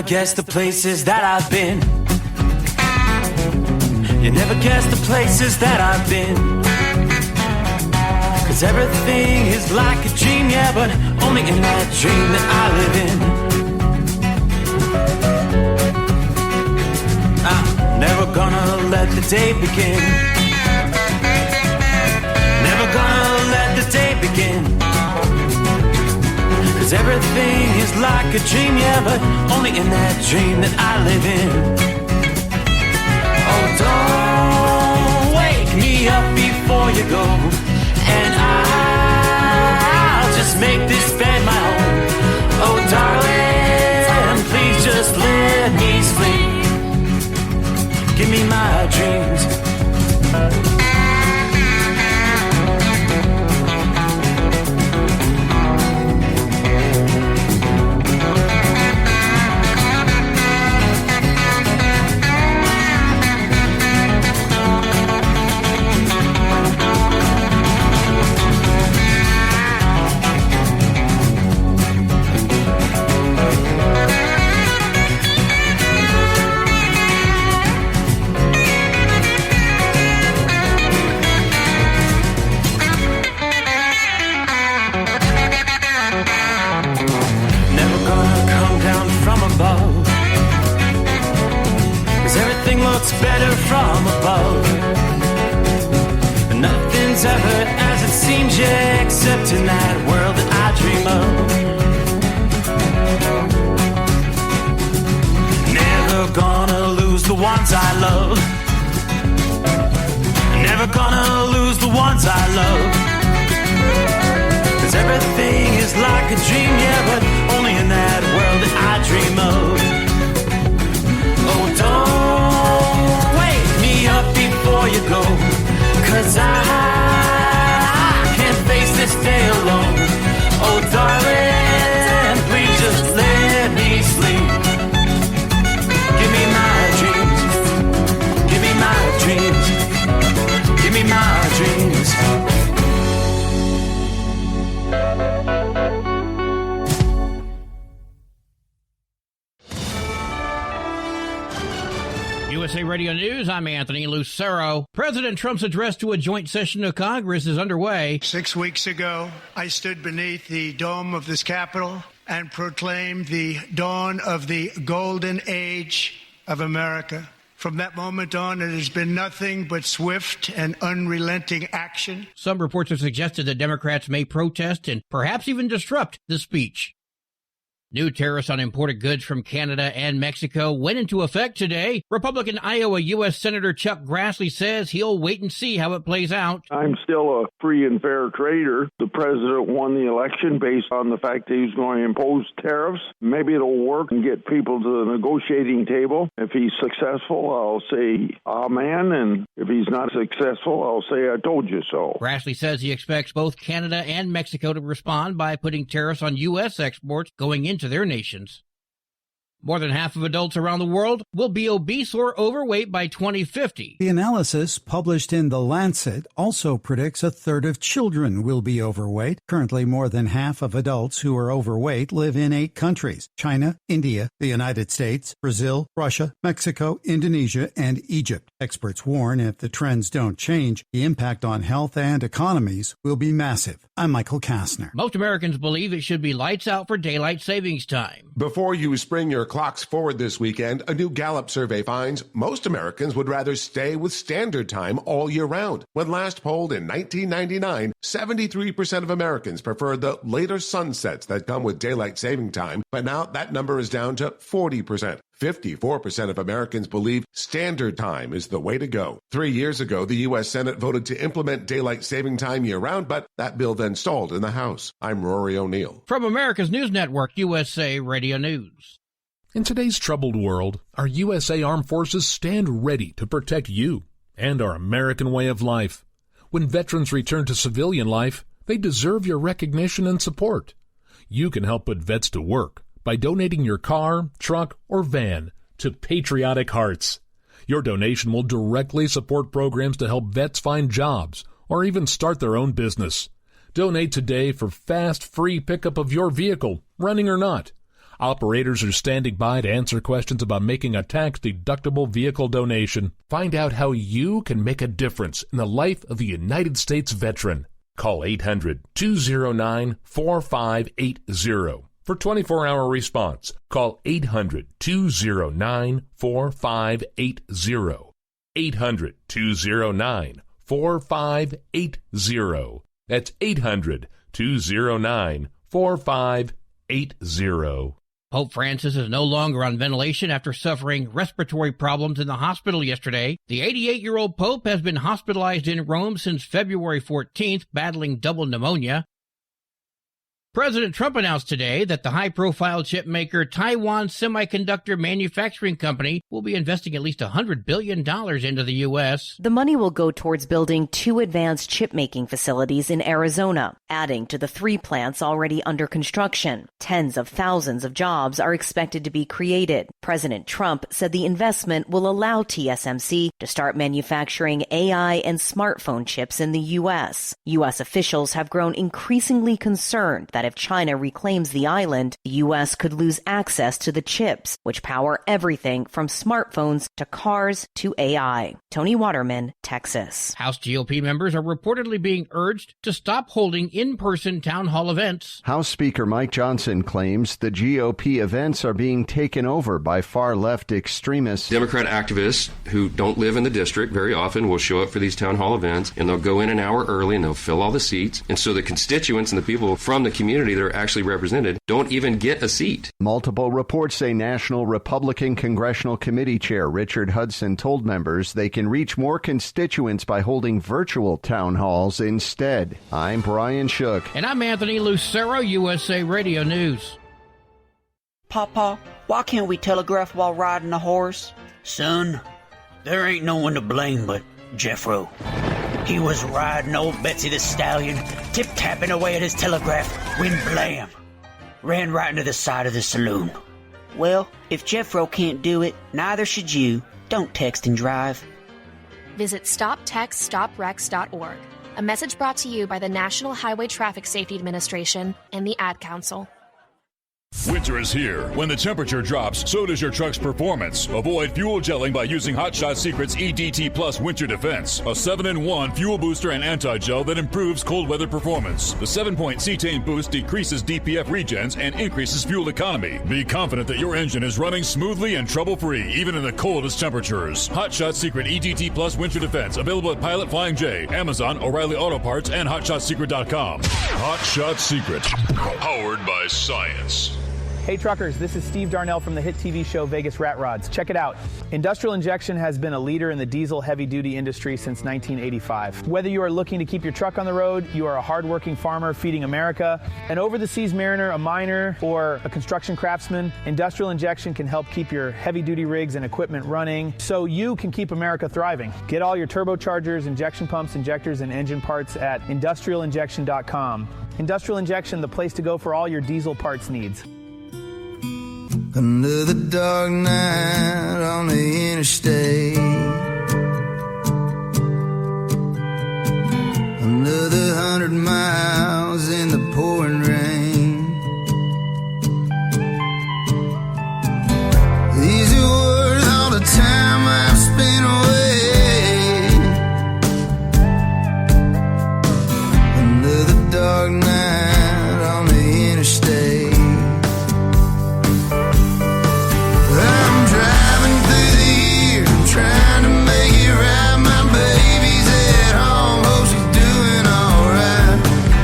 never guess the places that I've been. You never guess the places that I've been. 'Cause everything is like a dream, yeah, but only in that dream that I live in. I'm never gonna let the day begin. Never gonna let the day begin. 'Cause everything is like a dream, yeah, but only in that dream that I live in. Oh, don't wake me up before you go, and I'll just make this bed my home. Oh, darling, please just let me sleep. Give me my dreams. Looks better from above. Nothing's ever as it seems, yeah, except in that world that I dream of. Never gonna lose the ones I love. Never gonna lose the ones I love. 'Cause everything is like a dream, yeah, but only in that world that I dream of. Oh, don't wake me up before you go, 'cause I can't face this day alone. Oh, darling, please just let me sleep. Give me my dreams. Give me my dreams. Give me my dreams. USA Radio News, I'm Anthony Lucero. President Trump's address to a joint session of Congress is underway. 6 weeks ago, I stood beneath the dome of this Capitol and proclaimed the dawn of the golden age of America. From that moment on, it has been nothing but swift and unrelenting action. Some reports have suggested that Democrats may protest and perhaps even disrupt the speech. New tariffs on imported goods from Canada and Mexico went into effect today. Republican Iowa U.S. Senator Chuck Grassley says he'll wait and see how it plays out. I'm still a free and fair trader. The president won the election based on the fact that he's going to impose tariffs. Maybe it'll work and get people to the negotiating table. If he's successful, I'll say amen. And if he's not successful, I'll say I told you so. Grassley says he expects both Canada and Mexico to respond by putting tariffs on U.S. exports going into their nations. More than half of adults around the world will be obese or overweight by 2050. The analysis published in The Lancet also predicts a third of children will be overweight. Currently, more than half of adults who are overweight live in 8 countries: China, India, the United States, Brazil, Russia, Mexico, Indonesia, and Egypt. Experts warn if the trends don't change, the impact on health and economies will be massive. I'm Michael Kastner. Most Americans believe it should be lights out for daylight savings time. Before you spring your clocks forward this weekend, a new Gallup survey finds most Americans would rather stay with standard time all year round. When last polled in 1999, 73% of Americans preferred the later sunsets that come with daylight saving time, but now that number is down to 40%. 54% of Americans believe standard time is the way to go. 3 years ago, the U.S. Senate voted to implement daylight saving time year-round, but that bill then stalled in the House. I'm Rory O'Neill. From America's News Network, USA Radio News. In today's troubled world, our USA Armed Forces stand ready to protect you and our American way of life. When veterans return to civilian life, they deserve your recognition and support. You can help put vets to work by donating your car, truck, or van to Patriotic Hearts. Your donation will directly support programs to help vets find jobs or even start their own business. Donate today for fast, free pickup of your vehicle, running or not. Operators are standing by to answer questions about making a tax-deductible vehicle donation. Find out how you can make a difference in the life of a United States veteran. Call 800-209-4580 for 24-hour response. Call 800-209-4580. 800-209-4580. That's 800-209-4580. Pope Francis is no longer on ventilation after suffering respiratory problems in the hospital yesterday. The 88-year-old Pope has been hospitalized in Rome since February 14th, battling double pneumonia. President Trump announced today that the high-profile chip maker Taiwan Semiconductor Manufacturing Company will be investing at least $100 billion into the U.S. The money will go towards building 2 advanced chip-making facilities in Arizona, adding to the 3 plants already under construction. Tens of thousands of jobs are expected to be created. President Trump said the investment will allow TSMC to start manufacturing AI and smartphone chips in the U.S. U.S. officials have grown increasingly concerned that if China reclaims the island, the U.S. could lose access to the chips, which power everything from smartphones to cars to AI. Tony Waterman, Texas. House GOP members are reportedly being urged to stop holding in-person town hall events. House Speaker Mike Johnson claims the GOP events are being taken over by far-left extremists. Democrat activists who don't live in the district very often will show up for these town hall events, and they'll go in an hour early and they'll fill all the seats. And so the constituents and the people from the community that are actually represented don't even get a seat. Multiple reports say National Republican Congressional Committee Chair Richard Hudson told members they can reach more constituents by holding virtual town halls instead. I'm Brian Shook. And I'm Anthony Lucero, USA Radio News. Papa, why can't we telegraph while riding a horse? Son, there ain't no one to blame but Jeffro. He was riding old Betsy the Stallion, tip-tapping away at his telegraph, when blam! Ran right into the side of the saloon. Well, if Jeffro can't do it, neither should you. Don't text and drive. Visit StopTextStopWrecks.org. A message brought to you by the National Highway Traffic Safety Administration and the Ad Council. Winter is here. When the temperature drops, so does your truck's performance. Avoid fuel gelling by using Hot Shot Secret's EDT Plus Winter Defense, a 7-in-1 fuel booster and anti-gel that improves cold weather performance. The 7-point cetane boost decreases DPF regens and increases fuel economy. Be confident that your engine is running smoothly and trouble-free, even in the coldest temperatures. Hot Shot Secret EDT Plus Winter Defense, available at Pilot Flying J, Amazon, O'Reilly Auto Parts, and HotShotSecret.com. Hot Shot Secret, powered by science. Hey truckers, this is Steve Darnell from the hit TV show Vegas Rat Rods. Check it out. Industrial Injection has been a leader in the diesel heavy-duty industry since 1985. Whether you are looking to keep your truck on the road, you are a hardworking farmer feeding America, an over-the-seas mariner, a miner, or a construction craftsman, Industrial Injection can help keep your heavy-duty rigs and equipment running so you can keep America thriving. Get all your turbochargers, injection pumps, injectors, and engine parts at industrialinjection.com. Industrial Injection, the place to go for all your diesel parts needs. Under the dark night on the interstate, under the 100 miles in the pouring rain, these are worth all the time I've spent away. Under the dark night on the interstate, trying to make it right. My baby's at home, hope she's doing alright.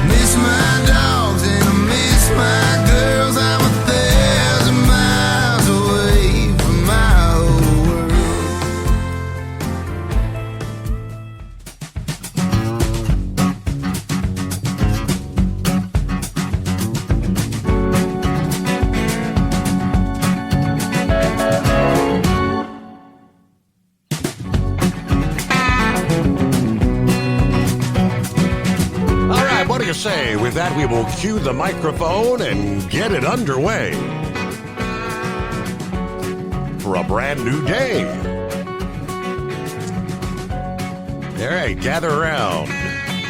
Miss my dogs and I miss my girls. I'm 1,000 miles away from my whole What do you say? With that, we will cue the microphone and get it underway for a brand new day. All right, gather around.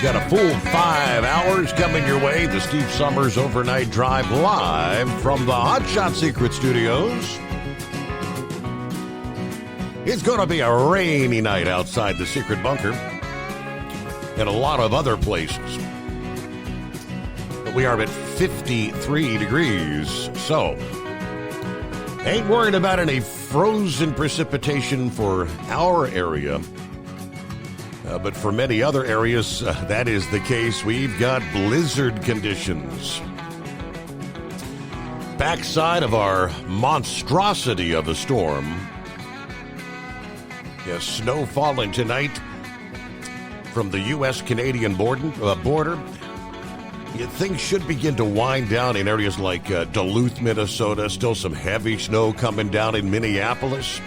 Got a full 5 hours coming your way. The Steve Summers Overnight Drive live from the Hot Shot Secret Studios. It's going to be a rainy night outside the Secret Bunker and a lot of other places. But we are at 53 degrees, so ain't worried about any frozen precipitation for our area. But for many other areas, that is the case. We've got blizzard conditions. Backside of our monstrosity of a storm. Yes, snow falling tonight from the U.S.-Canadian border. Things should begin to wind down in areas like Duluth, Minnesota. Still some heavy snow coming down in Minneapolis.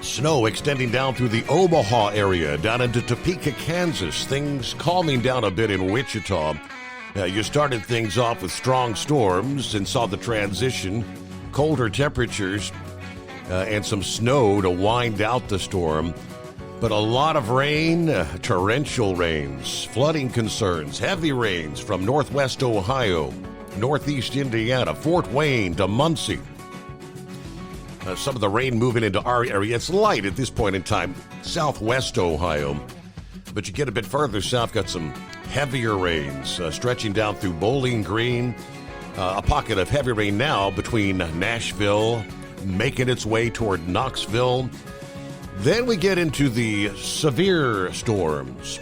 Snow extending down through the Omaha area, down into Topeka, Kansas. Things calming down a bit in Wichita. You started things off with strong storms and saw the transition, colder temperatures, and some snow to wind out the storm. But a lot of rain, torrential rains, flooding concerns, heavy rains from northwest Ohio, northeast Indiana, Fort Wayne to Muncie. Some of the rain moving into our area. It's light at this point in time, southwest Ohio. But you get a bit further south, got some heavier rains stretching down through Bowling Green. A pocket of heavy rain now between Nashville, making its way toward Knoxville. Then we get into the severe storms.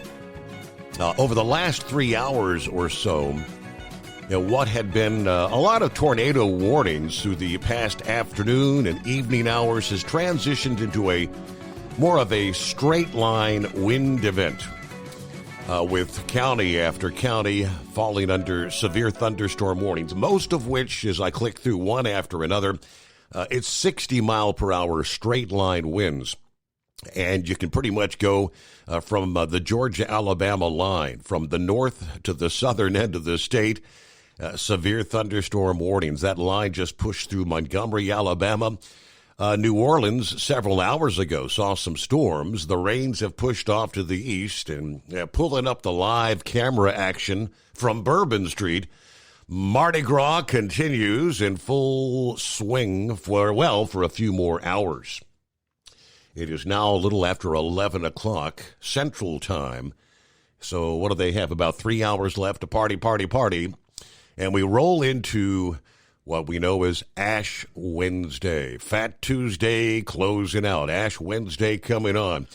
Over the last 3 hours or so, what had been a lot of tornado warnings through the past afternoon and evening hours has transitioned into a more of a straight line wind event, with county after county falling under severe thunderstorm warnings, most of which, as I click through one after another, it's 60 mile per hour straight line winds. And you can pretty much go from the Georgia-Alabama line, from the north to the southern end of the state. Severe thunderstorm warnings. That line just pushed through Montgomery, Alabama. New Orleans several hours ago saw some storms. The rains have pushed off to the east and pulling up the live camera action from Bourbon Street. Mardi Gras continues in full swing for a few more hours. It is now a little after 11 o'clock Central Time. So what do they have? About 3 hours left to party. And we roll into what we know as Ash Wednesday. Fat Tuesday closing out. Ash Wednesday coming on.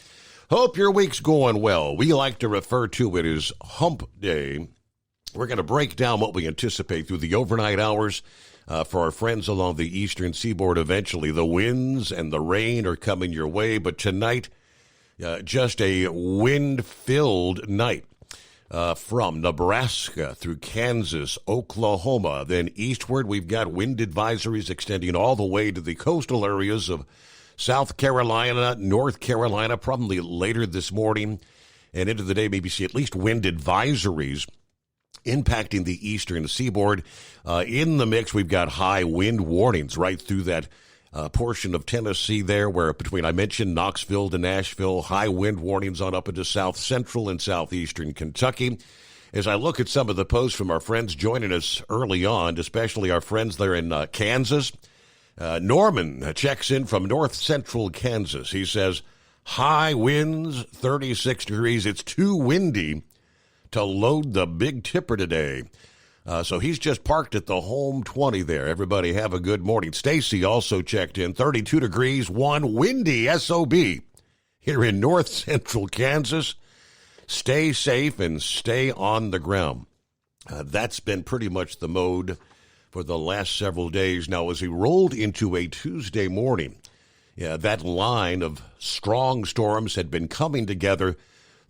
Hope your week's going well. We like to refer to it as Hump Day. We're going to break down what we anticipate through the overnight hours for our friends along the eastern seaboard eventually. The winds and the rain are coming your way, but tonight, just a wind-filled night. From Nebraska through Kansas, Oklahoma, then eastward, we've got wind advisories extending all the way to the coastal areas of South Carolina, North Carolina, probably later this morning and into the day, maybe see at least wind advisories impacting the eastern seaboard. In the mix, we've got high wind warnings right through that portion of Tennessee there, where between, I mentioned, Knoxville to Nashville, high wind warnings on up into south central and southeastern Kentucky. As I look at some of the posts from our friends joining us early on, especially our friends there in Kansas, Norman checks in from north central Kansas. He says, high winds, 36 degrees. It's too windy to load the Big Tipper today. So he's just parked at the home 20 there. Everybody have a good morning. Stacy also checked in. 32 degrees, one windy SOB here in north central Kansas. Stay safe and stay on the ground. That's been pretty much the mode for the last several days. Now, as we rolled into a Tuesday morning, that line of strong storms had been coming together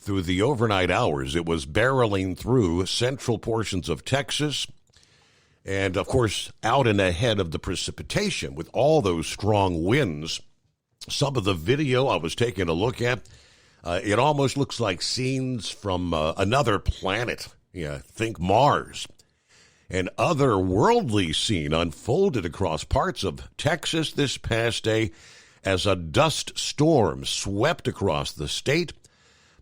through the overnight hours. It was barreling through central portions of Texas and, of course, out and ahead of the precipitation with all those strong winds. Some of the video I was taking a look at, it almost looks like scenes from another planet. Think Mars. An otherworldly scene unfolded across parts of Texas this past day as a dust storm swept across the state,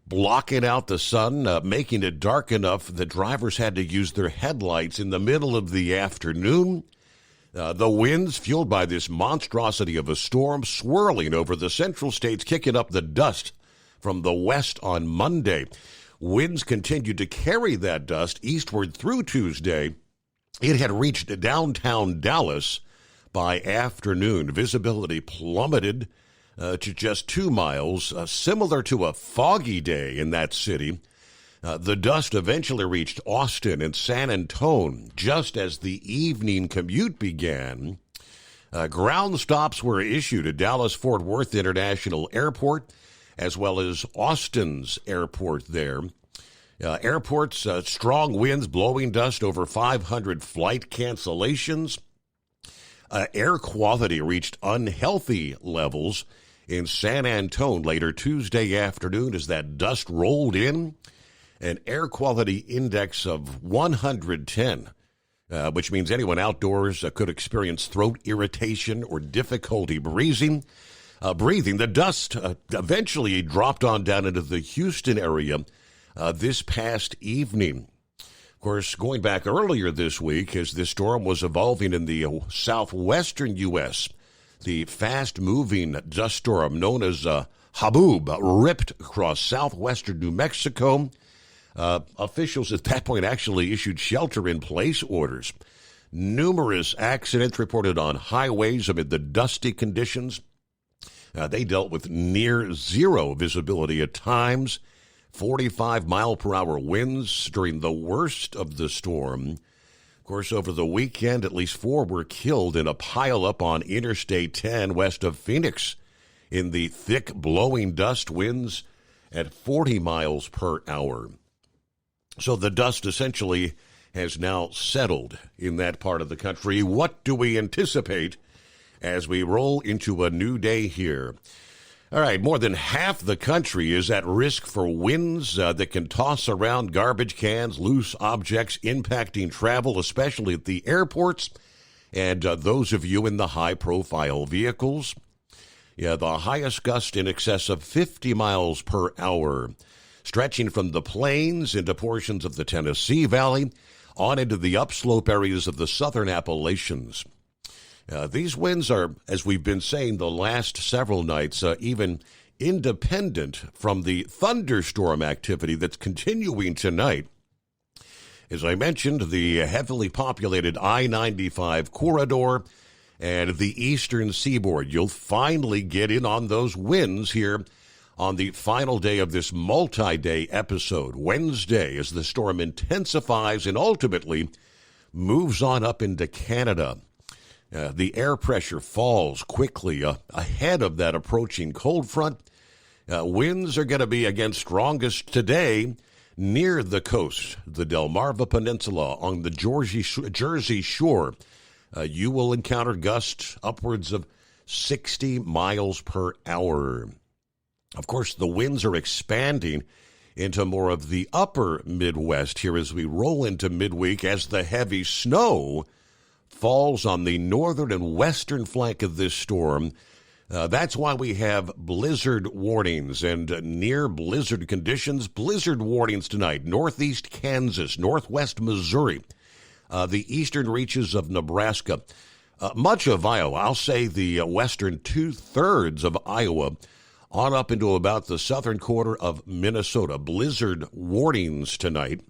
blocking out the sun, making it dark enough that drivers had to use their headlights in the middle of the afternoon. The winds, fueled by this monstrosity of a storm, swirling over the central states, kicking up the dust from the west on Monday. Winds continued to carry that dust eastward through Tuesday. It had reached downtown Dallas by afternoon. Visibility plummeted to just 2 miles, similar to a foggy day in that city. The dust eventually reached Austin and San Antonio just as the evening commute began. Ground stops were issued at Dallas-Fort Worth International Airport, as well as Austin's airport there. Airports, strong winds, blowing dust, over 500 flight cancellations. Air quality reached unhealthy levels in San Antonio later Tuesday afternoon as that dust rolled in. An air quality index of 110, which means anyone outdoors could experience throat irritation or difficulty breathing. The dust eventually dropped on down into the Houston area this past evening. Of course, going back earlier this week, as this storm was evolving in the southwestern U.S., the fast-moving dust storm known as Haboob ripped across southwestern New Mexico. Officials at that point actually issued shelter-in-place orders. Numerous accidents reported on highways amid the dusty conditions. They dealt with near-zero visibility at times, 45-mile-per-hour winds during the worst of the storm. Of course, over the weekend, at least 4 were killed in a pileup on Interstate 10 west of Phoenix in the thick blowing dust winds at 40 miles per hour. So the dust essentially has now settled in that part of the country. What do we anticipate as we roll into a new day here? All right, more than half the country is at risk for winds that can toss around garbage cans, loose objects, impacting travel, especially at the airports, and those of you in the high-profile vehicles. Yeah, the highest gust in excess of 50 miles per hour, stretching from the plains into portions of the Tennessee Valley, on into the upslope areas of the southern Appalachians. These winds are, as we've been saying the last several nights, even independent from the thunderstorm activity that's continuing tonight. As I mentioned, the heavily populated I-95 corridor and the eastern seaboard, you'll finally get in on those winds here on the final day of this multi-day episode, Wednesday, as the storm intensifies and ultimately moves on up into Canada. The air pressure falls quickly ahead of that approaching cold front. Winds are going to be again strongest today near the coast, the Delmarva Peninsula on the Jersey Shore. You will encounter gusts upwards of 60 miles per hour. Of course, the winds are expanding into more of the upper Midwest here as we roll into midweek as the heavy snow falls on the northern and western flank of this storm. That's why we have blizzard warnings and near blizzard conditions. Blizzard warnings tonight, northeast Kansas, northwest Missouri, the eastern reaches of Nebraska, much of Iowa. I'll say the western two-thirds of Iowa on up into about the southern quarter of Minnesota. Blizzard warnings tonight.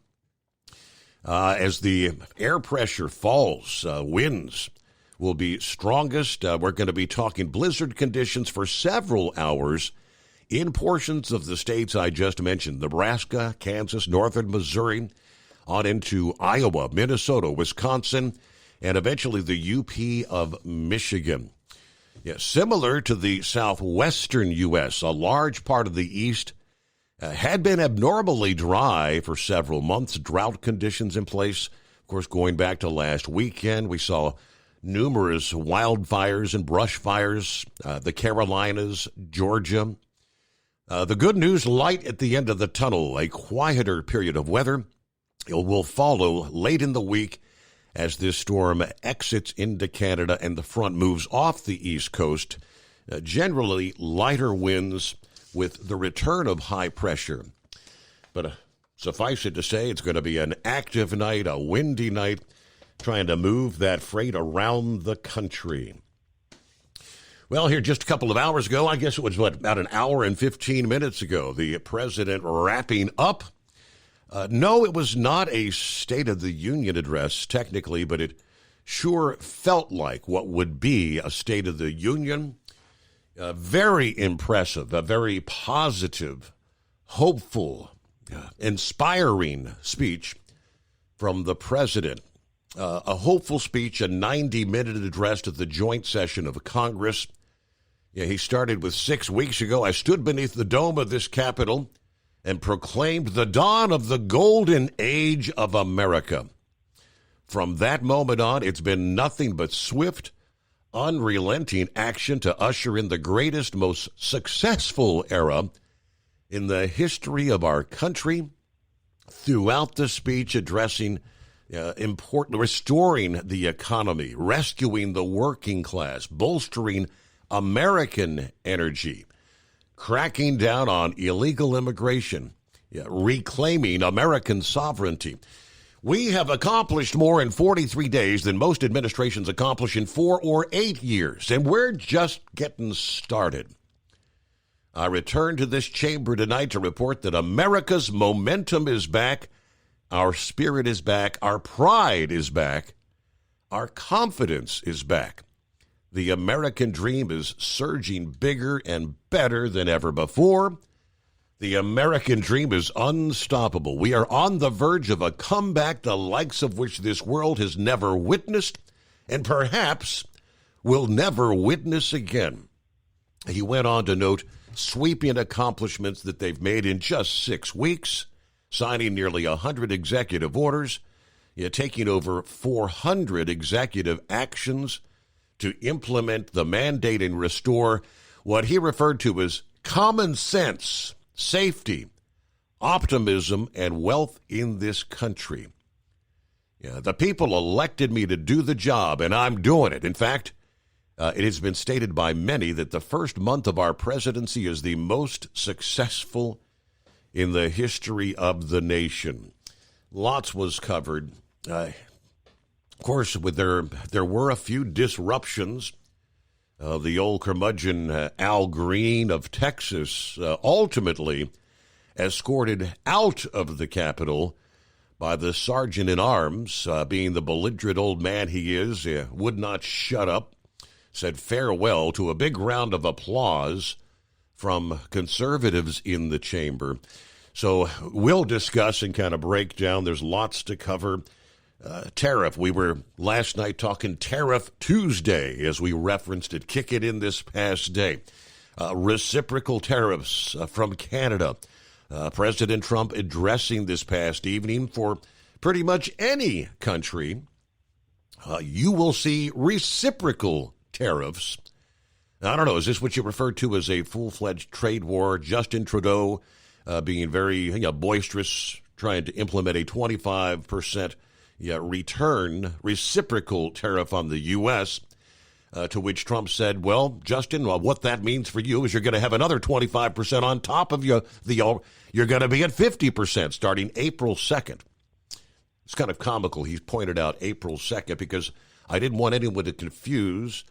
As the air pressure falls, winds will be strongest. We're going to be talking blizzard conditions for several hours in portions of the states I just mentioned, Nebraska, Kansas, northern Missouri, on into Iowa, Minnesota, Wisconsin, and eventually the UP of Michigan. Yeah, similar to the southwestern U.S., a large part of the east had been abnormally dry for several months, drought conditions in place. Of course, going back to last weekend, we saw numerous wildfires and brush fires, the Carolinas, Georgia. The good news, light at the end of the tunnel, a quieter period of weather. It will follow late in the week as this storm exits into Canada and the front moves off the east coast. Generally lighter winds with the return of high pressure. But suffice it to say, it's going to be an active night, a windy night, trying to move that freight around the country. Well, here just a couple of hours ago, I guess it was, about an hour and 15 minutes ago, the president wrapping up. No, it was not a State of the Union address, technically, but it sure felt like what would be a State of the Union. Very impressive, a very positive, hopeful, inspiring speech from the president. A hopeful speech, a 90-minute address to the joint session of Congress. Yeah, he started with 6 weeks ago. I stood beneath the dome of this Capitol and proclaimed the dawn of the golden age of America. From that moment on, it's been nothing but swift, unrelenting action to usher in the greatest, most successful era in the history of our country. Throughout the speech, addressing restoring the economy, rescuing the working class, bolstering American energy, cracking down on illegal immigration, reclaiming American sovereignty. We have accomplished more in 43 days than most administrations accomplish in 4 or 8 years, and we're just getting started. I return to this chamber tonight to report that America's momentum is back, our spirit is back, our pride is back, our confidence is back. The American dream is surging bigger and better than ever before. The American dream is unstoppable. We are on the verge of a comeback the likes of which this world has never witnessed and perhaps will never witness again. He went on to note sweeping accomplishments that they've made in just 6 weeks, signing nearly 100 executive orders, taking over 400 executive actions to implement the mandate and restore what he referred to as common sense, safety, optimism, and wealth in this country. The people elected me to do the job, and I'm doing it. In fact, it has been stated by many that the first month of our presidency is the most successful in the history of the nation. Lots was covered. Of course, there were a few disruptions. The old curmudgeon Al Green of Texas ultimately escorted out of the Capitol by the sergeant-in-arms, being the belligerent old man he is, would not shut up, said farewell to a big round of applause from conservatives in the chamber. So we'll discuss and kind of break down. There's lots to cover. Tariff. We were last night talking Tariff Tuesday, as we referenced it. Kick it in this past day. Reciprocal tariffs from Canada. President Trump addressing this past evening for pretty much any country. You will see reciprocal tariffs. I don't know, is this what you refer to as a full-fledged trade war? Justin Trudeau being very boisterous, trying to implement a 25% reciprocal tariff on the U.S., to which Trump said, well, Justin, what that means for you is you're going to have another 25% on top of you're going to be at 50% starting April 2nd. It's kind of comical. He pointed out April 2nd because I didn't want anyone to confuse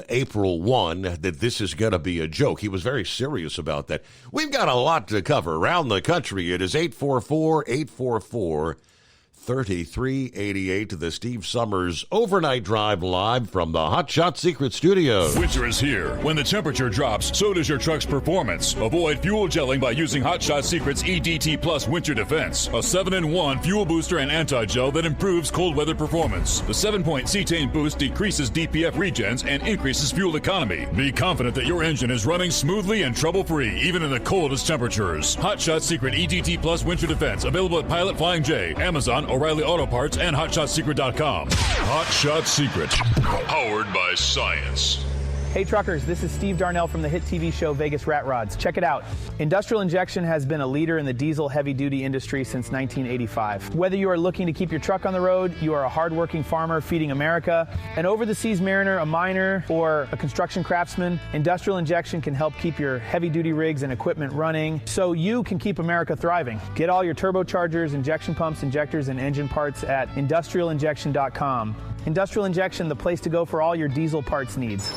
April 1 that this is going to be a joke. He was very serious about that. We've got a lot to cover around the country. It is 844-844-3388 to the Steve Summers Overnight Drive live from the Hot Shot Secret Studio. Winter is here. When the temperature drops, so does your truck's performance. Avoid fuel gelling by using Hot Shot Secret's EDT Plus Winter Defense, a 7-in-1 fuel booster and anti-gel that improves cold weather performance. The 7-point cetane boost decreases DPF regens and increases fuel economy. Be confident that your engine is running smoothly and trouble-free, even in the coldest temperatures. Hot Shot Secret EDT Plus Winter Defense, available at Pilot Flying J, Amazon, O'Reilly Auto Parts, and HotShotSecret.com. Hot Shot Secret, powered by science. Hey truckers, this is Steve Darnell from the hit TV show Vegas Rat Rods. Check it out. Industrial Injection has been a leader in the diesel heavy-duty industry since 1985. Whether you are looking to keep your truck on the road, you are a hardworking farmer feeding America, an over-the-seas mariner, a miner, or a construction craftsman, Industrial Injection can help keep your heavy-duty rigs and equipment running so you can keep America thriving. Get all your turbochargers, injection pumps, injectors, and engine parts at industrialinjection.com. Industrial Injection, the place to go for all your diesel parts needs.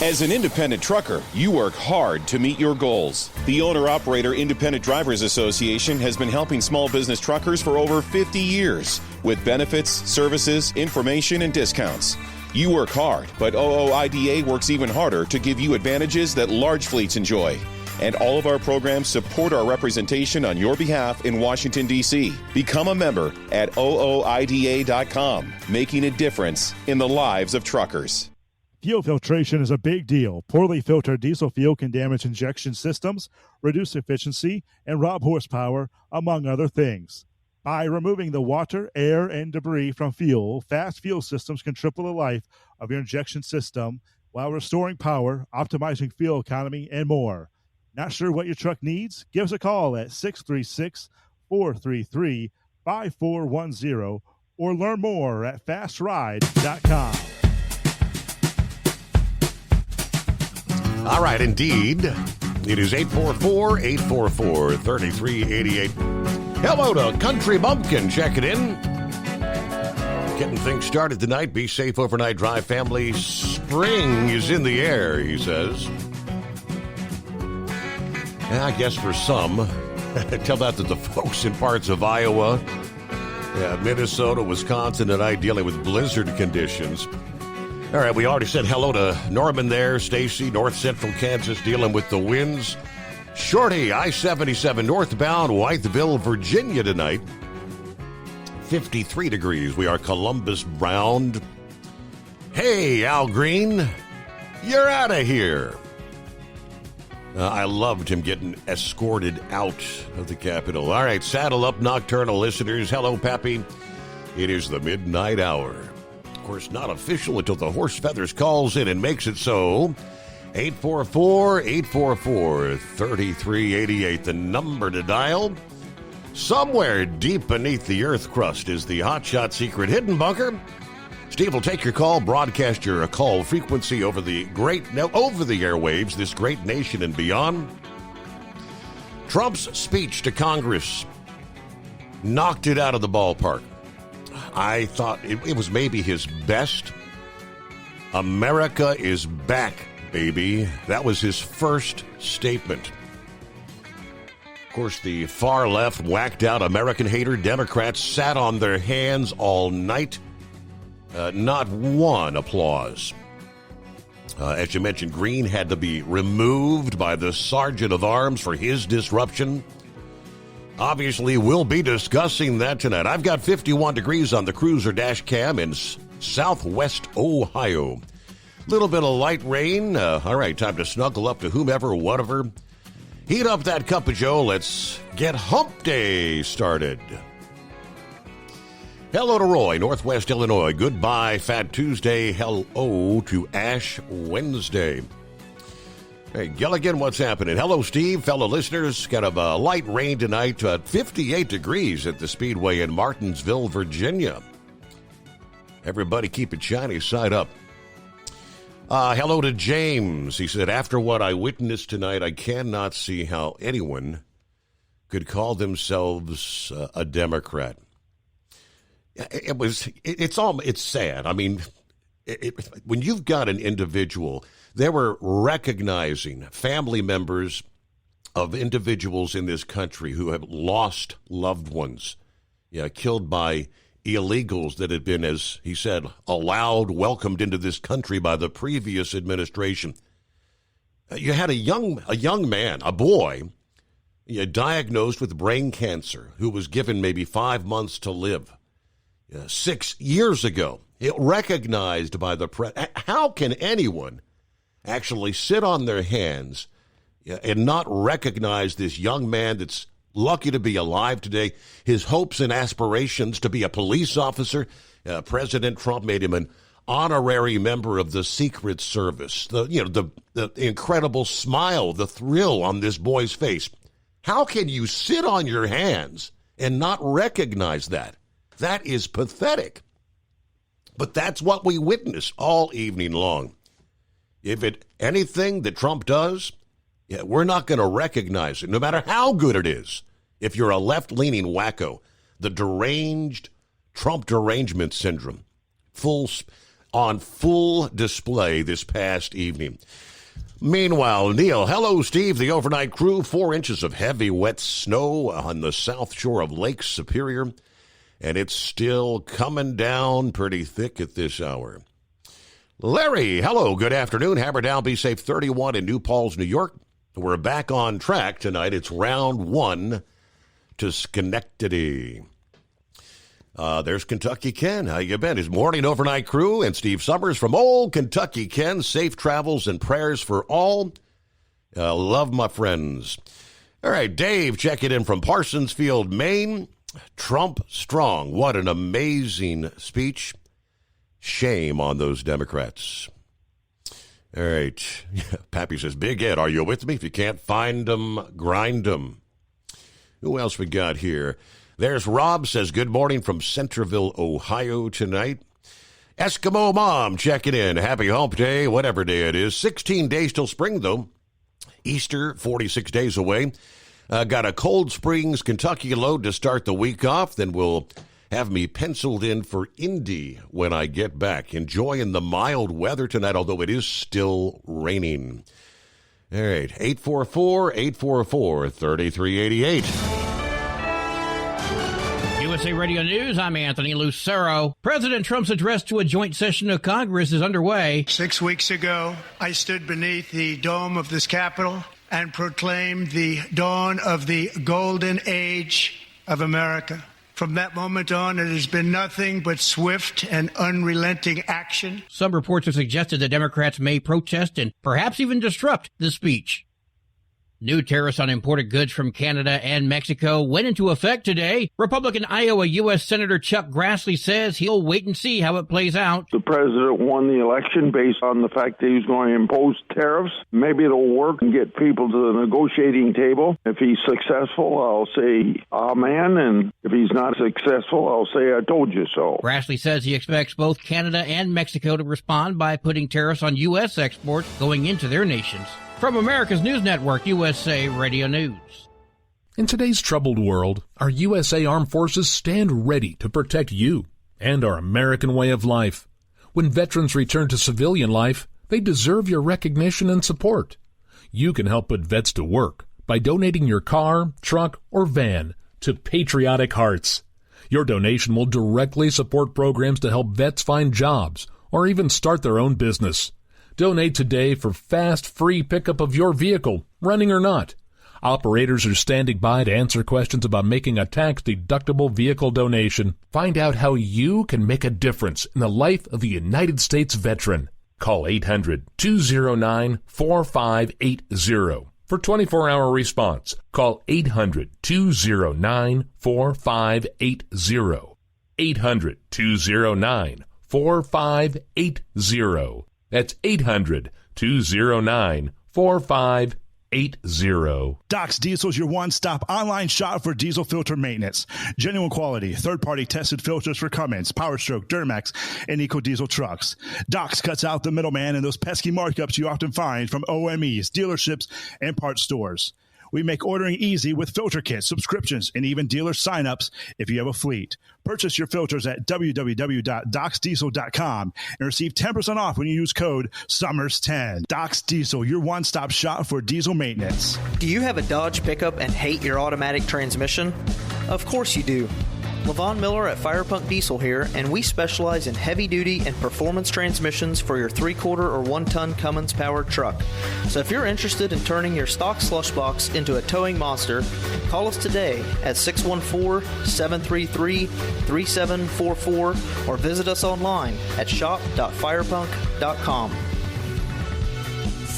As an independent trucker, you work hard to meet your goals. The Owner-Operator Independent Drivers Association has been helping small business truckers for over 50 years with benefits, services, information, and discounts. You work hard, but OOIDA works even harder to give you advantages that large fleets enjoy. And all of our programs support our representation on your behalf in Washington, D.C. Become a member at OOIDA.com, making a difference in the lives of truckers. Fuel filtration is a big deal. Poorly filtered diesel fuel can damage injection systems, reduce efficiency, and rob horsepower, among other things. By removing the water, air, and debris from fuel, fast fuel systems can triple the life of your injection system while restoring power, optimizing fuel economy, and more. Not sure what your truck needs? Give us a call at 636-433-5410 or learn more at fastride.com. All right, indeed. It is 844-844-3388. Hello to Country Bumpkin checking in. Getting things started tonight. Be safe overnight drive, family. Spring is in the air, he says. I guess for some, tell that to the folks in parts of Iowa, Minnesota, Wisconsin, and I dealing with blizzard conditions. All right, we already said hello to Norman there, Stacy, North Central Kansas, dealing with the winds. Shorty, I-77 northbound, Whiteville, Virginia tonight. 53 degrees. We are Columbus bound. Hey, Al Green, you're out of here. I loved him getting escorted out of the Capitol. All right, saddle up, nocturnal listeners. Hello, Pappy. It is the midnight hour. Of course, not official until the Horse Feathers calls in and makes it so. 844-844-3388, the number to dial. Somewhere deep beneath the earth crust is the Hotshot Secret Hidden Bunker. Steve will take your call, broadcast your call frequency over the airwaves, this great nation and beyond. Trump's speech to Congress knocked it out of the ballpark. I thought it was maybe his best. America is back, baby. That was his first statement. Of course, the far left whacked out American hater Democrats sat on their hands all night. Not one applause. As you mentioned, Green had to be removed by the Sergeant of Arms for his disruption. Obviously, we'll be discussing that tonight. I've got 51 degrees on the cruiser dash cam in southwest Ohio. Little bit of light rain. All right, time to snuggle up to whomever, whatever. Heat up that cup of joe. Let's get hump day started. Hello to Roy, Northwest Illinois. Goodbye, Fat Tuesday. Hello to Ash Wednesday. Hey, Gilligan, what's happening? Hello, Steve, fellow listeners. Kind of a light rain tonight, 58 degrees at the Speedway in Martinsville, Virginia. Everybody keep it shiny side up. Hello to James. He said, after what I witnessed tonight, I cannot see how anyone could call themselves a Democrat. It's sad. I mean, when you've got an individual, they were recognizing family members of individuals in this country who have lost loved ones, killed by illegals that had been, as he said, welcomed into this country by the previous administration. You had a young man, a boy, diagnosed with brain cancer, who was given maybe 5 months to live. 6 years ago, it recognized by the press. How can anyone actually sit on their hands and not recognize this young man that's lucky to be alive today, his hopes and aspirations to be a police officer? President Trump made him an honorary member of the Secret Service, the incredible smile, the thrill on this boy's face. How can you sit on your hands and not recognize that? That is pathetic. But that's what we witness all evening long. If anything that Trump does, we're not going to recognize it, no matter how good it is. If you're a left-leaning wacko, the deranged Trump derangement syndrome, on full display this past evening. Meanwhile, Neil, hello, Steve, the overnight crew, 4 inches of heavy, wet snow on the south shore of Lake Superior, and it's still coming down pretty thick at this hour. Larry, hello, good afternoon. Hammer down, be safe, 31 in New Paltz, New York. We're back on track tonight. It's round 1 to Schenectady. There's Kentucky Ken. How you been? His morning overnight crew and Steve Summers from old Kentucky Ken. Safe travels and prayers for all. Love my friends. All right, Dave checking in from Parsonsfield, Maine. Trump strong. What an amazing speech. Shame on those Democrats. All right. Pappy says, Big Ed, are you with me? If you can't find them, grind them. Who else we got here? There's Rob, says, good morning from Centerville, Ohio tonight. Eskimo Mom checking in. Happy hump day, whatever day it is. 16 days till spring, though. Easter, 46 days away. Got a Cold Springs, Kentucky load to start the week off. Then we'll have me penciled in for Indy when I get back. Enjoying the mild weather tonight, although it is still raining. All right, 844-844-3388. USA Radio News, I'm Anthony Lucero. President Trump's address to a joint session of Congress is underway. 6 weeks ago, I stood beneath the dome of this Capitol and proclaimed the dawn of the golden age of America. From that moment on, it has been nothing but swift and unrelenting action. Some reports have suggested that Democrats may protest and perhaps even disrupt the speech. New tariffs on imported goods from Canada and Mexico went into effect today. Republican Iowa U.S. Senator Chuck Grassley says he'll wait and see how it plays out. The president won the election based on the fact that he was going to impose tariffs. Maybe it'll work and get people to the negotiating table. If he's successful, I'll say amen, and if he's not successful, I'll say I told you so. Grassley says he expects both Canada and Mexico to respond by putting tariffs on U.S. exports going into their nations. From America's News Network, USA Radio News. In today's troubled world, our USA Armed Forces stand ready to protect you and our American way of life. When veterans return to civilian life, they deserve your recognition and support. You can help put vets to work by donating your car, truck, or van to Patriotic Hearts. Your donation will directly support programs to help vets find jobs or even start their own business. Donate today for fast, free pickup of your vehicle, running or not. Operators are standing by to answer questions about making a tax-deductible vehicle donation. Find out how you can make a difference in the life of a United States veteran. Call 800-209-4580 for 24-hour response. Call 800-209-4580. 800-209-4580. That's 800-209-4580. Doc's Diesel is your one-stop online shop for diesel filter maintenance. Genuine quality, third-party tested filters for Cummins, Powerstroke, Duramax, and EcoDiesel trucks. Doc's cuts out the middleman and those pesky markups you often find from OMEs, dealerships, and parts stores. We make ordering easy with filter kits, subscriptions, and even dealer sign-ups if you have a fleet. Purchase your filters at www.docsdiesel.com and receive 10% off when you use code SUMMERS10. Doc's Diesel, your one-stop shop for diesel maintenance. Do you have a Dodge pickup and hate your automatic transmission? Of course you do. LaVon Miller at Firepunk Diesel here, and we specialize in heavy-duty and performance transmissions for your 3/4 or 1-ton Cummins-powered truck. So if you're interested in turning your stock slush box into a towing monster, call us today at 614-733-3744 or visit us online at shop.firepunk.com.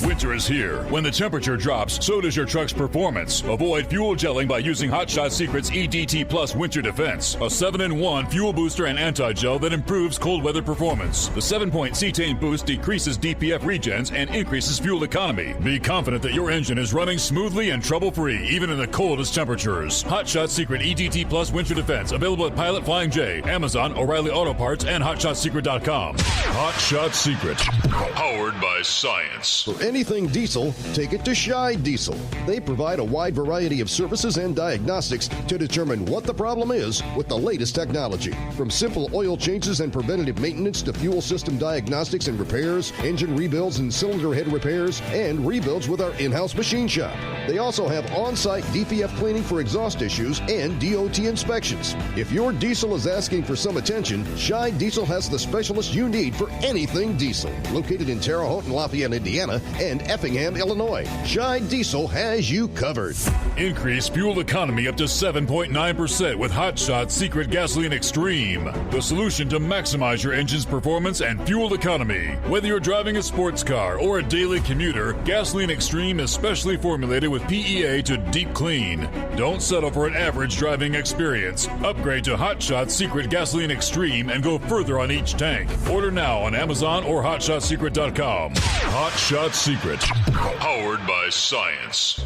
Winter is here. When the temperature drops, so does your truck's performance. Avoid fuel gelling by using Hot Shot Secret's EDT Plus Winter Defense, a 7-in-1 fuel booster and anti-gel that improves cold weather performance. The 7-point cetane boost decreases DPF regens and increases fuel economy. Be confident that your engine is running smoothly and trouble-free, even in the coldest temperatures. Hot Shot Secret EDT Plus Winter Defense, available at Pilot Flying J, Amazon, O'Reilly Auto Parts, and HotShotSecret.com. Hot Shot Secret, powered by science. For anything diesel, take it to Scheid Diesel. They provide a wide variety of services and diagnostics to determine what the problem is with the latest technology. From simple oil changes and preventative maintenance to fuel system diagnostics and repairs, engine rebuilds and cylinder head repairs, and rebuilds with our in-house machine shop. They also have on-site DPF cleaning for exhaust issues and DOT inspections. If your diesel is asking for some attention, Scheid Diesel has the specialist you need for anything diesel. Located in Terre Haute and Lafayette, Indiana, and Effingham, Illinois, Scheid Diesel has you covered. Increase fuel economy up to 7.9% with Hot Shot Secret Gasoline Extreme, the solution to maximize your engine's performance and fuel economy. Whether you're driving a sports car or a daily commuter, Gasoline Extreme is specially formulated with PEA to deep clean. Don't settle for an average driving experience. Upgrade to Hot Shot Secret Gasoline Extreme and go further on each tank. Order now on Amazon or HotShotSecret.com. Hot Shot Secret, powered by science.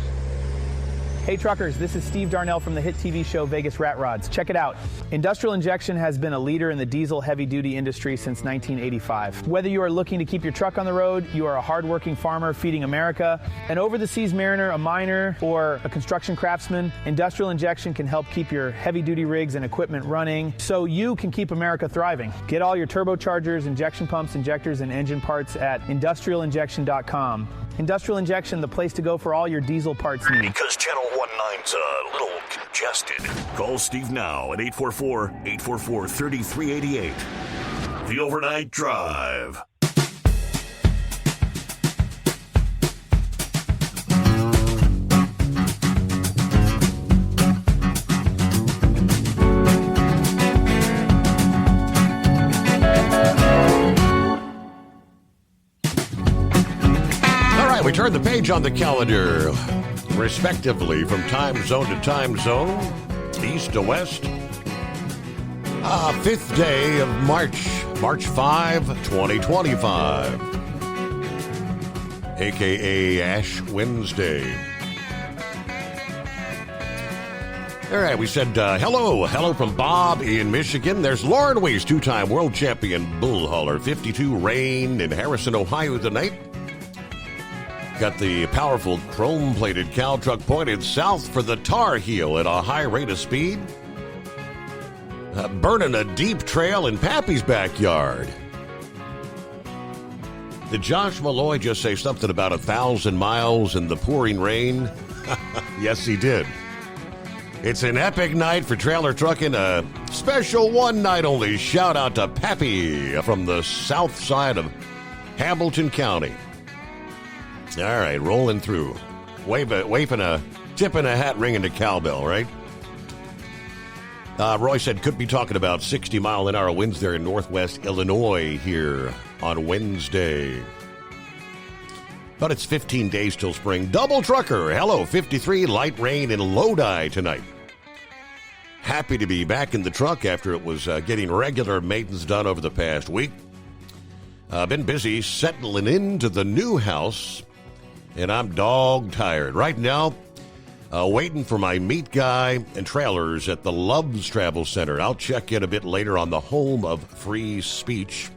Hey truckers, this is Steve Darnell from the hit TV show Vegas Rat Rods. Check it out. Industrial Injection has been a leader in the diesel heavy-duty industry since 1985. Whether you are looking to keep your truck on the road, you are a hardworking farmer feeding America, an over-the-seas mariner, a miner, or a construction craftsman, Industrial Injection can help keep your heavy-duty rigs and equipment running so you can keep America thriving. Get all your turbochargers, injection pumps, injectors, and engine parts at industrialinjection.com. Industrial Injection, the place to go for all your diesel parts needs. Because Channel 19's a little congested. Call Steve now at 844-844-3388. The Overnight Drive. We turn the page on the calendar, respectively, from time zone to time zone, east to west. 5th day of March, March 5, 2025, a.k.a. Ash Wednesday. All right, we said hello from Bob in Michigan. There's Lauren Weiss, 2-time world champion bull hauler, 52 rain in Harrison, Ohio tonight. Got the powerful chrome-plated cow truck pointed south for the Tar Heel at a high rate of speed. Burning a deep trail in Pappy's backyard. Did Josh Malloy just say something about 1,000 miles in the pouring rain? Yes, he did. It's an epic night for trailer trucking, a special one-night-only shout-out to Pappy from the south side of Hamilton County. All right, rolling through. Waving a tip and a hat, ringing the cowbell, right? Roy said could be talking about 60-mile-an-hour winds there in northwest Illinois here on Wednesday. But it's 15 days till spring. Double trucker, hello, 53, light rain in Lodi tonight. Happy to be back in the truck after it was getting regular maintenance done over the past week. Been busy settling into the new house. And I'm dog tired. Right now, waiting for my meat guy and trailers at the Loves Travel Center. I'll check in a bit later on the home of free speech,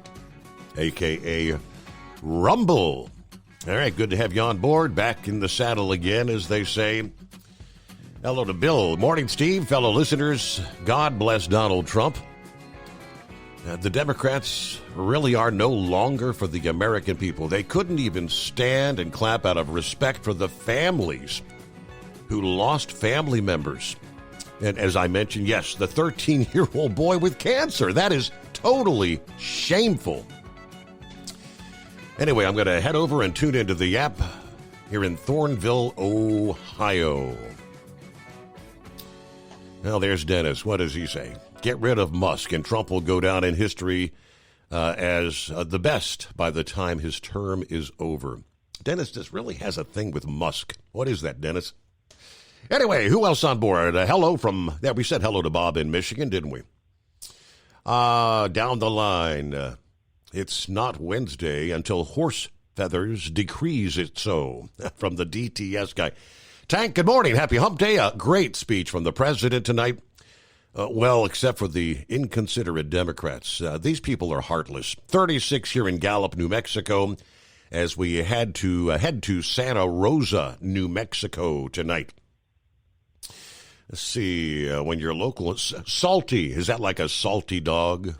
a.k.a. Rumble. All right, good to have you on board. Back in the saddle again, as they say. Hello to Bill. Morning, Steve. Fellow listeners, God bless Donald Trump. The Democrats really are no longer for the American people. They couldn't even stand and clap out of respect for the families who lost family members. And as I mentioned, yes, the 13-year-old boy with cancer. That is totally shameful. Anyway, I'm going to head over and tune into the app here in Thornville, Ohio. Well, there's Dennis. What does he say? Get rid of Musk, and Trump will go down in history as the best by the time his term is over. Dennis just really has a thing with Musk. What is that, Dennis? Anyway, who else on board? We said hello to Bob in Michigan, didn't we? Down the line, it's not Wednesday until horse feathers decrees it so. From the DTS guy. Tank, good morning. Happy hump day. A great speech from the president tonight. Well, except for the inconsiderate Democrats. These people are heartless. 36 here in Gallup, New Mexico, as we had to head to Santa Rosa, New Mexico tonight. Let's see, when your local salty, is that like a salty dog?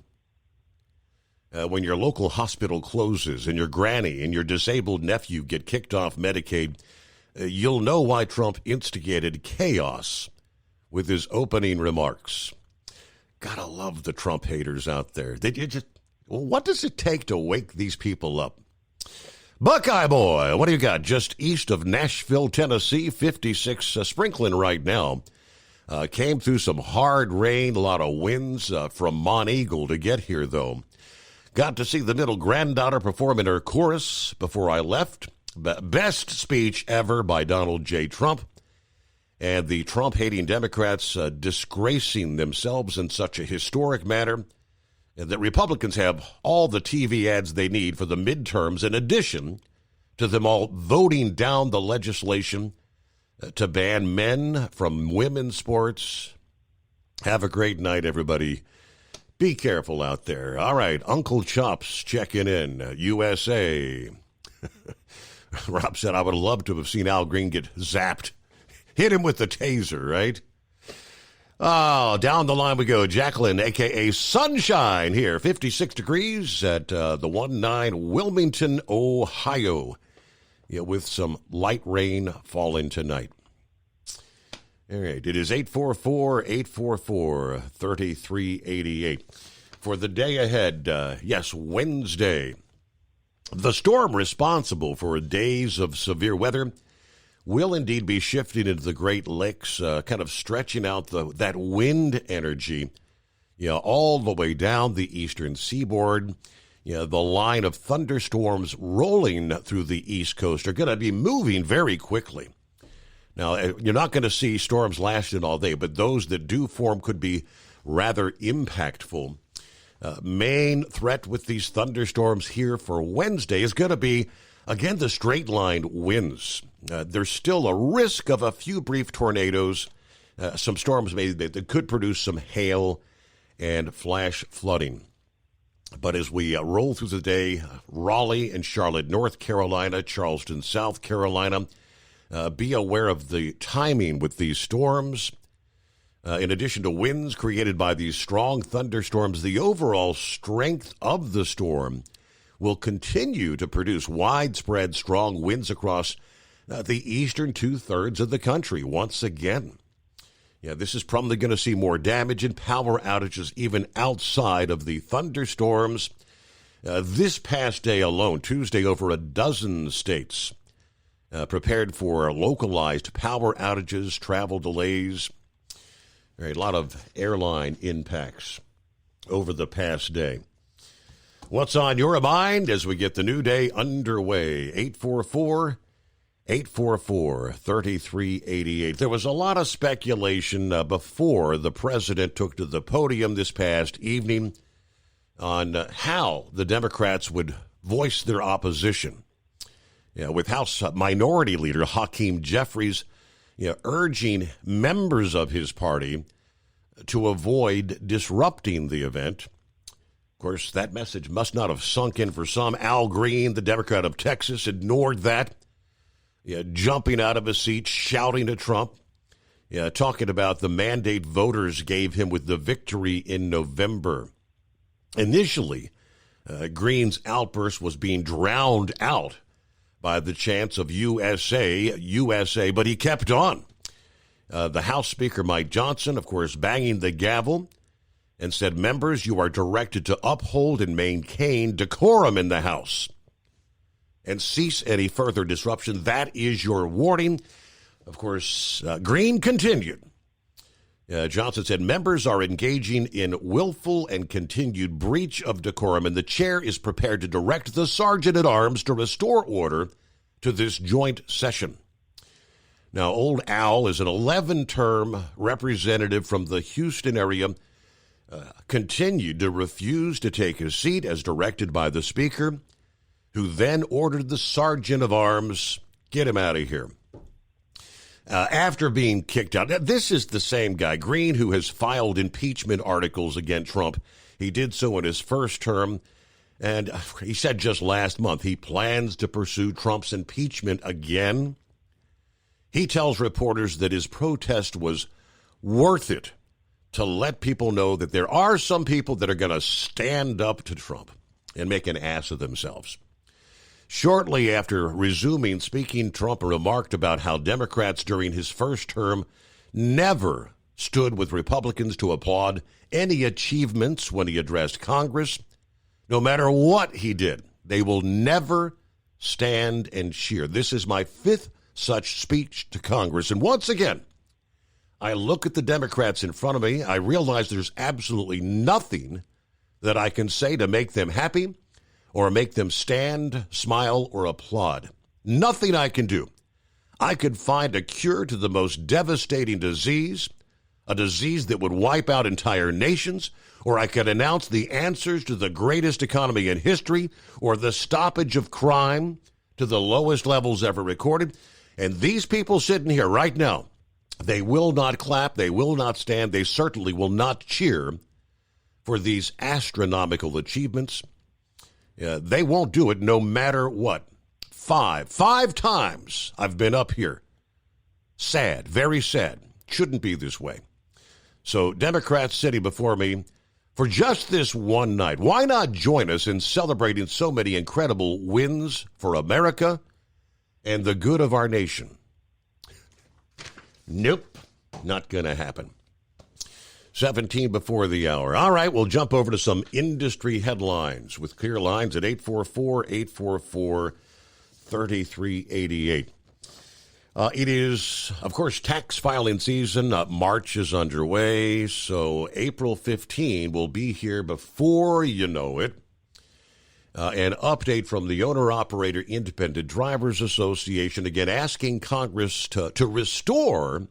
When your local hospital closes and your granny and your disabled nephew get kicked off Medicaid, you'll know why Trump instigated chaos with his opening remarks. Gotta love the Trump haters out there. What does it take to wake these people up? Buckeye Boy, what do you got? Just east of Nashville, Tennessee, 56 sprinkling right now. Came through some hard rain, a lot of winds from Monteagle to get here, though. Got to see the middle granddaughter perform in her chorus before I left. Best speech ever by Donald J. Trump. And the Trump-hating Democrats disgracing themselves in such a historic manner that Republicans have all the TV ads they need for the midterms, in addition to them all voting down the legislation to ban men from women's sports. Have a great night, everybody. Be careful out there. All right, Uncle Chops checking in. USA. Rob said, I would love to have seen Al Green get zapped. Hit him with the taser, right? Oh, down the line we go. Jacqueline, a.k.a. Sunshine here. 56 degrees at the 19 Wilmington, Ohio. Yeah, with some light rain falling tonight. All right, it is 844-844-3388. For the day ahead, yes, Wednesday, the storm responsible for days of severe weather will indeed be shifting into the Great Lakes, kind of stretching out that wind energy, all the way down the eastern seaboard. The line of thunderstorms rolling through the East Coast are going to be moving very quickly. Now, you're not going to see storms lasting all day, but those that do form could be rather impactful. Main threat with these thunderstorms here for Wednesday is going to be, again, the straight-line winds. There's still a risk of a few brief tornadoes, some storms that could produce some hail and flash flooding. But as we roll through the day, Raleigh and Charlotte, North Carolina, Charleston, South Carolina, be aware of the timing with these storms. In addition to winds created by these strong thunderstorms, the overall strength of the storm will continue to produce widespread strong winds across the eastern two-thirds of the country once again. This is probably going to see more damage and power outages even outside of the thunderstorms. This past day alone, Tuesday, over a dozen states prepared for localized power outages, travel delays, a lot of airline impacts over the past day. What's on your mind as we get the new day underway? 844-844-3388. There was a lot of speculation before the president took to the podium this past evening on how the Democrats would voice their opposition. With House Minority Leader Hakeem Jeffries urging members of his party to avoid disrupting the event. Of course, that message must not have sunk in for some. Al Green, the Democrat of Texas, ignored that. Jumping out of his seat, shouting at Trump, talking about the mandate voters gave him with the victory in November. Initially, Green's outburst was being drowned out by the chants of USA, USA, but he kept on. The House Speaker, Mike Johnson, of course, banging the gavel and said, members, you are directed to uphold and maintain decorum in the House and cease any further disruption. That is your warning. Of course, Green continued. Johnson said, members are engaging in willful and continued breach of decorum, and the chair is prepared to direct the sergeant-at-arms to restore order to this joint session. Now, old Al is an 11-term representative from the Houston area, continued to refuse to take his seat as directed by the Speaker, who then ordered the Sergeant of Arms, get him out of here. After being kicked out, this is the same guy, Green, who has filed impeachment articles against Trump. He did so in his first term, and he said just last month he plans to pursue Trump's impeachment again. He tells reporters that his protest was worth it to let people know that there are some people that are going to stand up to Trump and make an ass of themselves. Shortly after resuming speaking, Trump remarked about how Democrats during his first term never stood with Republicans to applaud any achievements when he addressed Congress. No matter what he did, they will never stand and cheer. This is my fifth such speech to Congress. And once again, I look at the Democrats in front of me. I realize there's absolutely nothing that I can say to make them happy or make them stand, smile, or applaud. Nothing I can do. I could find a cure to the most devastating disease, a disease that would wipe out entire nations, or I could announce the answers to the greatest economy in history, or the stoppage of crime to the lowest levels ever recorded. And these people sitting here right now, they will not clap, they will not stand, they certainly will not cheer for these astronomical achievements. They won't do it no matter what. Five times I've been up here. Sad, very sad. Shouldn't be this way. So Democrats sitting before me for just this one night, why not join us in celebrating so many incredible wins for America and the good of our nation? Nope, not going to happen. 17 before the hour. All right, we'll jump over to some industry headlines with clear lines at 844-844-3388. It is, of course, tax filing season. March is underway, so April 15 will be here before you know it. An update from the Owner-Operator Independent Drivers Association, again asking Congress to restore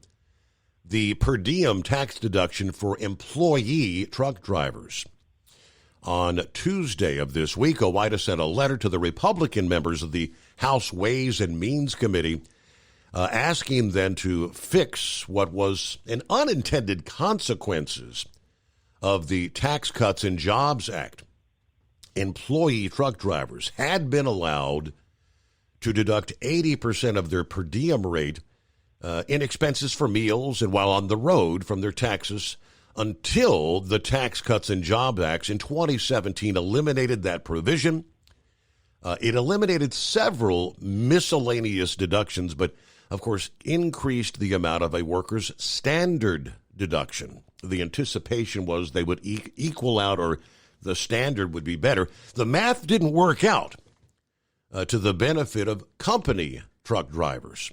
the per diem tax deduction for employee truck drivers. On Tuesday of this week, OOIDA sent a letter to the Republican members of the House Ways and Means Committee asking them to fix what was an unintended consequences of the Tax Cuts and Jobs Act. Employee truck drivers had been allowed to deduct 80% of their per diem rate in expenses for meals and while on the road from their taxes until the Tax Cuts and Jobs Act in 2017 eliminated that provision. It eliminated several miscellaneous deductions, but of course increased the amount of a worker's standard deduction. The anticipation was they would equal out, or the standard would be better. The math didn't work out to the benefit of company truck drivers.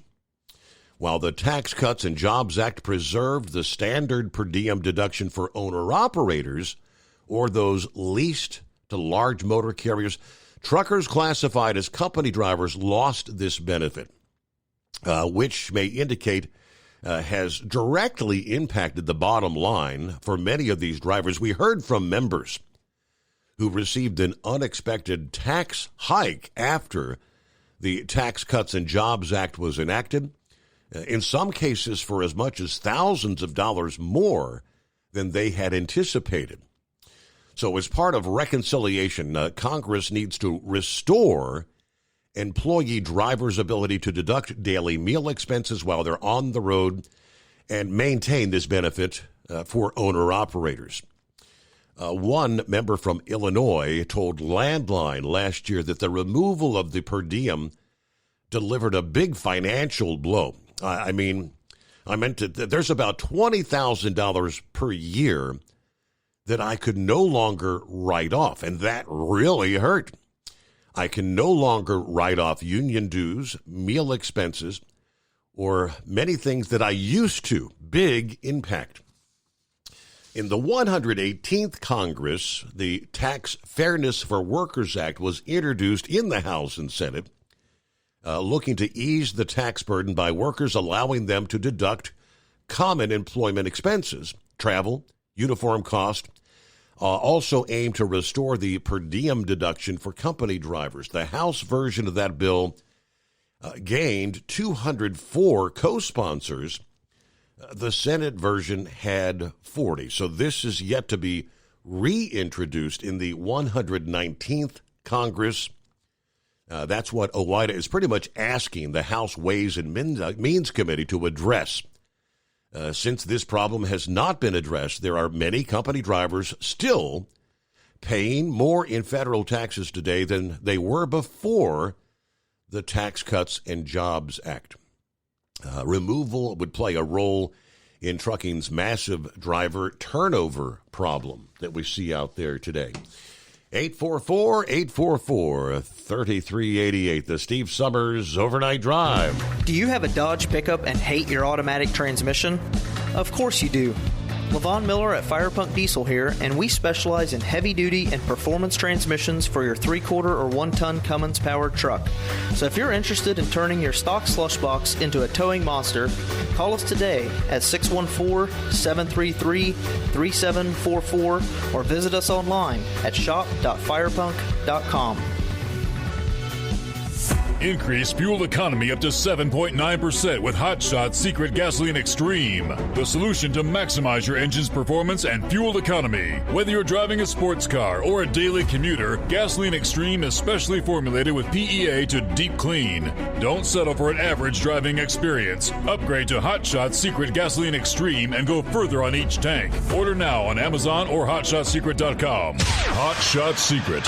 While the Tax Cuts and Jobs Act preserved the standard per diem deduction for owner-operators or those leased to large motor carriers, truckers classified as company drivers lost this benefit, which may indicate has directly impacted the bottom line for many of these drivers. We heard from members who received an unexpected tax hike after the Tax Cuts and Jobs Act was enacted, in some cases for as much as thousands of dollars more than they had anticipated. So as part of reconciliation, Congress needs to restore employee drivers' ability to deduct daily meal expenses while they're on the road and maintain this benefit for owner-operators. One member from Illinois told Landline last year that the removal of the per diem delivered a big financial blow. I meant that there's about $20,000 per year that I could no longer write off, and that really hurt. I can no longer write off union dues, meal expenses, or many things that I used to. Big impact. In the 118th Congress, the Tax Fairness for Workers Act was introduced in the House and Senate. looking to ease the tax burden by workers allowing them to deduct common employment expenses, travel, uniform cost. Also aim to restore the per diem deduction for company drivers. The House version of that bill gained 204 co-sponsors. The Senate version had 40. So this is yet to be reintroduced in the 119th Congress. That's what OOIDA is pretty much asking the House Ways and Means Committee to address. Since this problem has not been addressed, there are many company drivers still paying more in federal taxes today than they were before the Tax Cuts and Jobs Act. Removal would play a role in trucking's massive driver turnover problem that we see out there today. 844-844-3388, the Steve Summers Overnight Drive. Do you have a Dodge pickup and hate your automatic transmission? Of course you do. Levon Miller at Firepunk Diesel here, and we specialize in heavy-duty and performance transmissions for your 3-quarter or 1-ton Cummins-powered truck. So if you're interested in turning your stock slush box into a towing monster, call us today at 614-733-3744 or visit us online at shop.firepunk.com. Increase fuel economy up to 7.9% with Hot Shot Secret Gasoline Extreme. The solution to maximize your engine's performance and fuel economy. Whether you're driving a sports car or a daily commuter, Gasoline Extreme is specially formulated with PEA to deep clean. Don't settle for an average driving experience. Upgrade to Hot Shot Secret Gasoline Extreme and go further on each tank. Order now on Amazon or HotShotSecret.com. Hot Shot Secret.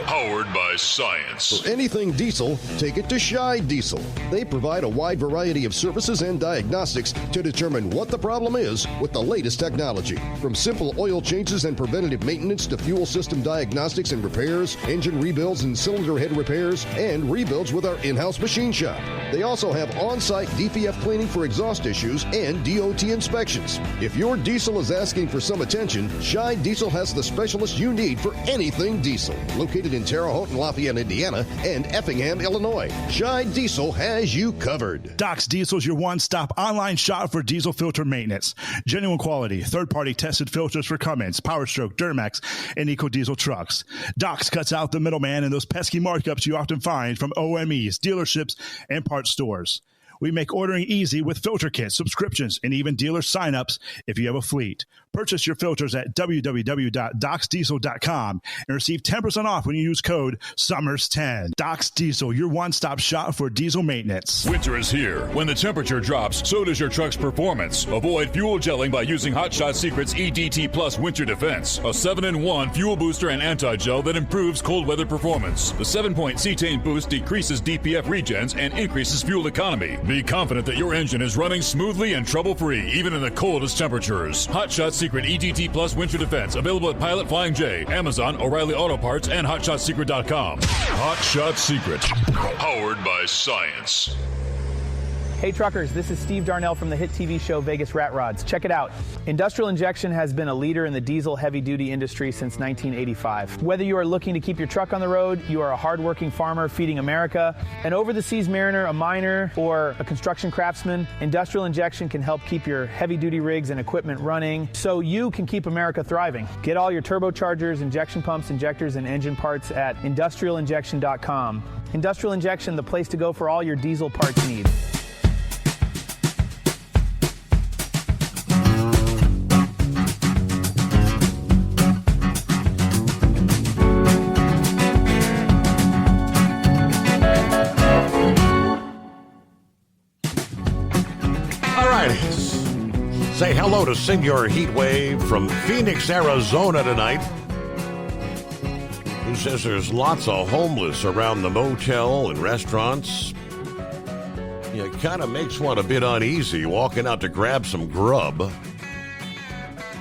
Powered by science. For anything diesel, take it to Scheid Diesel. They provide a wide variety of services and diagnostics to determine what the problem is with the latest technology. From simple oil changes and preventative maintenance to fuel system diagnostics and repairs, engine rebuilds and cylinder head repairs, and rebuilds with our in-house machine shop. They also have on-site DPF cleaning for exhaust issues and DOT inspections. If your diesel is asking for some attention, Scheid Diesel has the specialist you need for anything diesel. Located in Terre Haute and Lafayette, Indiana, and Effingham, Illinois, Scheid Diesel has you covered. Doc's Diesel is your one-stop online shop for diesel filter maintenance. Genuine quality, third-party tested filters for Cummins, Powerstroke, Duramax, and EcoDiesel trucks. Doc's cuts out the middleman and those pesky markups you often find from OMEs, dealerships, and parts stores. We make ordering easy with filter kits, subscriptions, and even dealer sign-ups if you have a fleet. Purchase your filters at www.docsdiesel.com and receive 10% off when you use code SUMMERS10. Doc's Diesel, your one-stop shop for diesel maintenance. Winter is here. When the temperature drops, so does your truck's performance. Avoid fuel gelling by using Hot Shot Secret's EDT Plus Winter Defense, a 7-in-1 fuel booster and anti-gel that improves cold weather performance. The 7-point cetane boost decreases DPF regens and increases fuel economy. Be confident that your engine is running smoothly and trouble-free, even in the coldest temperatures. Hot Shot Secret EDT Plus Winter Defense, available at Pilot Flying J, Amazon, O'Reilly Auto Parts, and HotShotSecret.com. Hot Shot Secret, powered by science. Hey truckers, this is Steve Darnell from the hit TV show Vegas Rat Rods. Check it out. Industrial Injection has been a leader in the diesel heavy-duty industry since 1985. Whether you are looking to keep your truck on the road, you are a hardworking farmer feeding America, an over-the-seas mariner, a miner, or a construction craftsman, Industrial Injection can help keep your heavy-duty rigs and equipment running so you can keep America thriving. Get all your turbochargers, injection pumps, injectors, and engine parts at industrialinjection.com. Industrial Injection, the place to go for all your diesel parts needs. Say hello to Senor Heatwave from Phoenix, Arizona tonight, who says there's lots of homeless around the motel and restaurants. It kind of makes one a bit uneasy walking out to grab some grub.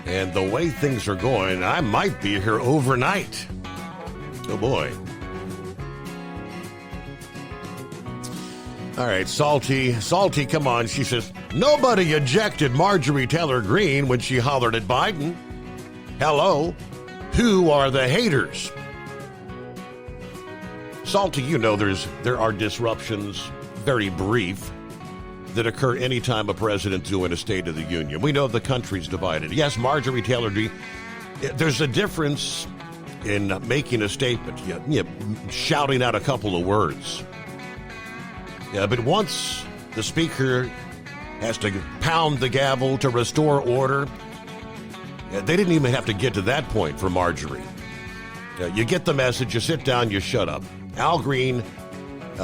And the way things are going, I might be here overnight. Oh boy. All right, Salty, come on. She says, nobody ejected Marjorie Taylor Greene when she hollered at Biden. Hello, who are the haters? Salty, you know there are disruptions, very brief, that occur anytime a president's doing a State of the Union. We know the country's divided. Yes, Marjorie Taylor Greene, there's a difference in making a statement, shouting out a couple of words. Yeah, but once the speaker has to pound the gavel to restore order, they didn't even have to get to that point for Marjorie. You get the message, you sit down, you shut up. Al Green,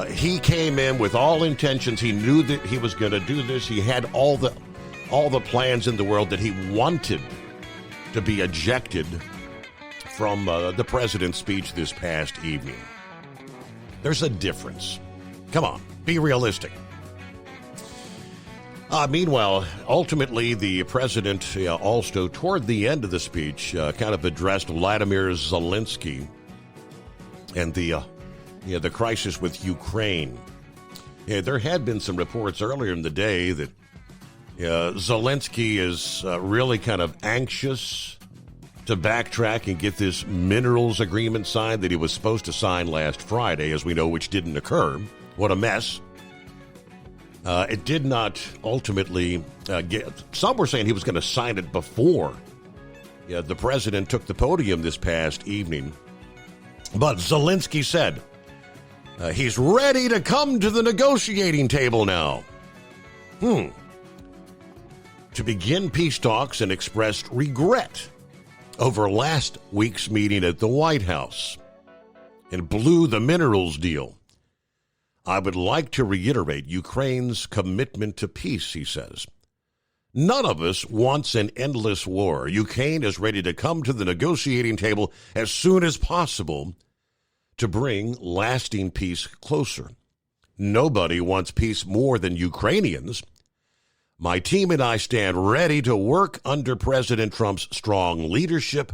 he came in with all intentions. He knew that he was going to do this. He had all the plans in the world that he wanted to be ejected from the president's speech this past evening. There's a difference. Come on, be realistic. Meanwhile, ultimately, the president also, toward the end of the speech, kind of addressed Vladimir Zelensky and the crisis with Ukraine. There had been some reports earlier in the day that Zelensky is really kind of anxious to backtrack and get this minerals agreement signed that he was supposed to sign last Friday, as we know, which didn't occur. What a mess. It did not ultimately get... Some were saying he was going to sign it before the president took the podium this past evening. But Zelensky said he's ready to come to the negotiating table now. To begin peace talks, and expressed regret over last week's meeting at the White House and blew the minerals deal. I would like to reiterate Ukraine's commitment to peace, he says. None of us wants an endless war. Ukraine is ready to come to the negotiating table as soon as possible to bring lasting peace closer. Nobody wants peace more than Ukrainians. My team and I stand ready to work under President Trump's strong leadership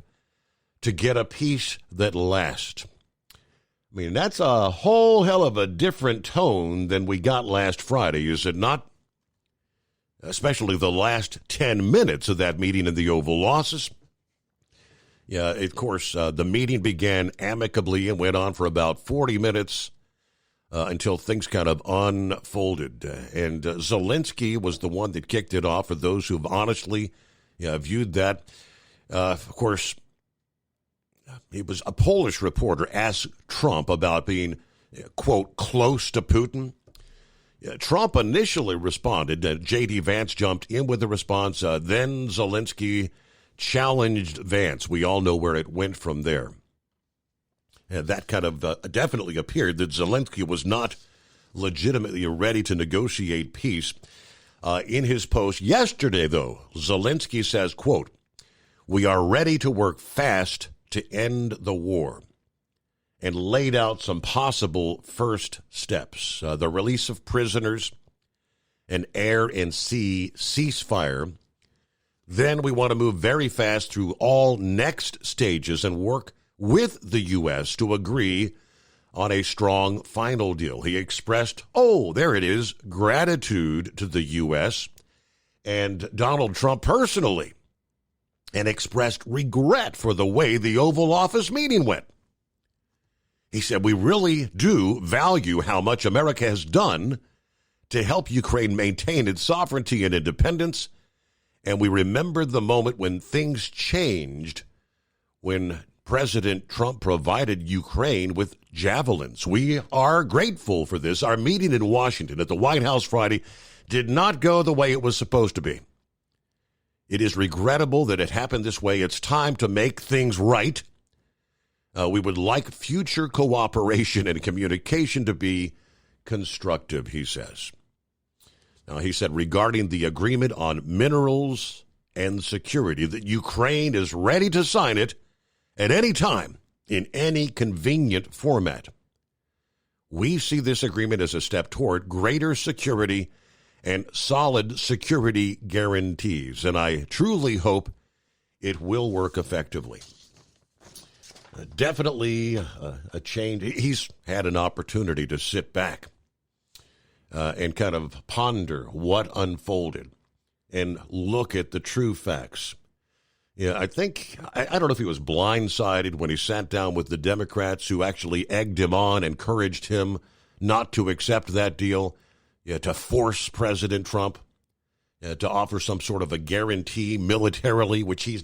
to get a peace that lasts. I mean, that's a whole hell of a different tone than we got last Friday, is it not? Especially the last 10 minutes of that meeting in the Oval Office. Yeah, of course, the meeting began amicably and went on for about 40 minutes until things kind of unfolded. And Zelensky was the one that kicked it off, for those who've honestly viewed that. Of course, it was a Polish reporter asked Trump about being, quote, close to Putin. Trump initially responded. J.D. Vance jumped in with the response. Then Zelensky challenged Vance. We all know where it went from there. And that kind of definitely appeared that Zelensky was not legitimately ready to negotiate peace. In his post yesterday, though, Zelensky says, quote, we are ready to work fast to end the war, and laid out some possible first steps. The release of prisoners, an air and sea ceasefire. Then we want to move very fast through all next stages and work with the U.S. to agree on a strong final deal. He expressed, there it is, gratitude to the U.S. and Donald Trump personally, and expressed regret for the way the Oval Office meeting went. He said, we really do value how much America has done to help Ukraine maintain its sovereignty and independence, and we remembered the moment when things changed when President Trump provided Ukraine with javelins. We are grateful for this. Our meeting in Washington at the White House Friday did not go the way it was supposed to be. It is regrettable that it happened this way. It's time to make things right. We would like future cooperation and communication to be constructive, he says. Now, he said regarding the agreement on minerals and security that Ukraine is ready to sign it at any time in any convenient format. We see this agreement as a step toward greater security and solid security guarantees, and I truly hope it will work effectively. Definitely a change. He's had an opportunity to sit back and kind of ponder what unfolded and look at the true facts. Yeah, I think, I don't know if he was blindsided when he sat down with the Democrats who actually egged him on, encouraged him not to accept that deal, to force President Trump to offer some sort of a guarantee militarily, which he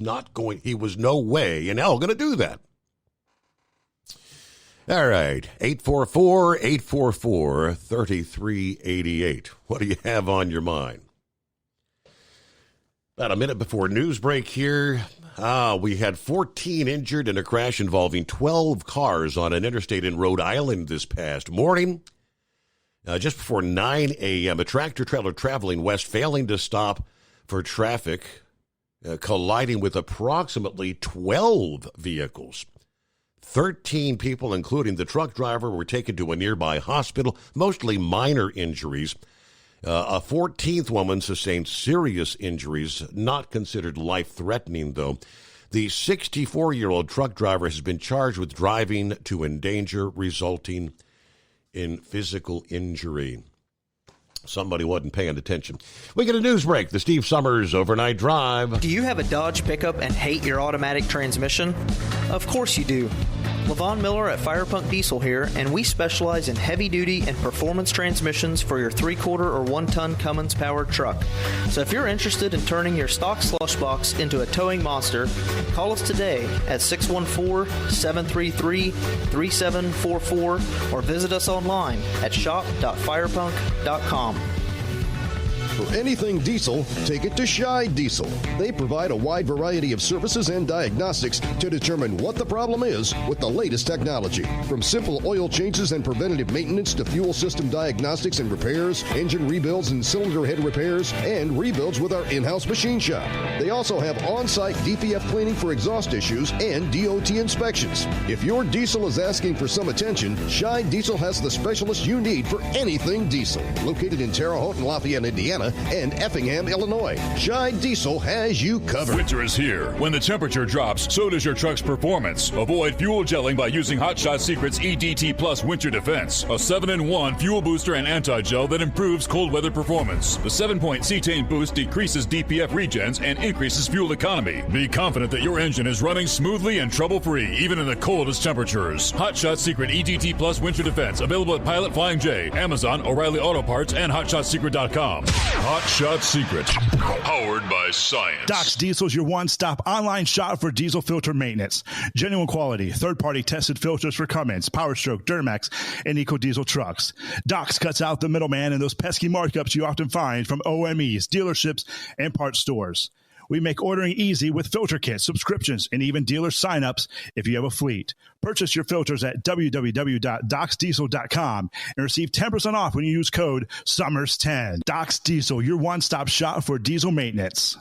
was no way in hell going to do that. All right, 844-844-3388. What do you have on your mind? About a minute before news break here, we had 14 injured in a crash involving 12 cars on an interstate in Rhode Island this past morning. Just before 9 a.m., a tractor-trailer traveling west failing to stop for traffic, colliding with approximately 12 vehicles. 13 people, including the truck driver, were taken to a nearby hospital, mostly minor injuries. A 14th woman sustained serious injuries, not considered life-threatening, though. The 64-year-old truck driver has been charged with driving to endanger, resulting in physical injury. Somebody wasn't paying attention. We get a news break. The Steve Summers Overnight Drive. Do you have a Dodge pickup and hate your automatic transmission? Of course you do. Levon Miller at Firepunk Diesel here, and we specialize in heavy-duty and performance transmissions for your 3-quarter or 1-ton Cummins-powered truck. So if you're interested in turning your stock slush box into a towing monster, call us today at 614-733-3744 or visit us online at shop.firepunk.com. For anything diesel, take it to Scheid Diesel. They provide a wide variety of services and diagnostics to determine what the problem is with the latest technology. From simple oil changes and preventative maintenance to fuel system diagnostics and repairs, engine rebuilds and cylinder head repairs, and rebuilds with our in-house machine shop. They also have on-site DPF cleaning for exhaust issues and DOT inspections. If your diesel is asking for some attention, Scheid Diesel has the specialist you need for anything diesel. Located in Terre Haute and Lafayette, Indiana, and Effingham, Illinois. Scheid Diesel has you covered. Winter is here. When the temperature drops, so does your truck's performance. Avoid fuel gelling by using Hot Shot Secret's EDT Plus Winter Defense, a 7-in-1 fuel booster and anti-gel that improves cold weather performance. The 7-point cetane boost decreases DPF regens and increases fuel economy. Be confident that your engine is running smoothly and trouble-free, even in the coldest temperatures. Hot Shot Secret EDT Plus Winter Defense, available at Pilot Flying J, Amazon, O'Reilly Auto Parts, and HotShotSecret.com. Hot Shot Secret, powered by science. Doc's Diesel is your one-stop online shop for diesel filter maintenance. Genuine quality, third-party tested filters for Cummins, PowerStroke, Duramax, and EcoDiesel trucks. Doc's cuts out the middleman and those pesky markups you often find from OMEs, dealerships, and parts stores. We make ordering easy with filter kits, subscriptions, and even dealer sign-ups if you have a fleet. Purchase your filters at www.docsdiesel.com and receive 10% off when you use code SUMMERS10. Doc's Diesel, your one-stop shop for diesel maintenance.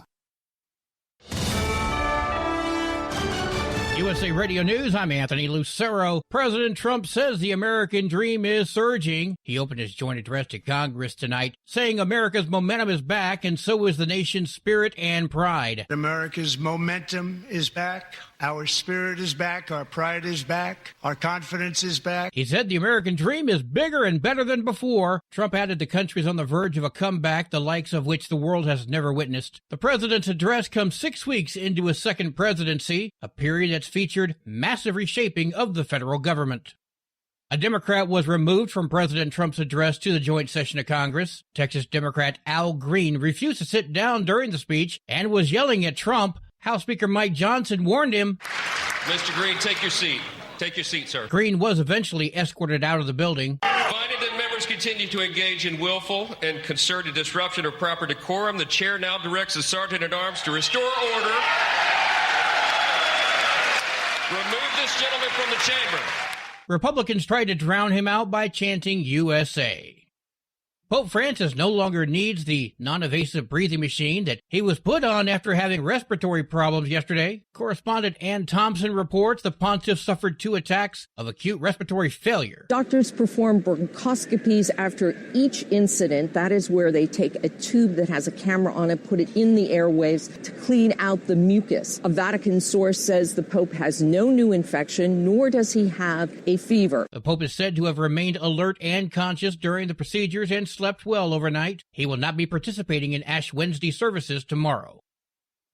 USA Radio News, I'm Anthony Lucero. President Trump says the American dream is surging. He opened his joint address to Congress tonight, saying America's momentum is back, and so is the nation's spirit and pride. America's momentum is back. Our spirit is back. Our pride is back. Our confidence is back. He said the American dream is bigger and better than before. Trump added the country is on the verge of a comeback, the likes of which the world has never witnessed. The president's address comes 6 weeks into his second presidency, a period that's featured massive reshaping of the federal government. A Democrat was removed from President Trump's address to the joint session of Congress. Texas Democrat Al Green refused to sit down during the speech and was yelling at Trump. House Speaker Mike Johnson warned him. Mr. Green, take your seat. Take your seat, sir. Green was eventually escorted out of the building. Finding that members continue to engage in willful and concerted disruption of proper decorum, the chair now directs the Sergeant-at-Arms to restore order. Remove this gentleman from the chamber. Republicans tried to drown him out by chanting USA. Pope Francis no longer needs the non-invasive breathing machine that he was put on after having respiratory problems yesterday. Correspondent Ann Thompson reports the pontiff suffered 2 attacks of acute respiratory failure. Doctors perform bronchoscopies after each incident. That is where they take a tube that has a camera on it, put it in the airways to clean out the mucus. A Vatican source says the Pope has no new infection, nor does he have a fever. The Pope is said to have remained alert and conscious during the procedures and slept well overnight. He will not be participating in Ash Wednesday services tomorrow.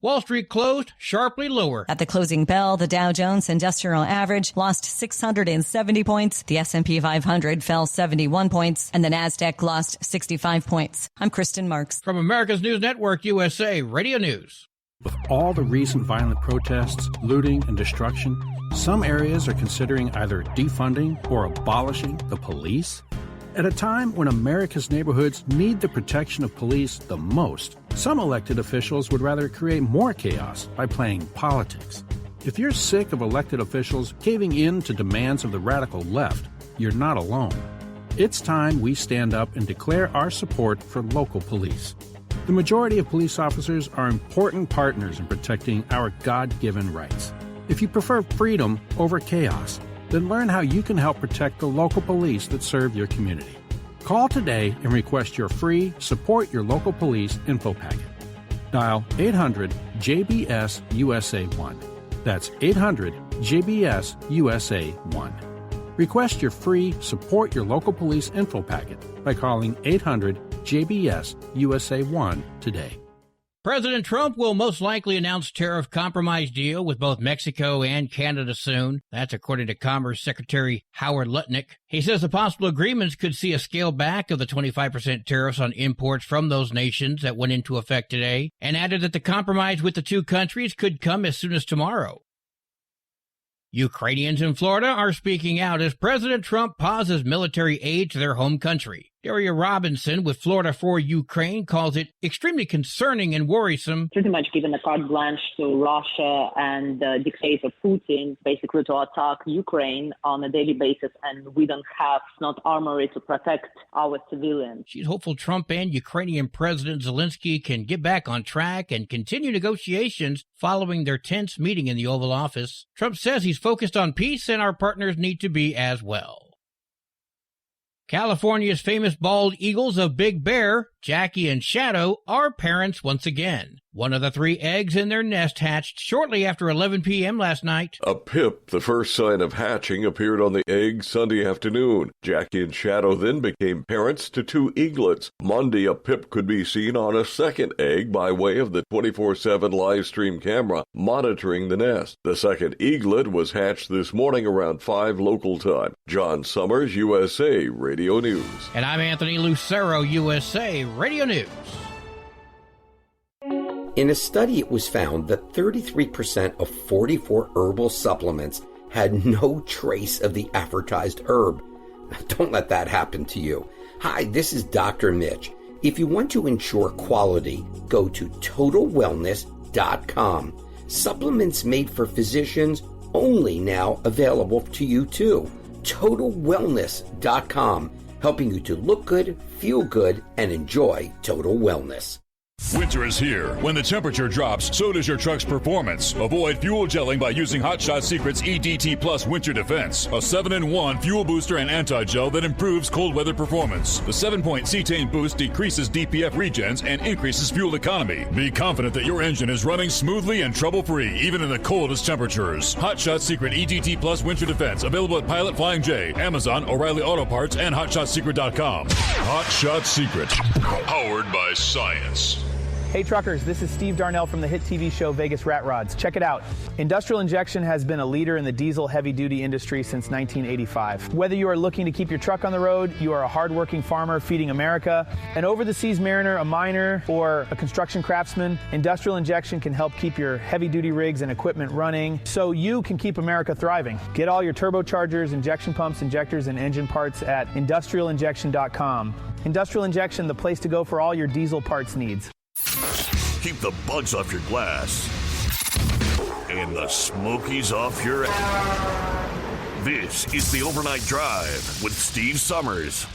Wall Street closed sharply lower. At the closing bell, the Dow Jones Industrial Average lost 670 points, the S&P 500 fell 71 points, and the Nasdaq lost 65 points. I'm Kristen Marks. From America's News Network, USA Radio News. With all the recent violent protests, looting, and destruction, some areas are considering either defunding or abolishing the police. At a time when America's neighborhoods need the protection of police the most, some elected officials would rather create more chaos by playing politics. If you're sick of elected officials caving in to demands of the radical left, you're not alone. It's time we stand up and declare our support for local police. The majority of police officers are important partners in protecting our God-given rights. If you prefer freedom over chaos, then learn how you can help protect the local police that serve your community. Call today and request your free Support Your Local Police info packet. Dial 800-JBS-USA-1. That's 800-JBS-USA-1. Request your free Support Your Local Police info packet by calling 800-JBS-USA-1 today. President Trump will most likely announce tariff compromise deal with both Mexico and Canada soon. That's according to Commerce Secretary Howard Lutnick. He says the possible agreements could see a scale back of the 25% tariffs on imports from those nations that went into effect today, and added that the compromise with the two countries could come as soon as tomorrow. Ukrainians in Florida are speaking out as President Trump pauses military aid to their home country. Daria Robinson with Florida for Ukraine calls it extremely concerning and worrisome. Pretty much given a carte blanche to Russia and the dictator Putin, basically to attack Ukraine on a daily basis, and we don't have not armory to protect our civilians. She's hopeful Trump and Ukrainian President Zelensky can get back on track and continue negotiations following their tense meeting in the Oval Office. Trump says he's focused on peace and our partners need to be as well. California's famous bald eagles of Big Bear, Jackie and Shadow, are parents once again. One of the 3 eggs in their nest hatched shortly after 11 p.m. last night. A pip, the first sign of hatching, appeared on the egg Sunday afternoon. Jackie and Shadow then became parents to 2 eaglets. Monday, a pip could be seen on a second egg by way of the 24/7 live stream camera monitoring the nest. The second eaglet was hatched this morning around 5 local time. John Summers, USA Radio News. And I'm Anthony Lucero, USA Radio News. In a study, it was found that 33% of 44 herbal supplements had no trace of the advertised herb. Don't let that happen to you. Hi, this is Dr. Mitch. If you want to ensure quality, go to TotalWellness.com. Supplements made for physicians only now available to you too. TotalWellness.com, helping you to look good, feel good, and enjoy total wellness. Winter is here. When the temperature drops, so does your truck's performance. Avoid fuel gelling by using Hot Shot Secret's EDT Plus Winter Defense, a 7-in-1 fuel booster and anti-gel that improves cold weather performance. The 7-point cetane boost decreases DPF regens and increases fuel economy. Be confident that your engine is running smoothly and trouble-free, even in the coldest temperatures. Hot Shot Secret EDT Plus Winter Defense, available at Pilot Flying J, Amazon, O'Reilly Auto Parts, and HotShotSecret.com. Hot Shot Secret, powered by science. Hey truckers, this is Steve Darnell from the hit TV show Vegas Rat Rods. Check it out. Industrial Injection has been a leader in the diesel heavy-duty industry since 1985. Whether you are looking to keep your truck on the road, you are a hardworking farmer feeding America, an over-the-seas mariner, a miner, or a construction craftsman, Industrial Injection can help keep your heavy-duty rigs and equipment running so you can keep America thriving. Get all your turbochargers, injection pumps, injectors, and engine parts at industrialinjection.com. Industrial Injection, the place to go for all your diesel parts needs. Keep the bugs off your glass and the smokies off your ass. This is the Overnight Drive with Steve Summers.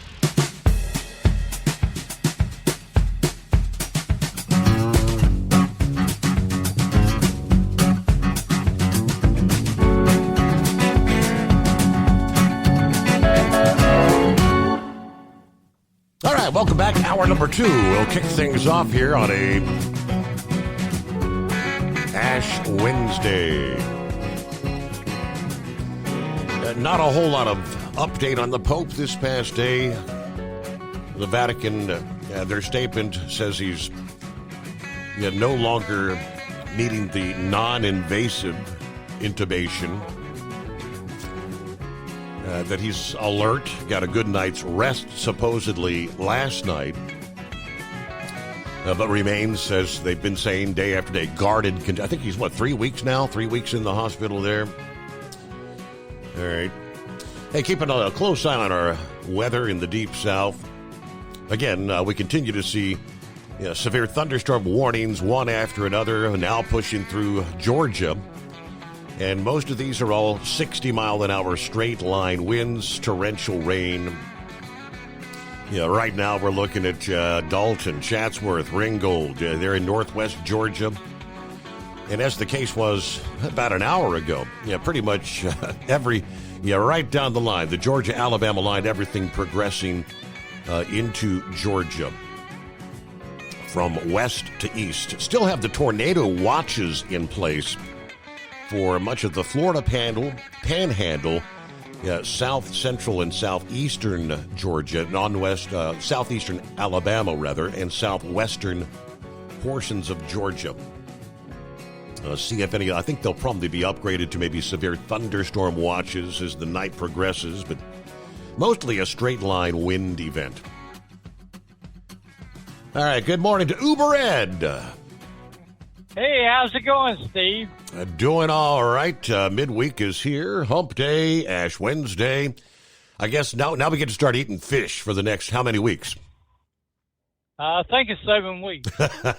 All right, welcome back. Hour number 2. We'll kick things off here on a Ash Wednesday. Not a whole lot of update on the Pope this past day. The Vatican, their statement says he's no longer needing the non-invasive intubation. That he's alert, got a good night's rest supposedly last night, but remains, as they've been saying day after day, guarded. I think he's, 3 weeks now? 3 weeks in the hospital there. All right. Hey, keeping a close eye on our weather in the Deep South. Again, we continue to see severe thunderstorm warnings, one after another, now pushing through Georgia. And most of these are all 60-mile-an-hour straight-line winds, torrential rain. Right now we're looking at Dalton, Chatsworth, Ringgold. They're in northwest Georgia. And as the case was about an hour ago, pretty much right down the line, the Georgia-Alabama line, everything progressing into Georgia from west to east. Still have the tornado watches in place for much of the Florida panhandle, south central and southeastern Georgia, southeastern Alabama rather, and southwestern portions of Georgia. See if any. I think they'll probably be upgraded to maybe severe thunderstorm watches as the night progresses, but mostly a straight line wind event. All right, good morning to Uber Ed. Hey, how's it going, Steve? Doing all right. Midweek is here. Hump Day, Ash Wednesday. I guess now we get to start eating fish for the next how many weeks? I think it's 7 weeks.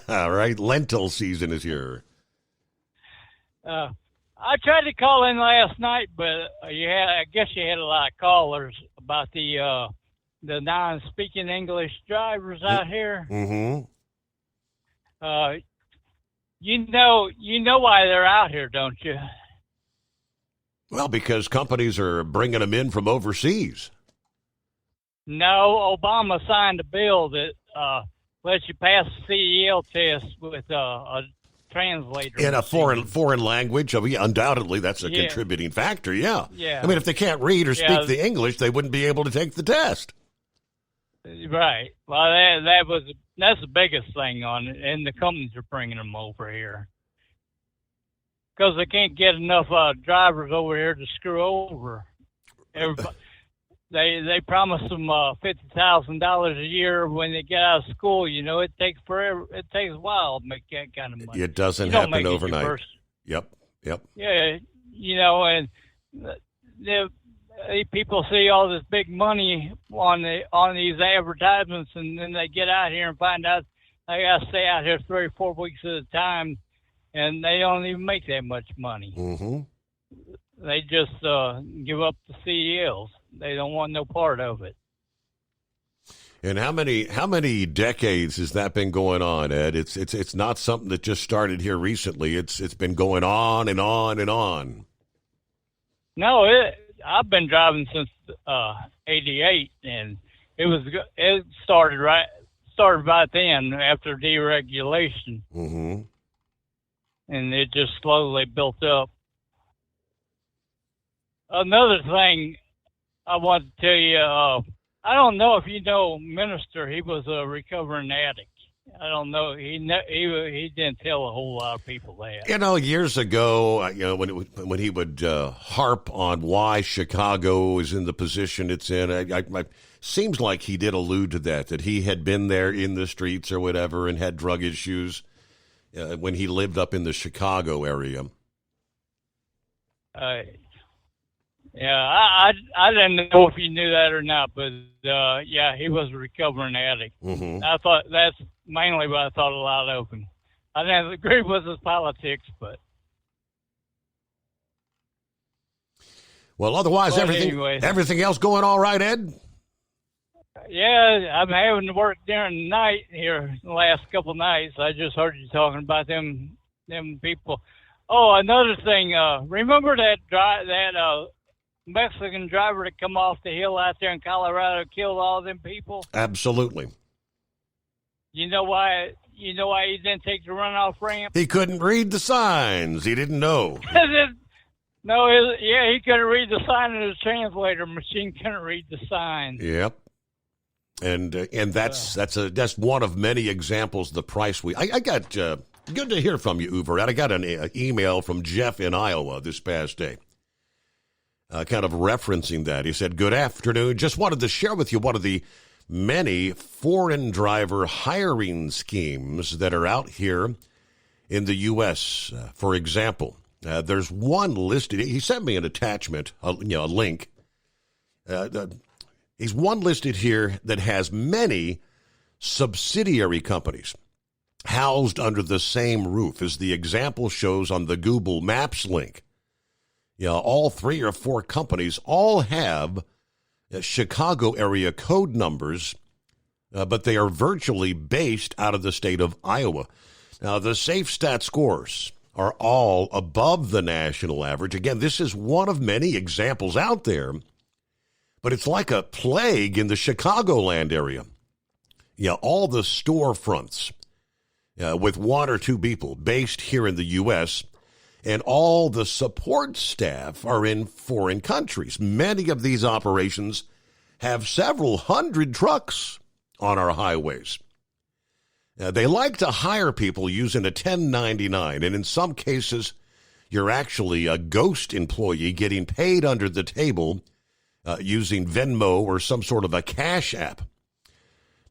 All right, lentil season is here. I tried to call in last night, but I guess you had a lot of callers about the non-speaking English drivers out here. Mm-hmm. You know why they're out here, don't you? Well, because companies are bringing them in from overseas. No, Obama signed a bill that lets you pass the CEL test with a translator. In a foreign language, undoubtedly that's a contributing factor, yeah. I mean, if they can't read or speak the English, they wouldn't be able to take the test. Right. Well, that's the biggest thing on it, and the companies are bringing them over here because they can't get enough drivers over here to screw over everybody. They promise them $50,000 a year when they get out of school. It takes forever. It takes a while to make that kind of money. It doesn't happen overnight. Yep. Yeah, and people see all this big money on these advertisements, and then they get out here and find out they got to stay out here 3 or 4 weeks at a time, and they don't even make that much money. Mm-hmm. They just give up the CELs. They don't want no part of it. And how many decades has that been going on, Ed? It's not something that just started here recently. It's been going on and on and on. No, I've been driving since '88, and it started right then after deregulation, mm-hmm. and it just slowly built up. Another thing I want to tell you, I don't know if you know Minister. He was a recovering addict. I don't know. He didn't tell a whole lot of people that. Years ago, when he would harp on why Chicago is in the position it's in, it seems like he did allude to that he had been there in the streets or whatever and had drug issues when he lived up in the Chicago area. I didn't know if you knew that or not, but he was a recovering addict. Mm-hmm. I thought that's mainly what I thought a lot of him. I didn't agree with his politics, but otherwise everything else going all right, Ed? Yeah, I'm having to work during the night here the last couple nights. I just heard you talking about them people. Oh, another thing, remember that Mexican driver that come off the hill out there in Colorado killed all them people? Absolutely. You know why he didn't take the runoff ramp? He couldn't read the signs. He didn't know. He couldn't read the sign, and his translator machine couldn't read the sign. Yep. And that's one of many examples of the price I got Good to hear from you, Uber. I got an email from Jeff in Iowa this past day, kind of referencing that. He said, good afternoon. Just wanted to share with you one of the many foreign driver hiring schemes that are out here in the U.S. For example, there's one listed. He sent me an attachment, a link. He's one listed here that has many subsidiary companies housed under the same roof, as the example shows on the Google Maps link. All 3 or 4 companies all have Chicago area code numbers, but they are virtually based out of the state of Iowa. Now, the SafeStat scores are all above the national average. Again, this is one of many examples out there, but it's like a plague in the Chicagoland area. All the storefronts with 1 or 2 people based here in the U.S., and all the support staff are in foreign countries. Many of these operations have several hundred trucks on our highways. They like to hire people using a 1099, and in some cases, you're actually a ghost employee getting paid under the table using Venmo or some sort of a cash app.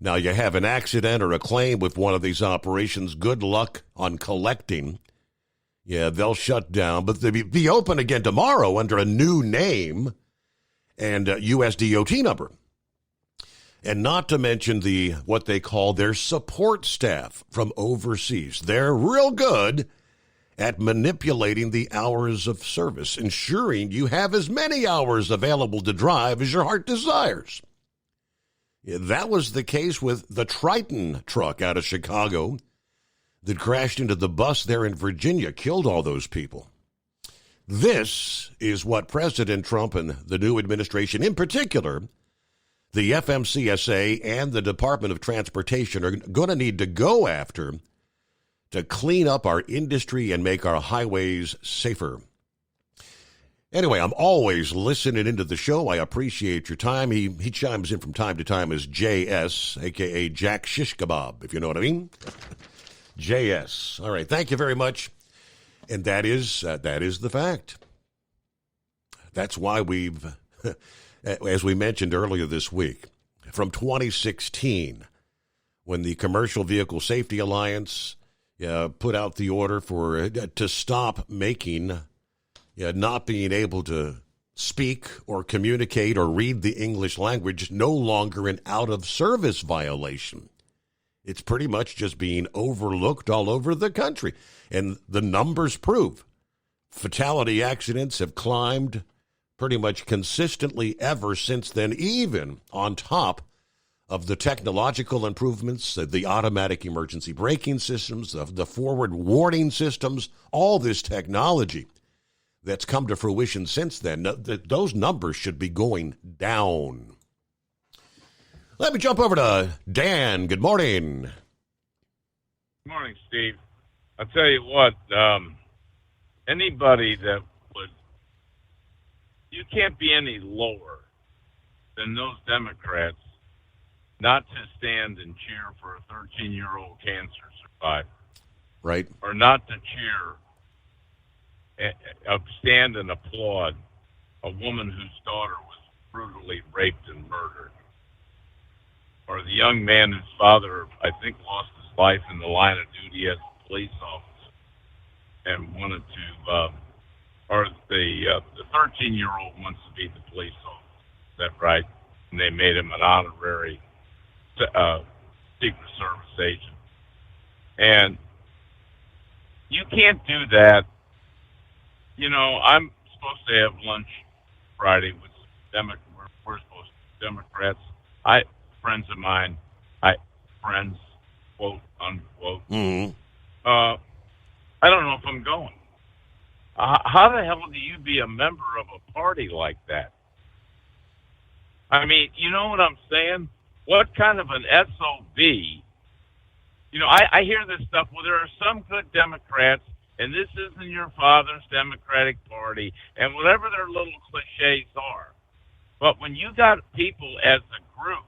Now, you have an accident or a claim with one of these operations, good luck on collecting. They'll shut down, but they'll be open again tomorrow under a new name and U.S. DOT number. And not to mention what they call their support staff from overseas. They're real good at manipulating the hours of service, ensuring you have as many hours available to drive as your heart desires. That was the case with the Triton truck out of Chicago that crashed into the bus there in Virginia, killed all those people. This is what President Trump and the new administration, in particular, the FMCSA and the Department of Transportation, are going to need to go after to clean up our industry and make our highways safer. Anyway, I'm always listening into the show. I appreciate your time. He chimes in from time to time as JS, a.k.a. Jack Shish Kebab, if you know what I mean. JS. All right, thank you very much. And that is the fact. That's why we've, as we mentioned earlier this week, from 2016, when the Commercial Vehicle Safety Alliance put out the order to stop making not being able to speak or communicate or read the English language no longer an out-of-service violation. It's pretty much just being overlooked all over the country. And the numbers prove fatality accidents have climbed pretty much consistently ever since then, even on top of the technological improvements, the automatic emergency braking systems, the forward warning systems, all this technology that's come to fruition since then. Those numbers should be going down. Let me jump over to Dan. Good morning. Good morning, Steve. I'll tell you what, anybody that you can't be any lower than those Democrats not to stand and cheer for a 13-year-old cancer survivor. Right. Or not to stand and applaud a woman whose daughter was brutally raped and murdered. Or the young man whose father, I think, lost his life in the line of duty as a police officer and wanted to, or the 13-year-old wants to be the police officer. Is that right? And they made him an honorary Secret Service agent. And you can't do that. You know, I'm supposed to have lunch Friday with we're supposed to Democrats. Friends of mine, friends, quote, unquote. Mm-hmm. I don't know if I'm going. How the hell do you be a member of a party like that? I mean, you know what I'm saying? What kind of an SOB? You know, I hear this stuff. Well, there are some good Democrats, and this isn't your father's Democratic Party, and whatever their little cliches are. But when you got people as a group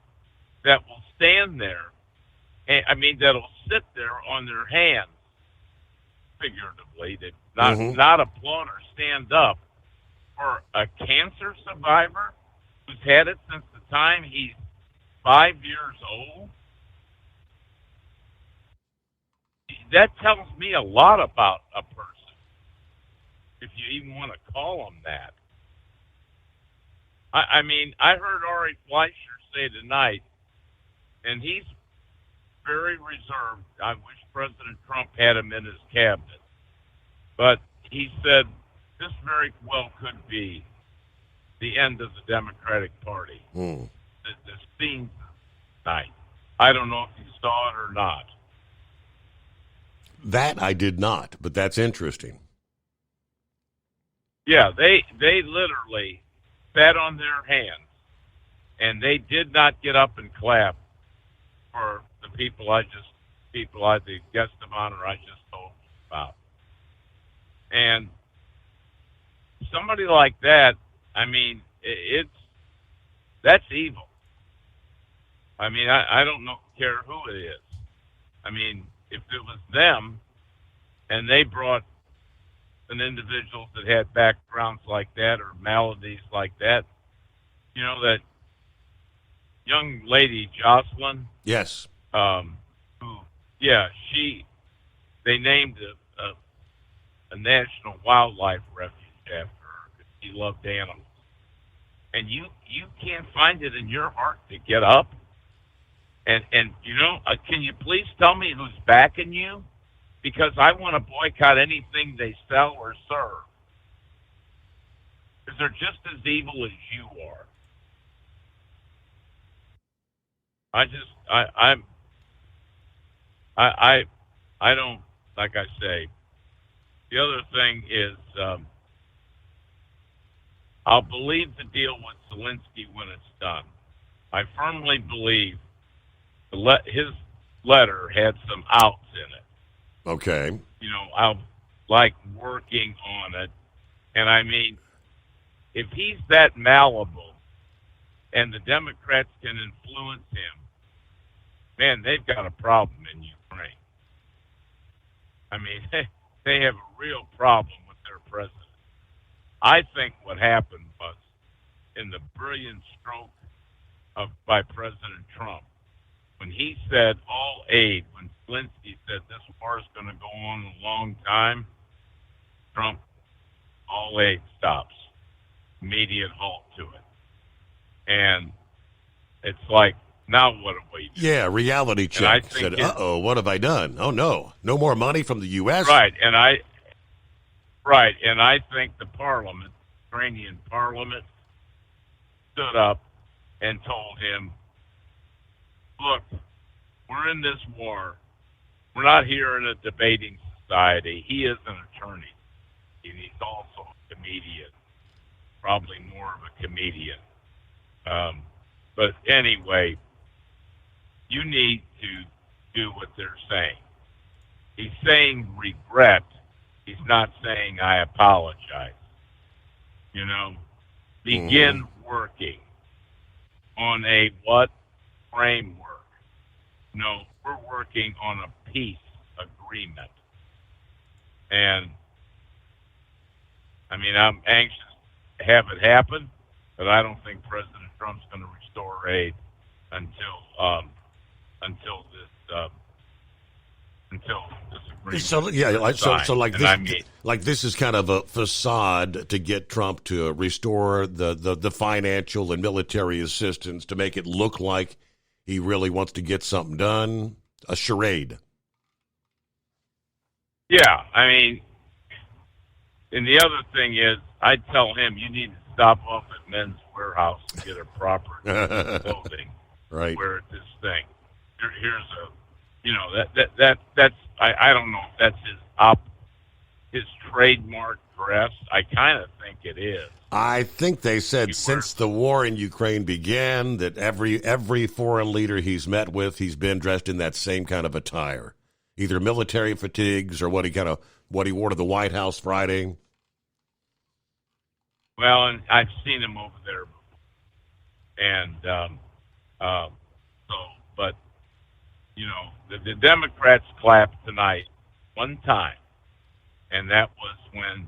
that will stand there, that'll sit there on their hands figuratively, not applaud or stand up for a cancer survivor who's had it since the time he's 5 years old. That tells me a lot about a person, if you even want to call him that. I mean, I heard Ari Fleischer say tonight, and he's very reserved. I wish President Trump had him in his cabinet. But he said this very well could be the end of the Democratic Party. The scene tonight. I don't know if you saw it or not. That I did not, but that's interesting. Yeah, they literally sat on their hands, and they did not get up and clap for the people the guest of honor I just told you about. And somebody like that, I mean, that's evil. I mean, I don't care who it is. I mean, if it was them and they brought an individual that had backgrounds like that or maladies like that, you know, that young lady, Jocelyn. Yes. They named a national wildlife refuge after her because she loved animals. And you can't find it in your heart to get up and you know, can you please tell me who's backing you? Because I want to boycott anything they sell or serve. Because they're just as evil as you are. I don't, like I say, the other thing is, I'll believe the deal with Zelensky when it's done. I firmly believe his letter had some outs in it. Okay. You know, I'm like working on it. And I mean, if he's that malleable and the Democrats can influence him, man, they've got a problem in Ukraine. I mean, they have a real problem with their president. I think what happened was, in the brilliant stroke by President Trump, when he said all aid, when Zelensky said this war is going to go on a long time, Trump, all aid stops. Immediate halt to it. And it's like, now what do we do? Yeah, reality check. Said, uh-oh, what have I done? Oh, no. No more money from the U.S.? Right, and I think the parliament, Ukrainian parliament, stood up and told him, look, we're in this war. We're not here in a debating society. He is an attorney, and he's also a comedian, probably more of a comedian. But anyway, you need to do what they're saying. He's saying regret. He's not saying I apologize. You know, begin working on a what framework? No, we're working on a peace agreement. And, I mean, I'm anxious to have it happen, but I don't think President Trump's going to restore aid until this agreement. So yeah, like this is kind of a facade to get Trump to restore the financial and military assistance to make it look like he really wants to get something done. A charade. Yeah, I mean, and the other thing is, I'd tell him you need to stop off at Men's Warehouse and get a proper clothing. Right. Wear this thing. Here's a, you know, that's I don't know if that's his trademark dress. I kind of think it is. I think they said since the war in Ukraine began that every foreign leader he's met with, he's been dressed in that same kind of attire, either military fatigues or what he wore to the White House Friday. Well, and I've seen him over there, and but you know, the Democrats clapped tonight one time, and that was when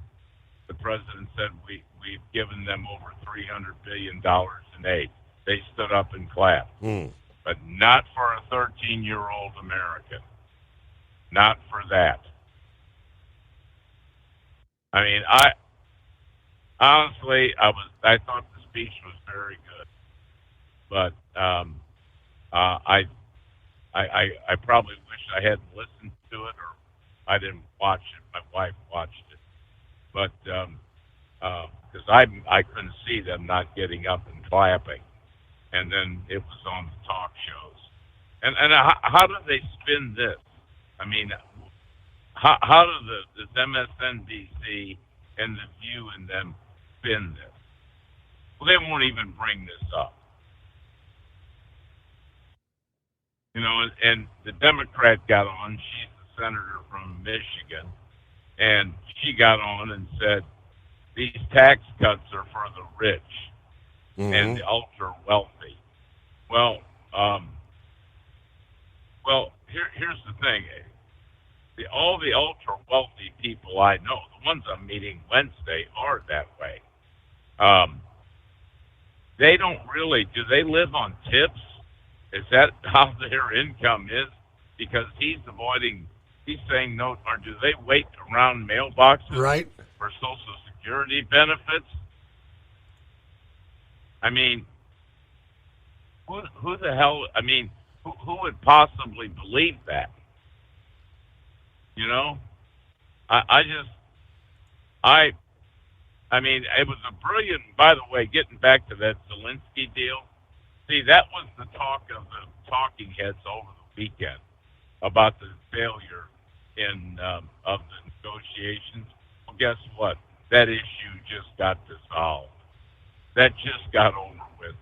the president said we've given them over $300 billion in aid. They stood up and clapped. But not for a 13-year-old American. Not for that. I mean, honestly, I thought the speech was very good, but I probably wish I hadn't listened to it, or I didn't watch it. My wife watched it, but because I couldn't see them not getting up and clapping, and then it was on the talk shows. And how do they spin this? I mean, how do the MSNBC and The View and them spin this? Well, they won't even bring this up. You know, and the Democrat got on. She's the senator from Michigan, and she got on and said, these tax cuts are for the rich and the ultra wealthy. Well, here's the thing. All the ultra wealthy people I know, the ones I'm meeting Wednesday, are that way. They don't really. Do they live on tips? Is that how their income is? Because he's saying no. Or do they wait around mailboxes for Social Security benefits? I mean, who the hell? I mean, who would possibly believe that? You know, I mean, it was a brilliant. By the way, getting back to that Zelensky deal. See, that was the talk of the talking heads over the weekend about the failure of the negotiations. Well, guess what? That issue just got dissolved. That just got over with.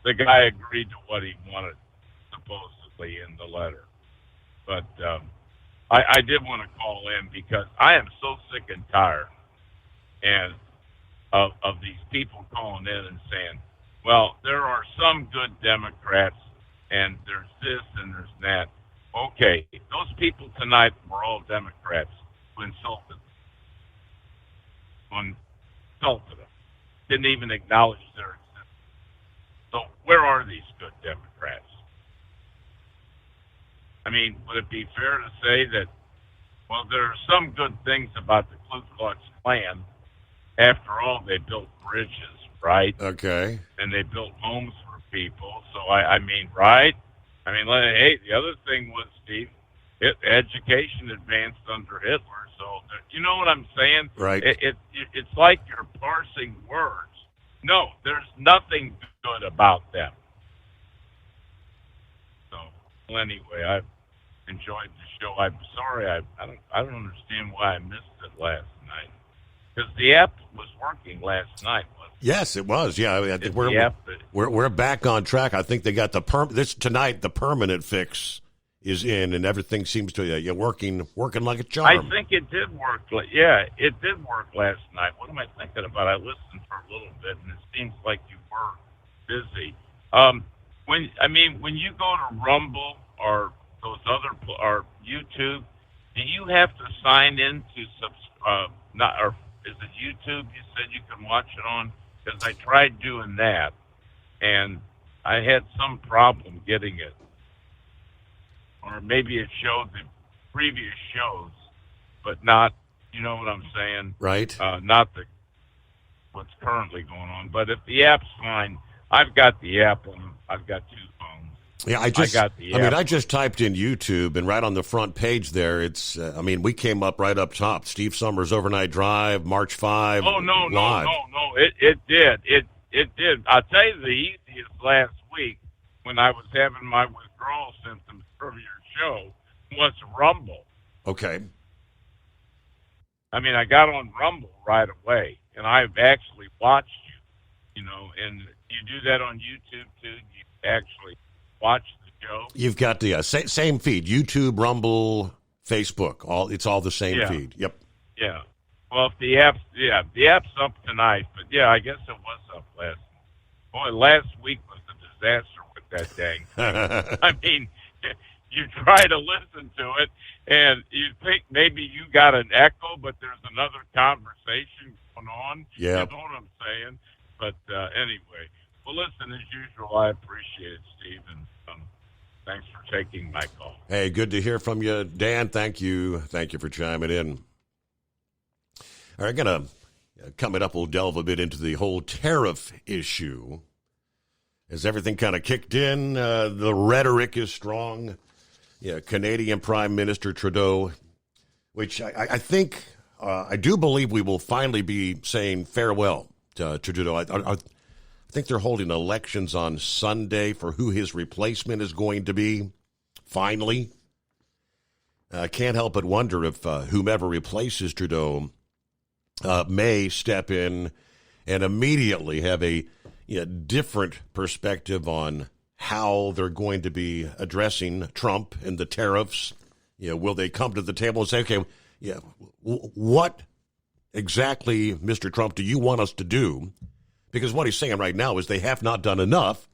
The guy agreed to what he wanted, supposedly, in the letter. But I did want to call in because I am so sick and tired of these people calling in and saying, well, there are some good Democrats, and there's this and there's that. Okay, those people tonight were all Democrats who insulted them. Didn't even acknowledge their existence. So where are these good Democrats? I mean, would it be fair to say that, well, there are some good things about the Ku Klux Klan. After all, they built bridges, right? Okay. And they built homes for people. So, I mean, right? I mean, hey, the other thing was, Steve, education advanced under Hitler. So, you know what I'm saying? Right. It's like you're parsing words. No, there's nothing good about them. So, well, anyway, I've enjoyed the show. I'm sorry, I don't understand why I missed it last night. Because the app was working last night, wasn't it? Yes, it was. Yeah, I think we're back on track. I think they got tonight. The permanent fix is in, and everything seems to working like a charm. I think it did work. Yeah, it did work last night. What am I thinking about? I listened for a little bit, and it seems like you were busy. When you go to Rumble or those other or YouTube, do you have to sign in to is it YouTube you said you can watch it on? Because I tried doing that, and I had some problem getting it. Or maybe it showed the previous shows, but not, you know what I'm saying? Right. Not what's currently going on. But if the app's fine, I've got the app on. I've got two phones. Yeah, I just typed in YouTube, and right on the front page there, it's. We came up right up top. Steve Summers Overnight Drive, March 5. Oh no! live. No! It did. It did. I'll tell you the easiest last week when I was having my withdrawal symptoms from your show was Rumble. Okay. I mean, I got on Rumble right away, and I've actually watched you. You know, and you do that on YouTube too. You actually watch the show. You've got the same feed: YouTube, Rumble, Facebook. It's all the same feed. Yep. Yeah. Well, if the app's up tonight, but yeah, I guess it was up last. Boy, last week was a disaster with that dang thing. I mean, you try to listen to it, and you think maybe you got an echo, but there's another conversation going on. Yeah. You know what I'm saying? But anyway, well, listen, as usual, I appreciate it, Steve, and thanks for taking my call. Hey, good to hear from you, Dan. Thank you. Thank you for chiming in. All right, coming up, we'll delve a bit into the whole tariff issue. As everything kind of kicked in, the rhetoric is strong. Yeah, Canadian Prime Minister Trudeau, which I think, I do believe we will finally be saying farewell to Trudeau. I think they're holding elections on Sunday for who his replacement is going to be, finally. I can't help but wonder if whomever replaces Trudeau may step in and immediately have a different perspective on how they're going to be addressing Trump and the tariffs. Will they come to the table and say, okay, what exactly, Mr. Trump, do you want us to do? Because what he's saying right now is they have not done enough,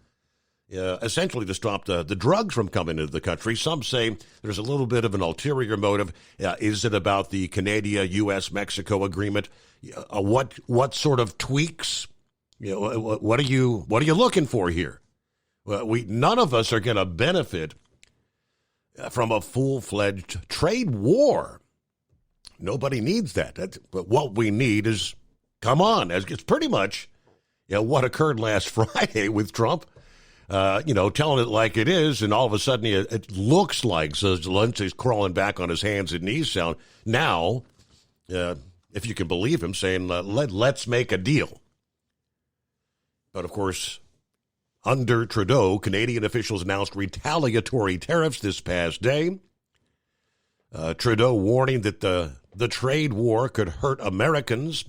essentially, to stop the drugs from coming into the country. Some say there's a little bit of an ulterior motive. Is it about the Canada-U.S.-Mexico agreement? What sort of tweaks? What are you looking for here? None of us are going to benefit from a full-fledged trade war. Nobody needs that. But what we need is, come on, it's pretty much what occurred last Friday with Trump, telling it like it is, and all of a sudden it looks like Zelensky's crawling back on his hands and knees now, if you can believe him, saying, let's make a deal. But, of course, under Trudeau, Canadian officials announced retaliatory tariffs this past day. Trudeau warning that the trade war could hurt Americans.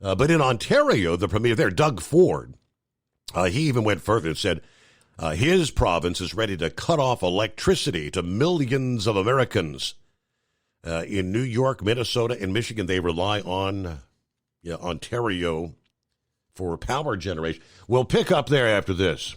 But in Ontario, the premier there, Doug Ford, he even went further and said his province is ready to cut off electricity to millions of Americans. In New York, Minnesota, and Michigan, they rely on Ontario for power generation. We'll pick up there after this.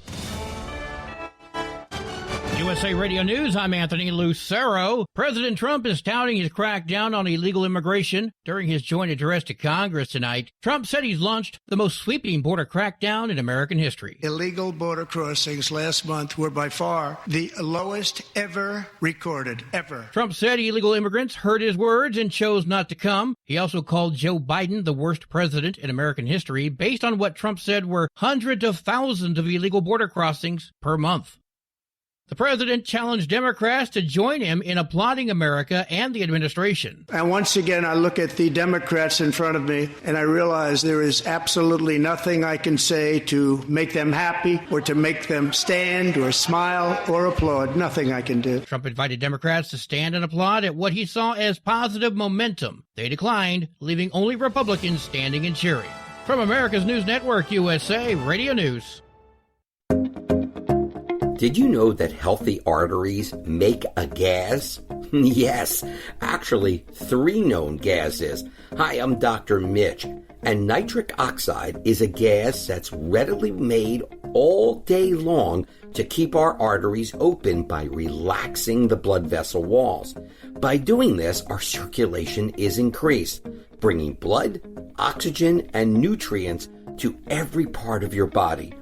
USA Radio News, I'm Anthony Lucero. President Trump is touting his crackdown on illegal immigration. During his joint address to Congress tonight, Trump said he's launched the most sweeping border crackdown in American history. Illegal border crossings last month were by far the lowest ever recorded, ever. Trump said illegal immigrants heard his words and chose not to come. He also called Joe Biden the worst president in American history based on what Trump said were hundreds of thousands of illegal border crossings per month. The president challenged Democrats to join him in applauding America and the administration. And once again, I look at the Democrats in front of me, and I realize there is absolutely nothing I can say to make them happy or to make them stand or smile or applaud. Nothing I can do. Trump invited Democrats to stand and applaud at what he saw as positive momentum. They declined, leaving only Republicans standing and cheering. From America's News Network, USA Radio News. Did you know that healthy arteries make a gas? Yes, actually 3 known gases. Hi, I'm Dr. Mitch, and nitric oxide is a gas that's readily made all day long to keep our arteries open by relaxing the blood vessel walls. By doing this, our circulation is increased, bringing blood, oxygen, and nutrients to every part of your body.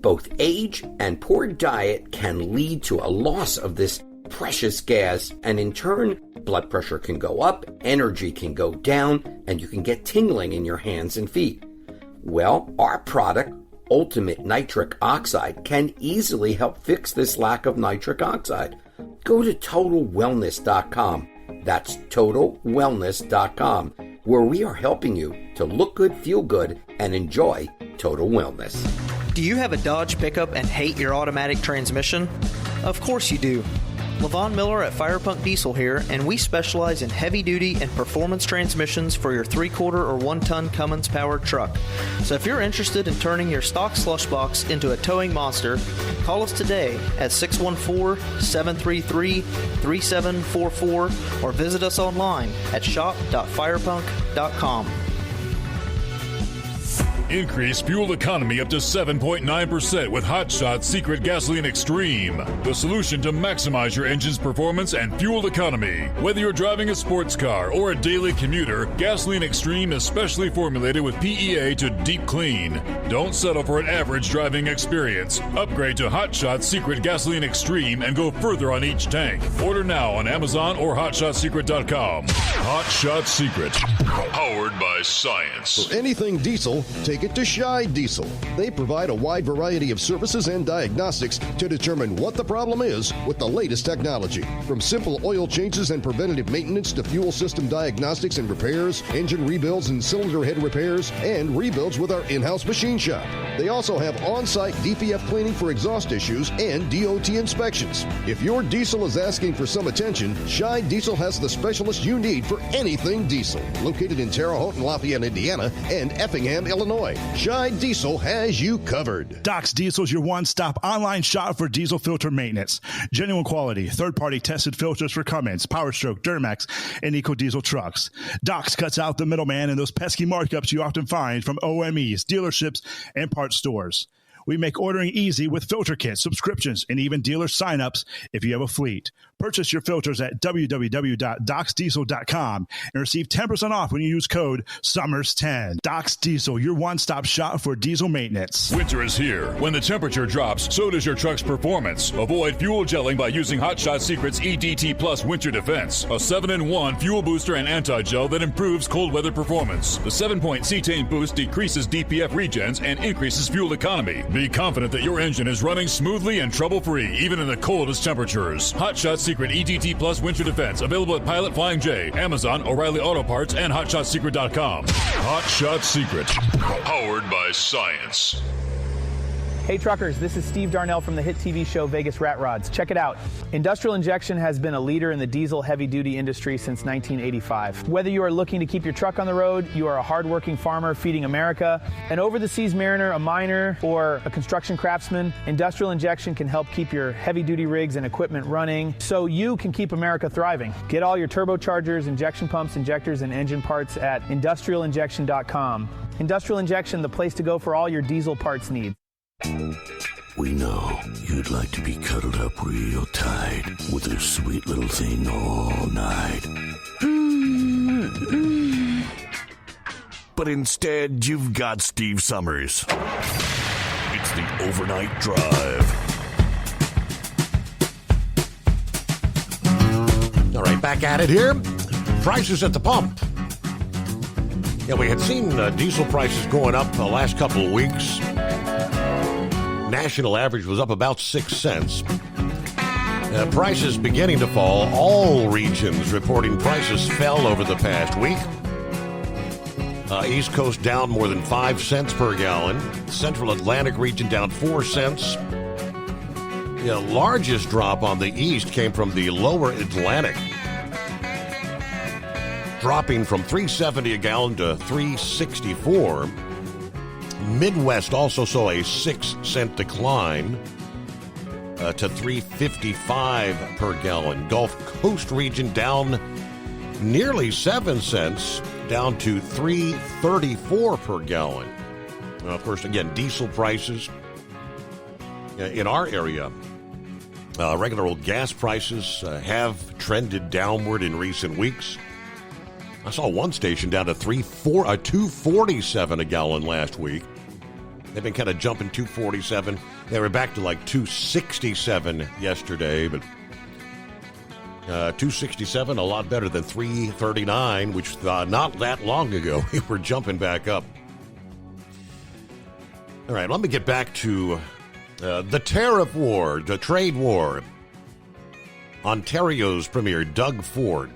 Both age and poor diet can lead to a loss of this precious gas, and in turn, blood pressure can go up, energy can go down, and you can get tingling in your hands and feet. Well, our product, Ultimate Nitric Oxide, can easily help fix this lack of nitric oxide. Go to TotalWellness.com. That's TotalWellness.com, where we are helping you to look good, feel good, and enjoy total wellness. Do you have a Dodge pickup and hate your automatic transmission? Of course you do. Levon Miller at Firepunk Diesel here, and we specialize in heavy-duty and performance transmissions for your 3/4 or 1-ton Cummins-powered truck. So if you're interested in turning your stock slush box into a towing monster, call us today at 614-733-3744 or visit us online at shop.firepunk.com. Increase fuel economy up to 7.9% with Hot Shot Secret Gasoline Extreme, the solution to maximize your engine's performance and fuel economy. Whether you're driving a sports car or a daily commuter, Gasoline Extreme is specially formulated with PEA to deep clean. Don't settle for an average driving experience. Upgrade to Hot Shot Secret Gasoline Extreme and go further on each tank. Order now on Amazon or HotShotSecret.com. Hot Shot Secret, powered by science. For anything diesel, take it to Shy Diesel. They provide a wide variety of services and diagnostics to determine what the problem is with the latest technology. From simple oil changes and preventative maintenance to fuel system diagnostics and repairs, engine rebuilds and cylinder head repairs, and rebuilds with our in-house machine shop. They also have on-site DPF cleaning for exhaust issues and DOT inspections. If your diesel is asking for some attention, Shy Diesel has the specialist you need for anything diesel. Located in Terre Haute and Lafayette, Indiana, and Effingham, Illinois, Shy Diesel has you covered. Doc's Diesel is your one-stop online shop for diesel filter maintenance. Genuine quality, third-party tested filters for Cummins, PowerStroke, Duramax, and EcoDiesel trucks. Doc's cuts out the middleman and those pesky markups you often find from OMEs, dealerships, and parts stores. We make ordering easy with filter kits, subscriptions, and even dealer sign-ups if you have a fleet. Purchase your filters at www.docsdiesel.com and receive 10% off when you use code SUMMERS10. Doc's Diesel, your one-stop shop for diesel maintenance. Winter is here. When the temperature drops, so does your truck's performance. Avoid fuel gelling by using Hot Shot Secret's EDT Plus Winter Defense, a 7-in-1 fuel booster and anti-gel that improves cold weather performance. The 7-point cetane boost decreases DPF regens and increases fuel economy. Be confident that your engine is running smoothly and trouble-free, even in the coldest temperatures. Hot Shot Secret EDT Plus Winter Defense, available at Pilot Flying J, Amazon, O'Reilly Auto Parts, and HotShotSecret.com. Hot Shot Secret, powered by science. Hey truckers, this is Steve Darnell from the hit TV show Vegas Rat Rods. Check it out. Industrial Injection has been a leader in the diesel heavy-duty industry since 1985. Whether you are looking to keep your truck on the road, you are a hardworking farmer feeding America, an over-the-seas mariner, a miner, or a construction craftsman, Industrial Injection can help keep your heavy-duty rigs and equipment running so you can keep America thriving. Get all your turbochargers, injection pumps, injectors, and engine parts at industrialinjection.com. Industrial Injection, the place to go for all your diesel parts needs. We know you'd like to be cuddled up real tight with a sweet little thing all night. But instead, you've got Steve Summers. It's the Overnight Drive. All right, back at it here. Prices at the pump. Yeah, we had seen diesel prices going up the last couple of weeks. National average was up about 6 cents. Prices beginning to fall. All regions reporting prices fell over the past week. East Coast down more than 5 cents per gallon. Central Atlantic region down 4 cents. The largest drop on the east came from the lower Atlantic, dropping from $3.70 a gallon to $3.64. Midwest also saw a 6 cent decline to $3.55 per gallon. Gulf Coast region down nearly 7 cents, down to $3.34 per gallon. Of course, again, diesel prices in our area, regular old gas prices have trended downward in recent weeks. I saw one station down to $2.47 a gallon last week. They've been kind of jumping $2.47. They were back to like $2.67 yesterday, but $2.67 a lot better than $3.39, which not that long ago we were jumping back up. All right, let me get back to the tariff war, the trade war. Ontario's Premier Doug Ford.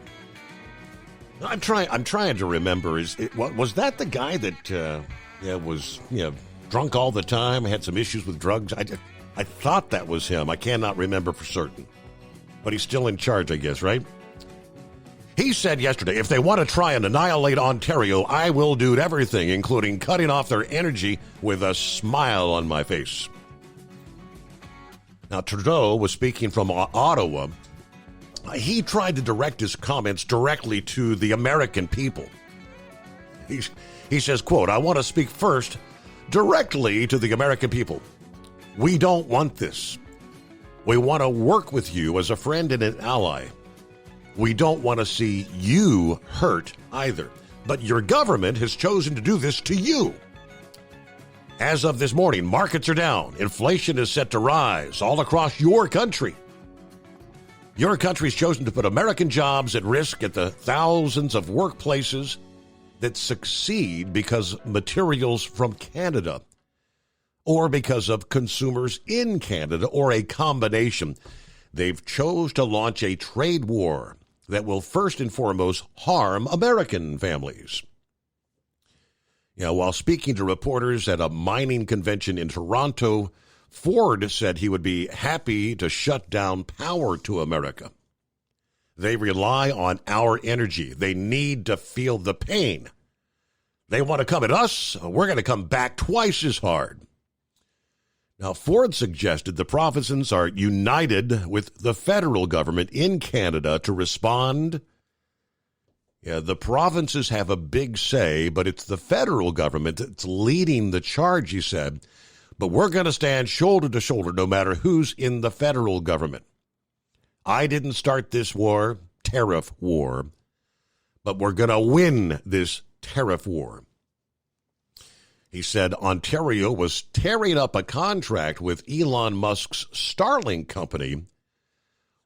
I'm trying to remember. Was that the guy that was drunk all the time, had some issues with drugs? I thought that was him. I cannot remember for certain. But he's still in charge, I guess, right? He said yesterday, if they want to try and annihilate Ontario, I will do everything, including cutting off their energy with a smile on my face. Now, Trudeau was speaking from Ottawa. He tried to direct his comments directly to the American people. He says, quote, I want to speak first directly to the American people. We don't want this. We want to work with you as a friend and an ally. We don't want to see you hurt either. But your government has chosen to do this to you. As of this morning, markets are down. Inflation is set to rise all across your country. Your country's chosen to put American jobs at risk at the thousands of workplaces that succeed because materials from Canada or because of consumers in Canada or a combination. They've chose to launch a trade war that will first and foremost harm American families. While speaking to reporters at a mining convention in Toronto, Ford said he would be happy to shut down power to America. They rely on our energy. They need to feel the pain. They want to come at us. We're going to come back twice as hard. Now, Ford suggested the provinces are united with the federal government in Canada to respond. The provinces have a big say, but it's the federal government that's leading the charge, he said. But we're going to stand shoulder to shoulder no matter who's in the federal government. I didn't start this war, tariff war, but we're going to win this tariff war. He said Ontario was tearing up a contract with Elon Musk's Starlink company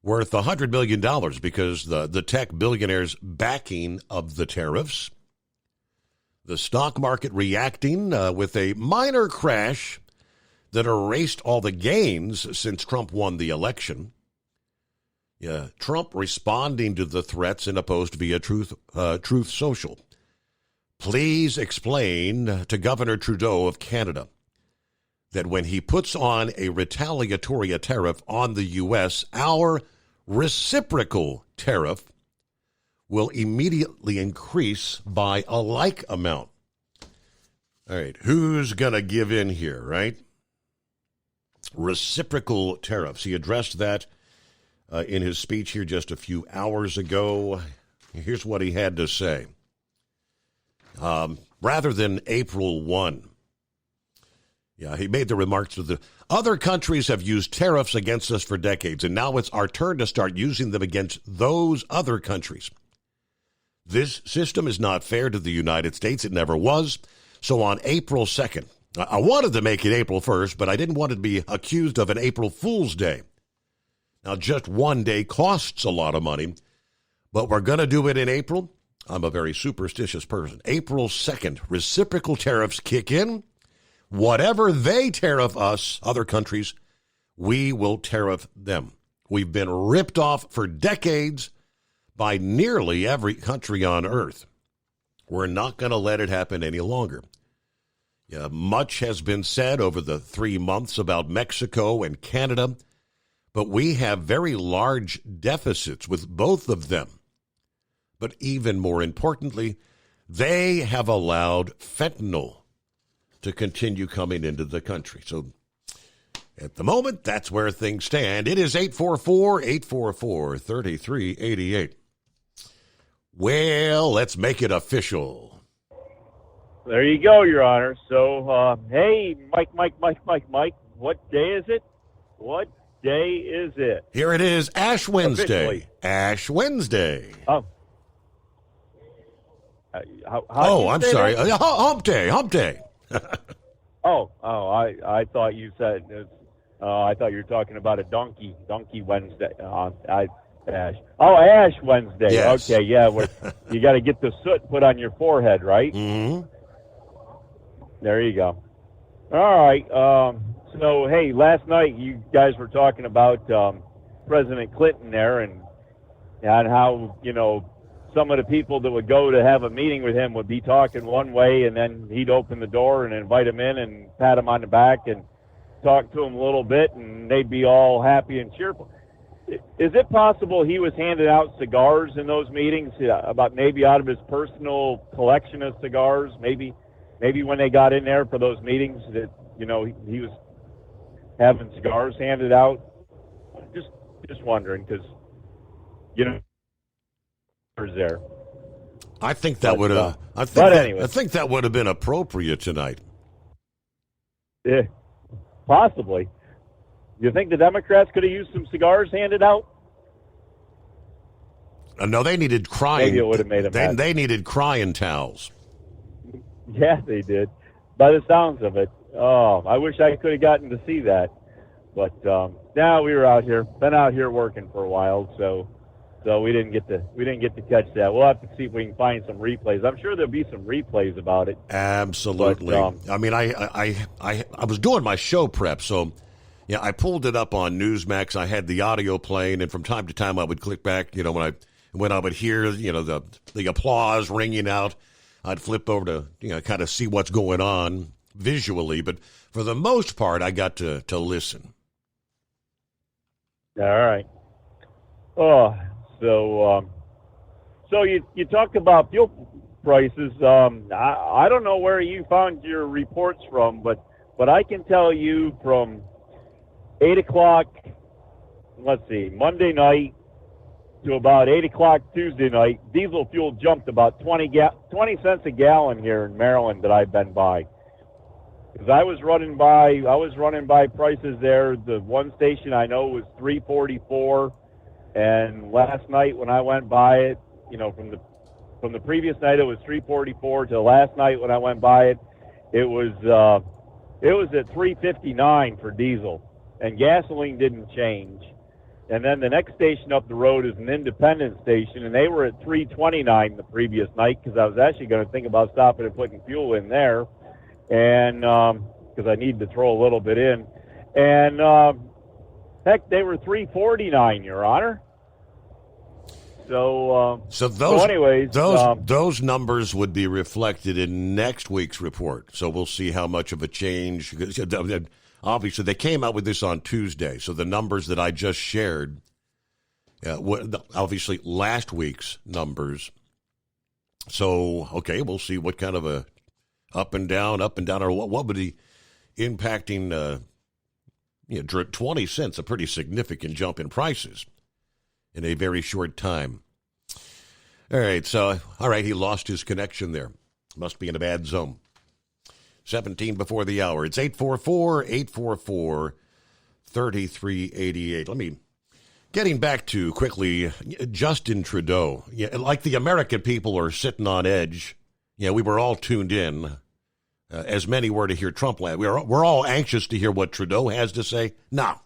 worth $100 million because the tech billionaire's backing of the tariffs. The stock market reacting with a minor crash that erased all the gains since Trump won the election. Trump responding to the threats in a post via Truth Social. Please explain to Governor Trudeau of Canada that when he puts on a retaliatory tariff on the U.S., our reciprocal tariff will immediately increase by a like amount. All right, who's going to give in here, right? Reciprocal tariffs. He addressed that in his speech here just a few hours ago. Here's what he had to say. Rather than April 1. He made the remarks to the other countries have used tariffs against us for decades, and now it's our turn to start using them against those other countries. This system is not fair to the United States. It never was. So on April 2nd, I wanted to make it April 1st, but I didn't want to be accused of an April Fool's Day. Now, just one day costs a lot of money, but we're going to do it in April. I'm a very superstitious person. April 2nd, reciprocal tariffs kick in. Whatever they tariff us, other countries, we will tariff them. We've been ripped off for decades by nearly every country on earth. We're not going to let it happen any longer. Much has been said over the 3 months about Mexico and Canada, but we have very large deficits with both of them. But even more importantly, they have allowed fentanyl to continue coming into the country. So at the moment, that's where things stand. It is 844-844-3388. Well, let's make it official. There you go, Your Honor. So, hey, Mike, what day is it? What day is it? Here it is, Ash Wednesday. Officially. Ash Wednesday. I'm sorry. That? Hump day. I thought you said. I thought you were talking about a donkey Wednesday. Ash Wednesday. Yes. Okay, yeah. You got to get the soot put on your forehead, right? Mm-hmm. There you go. All right. So, hey, last night you guys were talking about President Clinton there and how, some of the people that would go to have a meeting with him would be talking one way, and then he'd open the door and invite him in and pat him on the back and talk to him a little bit, and they'd be all happy and cheerful. Is it possible he was handing out cigars in those meetings, about maybe out of his personal collection of cigars? Maybe when they got in there for those meetings that, he was having cigars handed out? Just wondering, because, there. I think that would have. I think that would have been appropriate tonight. Yeah, possibly. You think the Democrats could have used some cigars handed out? No, they needed crying. Maybe it would have made them they needed crying towels. Yeah, they did. By the sounds of it. Oh, I wish I could have gotten to see that. But now we were been out here working for a while, so we didn't get to catch that. We'll have to see if we can find some replays. I'm sure there'll be some replays about it. Absolutely. But, I mean, I was doing my show prep, so yeah, I pulled it up on Newsmax. I had the audio playing, and from time to time I would click back. You know, when I would hear the applause ringing out, I'd flip over to kind of see what's going on visually. But for the most part, I got to listen. All right. Oh, so you talked about fuel prices. I don't know where you found your reports from, but I can tell you from 8 o'clock, let's see, Monday night to about 8 o'clock Tuesday night, diesel fuel jumped about 20 cents a gallon here in Maryland that I've been by. Because I was running by prices there. The one station I know was $3.44, and last night when I went by it, from the previous night it was $3.44 to last night when I went by it, it was at $3.59 for diesel, and gasoline didn't change. And then the next station up the road is an independent station, and they were at $3.29 the previous night because I was actually going to think about stopping and putting fuel in there. And because I needed to throw a little bit in, and heck, they were $3.49, Your Honor. So those numbers would be reflected in next week's report. So we'll see how much of a change. Obviously, they came out with this on Tuesday, so the numbers that I just shared, obviously last week's numbers. So okay, we'll see what kind of a up and down, or what would be impacting 20 cents, a pretty significant jump in prices in a very short time. All right, he lost his connection there. Must be in a bad zone. 17 before the hour. It's 844-844-3388. Getting back to quickly, Justin Trudeau. Yeah, like the American people are sitting on edge. Yeah, we were all tuned in, as many were to hear Trump land. We're all anxious to hear what Trudeau has to say now.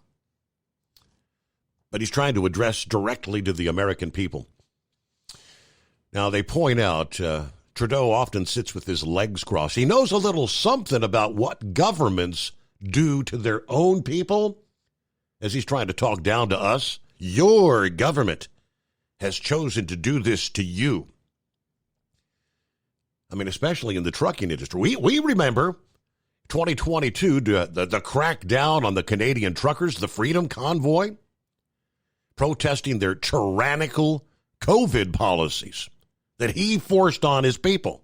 But he's trying to address directly to the American people. Now, they point out Trudeau often sits with his legs crossed. He knows a little something about what governments do to their own people, as he's trying to talk down to us. Your government has chosen to do this to you. I mean, especially in the trucking industry. We remember 2022, the crackdown on the Canadian truckers, the Freedom Convoy, protesting their tyrannical COVID policies that he forced on his people.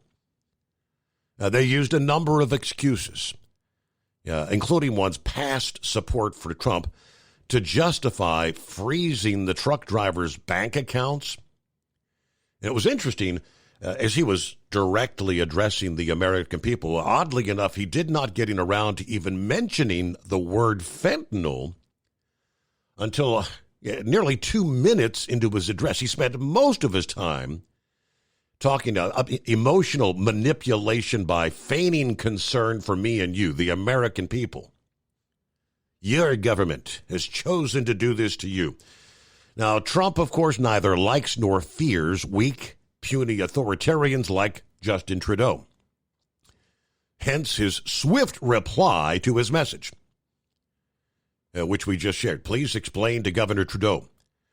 They used a number of excuses, including one's past support for Trump, to justify freezing the truck drivers' bank accounts. And it was interesting, as he was directly addressing the American people, oddly enough, he did not get around to even mentioning the word fentanyl until nearly 2 minutes into his address. He spent most of his time talking about emotional manipulation by feigning concern for me and you, the American people. Your government has chosen to do this to you. Now, Trump, of course, neither likes nor fears weak, puny authoritarians like Justin Trudeau. Hence his swift reply to his message, which we just shared. Please explain to Governor Trudeau,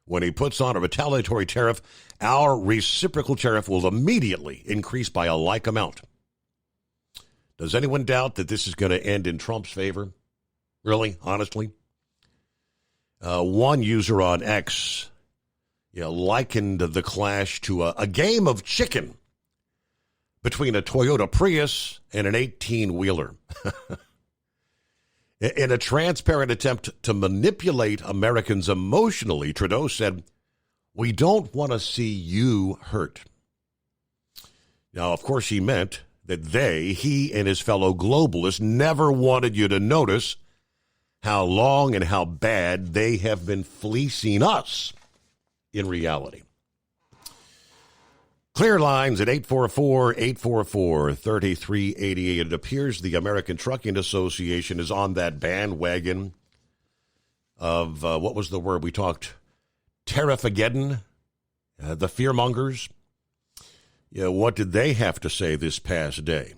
when he puts on a retaliatory tariff, our reciprocal tariff will immediately increase by a like amount. Does anyone doubt that this is going to end in Trump's favor? Really? Honestly? One user on X likened the clash to a game of chicken between a Toyota Prius and an 18-wheeler. In a transparent attempt to manipulate Americans emotionally, Trudeau said, "We don't want to see you hurt." Now, of course, he meant that he and his fellow globalists never wanted you to notice how long and how bad they have been fleecing us in reality. Clear lines at 844-844-3388. It appears the American Trucking Association is on that bandwagon of, what was the word we talked? Tariffageddon, the fearmongers. What did they have to say this past day?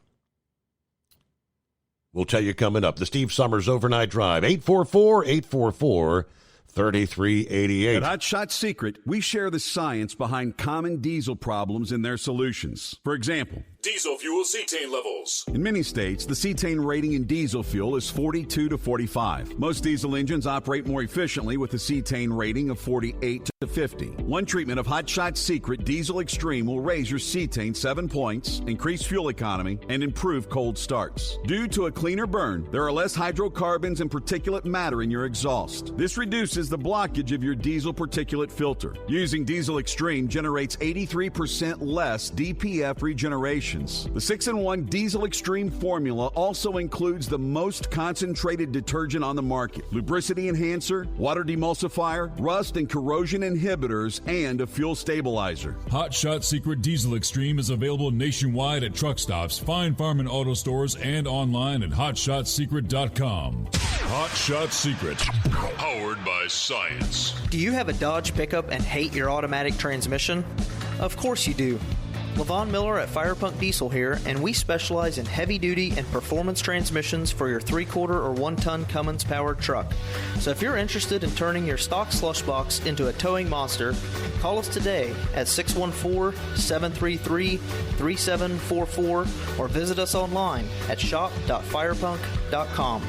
We'll tell you coming up. The Steve Summers Overnight Drive, 844-844-3388. At Hot Shot Secret, we share the science behind common diesel problems and their solutions. For example, diesel fuel cetane levels. In many states, the cetane rating in diesel fuel is 42 to 45. Most diesel engines operate more efficiently with a cetane rating of 48 to 50. One treatment of Hot Shot Secret Diesel Extreme will raise your cetane 7 points, increase fuel economy, and improve cold starts. Due to a cleaner burn, there are less hydrocarbons and particulate matter in your exhaust. This reduces the blockage of your diesel particulate filter. Using Diesel Extreme generates 83% less DPF regeneration. The 6-in-1 Diesel Extreme formula also includes the most concentrated detergent on the market, lubricity enhancer, water demulsifier, rust and corrosion inhibitors, and a fuel stabilizer. Hot Shot Secret Diesel Extreme is available nationwide at truck stops, Fine Farm and auto stores, and online at hotshotsecret.com. Hot Shot Secret, powered by science. Do you have a Dodge pickup and hate your automatic transmission? Of course you do. Levon Miller at Firepunk Diesel here, and we specialize in heavy-duty and performance transmissions for your 3-quarter or 1-ton Cummins-powered truck. So if you're interested in turning your stock slush box into a towing monster, call us today at 614-733-3744 or visit us online at shop.firepunk.com.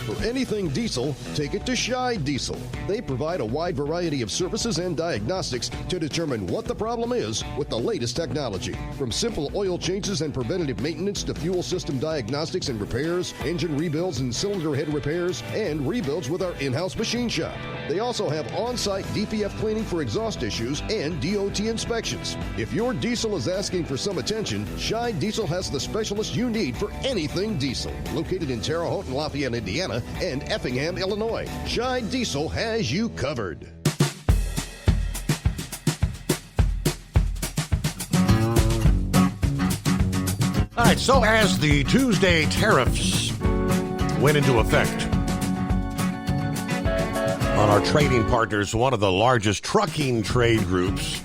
For anything diesel, take it to Scheid Diesel. They provide a wide variety of services and diagnostics to determine what the problem is with the latest technology. From simple oil changes and preventative maintenance to fuel system diagnostics and repairs, engine rebuilds and cylinder head repairs, and rebuilds with our in-house machine shop. They also have on-site DPF cleaning for exhaust issues and DOT inspections. If your diesel is asking for some attention, Scheid Diesel has the specialist you need for anything diesel. Located in Terre Haute and Lafayette, Indiana, and Effingham, Illinois. Scheid Diesel has you covered. All right, so as the Tuesday tariffs went into effect on our trading partners, one of the largest trucking trade groups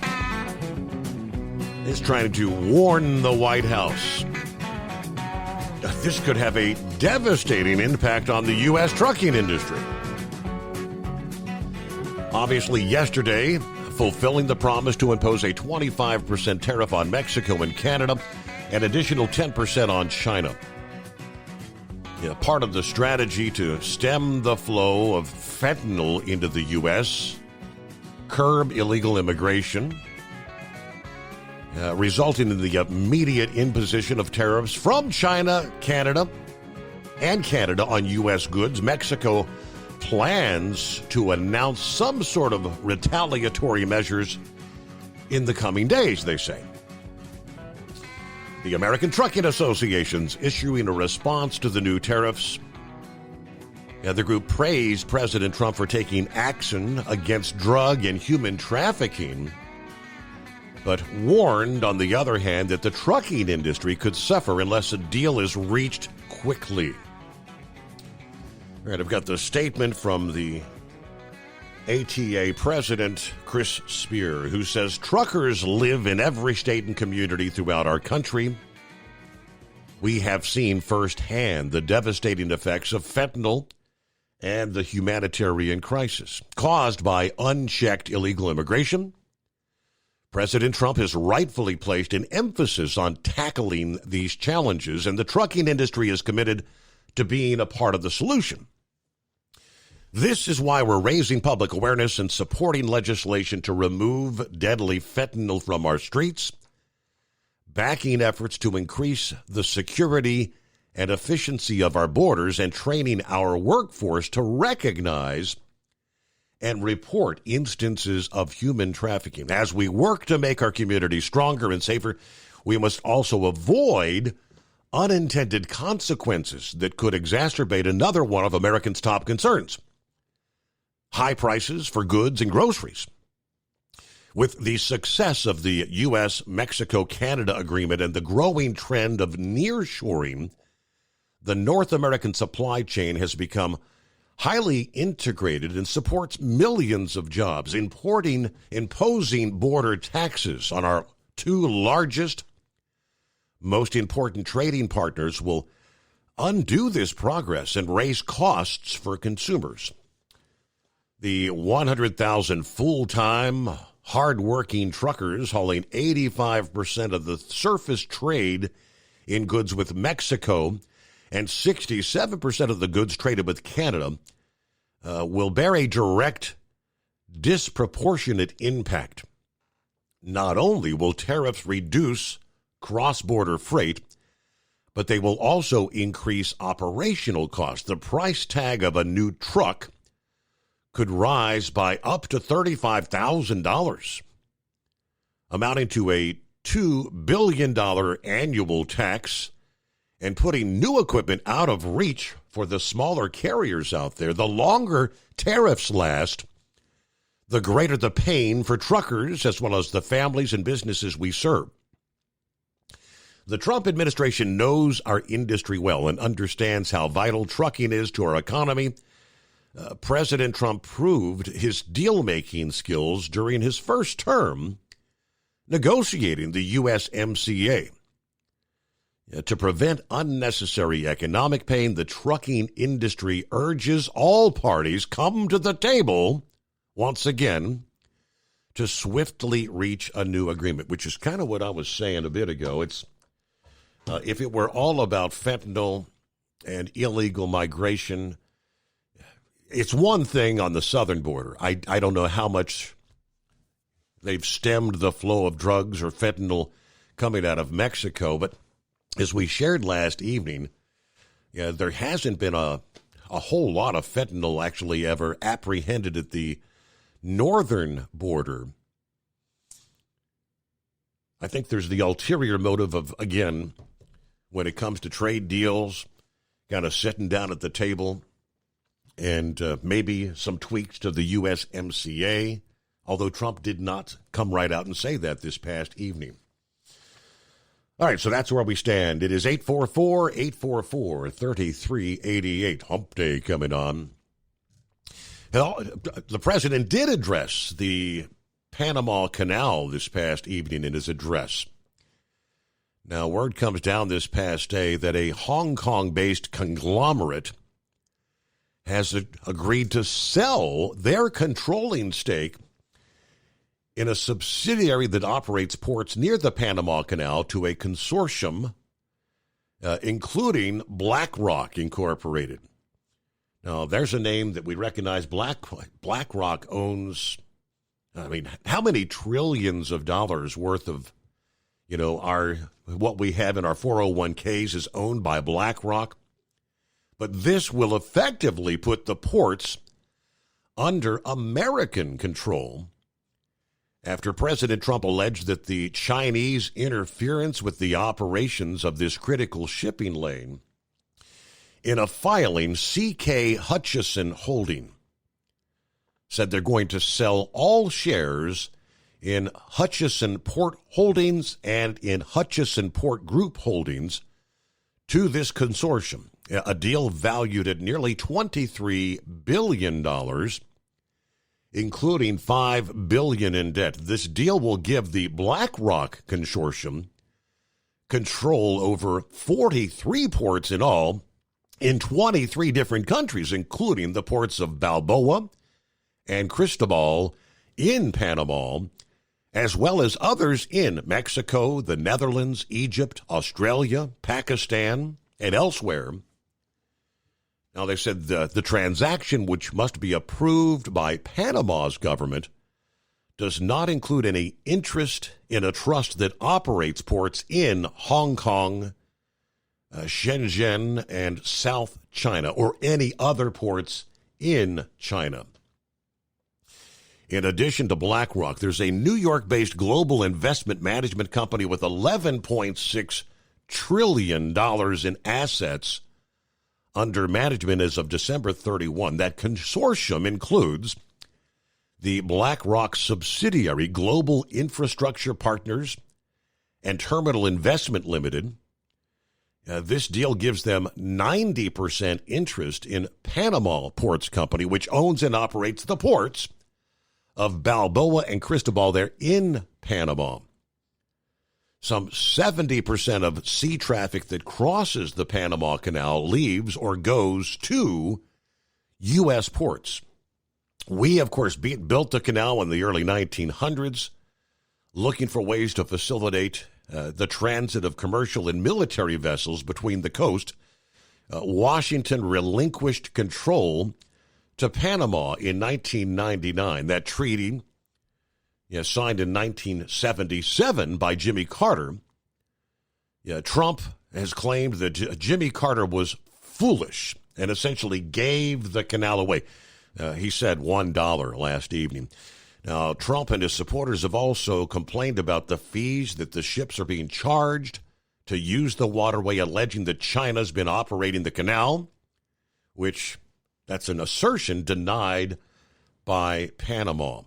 is trying to warn the White House. This could have a devastating impact on the U.S. trucking industry. Obviously, yesterday, fulfilling the promise to impose a 25% tariff on Mexico and Canada, an additional 10% on China. Part of the strategy to stem the flow of fentanyl into the U.S., curb illegal immigration, resulting in the immediate imposition of tariffs from China, Canada on U.S. goods. Mexico plans to announce some sort of retaliatory measures in the coming days, they say. The American Trucking Association's issuing a response to the new tariffs. The group praised President Trump for taking action against drug and human trafficking, but warned, on the other hand, that the trucking industry could suffer unless a deal is reached quickly. All right, I've got the statement from the ATA president, Chris Spear, who says truckers live in every state and community throughout our country. We have seen firsthand the devastating effects of fentanyl and the humanitarian crisis caused by unchecked illegal immigration. President Trump has rightfully placed an emphasis on tackling these challenges, and the trucking industry is committed to being a part of the solution. This is why we're raising public awareness and supporting legislation to remove deadly fentanyl from our streets, backing efforts to increase the security and efficiency of our borders, and training our workforce to recognize and report instances of human trafficking. As we work to make our communities stronger and safer, we must also avoid unintended consequences that could exacerbate another one of Americans' top concerns: high prices for goods and groceries. With the success of the U.S. Mexico-Canada agreement and the growing trend of nearshoring, the North American supply chain has become highly integrated and supports millions of jobs. Imposing border taxes on our two largest, most important trading partners will undo this progress and raise costs for consumers. The 100,000 full-time, hard-working truckers hauling 85% of the surface trade in goods with Mexico and 67% of the goods traded with Canada will bear a direct, disproportionate impact. Not only will tariffs reduce cross-border freight, but they will also increase operational costs. The price tag of a new truck could rise by up to $35,000, amounting to a $2 billion annual tax and putting new equipment out of reach for the smaller carriers out there. The longer tariffs last, the greater the pain for truckers as well as the families and businesses we serve. The Trump administration knows our industry well and understands how vital trucking is to our economy. President Trump proved his deal-making skills during his first term negotiating the USMCA. To prevent unnecessary economic pain, the trucking industry urges all parties come to the table once again to swiftly reach a new agreement, which is kind of what I was saying a bit ago. It's if it were all about fentanyl and illegal migration, it's one thing on the southern border. I don't know how much they've stemmed the flow of drugs or fentanyl coming out of Mexico, but as we shared last evening, there hasn't been a whole lot of fentanyl actually ever apprehended at the northern border. I think there's the ulterior motive of, again, when it comes to trade deals, kind of sitting down at the table and maybe some tweaks to the USMCA, although Trump did not come right out and say that this past evening. All right, so that's where we stand. It is 844-844-3388. Hump Day coming on. The president did address the Panama Canal this past evening in his address. Now, word comes down this past day that a Hong Kong-based conglomerate has agreed to sell their controlling stake in a subsidiary that operates ports near the Panama Canal to a consortium, including BlackRock Incorporated. Now, there's a name that we recognize. BlackRock owns, how many trillions of dollars worth of, what we have in our 401ks is owned by BlackRock. But this will effectively put the ports under American control after President Trump alleged that the Chinese interference with the operations of this critical shipping lane. In a filing, C.K. Hutchison Holding said they're going to sell all shares in Hutchison Port Holdings and in Hutchison Port Group Holdings to this consortium, a deal valued at nearly $23 billion, including $5 billion in debt. This deal will give the BlackRock Consortium control over 43 ports in all in 23 different countries, including the ports of Balboa and Cristobal in Panama, as well as others in Mexico, the Netherlands, Egypt, Australia, Pakistan, and elsewhere. Now, they said the transaction, which must be approved by Panama's government, does not include any interest in a trust that operates ports in Hong Kong, Shenzhen, and South China, or any other ports in China. In addition to BlackRock, there's a New York-based global investment management company with $11.6 trillion in assets under management as of December 31. That consortium includes the BlackRock subsidiary Global Infrastructure Partners and Terminal Investment Limited. This deal gives them 90% interest in Panama Ports Company, which owns and operates the ports of Balboa and Cristobal there in Panama. Some 70% of sea traffic that crosses the Panama Canal leaves or goes to U.S. ports. We, of course, built the canal in the early 1900s, looking for ways to facilitate the transit of commercial and military vessels between the coast. Washington relinquished control to Panama in 1999. That treaty, signed in 1977 by Jimmy Carter. Trump has claimed that Jimmy Carter was foolish and essentially gave the canal away. He said $1 last evening. Now, Trump and his supporters have also complained about the fees that the ships are being charged to use the waterway, alleging that China's been operating the canal, which that's an assertion denied by Panama.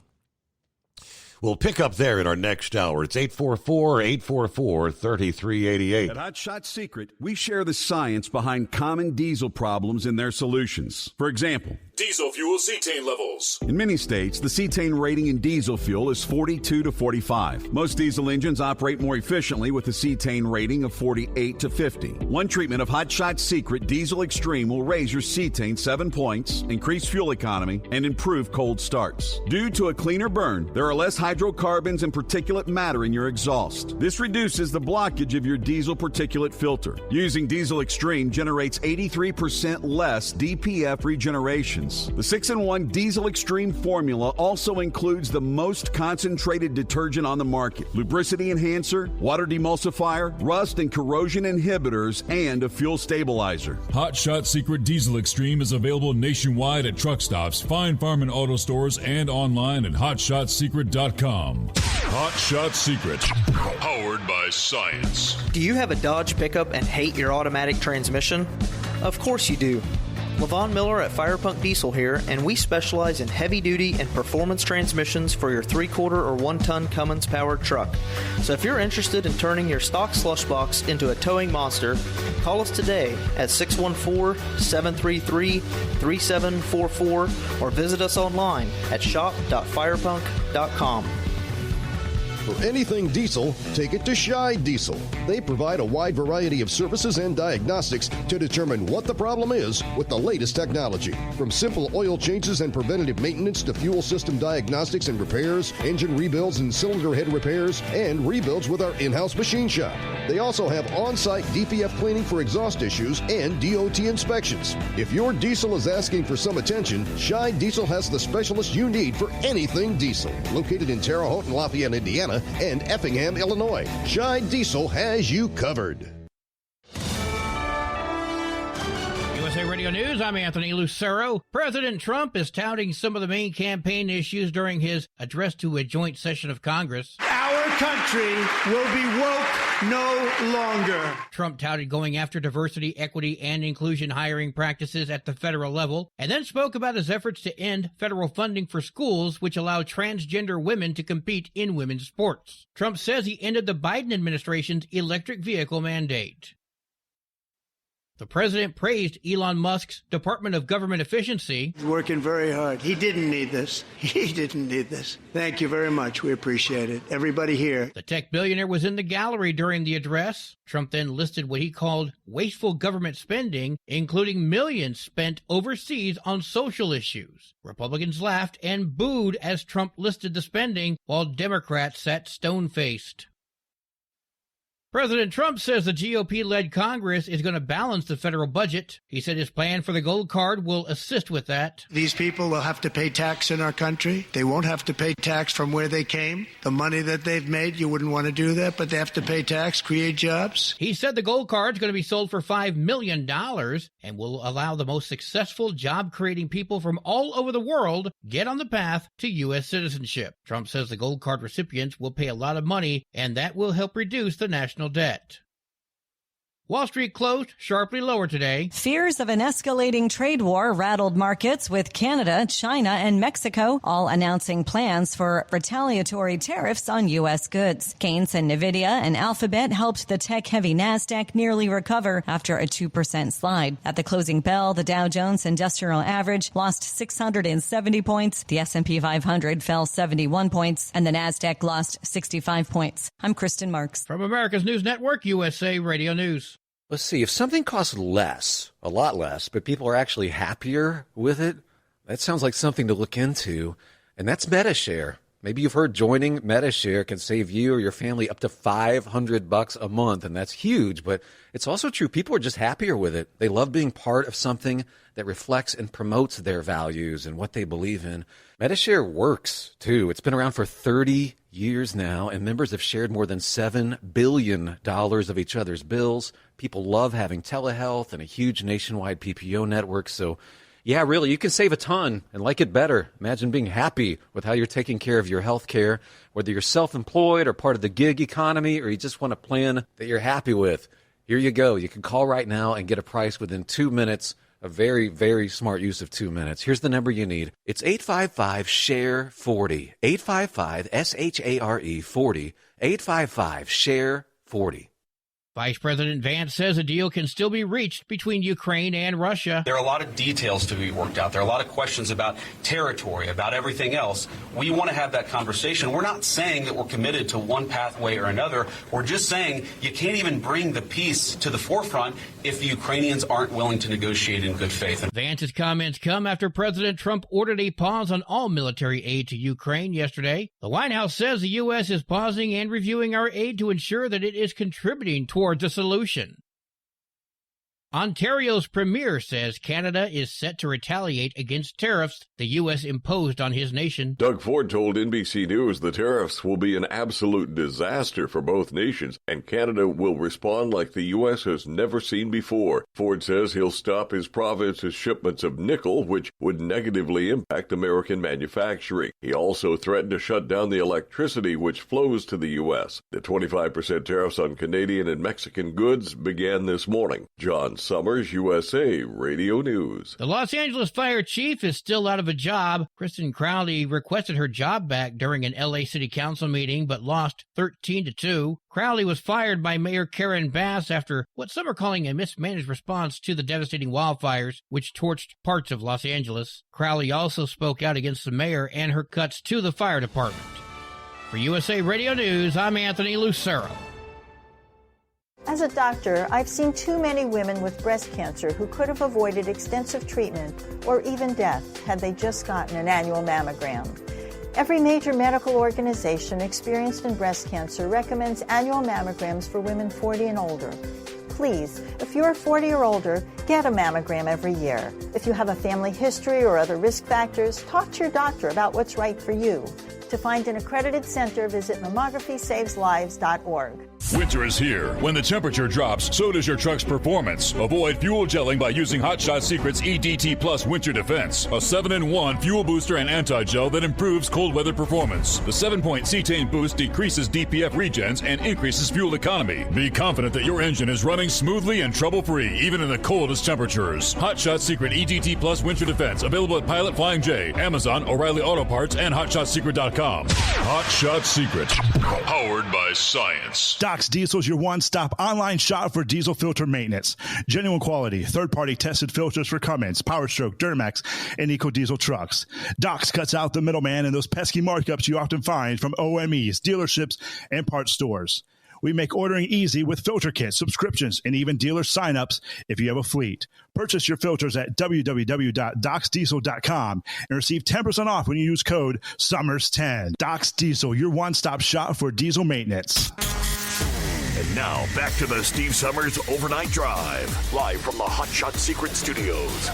We'll pick up there in our next hour. It's 844-844-3388. At Hot Shot Secret, we share the science behind common diesel problems and their solutions. For example, diesel fuel cetane levels. in many states, the cetane rating in diesel fuel is 42 to 45. Most diesel engines operate more efficiently with a cetane rating of 48 to 50. One treatment of Hot Shot Secret Diesel Extreme will raise your cetane 7 points, increase fuel economy, and improve cold starts. Due to a cleaner burn, there are less hydrocarbons and particulate matter in your exhaust. This reduces the blockage of your diesel particulate filter. Using Diesel Extreme generates 83% less DPF regenerations. The 6-in-1 Diesel Extreme formula also includes the most concentrated detergent on the market, lubricity enhancer, water demulsifier, rust and corrosion inhibitors, and a fuel stabilizer. Hot Shot Secret Diesel Extreme is available nationwide at truck stops, fine farm and auto stores, and online at hotshotsecret.com. Hot Shot Secret, powered by science. Do you have a Dodge pickup and hate your automatic transmission? Of course you do. Levon Miller at Firepunk Diesel here, and we specialize in heavy-duty and performance transmissions for your 3-quarter or 1-ton Cummins-powered truck. So if you're interested in turning your stock slush box into a towing monster, call us today at 614-733-3744 or visit us online at shop.firepunk.com. For anything diesel, take it to Scheid Diesel. They provide a wide variety of services and diagnostics to determine what the problem is with the latest technology. From simple oil changes and preventative maintenance to fuel system diagnostics and repairs, engine rebuilds and cylinder head repairs, and rebuilds with our in-house machine shop. They also have on-site DPF cleaning for exhaust issues and DOT inspections. If your diesel is asking for some attention, Scheid Diesel has the specialist you need for anything diesel. Located in Terre Haute and Lafayette, Indiana, and Effingham, Illinois. Scheid Diesel has you covered. USA Radio News, I'm Anthony Lucero. President Trump is touting some of the main campaign issues during his address to a joint session of Congress. Our country will be woke no longer. Trump touted going after diversity, equity, and inclusion hiring practices at the federal level, and then spoke about his efforts to end federal funding for schools which allow transgender women to compete in women's sports. Trump says he ended the Biden administration's electric vehicle mandate. The president praised Elon Musk's Department of Government Efficiency. He's working very hard. He didn't need this. He didn't need this. Thank you very much. We appreciate it. Everybody here. The tech billionaire was in the gallery during the address. Trump then listed what he called wasteful government spending, including millions spent overseas on social issues. Republicans laughed and booed as Trump listed the spending, while Democrats sat stone-faced. President Trump says the GOP-led Congress is going to balance the federal budget. He said his plan for the gold card will assist with that. These people will have to pay tax in our country. They won't have to pay tax from where they came. The money that they've made, you wouldn't want to do that, but they have to pay tax, create jobs. He said the gold card is going to be sold for $5 million and will allow the most successful job-creating people from all over the world get on the path to U.S. citizenship. Trump says the gold card recipients will pay a lot of money, and that will help reduce the national debt. Wall Street closed sharply lower today. Fears of an escalating trade war rattled markets, with Canada, China, and Mexico all announcing plans for retaliatory tariffs on U.S. goods. Keynes and Nvidia and Alphabet helped the tech-heavy NASDAQ nearly recover after a 2% slide. At the closing bell, the Dow Jones Industrial Average lost 670 points, the S&P 500 fell 71 points, and the NASDAQ lost 65 points. I'm Kristen Marks. From America's News Network, USA Radio News. Let's see, if something costs less, a lot less, but people are actually happier with it, that sounds like something to look into, and that's MediShare. Maybe you've heard joining MediShare can save you or your family up to $500 a month, and that's huge, but it's also true. People are just happier with it. They love being part of something that reflects and promotes their values and what they believe in. MediShare works, too. It's been around for 30 years now, and members have shared more than $7 billion of each other's bills. People love having telehealth and a huge nationwide PPO network, so yeah, really, you can save a ton and like it better. Imagine being happy with how you're taking care of your health care, whether you're self-employed or part of the gig economy, or you just want a plan that you're happy with. Here you go. You can call right now and get a price within 2 minutes. A very, very smart use of 2 minutes. Here's the number you need. It's 855-SHARE-40. 855-SHARE 40. 855-SHARE-40. Vice President Vance says a deal can still be reached between Ukraine and Russia. There are a lot of details to be worked out. There are a lot of questions about territory, about everything else. We want to have that conversation. We're not saying that we're committed to one pathway or another. We're just saying you can't even bring the peace to the forefront if the Ukrainians aren't willing to negotiate in good faith. Vance's comments come after President Trump ordered a pause on all military aid to Ukraine yesterday. The White House says the U.S. is pausing and reviewing our aid to ensure that it is contributing towards a solution. Ontario's premier says Canada is set to retaliate against tariffs the U.S. imposed on his nation. Doug Ford told NBC News the tariffs will be an absolute disaster for both nations, and Canada will respond like the U.S. has never seen before. Ford says he'll stop his province's shipments of nickel, which would negatively impact American manufacturing. He also threatened to shut down the electricity which flows to the U.S. The 25% tariffs on Canadian and Mexican goods began this morning. John Summers, USA Radio News. The Los Angeles fire chief is still out of a job. Kristen Crowley requested her job back during an LA City Council meeting, but lost 13-2. Crowley was fired by Mayor Karen Bass after what some are calling a mismanaged response to the devastating wildfires, which torched parts of Los Angeles. Crowley also spoke out against the mayor and her cuts to the fire department. For USA Radio News, I'm Anthony Lucero. As a doctor, I've seen too many women with breast cancer who could have avoided extensive treatment or even death had they just gotten an annual mammogram. Every major medical organization experienced in breast cancer recommends annual mammograms for women 40 and older. Please, if you're 40 or older, get a mammogram every year. If you have a family history or other risk factors, talk to your doctor about what's right for you. To find an accredited center, visit mammography-saves-lives.org. Winter is here. When the temperature drops, so does your truck's performance. Avoid fuel gelling by using Hot Shot Secret's EDT Plus Winter Defense, a 7-in-1 fuel booster and anti-gel that improves cold weather performance. The 7-point cetane boost decreases DPF regens and increases fuel economy. Be confident that your engine is running smoothly and trouble-free, even in the coldest temperatures. Hot Shot Secret EDT Plus Winter Defense, available at Pilot Flying J, Amazon, O'Reilly Auto Parts, and HotShotSecret.com. Hot Shot Secret, powered by science. Doc's Diesel is your one-stop online shop for diesel filter maintenance. Genuine quality, third-party tested filters for Cummins, PowerStroke, Duramax, and EcoDiesel trucks. Doc's cuts out the middleman and those pesky markups you often find from OMEs, dealerships, and parts stores. We make ordering easy with filter kits, subscriptions, and even dealer sign-ups if you have a fleet. Purchase your filters at www.docsdiesel.com and receive 10% off when you use code SUMMERS10. Doc's Diesel, your one-stop shop for diesel maintenance. And now, back to the Steve Summers Overnight Drive, live from the Hot Shot Secret Studios.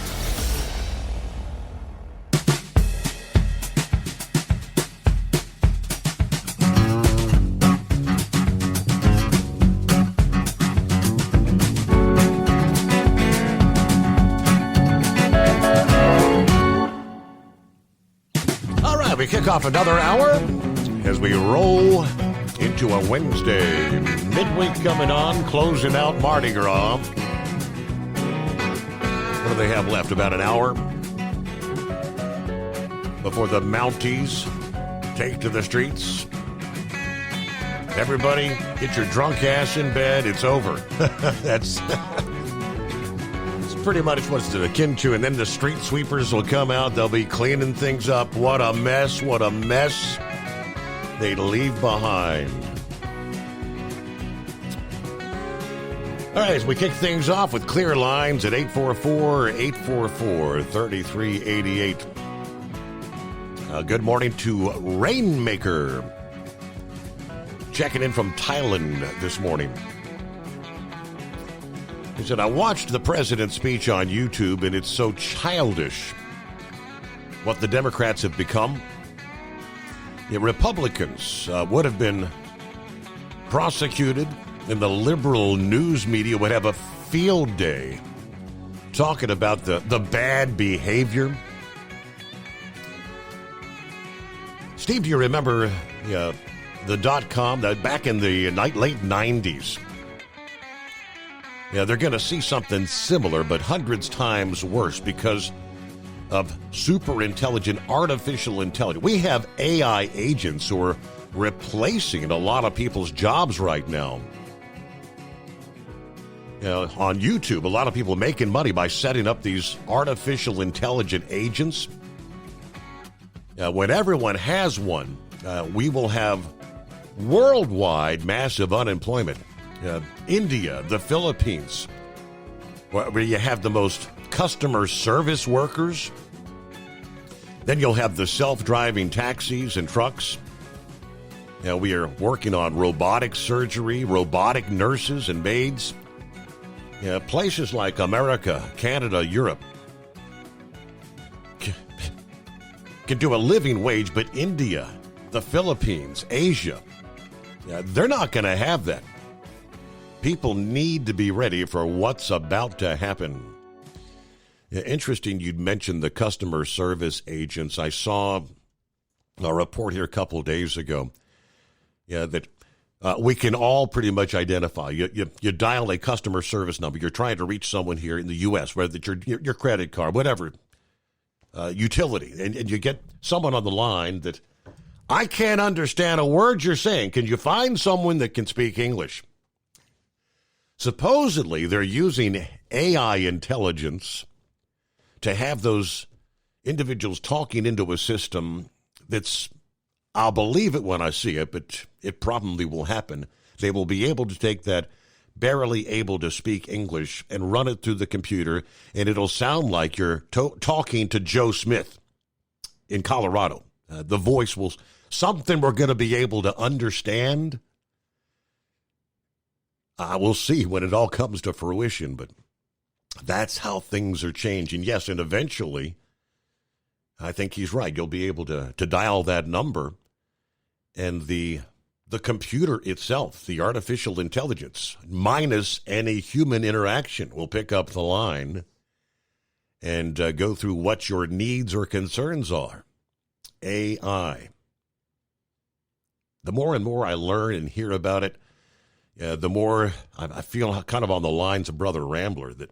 All right, we kick off another hour as we roll into a Wednesday. Midweek coming on, closing out Mardi Gras. What do they have left? About an hour before the Mounties take to the streets. Everybody, get your drunk ass in bed. It's over. That's pretty much what's akin to. And then the street sweepers will come out. They'll be cleaning things up. What a mess. What a mess they leave behind. All right, as we kick things off with clear lines at 844-844-3388. Good morning to Rainmaker. Checking in from Thailand this morning. He said, I watched the president's speech on YouTube, and it's so childish what the Democrats have become. The Republicans would have been prosecuted, and the liberal news media would have a field day talking about the bad behavior. Steve, do you remember the .com back in the late 90s? Yeah, they're going to see something similar, but hundreds times worse because of super intelligent artificial intelligence. We have AI agents who are replacing a lot of people's jobs right now. On YouTube, a lot of people making money by setting up these artificial intelligent agents. When everyone has one, we will have worldwide massive unemployment. India, the Philippines, where you have the most customer service workers. Then you'll have the self-driving taxis and trucks. We are working on robotic surgery, robotic nurses and maids. Places like America, Canada, Europe can do a living wage, but India, the Philippines, Asia, they're not going to have that. People need to be ready for what's about to happen. Interesting you'd mentioned the customer service agents. I saw a report here a couple of days ago that we can all pretty much identify. You dial a customer service number. You're trying to reach someone here in the U.S., whether it's your credit card, whatever, utility, and you get someone on the line that, I can't understand a word you're saying. Can you find someone that can speak English? Supposedly, they're using AI intelligence to have those individuals talking into a system that's, I'll believe it when I see it, but it probably will happen. They will be able to take that barely able to speak English and run it through the computer, and it'll sound like you're talking to Joe Smith in Colorado. The voice will, something we're going to be able to understand. We'll see when it all comes to fruition, but that's how things are changing. Yes, and eventually, I think he's right. You'll be able to dial that number, and the computer itself, the artificial intelligence, minus any human interaction, will pick up the line and go through what your needs or concerns are. AI. The more and more I learn and hear about it, the more I feel kind of on the lines of Brother Rambler that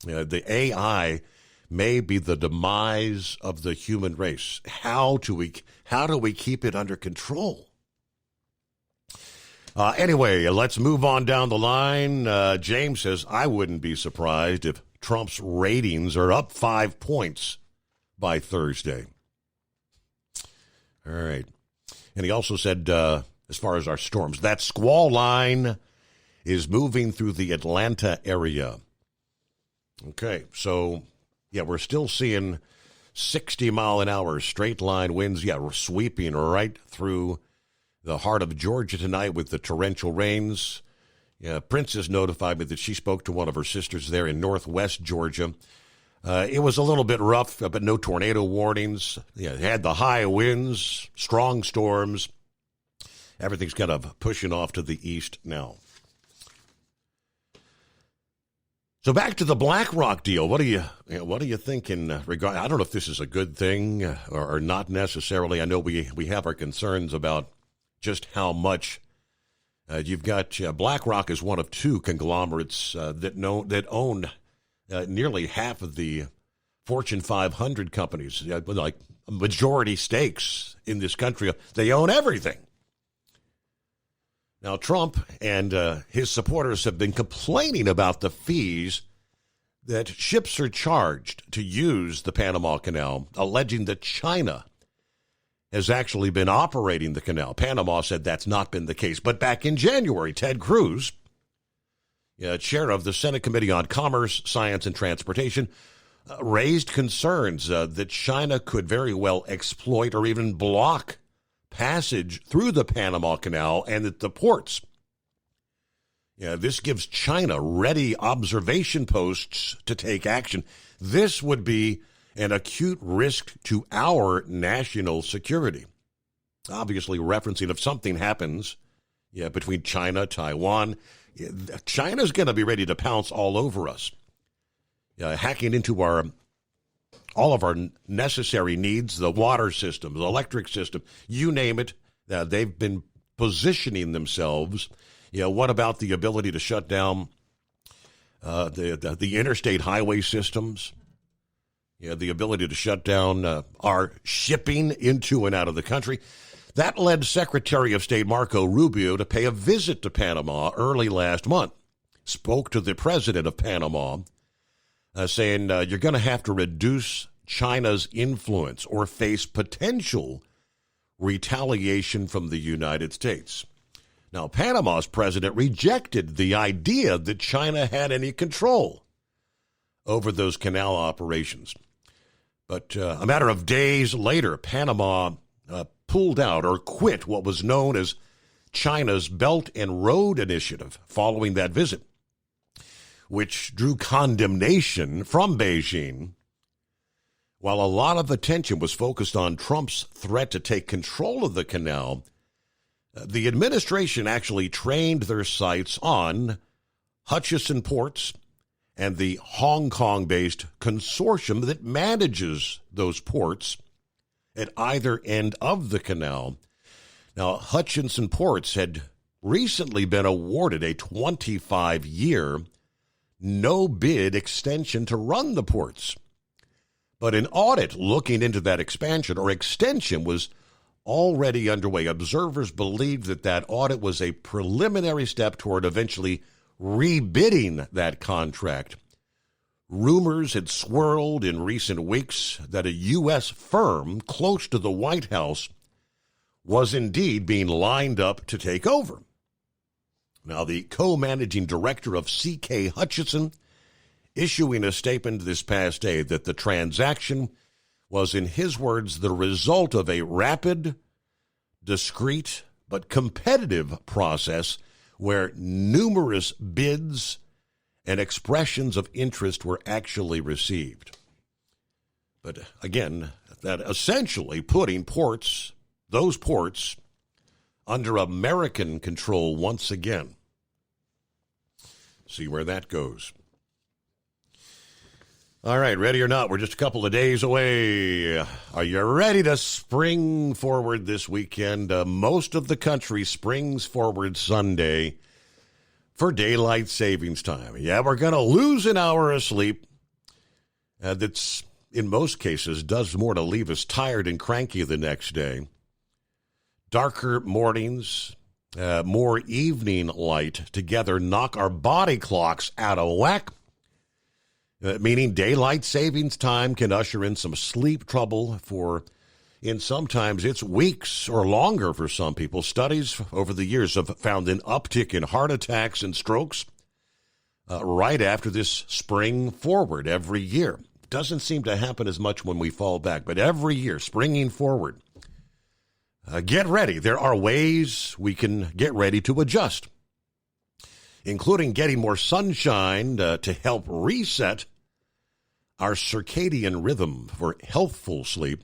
the AI may be the demise of the human race. How do we keep it under control? Anyway, let's move on down the line. James says, I wouldn't be surprised if Trump's ratings are up 5 points by Thursday. All right. And he also said, as far as our storms, that squall line is moving through the Atlanta area. Okay, so, we're still seeing 60-mile-an-hour straight-line winds. We're sweeping right through the heart of Georgia tonight with the torrential rains. Princess notified me that she spoke to one of her sisters there in northwest Georgia. It was a little bit rough, but no tornado warnings. It had the high winds, strong storms. Everything's kind of pushing off to the east now. So back to the BlackRock deal. What are you thinking regarding? I don't know if this is a good thing or not necessarily. I know we have our concerns about just how much. You've got BlackRock is one of two conglomerates that own nearly half of the Fortune 500 companies, like majority stakes in this country. They own everything. Now, Trump and his supporters have been complaining about the fees that ships are charged to use the Panama Canal, alleging that China has actually been operating the canal. Panama said that's not been the case. But back in January, Ted Cruz, chair of the Senate Committee on Commerce, Science, and Transportation, raised concerns that China could very well exploit or even block passage through the Panama Canal and at the ports. This gives China ready observation posts to take action. This would be an acute risk to our national security. Obviously referencing if something happens between China, Taiwan, China's going to be ready to pounce all over us, hacking into all of our necessary needs, the water system, the electric system, you name it. They've been positioning themselves. What about the ability to shut down the interstate highway systems? The ability to shut down our shipping into and out of the country. That led Secretary of State Marco Rubio to pay a visit to Panama early last month. Spoke to the president of Panama, saying you're going to have to reduce China's influence or face potential retaliation from the United States. Now, Panama's president rejected the idea that China had any control over those canal operations. But a matter of days later, Panama pulled out or quit what was known as China's Belt and Road Initiative following that visit, which drew condemnation from Beijing. While a lot of attention was focused on Trump's threat to take control of the canal, the administration actually trained their sights on Hutchison Ports and the Hong Kong-based consortium that manages those ports at either end of the canal. Now, Hutchison Ports had recently been awarded a 25-year no-bid extension to run the ports. But an audit looking into that expansion or extension was already underway. Observers believed that audit was a preliminary step toward eventually rebidding that contract. Rumors had swirled in recent weeks that a U.S. firm close to the White House was indeed being lined up to take over. Now, the co-managing director of C.K. Hutchison issuing a statement this past day that the transaction was, in his words, the result of a rapid, discreet, but competitive process where numerous bids and expressions of interest were actually received. But again, that essentially putting those ports, under American control once again. See where that goes. All right, ready or not, we're just a couple of days away. Are you ready to spring forward this weekend? Most of the country springs forward Sunday for daylight savings time. Yeah, we're going to lose an hour of sleep. That's, in most cases, does more to leave us tired and cranky the next day. Darker mornings, more evening light together knock our body clocks out of whack. Meaning daylight savings time can usher in some sleep trouble sometimes it's weeks or longer for some people. Studies over the years have found an uptick in heart attacks and strokes right after this spring forward every year. Doesn't seem to happen as much when we fall back, but every year, springing forward. Get ready. There are ways we can get ready to adjust. including getting more sunshine to help reset our circadian rhythm for healthful sleep.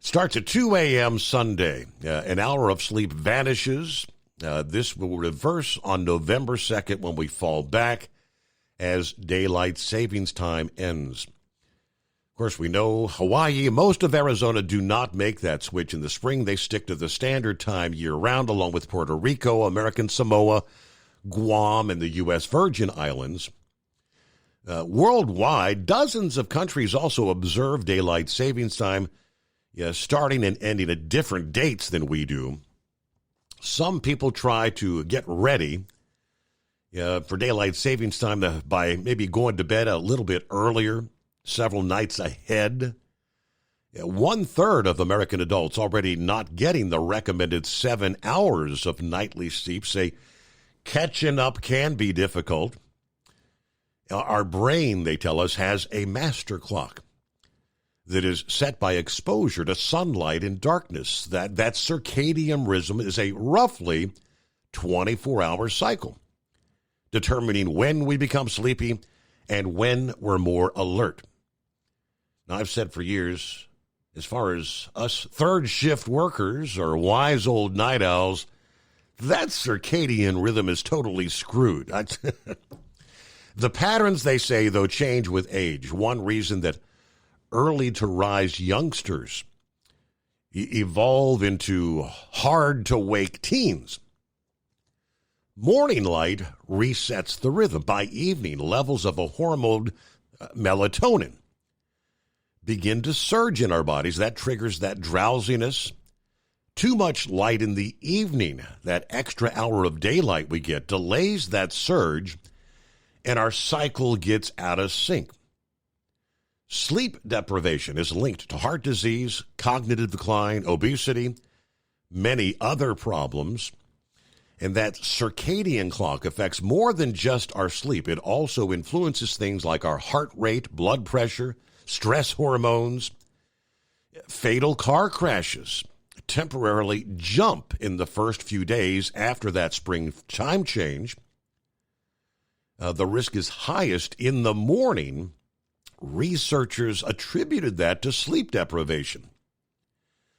Starts at 2 a.m. Sunday. An hour of sleep vanishes. This will reverse on November 2nd when we fall back as daylight savings time ends. Of course, we know Hawaii, most of Arizona do not make that switch in the spring. They stick to the standard time year-round, along with Puerto Rico, American Samoa, Guam, and the U.S. Virgin Islands. Worldwide, dozens of countries also observe daylight savings time, starting and ending at different dates than we do. Some people try to get ready for daylight savings time by maybe going to bed a little bit earlier, several nights ahead. 1/3 of American adults already not getting the recommended 7 hours of nightly sleep say catching up can be difficult. Our brain, they tell us, has a master clock that is set by exposure to sunlight and darkness. That circadian rhythm is a roughly 24-hour cycle, determining when we become sleepy and when we're more alert. Now, I've said for years, as far as us third shift workers or wise old night owls, that circadian rhythm is totally screwed. The patterns, they say, though, change with age. One reason that early-to-rise youngsters evolve into hard-to-wake teens. Morning light resets the rhythm. By evening, levels of a hormone, melatonin, begin to surge in our bodies. That triggers that drowsiness. Too much light in the evening, that extra hour of daylight we get, delays that surge, and our cycle gets out of sync. Sleep deprivation is linked to heart disease, cognitive decline, obesity, many other problems. And that circadian clock affects more than just our sleep. It also influences things like our heart rate, blood pressure, stress hormones. Fatal car crashes temporarily jump in the first few days after that spring time change. The risk is highest in the morning. Researchers attributed that to sleep deprivation.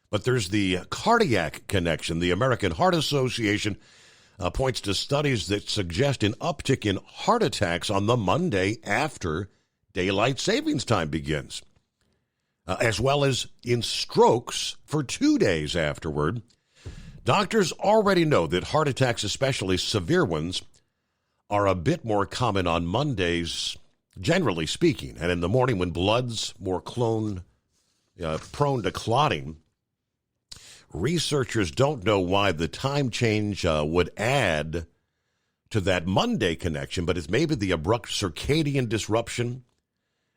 But there's the cardiac connection. The American Heart Association points to studies that suggest an uptick in heart attacks on the Monday after daylight savings time begins, as well as in strokes for 2 days afterward. Doctors already know that heart attacks, especially severe ones, are a bit more common on Mondays, generally speaking, and in the morning when blood's more prone to clotting. Researchers don't know why the time change would add to that Monday connection, but it's maybe the abrupt circadian disruption,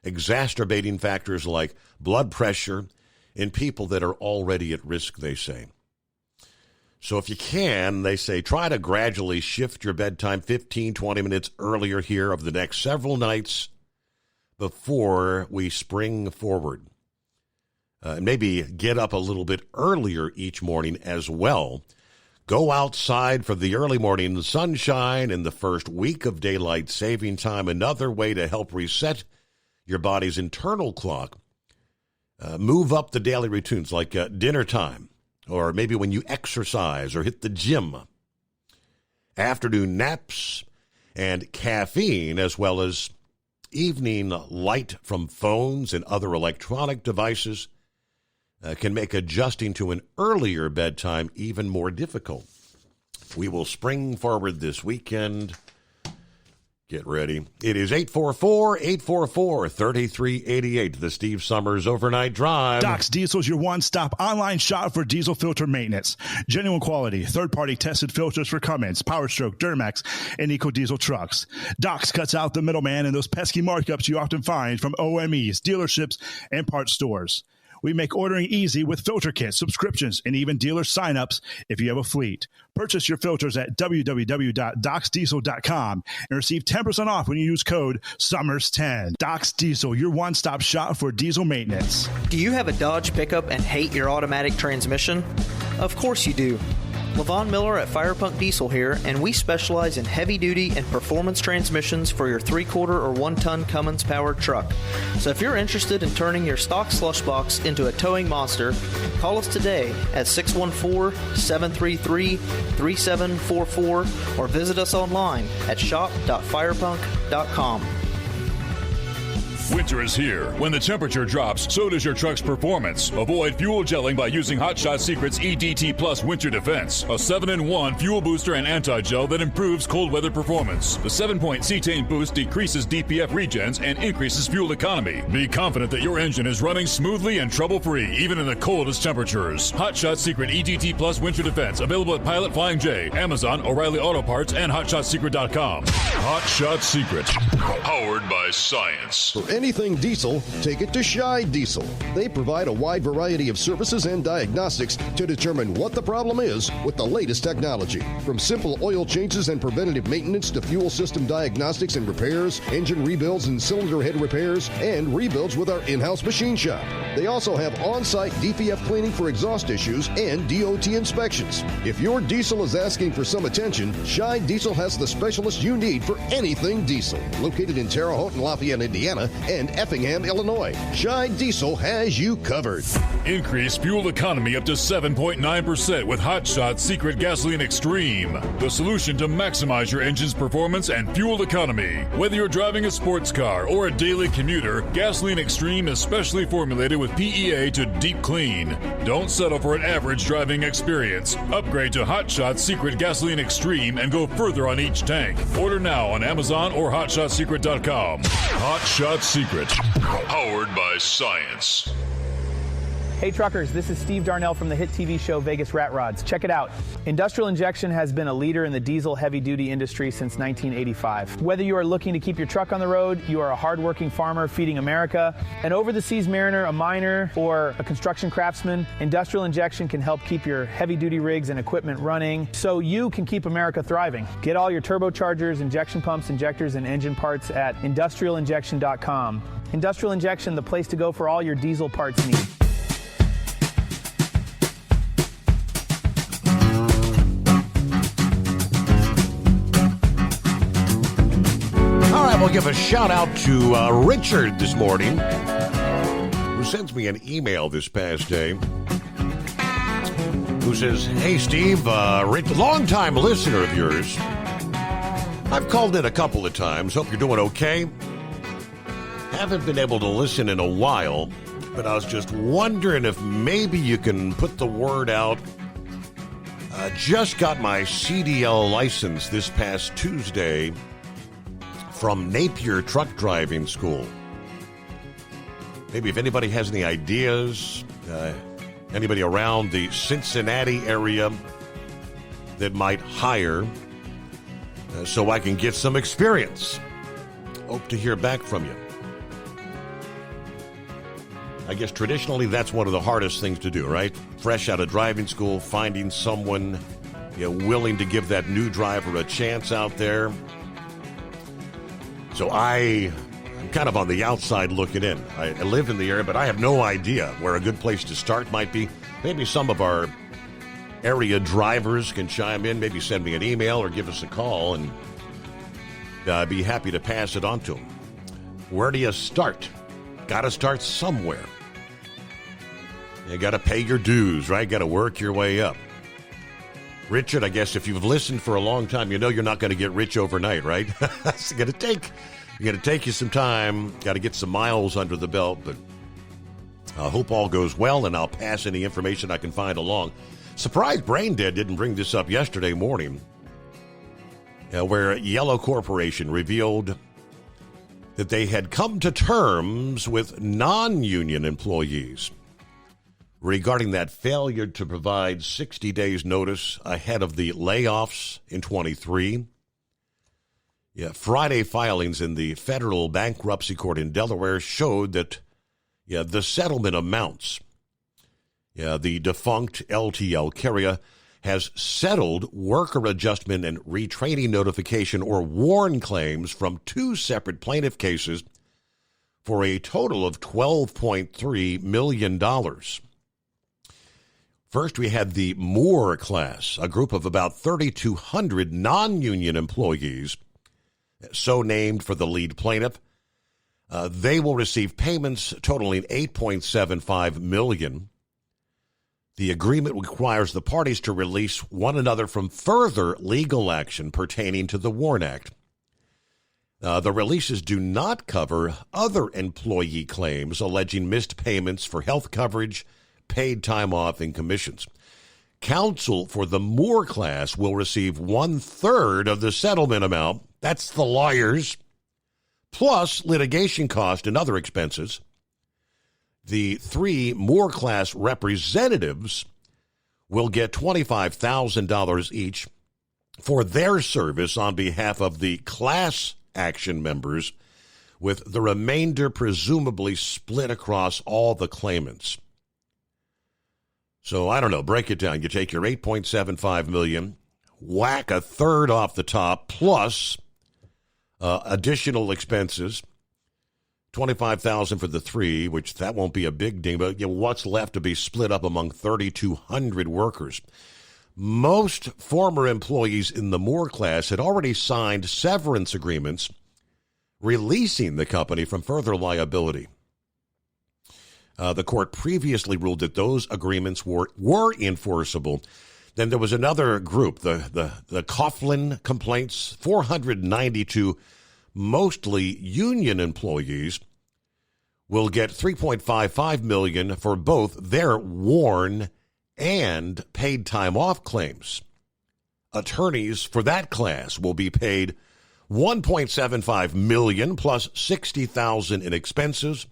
exacerbating factors like blood pressure in people that are already at risk, they say. So if you can, they say, try to gradually shift your bedtime 15, 20 minutes earlier here over the next several nights before we spring forward. Maybe get up a little bit earlier each morning as well. Go outside for the early morning sunshine in the first week of daylight saving time. Another way to help reset your body's internal clock. Move up the daily routines like dinner time, or maybe when you exercise or hit the gym. Afternoon naps and caffeine, as well as evening light from phones and other electronic devices, can make adjusting to an earlier bedtime even more difficult. We will spring forward this weekend. Get ready. It is 844-844-3388, the Steve Summers Overnight Drive. Doc's Diesel is your one-stop online shop for diesel filter maintenance. Genuine quality, third-party tested filters for Cummins, PowerStroke, Duramax, and EcoDiesel trucks. Doc's cuts out the middleman and those pesky markups you often find from OMEs, dealerships, and parts stores. We make ordering easy with filter kits, subscriptions, and even dealer signups if you have a fleet. Purchase your filters at www.docsdiesel.com and receive 10% off when you use code SUMMERS10. Doc's Diesel, your one-stop shop for diesel maintenance. Do you have a Dodge pickup and hate your automatic transmission? Of course you do. Levon Miller at Firepunk Diesel here, and we specialize in heavy-duty and performance transmissions for your 3-quarter or 1-ton Cummins-powered truck. So if you're interested in turning your stock slush box into a towing monster, call us today at 614-733-3744 or visit us online at shop.firepunk.com. Winter is here. When the temperature drops, so does your truck's performance. Avoid fuel gelling by using Hot Shot Secret's EDT Plus Winter Defense, a 7-in-1 fuel booster and anti-gel that improves cold weather performance. The 7-point cetane boost decreases DPF regens and increases fuel economy. Be confident that your engine is running smoothly and trouble-free, even in the coldest temperatures. Hot Shot Secret EDT Plus Winter Defense, available at Pilot Flying J, Amazon, O'Reilly Auto Parts, and HotShotSecret.com. Hot Shot Secret, powered by science. For anything diesel, take it to Shy Diesel. They provide a wide variety of services and diagnostics to determine what the problem is with the latest technology. From simple oil changes and preventative maintenance to fuel system diagnostics and repairs, engine rebuilds and cylinder head repairs, and rebuilds with our in-house machine shop. They also have on-site DPF cleaning for exhaust issues and DOT inspections. If your diesel is asking for some attention, Shy Diesel has the specialist you need for anything diesel. Located in Terre Haute and Lafayette, Indiana, and Effingham, Illinois. Shy Diesel has you covered. Increase fuel economy up to 7.9% with Hot Shot Secret Gasoline Extreme, the solution to maximize your engine's performance and fuel economy. Whether you're driving a sports car or a daily commuter, Gasoline Extreme is specially formulated with PEA to deep clean. Don't settle for an average driving experience. Upgrade to Hot Shot Secret Gasoline Extreme and go further on each tank. Order now on Amazon or HotShotSecret.com. Hot Shot Secret, powered by science. Hey truckers, this is Steve Darnell from the hit TV show Vegas Rat Rods. Check it out. Industrial Injection has been a leader in the diesel heavy-duty industry since 1985. Whether you are looking to keep your truck on the road, you are a hardworking farmer feeding America, an over-the-seas mariner, a miner, or a construction craftsman, Industrial Injection can help keep your heavy-duty rigs and equipment running so you can keep America thriving. Get all your turbochargers, injection pumps, injectors, and engine parts at industrialinjection.com. Industrial Injection, the place to go for all your diesel parts needs. We'll give a shout out to Richard this morning, who sends me an email this past day, who says, "Hey Steve, Rich, long-time listener of yours. I've called in a couple of times. Hope you're doing okay. Haven't been able to listen in a while, but I was just wondering if maybe you can put the word out. Just got my CDL license this past Tuesday from Napier Truck Driving School. Maybe if anybody has any ideas, anybody around the Cincinnati area that might hire, so I can get some experience. Hope to hear back from you." I guess traditionally that's one of the hardest things to do, right? Fresh out of driving school, finding someone willing to give that new driver a chance out there. So I'm kind of on the outside looking in. I live in the area, but I have no idea where a good place to start might be. Maybe some of our area drivers can chime in, maybe send me an email or give us a call, and I'd be happy to pass it on to them. Where do you start? Got to start somewhere. You got to pay your dues, right? Got to work your way up. Richard, I guess if you've listened for a long time, you know you're not going to get rich overnight, right? It's going to take you some time. Got to get some miles under the belt, but I hope all goes well, and I'll pass any information I can find along. Surprised Brain Dead didn't bring this up yesterday morning, where Yellow Corporation revealed that they had come to terms with non-union employees regarding that failure to provide 60 days notice ahead of the layoffs in 23. Friday filings in the federal bankruptcy court in Delaware showed that the settlement amounts. The defunct LTL carrier has settled worker adjustment and retraining notification or WARN claims from 2 separate plaintiff cases for a total of $12.3 million. First, we had the Moore class, a group of about 3,200 non-union employees, so named for the lead plaintiff. They will receive payments totaling $8.75 million. The agreement requires the parties to release one another from further legal action pertaining to the WARN Act. The releases do not cover other employee claims alleging missed payments for health coverage, paid time off, and commissions. Counsel for the Moore class will receive 1/3 of the settlement amount. That's the lawyers, plus litigation cost and other expenses. The 3 Moore class representatives will get $25,000 each for their service on behalf of the class action members, with the remainder presumably split across all the claimants. So I don't know, break it down. You take your $8.75 million, whack 1/3 off the top, plus additional expenses, $25,000 for the 3, which that won't be a big ding, but what's left to be split up among 3,200 workers. Most former employees in the Moore class had already signed severance agreements releasing the company from further liability. The court previously ruled that those agreements were enforceable. Then there was another group, the Coughlin complaints, 492 mostly union employees will get $3.55 million for both their WARN and paid time off claims. Attorneys for that class will be paid $1.75 million plus $60,000 in expenses.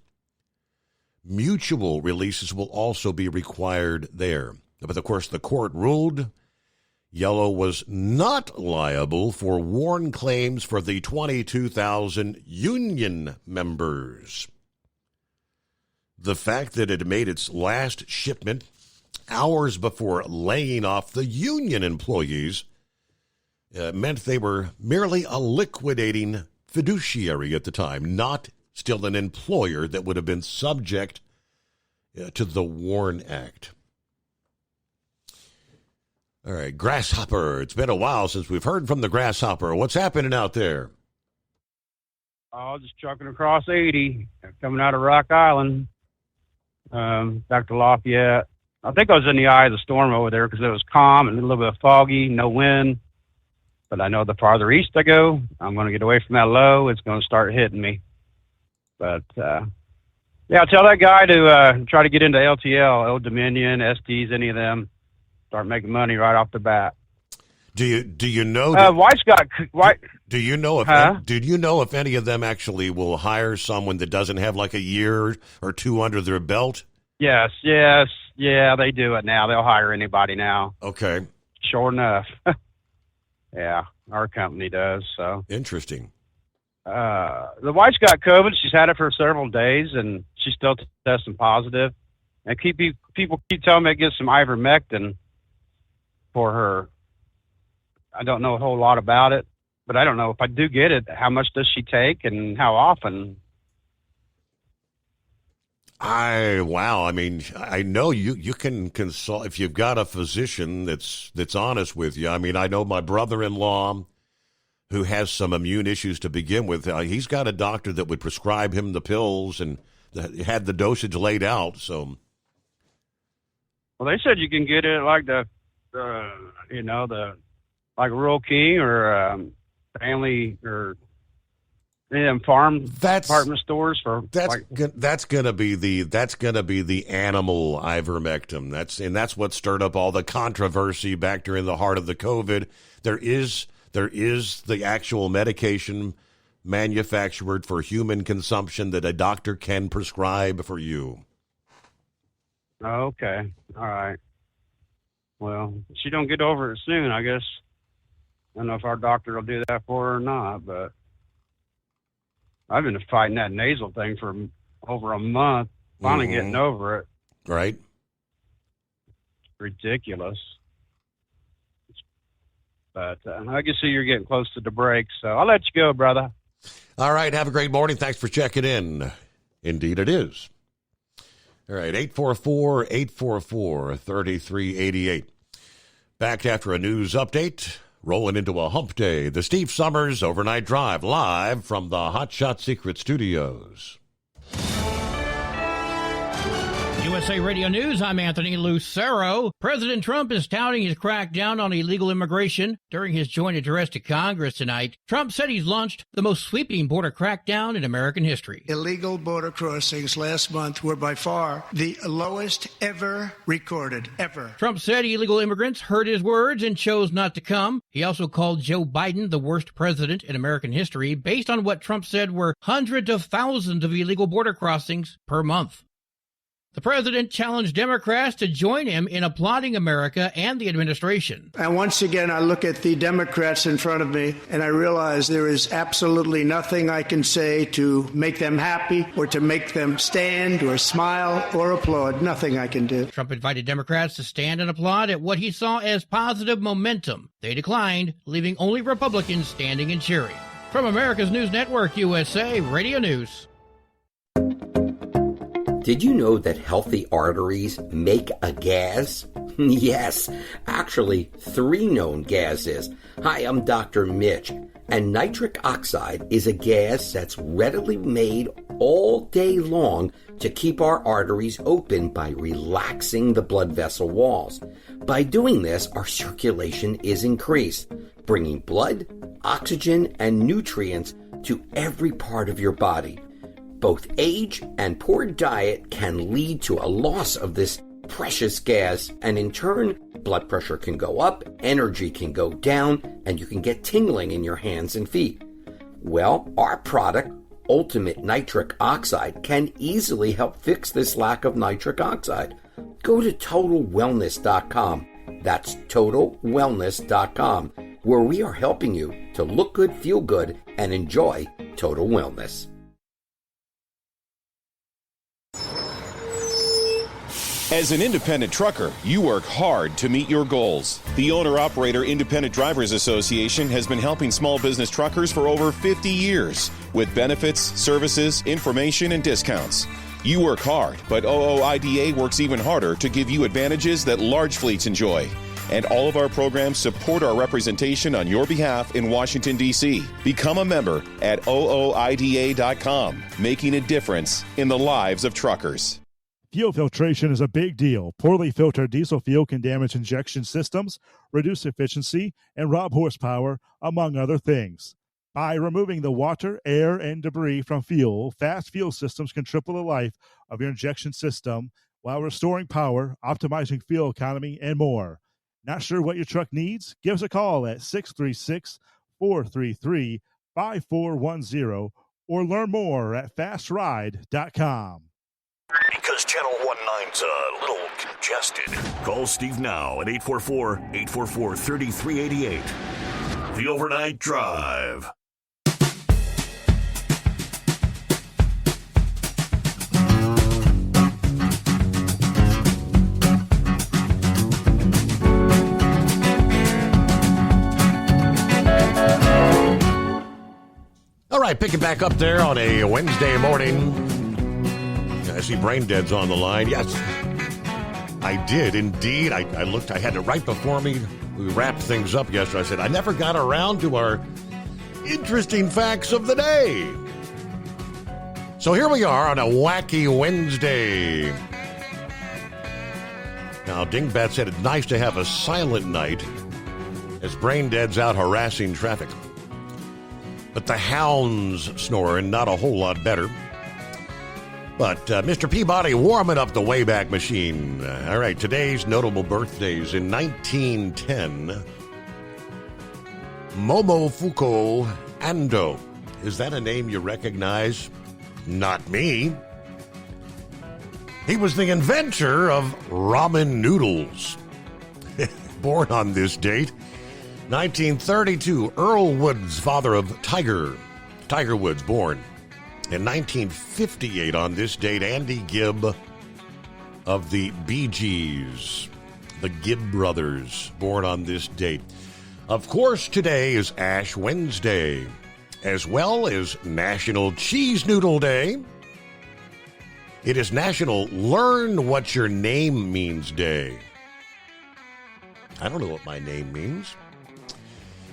Mutual releases will also be required there. But of course, the court ruled Yellow was not liable for WARN claims for the 22,000 union members. The fact that it made its last shipment hours before laying off the union employees meant they were merely a liquidating fiduciary at the time, not still an employer that would have been subject to the WARN Act. All right, Grasshopper. It's been a while since we've heard from the Grasshopper. What's happening out there? Oh, just trucking across 80, coming out of Rock Island, back to Lafayette. I think I was in the eye of the storm over there because it was calm and a little bit foggy, no wind. But I know the farther east I go, I'm going to get away from that low. It's going to start hitting me. But, yeah, tell that guy to try to get into LTL, Old Dominion, SDs, any of them. Start making money right off the bat. Do you know? That, White's got White. Do you know if if any of them actually will hire someone that doesn't have like a year or two under their belt? Yes, yeah, they do it now. They'll hire anybody now. Okay, sure enough. Yeah, our company does. So interesting. The wife's got COVID. She's had it for several days, and she's still testing positive. And people keep telling me to get some ivermectin for her. I don't know a whole lot about it, but I don't know if I do get it, how much does she take and how often? I mean, I know you can consult if you've got a physician that's honest with you. I mean, I know my brother-in-law who has some immune issues to begin with. He's got a doctor that would prescribe him the pills and had the dosage laid out. So, well, they said you can get it like like Rural King or Family or farm department stores for. That's gonna be the animal ivermectin. That's what stirred up all the controversy back during the heart of the COVID. There is the actual medication manufactured for human consumption that a doctor can prescribe for you. Okay, all right. Well, if she don't get over it soon, I guess. I don't know if our doctor will do that for her or not, but I've been fighting that nasal thing for over a month, finally getting over it. Right. Ridiculous. But I can see you're getting close to the break, so I'll let you go, brother. All right, have a great morning. Thanks for checking in. Indeed it is. All right, 844-844-3388. Back after a news update, rolling into a hump day. The Steve Summers Overnight Drive, live from the Hot Shot Secret Studios. USA Radio News, I'm Anthony Lucero. President Trump is touting his crackdown on illegal immigration. During his joint address to Congress tonight, Trump said he's launched the most sweeping border crackdown in American history. Illegal border crossings last month were by far the lowest ever recorded, ever. Trump said illegal immigrants heard his words and chose not to come. He also called Joe Biden the worst president in American history based on what Trump said were hundreds of thousands of illegal border crossings per month. The president challenged Democrats to join him in applauding America and the administration. And once again, I look at the Democrats in front of me, and I realize there is absolutely nothing I can say to make them happy or to make them stand or smile or applaud. Nothing I can do. Trump invited Democrats to stand and applaud at what he saw as positive momentum. They declined, leaving only Republicans standing and cheering. From America's News Network, USA Radio News. Did you know that healthy arteries make a gas? Yes, actually 3 known gases. Hi, I'm Dr. Mitch, and nitric oxide is a gas that's readily made all day long to keep our arteries open by relaxing the blood vessel walls. By doing this, our circulation is increased, bringing blood, oxygen, and nutrients to every part of your body. Both age and poor diet can lead to a loss of this precious gas, and in turn, blood pressure can go up, energy can go down, and you can get tingling in your hands and feet. Well, our product, Ultimate Nitric Oxide, can easily help fix this lack of nitric oxide. Go to TotalWellness.com. That's TotalWellness.com, where we are helping you to look good, feel good, and enjoy total wellness. As an independent trucker, you work hard to meet your goals. The Owner-Operator Independent Drivers Association has been helping small business truckers for over 50 years with benefits, services, information, and discounts. You work hard, but OOIDA works even harder to give you advantages that large fleets enjoy. And all of our programs support our representation on your behalf in Washington, D.C. Become a member at OOIDA.com, making a difference in the lives of truckers. Fuel filtration is a big deal. Poorly filtered diesel fuel can damage injection systems, reduce efficiency, and rob horsepower, among other things. By removing the water, air, and debris from fuel, fast fuel systems can triple the life of your injection system while restoring power, optimizing fuel economy, and more. Not sure what your truck needs? Give us a call at 636-433-5410 or learn more at fastride.com. Because Channel 19's a little congested. Call Steve now at 844-844-3388. The Overnight Drive. All right, pick it back up there on a Wednesday morning. I see Brain Dead's on the line. Yes, I did indeed. I looked, I had it right before me. We wrapped things up yesterday. I said, I never got around to our interesting facts of the day. So here we are on a wacky Wednesday. Now, Dingbat said it's nice to have a silent night as Brain Dead's out harassing traffic. But the hound's snoring, not a whole lot better. But Mr. Peabody warming up the Wayback Machine. All right, today's notable birthdays. In 1910, Momofuku Ando. Is that a name you recognize? Not me. He was the inventor of ramen noodles. Born on this date, 1932, Earl Woods, father of Tiger Woods, born. In 1958, on this date, Andy Gibb of the Bee Gees, the Gibb brothers, born on this date. Of course, today is Ash Wednesday, as well as National Cheese Noodle Day. It is National Learn What Your Name Means Day. I don't know what my name means.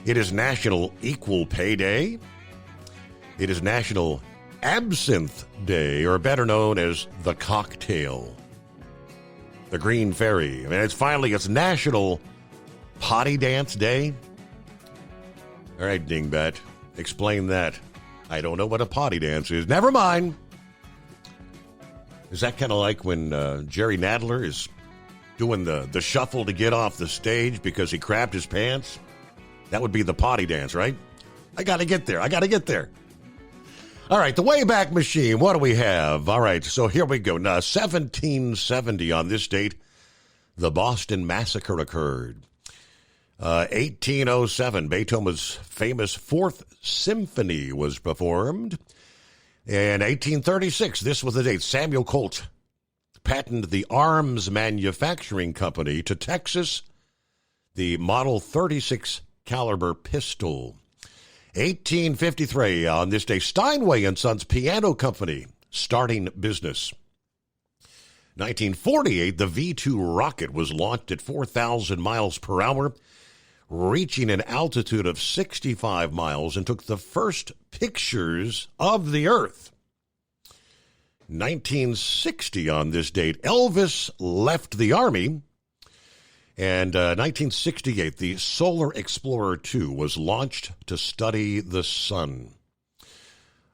It is National Equal Pay Day. It is National Absinthe Day, or better known as the cocktail. The Green Fairy. I mean, it's National Potty Dance Day. All right, Dingbat, explain that. I don't know what a potty dance is. Never mind. Is that kind of like when Jerry Nadler is doing the shuffle to get off the stage because he crapped his pants? That would be the potty dance, right? I got to get there. All right, the Wayback Machine. What do we have? All right, so here we go. Now, 1770 on this date, the Boston Massacre occurred. 1807, Beethoven's famous Fourth Symphony was performed. In 1836, this was the date, Samuel Colt patented the Arms Manufacturing Company to Texas, the Model 36 caliber pistol. 1853, on this day, Steinway & Sons Piano Company starting business. 1948, the V-2 rocket was launched at 4,000 miles per hour, reaching an altitude of 65 miles, and took the first pictures of the Earth. 1960, on this date, Elvis left the Army. And 1968, the Solar Explorer 2 was launched to study the sun.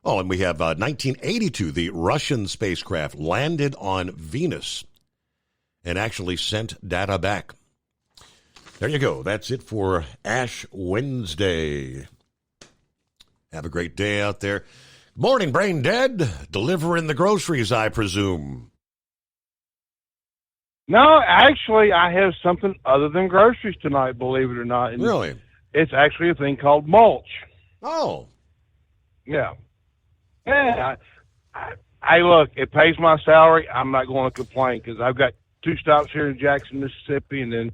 Oh, and we have 1982, the Russian spacecraft landed on Venus and actually sent data back. There you go. That's it for Ash Wednesday. Have a great day out there. Morning, Brain Dead. Delivering the groceries, I presume. No, actually, I have something other than groceries tonight, believe it or not. And really? It's actually a thing called mulch. Oh. Yeah. Yeah. I look, it pays my salary. I'm not going to complain because I've got 2 stops here in Jackson, Mississippi, and then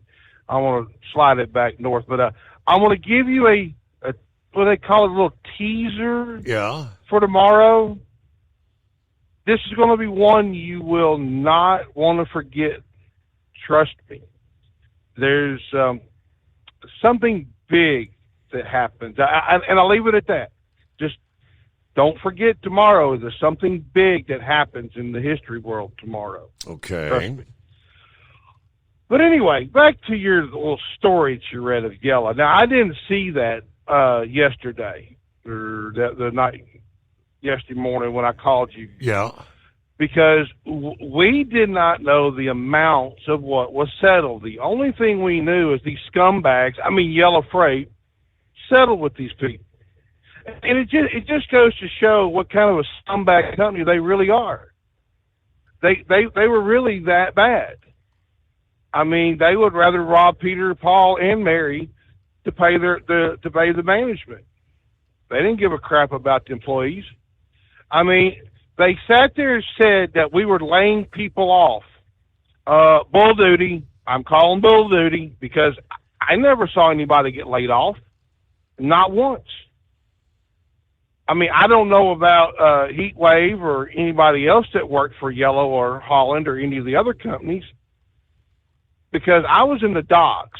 I want to slide it back north. But I want to give you a what they call it, a little teaser for tomorrow. This is going to be one you will not want to forget. Trust me. There's something big that happens. And I'll leave it at that. Just don't forget tomorrow. There's something big that happens in the history world tomorrow. Okay. Trust me. But anyway, back to your little story that you read of Yellow. Now, I didn't see that yesterday or the night yesterday morning when I called you. Yeah. Because we did not know the amounts of what was settled. The only thing we knew is these scumbags, Yellow Freight, settled with these people. And it just goes to show what kind of a scumbag company they really are. They were really that bad. They would rather rob Peter, Paul, and Mary to pay to pay the management. They didn't give a crap about the employees. They sat there and said that we were laying people off. Bull duty. I'm calling bull duty because I never saw anybody get laid off. Not once. I don't know about Heat Wave or anybody else that worked for Yellow or Holland or any of the other companies because I was in the docks.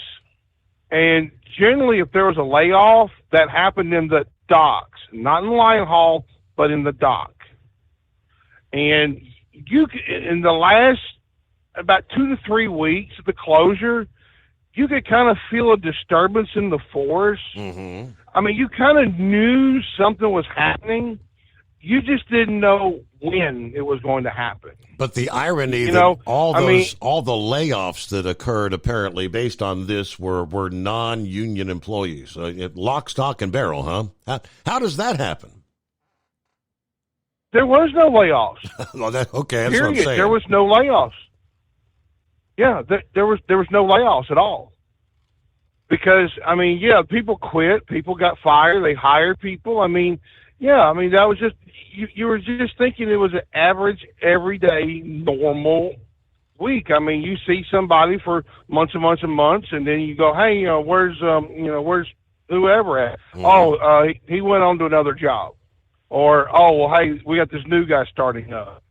And generally, if there was a layoff, that happened in the docks. Not in the line haul, but in the dock. And in the last about 2 to 3 weeks of the closure, you could kind of feel a disturbance in the force. Mm-hmm. You kind of knew something was happening. You just didn't know when it was going to happen. But the irony that all the layoffs that occurred apparently based on this were non-union employees. Lock, stock, and barrel, huh? How does that happen? There was no layoffs. Okay, that's Period. what I'm saying. There was no layoffs. Yeah, there was no layoffs at all. Because people quit, people got fired, they hired people. That was just you were just thinking it was an average, everyday, normal week. You see somebody for months and months and months, and then you go, hey, where's whoever at? Mm-hmm. He went on to another job. Or, hey, we got this new guy starting up.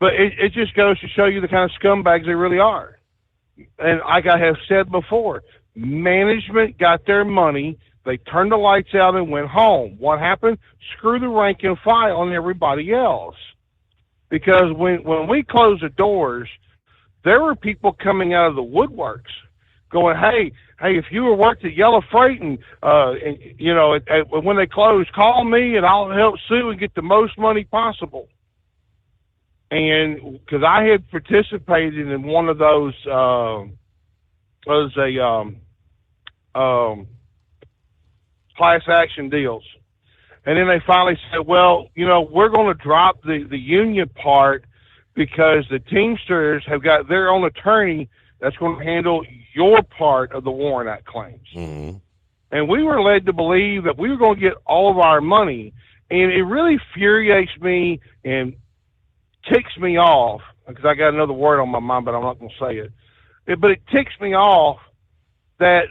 But it just goes to show you the kind of scumbags they really are. And like I have said before, management got their money. They turned the lights out and went home. What happened? Screw the rank and file and everybody else. Because when we closed the doors, there were people coming out of the woodworks going, hey, if you were worked at Yellow Freight and you know, when they close, call me and I'll help Sue and get the most money possible. And because I had participated in one of those, class action deals. And then they finally said, well, you know, we're going to drop the union part because the Teamsters have got their own attorney that's going to handle your part of the Warren Act claims. Mm-hmm. And we were led to believe that we were going to get all of our money. And it really infuriates me and ticks me off, because I got another word on my mind, but I'm not going to say it. But it ticks me off that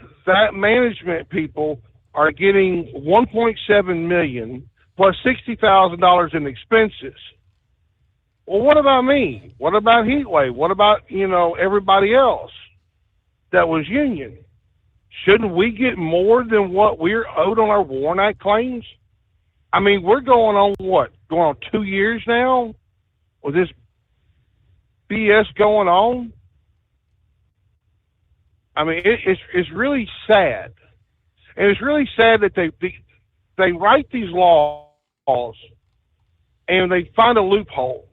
management people are getting $1.7 million plus $60,000 in expenses. Well, what about me? What about Heatwave? What about, you know, everybody else that was union? Shouldn't we get more than what we're owed on our Warren Act claims? I mean, we're going on what? Going on 2 years now with this BS going on? I mean, it's really sad. And it's really sad that they write these laws and they find a loophole.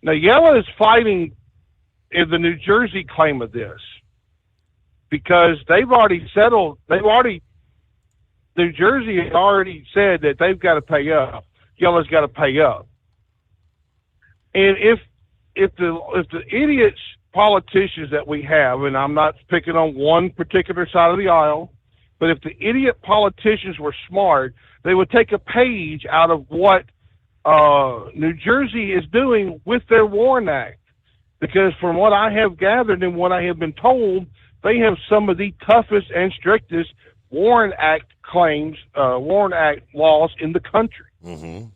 Now, Yellow is fighting in the New Jersey claim of this because they've already settled. New Jersey has already said that they've got to pay up. Yellow's got to pay up. And if the idiots, politicians that we have, and I'm not picking on one particular side of the aisle, but if the idiot politicians were smart, they would take a page out of what New Jersey is doing with their Warren Act. Because from what I have gathered and what I have been told, they have some of the toughest and strictest Warren Act claims, Warren Act laws in the country. Mm-hmm.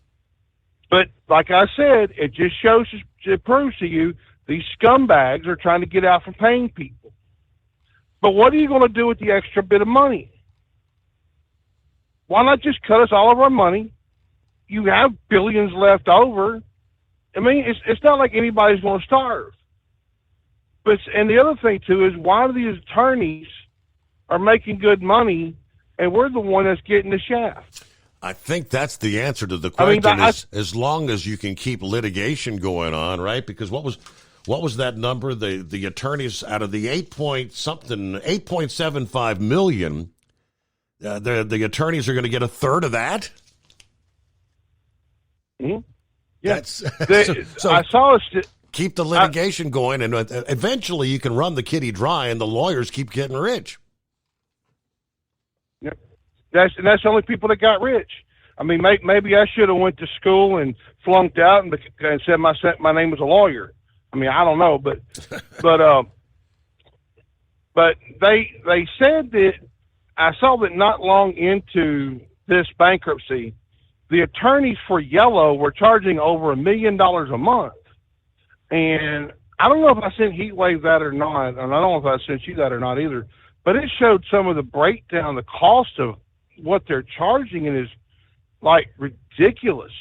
But like I said, it just shows, it proves to you these scumbags are trying to get out from paying people. But what are you going to do with the extra bit of money? Why not just cut us all of our money? You have billions left over. I mean, it's not like anybody's going to starve. But and the other thing too is, why do these attorneys are making good money and we're the one that's getting the shaft? I think that's the answer to the question. Is as long as you can keep litigation going on, right? Because what was that number? The attorneys out of the 8.75 million, the attorneys are going to get a third of that. Mm-hmm. Yeah, so I saw keep the litigation going, and eventually you can run the kitty dry, and the lawyers keep getting rich. Yep. That's the only people that got rich. I mean, maybe I should have went to school and flunked out and said my name was a lawyer. I mean, I don't know, but they said that I saw that not long into this bankruptcy, the attorneys for Yellow were charging over $1 million a month. And I don't know if I sent Heatwave that or not, and I don't know if I sent you that or not either, but it showed some of the breakdown, the cost of what they're charging, and is like ridiculous.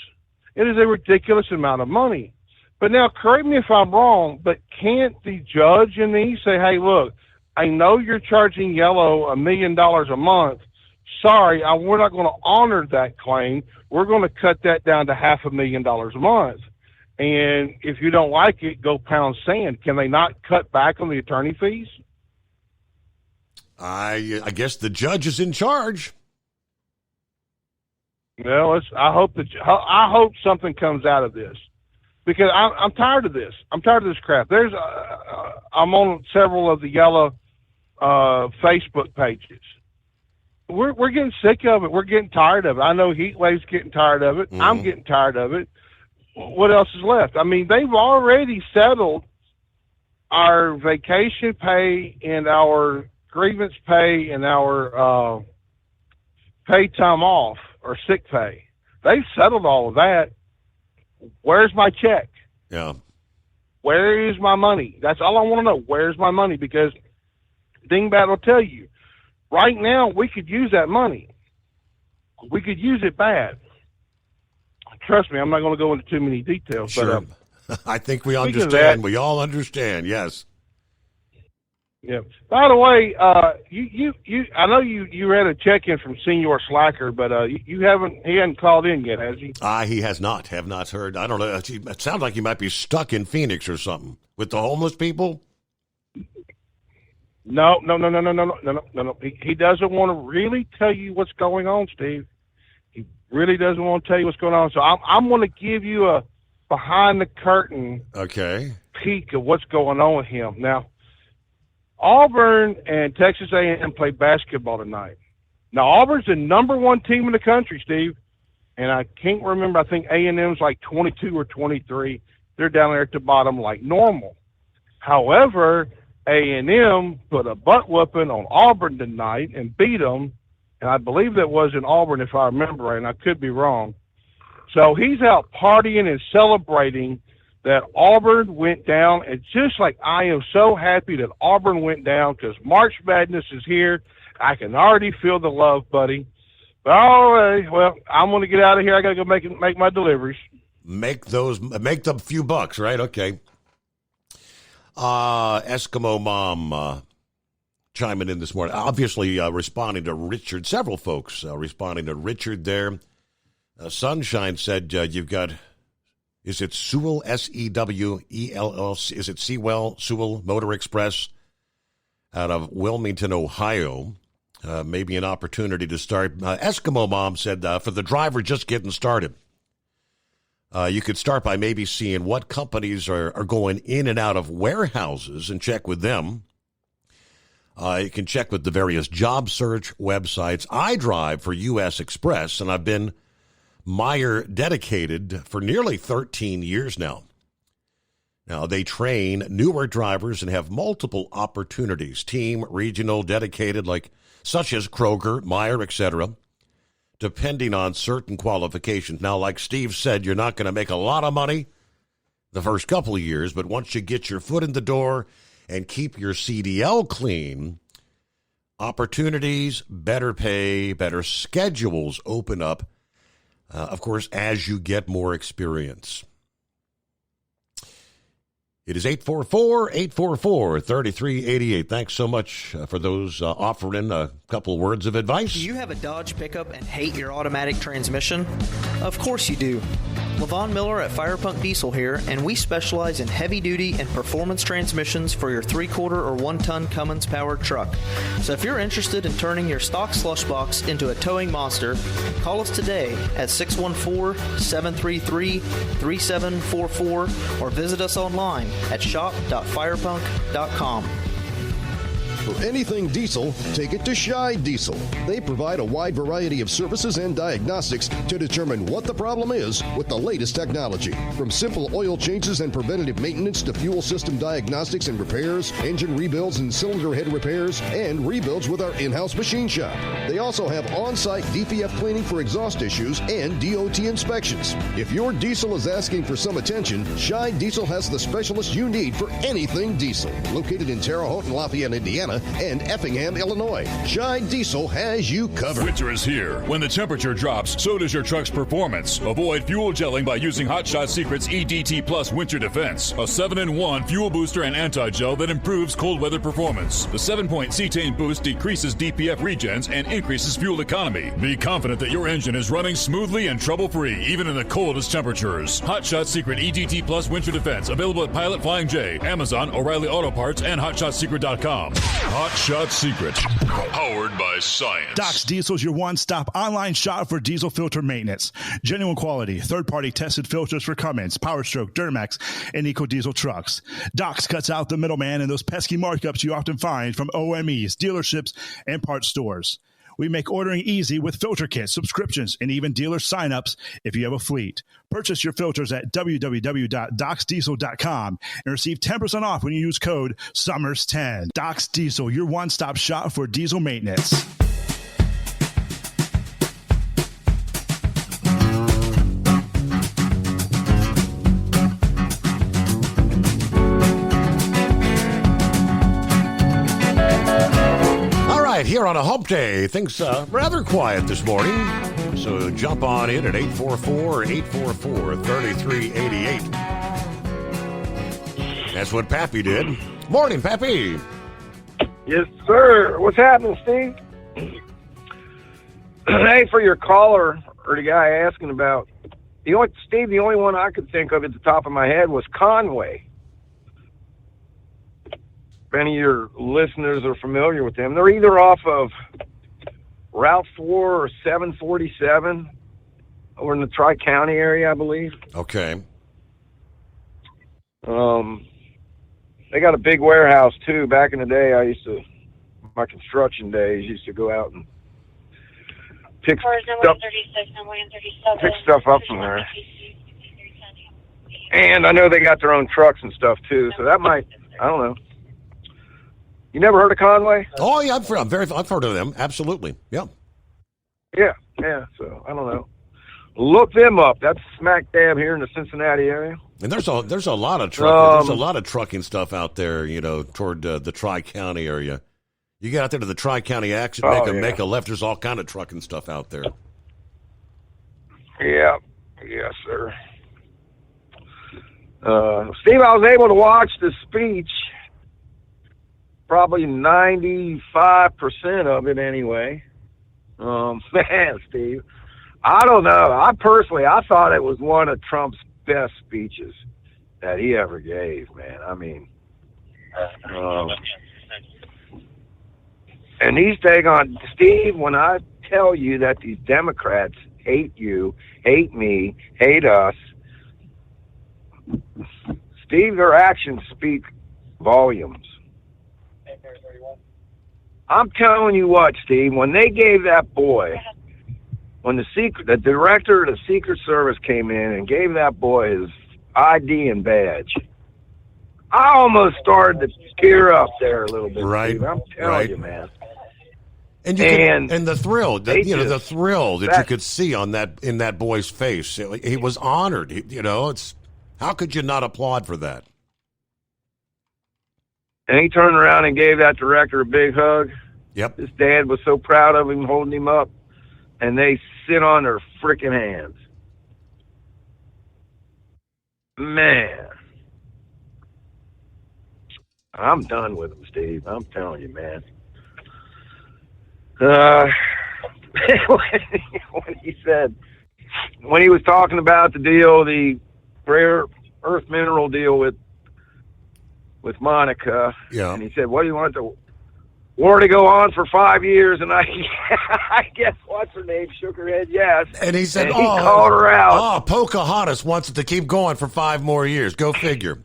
It is a ridiculous amount of money. But now, correct me if I'm wrong, but can't the judge in these say, hey, look, I know you're charging Yellow $1 million a month. Sorry, we're not going to honor that claim. We're going to cut that down to $500,000 a month. And if you don't like it, go pound sand. Can they not cut back on the attorney fees? I guess the judge is in charge. Well, I hope something comes out of this, because I'm tired of this. I'm tired of this crap. I'm on several of the Yellow Facebook pages. We're getting sick of it. We're getting tired of it. I know Heatwave's getting tired of it. Mm-hmm. I'm getting tired of it. What else is left? I mean, they've already settled our vacation pay and our grievance pay and our paid time off or sick pay. They've settled all of that. Where's my check? Yeah. Where is my money? That's all I want to know. Where's my money? Because Dingbat will tell you, right now we could use that money. We could use it bad. Trust me, I'm not going to go into too many details. Sure. But, I think we speaking of understand. that- We all understand, yes. Yeah. By the way, you I know you had a check-in from Senior Slacker, but he hasn't called in yet, has he? He has not. Have not heard. I don't know. It sounds like he might be stuck in Phoenix or something with the homeless people. No. He doesn't want to really tell you what's going on, Steve. He really doesn't want to tell you what's going on. So I'm going to give you a behind the curtain peek of what's going on with him. Now, Auburn and Texas A&M play basketball tonight. Now, Auburn's the number one team in the country, Steve, and I can't remember. I think A&M's like 22 or 23. They're down there at the bottom like normal. However, A&M put a butt whooping on Auburn tonight and beat them, and I believe that was in Auburn if I remember right, and I could be wrong. So he's out partying and celebrating that Auburn went down. It's just like I am so happy that Auburn went down because March Madness is here. I can already feel the love, buddy. But all right, well, I'm going to get out of here. I got to go make my deliveries. Make the few bucks, right? Okay. Eskimo Mom chiming in this morning. Obviously responding to Richard. Several folks responding to Richard there. Sunshine said you've got... Is it Sewell, Sewell, is it Sewell Motor Express out of Wilmington, Ohio? Maybe an opportunity to start. Eskimo Mom said for the driver just getting started, you could start by maybe seeing what companies are going in and out of warehouses and check with them. You can check with the various job search websites. I drive for U.S. Express, and I've been Meyer dedicated for nearly 13 years now. Now, they train newer drivers and have multiple opportunities, team, regional, dedicated, such as Kroger, Meyer, etc., depending on certain qualifications. Now, like Steve said, you're not going to make a lot of money the first couple of years, but once you get your foot in the door and keep your CDL clean, opportunities, better pay, better schedules open up, of course, as you get more experience. It is 844-844-3388. Thanks so much for those offering a couple of words of advice. Do you have a Dodge pickup and hate your automatic transmission? Of course you do. Levon Miller at Firepunk Diesel here, and we specialize in heavy-duty and performance transmissions for your 3-quarter or 1-ton Cummins-powered truck. So if you're interested in turning your stock slush box into a towing monster, call us today at 614-733-3744 or visit us online at shop.firepunk.com. For anything diesel, take it to Scheid Diesel. They provide a wide variety of services and diagnostics to determine what the problem is with the latest technology. From simple oil changes and preventative maintenance to fuel system diagnostics and repairs, engine rebuilds and cylinder head repairs, and rebuilds with our in-house machine shop. They also have on-site DPF cleaning for exhaust issues and DOT inspections. If your diesel is asking for some attention, Scheid Diesel has the specialist you need for anything diesel. Located in Terre Haute and Lafayette, Indiana, and Effingham, Illinois. Scheid Diesel has you covered. Winter is here. When the temperature drops, so does your truck's performance. Avoid fuel gelling by using Hot Shot Secret's EDT Plus Winter Defense, a 7-in-1 fuel booster and anti-gel that improves cold weather performance. The 7-point cetane boost decreases DPF regens and increases fuel economy. Be confident that your engine is running smoothly and trouble-free, even in the coldest temperatures. Hot Shot Secret EDT Plus Winter Defense, available at Pilot Flying J, Amazon, O'Reilly Auto Parts, and HotShotSecret.com. Hot Shot Secret, powered by science. Doc's Diesel is your one-stop online shop for diesel filter maintenance. Genuine quality, third-party tested filters for Cummins, Powerstroke, Duramax, and EcoDiesel trucks. Doc's cuts out the middleman and those pesky markups you often find from OMEs, dealerships, and parts stores. We make ordering easy with filter kits, subscriptions, and even dealer signups if you have a fleet. Purchase your filters at www.docsdiesel.com and receive 10% off when you use code SUMMERS10. Doc's Diesel, your one-stop shop for diesel maintenance. on a hump day. Things rather quiet this morning. So jump on in at 844-844-3388. That's what Pappy did. Morning, Pappy. Yes, sir. What's happening, Steve? Hey, for your caller or the guy asking about the only one I could think of at the top of my head was Conway. If any of your listeners are familiar with them, they're either off of Route 4 or 747 or in the Tri-County area, I believe. Okay. They got a big warehouse, too. Back in the day, my construction days, used to go out and pick stuff up from there. And I know they got their own trucks and stuff, too, so that might, I don't know. You never heard of Conway? Oh, yeah, I've heard of them. Absolutely. Yeah. Yeah, so I don't know. Look them up. That's smack dab here in the Cincinnati area. And there's a lot of trucking. There's a lot of trucking stuff out there, toward the Tri-County area. You get out there to the Tri-County exit, make a left. There's all kind of trucking stuff out there. Yeah, yes, sir. Steve, I was able to watch the speech, probably 95% of it anyway. Man, Steve, I don't know. I thought it was one of Trump's best speeches that he ever gave, man. I mean, and he's taking on, Steve, when I tell you that these Democrats hate you, hate me, hate us, Steve, their actions speak volumes. I'm telling you what, Steve, when they gave that boy, when the director of the Secret Service came in and gave that boy his ID and badge, I almost started to tear up there a little bit. Right, Steve. I'm telling you, man. And the thrill, the thrill that you could see in that boy's face. He was honored. It's how could you not applaud for that? And he turned around and gave that director a big hug. Yep. His dad was so proud of him, holding him up, and they sit on their freaking hands. Man. I'm done with him, Steve. I'm telling you, man. When he was talking about the deal, the rare earth mineral deal with Monica, yeah, and he said, "What do you want the war to go on for 5 years?" And I guess what's her name shook her head yes, and he said, he called her out. Oh, Pocahontas wants it to keep going for 5 more years. Go figure.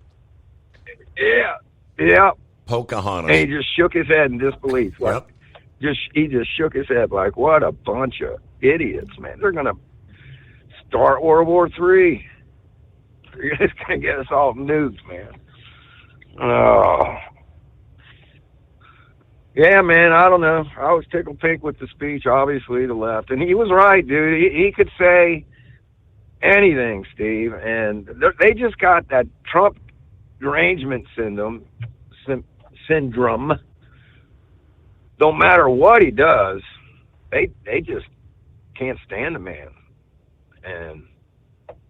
Yeah. Pocahontas. And he just shook his head in disbelief. He just shook his head like, what a bunch of idiots, man. They're going to start World War III. They're just going to get us all nuked, man. Oh. Yeah, man, I don't know. I was tickled pink with the speech, obviously, the left. And he was right, dude. He could say anything, Steve. And they just got that Trump derangement syndrome. Don't matter what he does, they just can't stand the man. And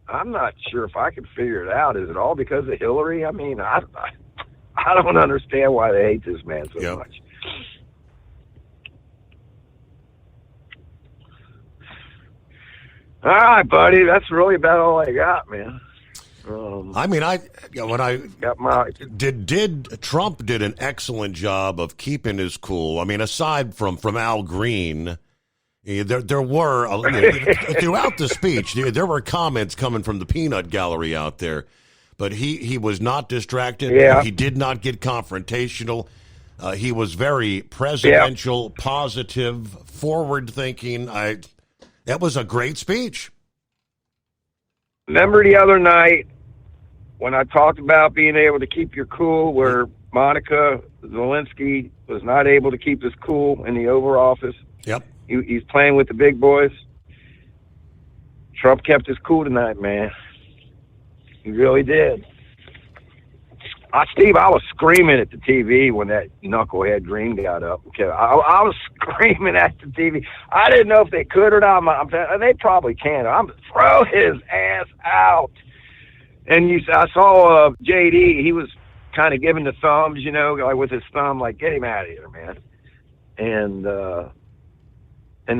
I'm not sure if I could figure it out. Is it all because of Hillary? I mean, I don't understand why they hate this man so much. All right, buddy. That's really about all I got, man. Trump did an excellent job of keeping his cool. I mean, aside from Al Green, there were throughout the speech there were comments coming from the peanut gallery out there, but he was not distracted. Yeah. He did not get confrontational. He was very presidential, positive, forward thinking. That was a great speech. Remember the other night when I talked about being able to keep your cool, where Monica Lewinsky was not able to keep his cool in the Oval Office? Yep. He's playing with the big boys. Trump kept his cool tonight, man. He really did. Steve, I was screaming at the TV when that knucklehead Green got up. I was screaming at the TV. I didn't know if they could or not. They probably can. I'm throw his ass out. And I saw JD. He was kind of giving the thumbs, like with his thumb, like, get him out of here, man. And the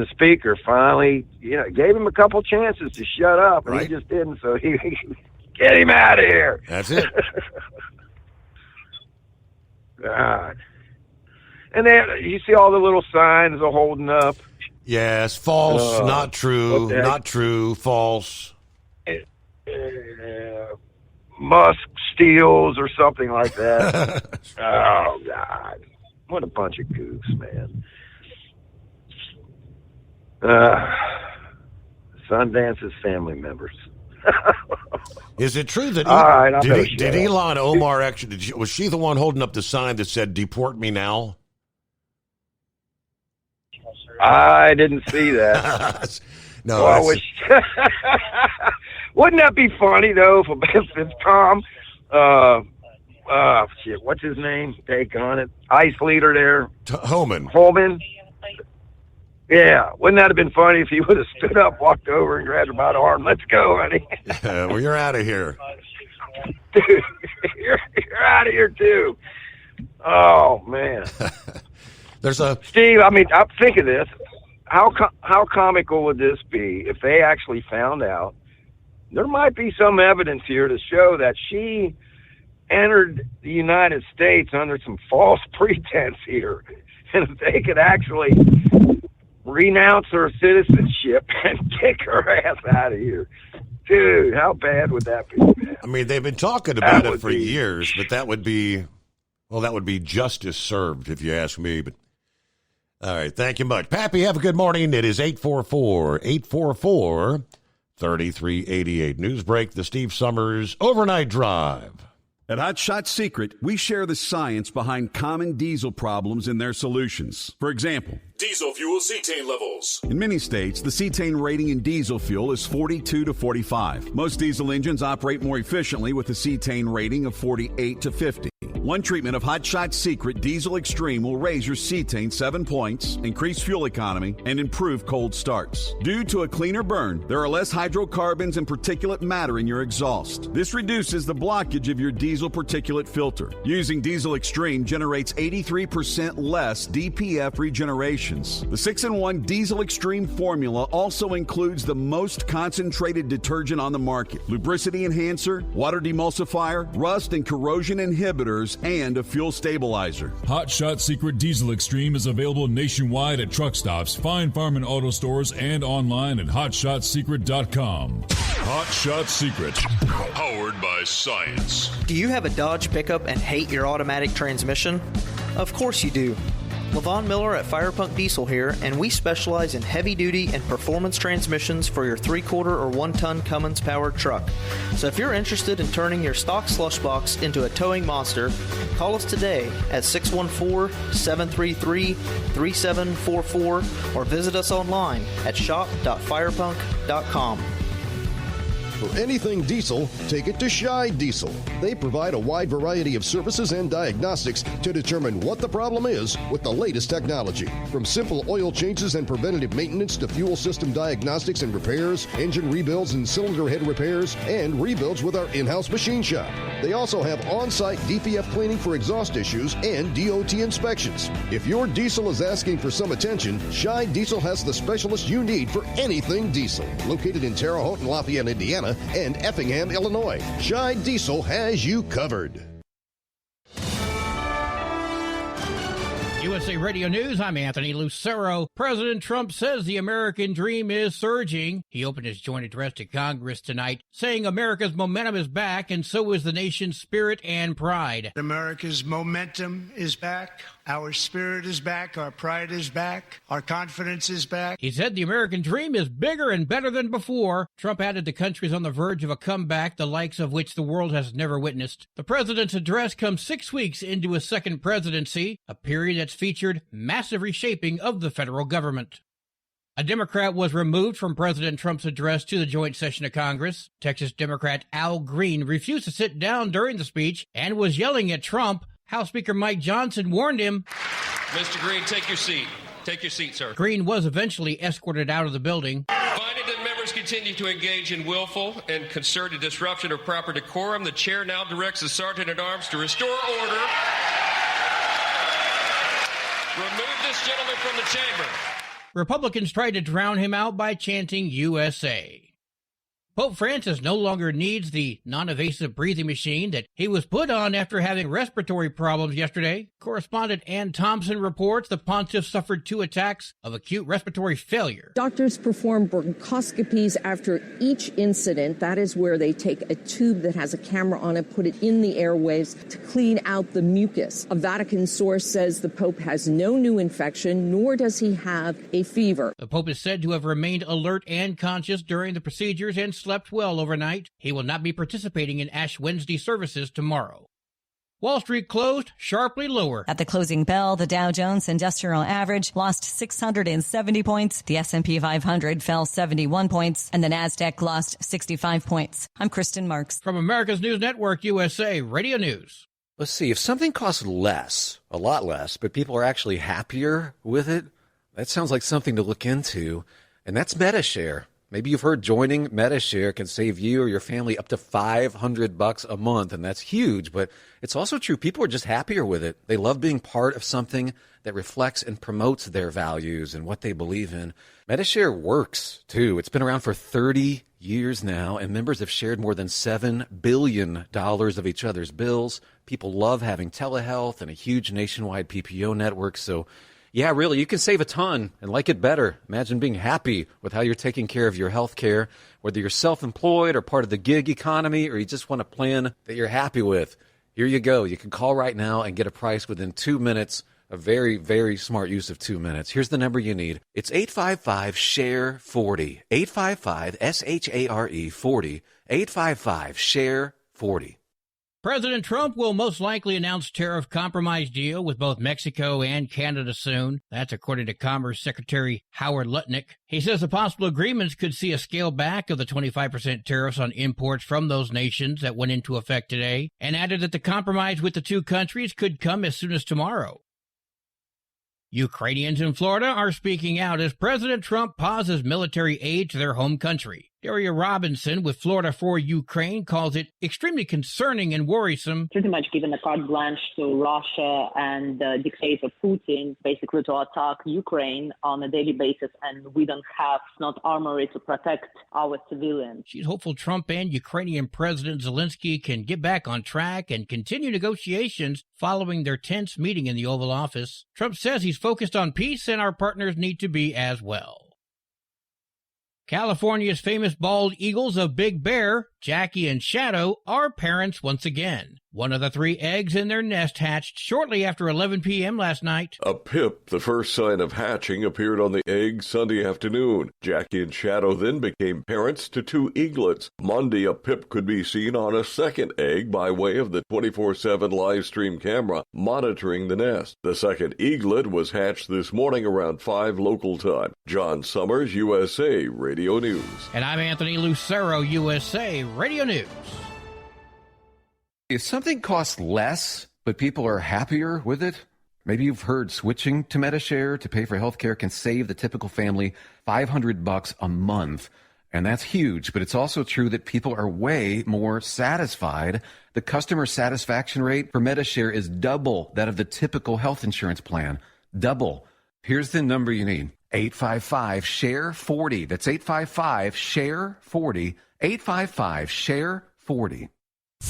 speaker finally, gave him a couple chances to shut up, and he just didn't. So he get him out of here. That's it. God. And then you see all the little signs are holding up. Yes, false, not true, not true, false. Musk steals or something like that. Oh, God. What a bunch of goofs, man. Sundance's family members. Is it true that did Elon Omar actually, was she the one holding up the sign that said "Deport me now"? I didn't see that. No, well, I wish. Wouldn't that be funny though if Tom, what's his name? Take on it, ICE leader there, Holman. Yeah, wouldn't that have been funny if he would have stood up, walked over, and grabbed her by the arm? Let's go, honey. Well, you're out of here. Dude, you're out of here too. Oh man. Steve. I mean, I'm thinking this. How comical would this be if they actually found out? There might be some evidence here to show that she entered the United States under some false pretense here, and if they could actually renounce her citizenship and kick her ass out of here. Dude, how bad would that be, man? I mean, they've been talking about it for years, but that would be justice served, if you ask me. But all right, thank you much. Pappy, have a good morning. It is 844-844-3388. Newsbreak, the Steve Summers Overnight Drive. At Hot Shot Secret, we share the science behind common diesel problems and their solutions. For example, diesel fuel cetane levels. In many states, the cetane rating in diesel fuel is 42 to 45. Most diesel engines operate more efficiently with a cetane rating of 48 to 50. One treatment of Hot Shot Secret Diesel Extreme will raise your cetane 7 points, increase fuel economy, and improve cold starts. Due to a cleaner burn, there are less hydrocarbons and particulate matter in your exhaust. This reduces the blockage of your diesel particulate filter. Using Diesel Extreme generates 83% less DPF regenerations. The 6-in-1 Diesel Extreme formula also includes the most concentrated detergent on the market, lubricity enhancer, water demulsifier, rust and corrosion inhibitors, and a fuel stabilizer. Hot Shot Secret Diesel Extreme is available nationwide at truck stops, fine farm and auto stores, and online at hotshotsecret.com. Hot Shot Secret, powered by science. Do you have a Dodge pickup and hate your automatic transmission? Of course you do. Levon Miller at Firepunk Diesel here, and we specialize in heavy-duty and performance transmissions for your 3-quarter or 1-ton Cummins-powered truck. So if you're interested in turning your stock slush box into a towing monster, call us today at 614-733-3744 or visit us online at shop.firepunk.com. For anything diesel, take it to Scheid Diesel. They provide a wide variety of services and diagnostics to determine what the problem is with the latest technology. From simple oil changes and preventative maintenance to fuel system diagnostics and repairs, engine rebuilds and cylinder head repairs, and rebuilds with our in-house machine shop. They also have on-site DPF cleaning for exhaust issues and DOT inspections. If your diesel is asking for some attention, Scheid Diesel has the specialist you need for anything diesel. Located in Terre Haute and Lafayette, Indiana, and Effingham, Illinois. Scheid Diesel has you covered. USA Radio News, I'm Anthony Lucero. President Trump says the American dream is surging. He opened his joint address to Congress tonight, saying America's momentum is back, and so is the nation's spirit and pride. America's momentum is back. Our spirit is back. Our pride is back. Our confidence is back. He said the American dream is bigger and better than before. Trump added the country is on the verge of a comeback, the likes of which the world has never witnessed. The president's address comes 6 weeks into his second presidency, a period that's featured massive reshaping of the federal government. A Democrat was removed from President Trump's address to the joint session of Congress. Texas Democrat Al Green refused to sit down during the speech and was yelling at Trump. House Speaker Mike Johnson warned him. Mr. Green, take your seat. Take your seat, sir. Green was eventually escorted out of the building. Finding that members continue to engage in willful and concerted disruption of proper decorum, the chair now directs the Sergeant-at-Arms to restore order. Remove this gentleman from the chamber. Republicans tried to drown him out by chanting USA. Pope Francis no longer needs the non-invasive breathing machine that he was put on after having respiratory problems yesterday. Correspondent Ann Thompson reports the pontiff suffered 2 attacks of acute respiratory failure. Doctors perform bronchoscopies after each incident. That is where they take a tube that has a camera on it, put it in the airways to clean out the mucus. A Vatican source says the Pope has no new infection, nor does he have a fever. The Pope is said to have remained alert and conscious during the procedures and slept well overnight. He will not be participating in Ash Wednesday services tomorrow. Wall Street closed sharply lower. At the closing bell, the Dow Jones Industrial Average lost 670 points, the S&P 500 fell 71 points, and the Nasdaq lost 65 points. I'm Kristen Marks. From America's News Network, USA Radio News. Let's see, if something costs less, a lot less, but people are actually happier with it, that sounds like something to look into, and that's MediShare. Maybe you've heard joining MediShare can save you or your family up to $500 a month, and that's huge, but it's also true. People are just happier with it. They love being part of something that reflects and promotes their values and what they believe in. MediShare works, too. It's been around for 30 years now, and members have shared more than $7 billion of each other's bills. People love having telehealth and a huge nationwide PPO network, so yeah, really, you can save a ton and like it better. Imagine being happy with how you're taking care of your health care, whether you're self-employed or part of the gig economy, or you just want a plan that you're happy with. Here you go. You can call right now and get a price within 2 minutes. A very, very smart use of 2 minutes. Here's the number you need. It's 855-SHARE-40. 855-SHARE-40. 855-SHARE-40. President Trump will most likely announce tariff compromise deal with both Mexico and Canada soon. That's according to Commerce Secretary Howard Lutnick. He says the possible agreements could see a scale back of the 25% tariffs on imports from those nations that went into effect today, and added that the compromise with the two countries could come as soon as tomorrow. Ukrainians in Florida are speaking out as President Trump pauses military aid to their home country. Daria Robinson with Florida for Ukraine calls it extremely concerning and worrisome. Pretty much given a carte blanche to Russia and dictator Putin basically to attack Ukraine on a daily basis, and we don't have not armory to protect our civilians. She's hopeful Trump and Ukrainian President Zelensky can get back on track and continue negotiations following their tense meeting in the Oval Office. Trump says he's focused on peace and our partners need to be as well. California's famous bald eagles of Big Bear, Jackie and Shadow, are parents once again. One of the 3 eggs in their nest hatched shortly after 11 p.m. last night. A pip, the first sign of hatching, appeared on the egg Sunday afternoon. Jackie and Shadow then became parents to 2 eaglets. Monday, a pip could be seen on a second egg by way of the 24/7 live stream camera monitoring the nest. The second eaglet was hatched this morning around 5 local time. John Summers, USA Radio News. And I'm Anthony Lucero, USA Radio News. If something costs less, but people are happier with it, maybe you've heard switching to MediShare to pay for healthcare can save the typical family $500 a month. And that's huge, but it's also true that people are way more satisfied. The customer satisfaction rate for MediShare is double that of the typical health insurance plan. Double. Here's the number you need. 855-SHARE-40. That's 855-SHARE-40. 855-SHARE-40.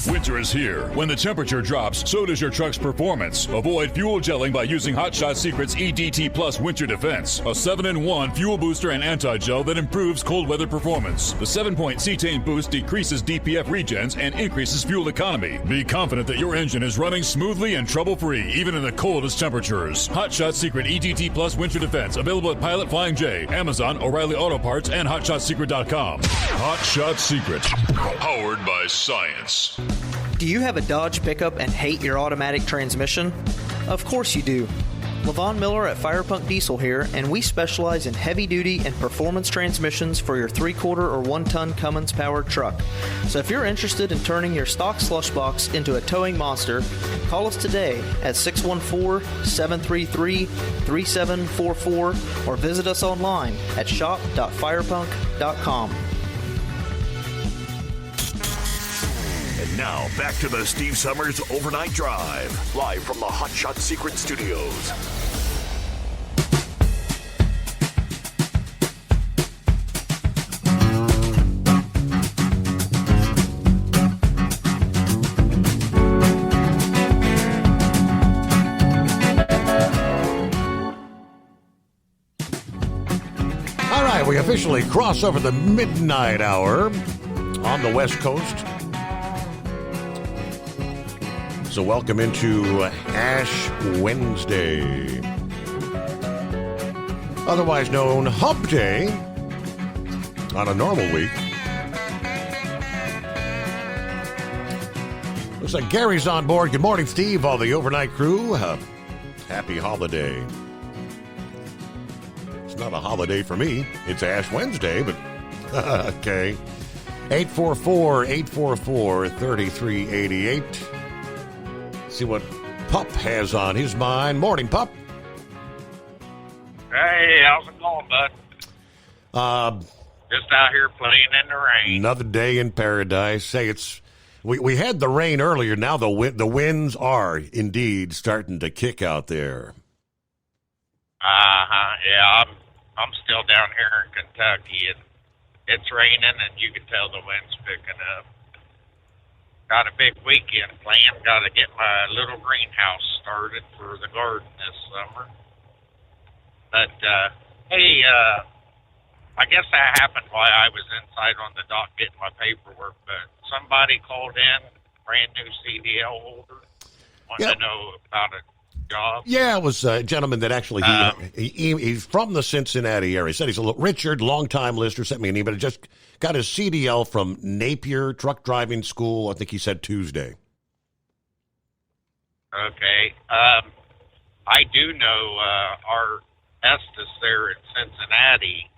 Winter is here. When the temperature drops, so does your truck's performance. Avoid fuel gelling by using Hot Shot Secret's EDT Plus Winter Defense, a 7-in-1 fuel booster and anti-gel that improves cold weather performance. The 7-point cetane boost decreases DPF regens and increases fuel economy. Be confident that your engine is running smoothly and trouble-free, even in the coldest temperatures. Hot Shot Secret EDT Plus Winter Defense, available at Pilot Flying J, Amazon, O'Reilly Auto Parts, and HotShotSecret.com. Hot Shot Secret, powered by science. Do you have a Dodge pickup and hate your automatic transmission? Of course you do. Levon Miller at Firepunk Diesel here, and we specialize in heavy-duty and performance transmissions for your 3-quarter or 1-ton Cummins-powered truck. So if you're interested in turning your stock slush box into a towing monster, call us today at 614-733-3744 or visit us online at shop.firepunk.com. And now, back to the Steve Summers Overnight Drive, live from the Hot Shot Secret Studios. All right, we officially cross over the midnight hour on the West Coast. So welcome into Ash Wednesday, otherwise known Hump Day on a normal week. Looks like Gary's on board. Good morning, Steve, all the overnight crew. Happy holiday. It's not a holiday for me. It's Ash Wednesday, but okay. 844-844-3388. See what Pup has on his mind. Morning, Pup. Hey, how's it going, bud? Just out here playing in the rain. Another day in paradise. Hey, we had the rain earlier. Now the winds are indeed starting to kick out there. Yeah, I'm still down here in Kentucky, and it's raining, and you can tell the wind's picking up. Got a big weekend planned. Got to get my little greenhouse started for the garden this summer. But, hey, I guess that happened while I was inside on the dock getting my paperwork, but somebody called in, brand new CDL holder, wanted to know about a job. Yeah, it was a gentleman that actually, he's from the Cincinnati area. He said he's Richard, longtime listener, sent me an email. Just got his CDL from Napier Truck Driving School, I think he said Tuesday. Okay. I do know our Estes there in Cincinnati,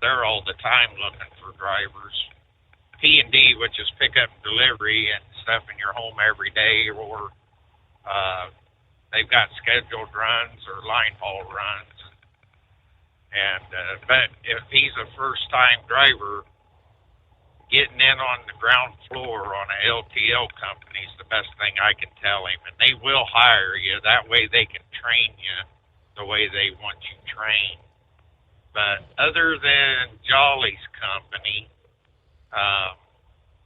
they're all the time looking for drivers. P&D, which is pickup and delivery and stuff in your home every day, or they've got scheduled runs or line haul runs. And but if he's a first-time driver, getting in on the ground floor on an LTL company is the best thing I can tell him. And they will hire you. That way they can train you the way they want you trained. But other than Jolly's company,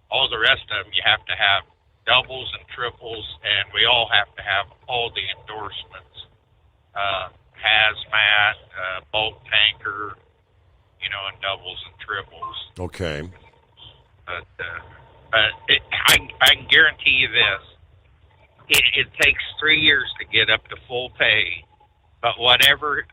all the rest of them, you have to have doubles and triples, and we all have to have all the endorsements. Hazmat, bulk tanker, and doubles and triples. Okay. But I can guarantee you this. It takes 3 years to get up to full pay, but whatever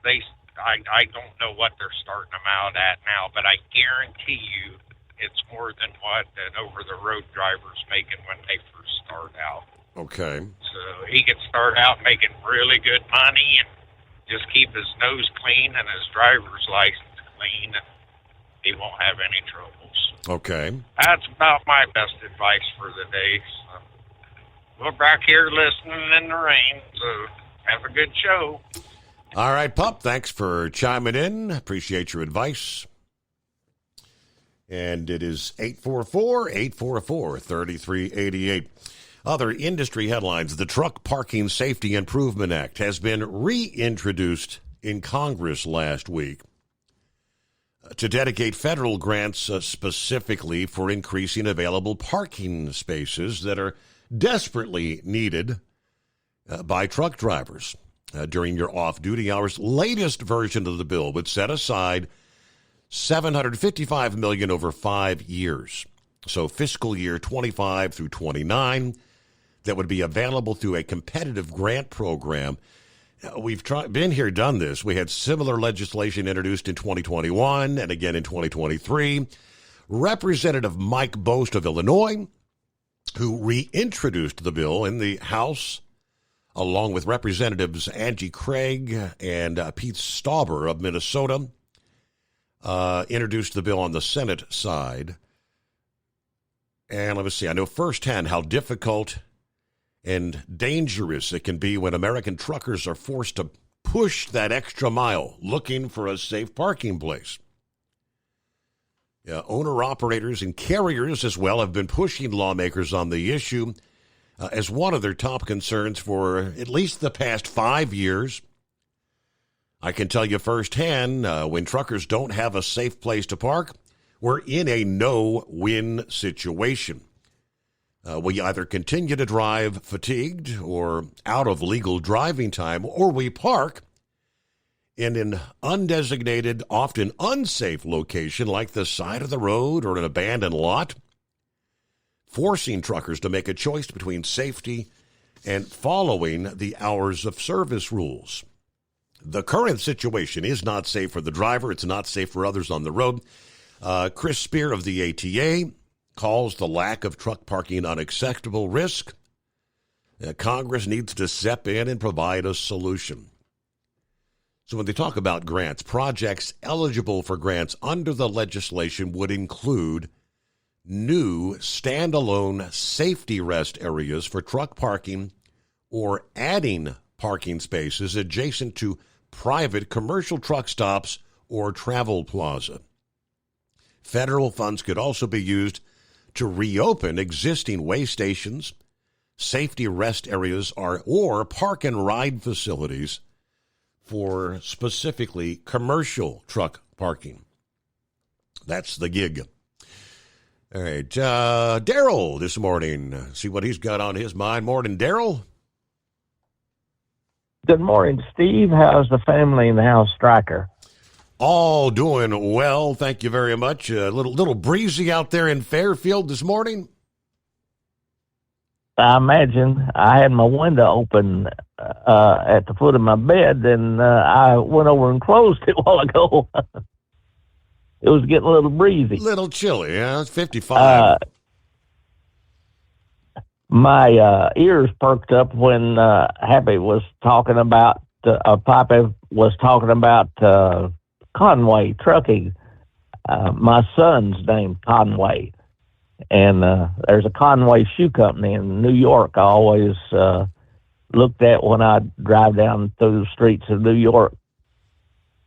I don't know what they're starting them out at now, but I guarantee you it's more than what an over-the-road driver's making when they first start out. Okay. So he could start out making really good money and just keep his nose clean and his driver's license clean, and he won't have any troubles. Okay. That's about my best advice for the day. So we're back here listening in the rain, so have a good show. All right, Pup, thanks for chiming in. Appreciate your advice. And it is 844-844-3388. Other industry headlines. The Truck Parking Safety Improvement Act has been reintroduced in Congress last week to dedicate federal grants specifically for increasing available parking spaces that are desperately needed by truck drivers during your off-duty hours. Latest version of the bill would set aside $755 million over 5 years. So fiscal year 25 through 29, that would be available through a competitive grant program. We've been here, done this. We had similar legislation introduced in 2021 and again in 2023. Representative Mike Bost of Illinois, who reintroduced the bill in the House along with Representatives Angie Craig and Pete Stauber of Minnesota, introduced the bill on the Senate side. And let me see, I know firsthand how difficult and dangerous it can be when American truckers are forced to push that extra mile looking for a safe parking place. Owner-operators and carriers as well have been pushing lawmakers on the issue as one of their top concerns for at least the past 5 years. I can tell you firsthand, when truckers don't have a safe place to park, we're in a no-win situation. We either continue to drive fatigued or out of legal driving time, or we park in an undesignated, often unsafe location like the side of the road or an abandoned lot, forcing truckers to make a choice between safety and following the hours of service rules. The current situation is not safe for the driver. It's not safe for others on the road. Chris Spear of the ATA calls the lack of truck parking unacceptable risk. Congress needs to step in and provide a solution. So when they talk about grants, projects eligible for grants under the legislation would include new standalone safety rest areas for truck parking or adding parking spaces adjacent to private commercial truck stops or travel plaza. Federal funds could also be used to reopen existing way stations, safety rest areas, or park and ride facilities for specifically commercial truck parking. That's the gig. All right, Daryl this morning. See what he's got on his mind. Morning, Daryl. Good morning, Steve. How's the family in the house, Stryker? All doing well, thank you very much. A little breezy out there in Fairfield this morning. I imagine. I had my window open at the foot of my bed, and I went over and closed it a while ago. It was getting a little breezy. Little chilly, yeah. It's 55. My ears perked up when Happy was talking about, Papa was talking about Conway Trucking. My son's named Conway. And there's a Conway Shoe Company in New York I always looked at when I drive down through the streets of New York.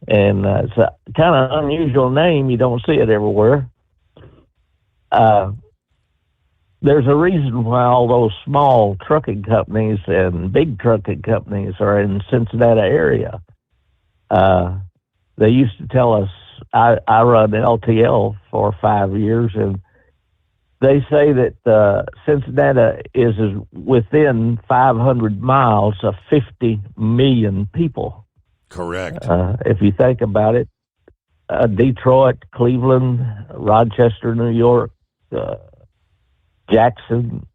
And it's a kind of unusual name. You don't see it everywhere. There's a reason why all those small trucking companies and big trucking companies are in Cincinnati area. They used to tell us, I run LTL for 5 years, and they say that Cincinnati is within 500 miles of 50 million people. Correct. If you think about it, Detroit, Cleveland, Rochester, New York, Jackson,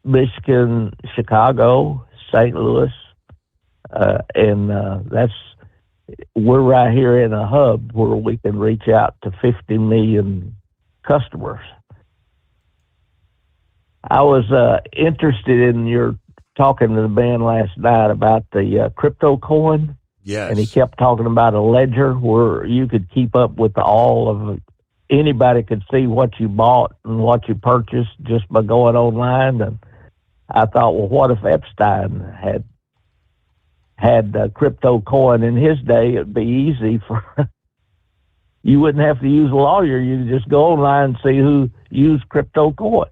Michigan, Chicago, St. Louis, and we're right here in a hub where we can reach out to 50 million customers. I was interested in your talking to the band last night about the crypto coin. Yes. And he kept talking about a ledger where you could keep up with all of anybody could see what you bought and what you purchased just by going online. And I thought, well, what if Epstein had crypto coin in his day? It'd be easy for you wouldn't have to use a lawyer. You could just go online and see who used crypto coin.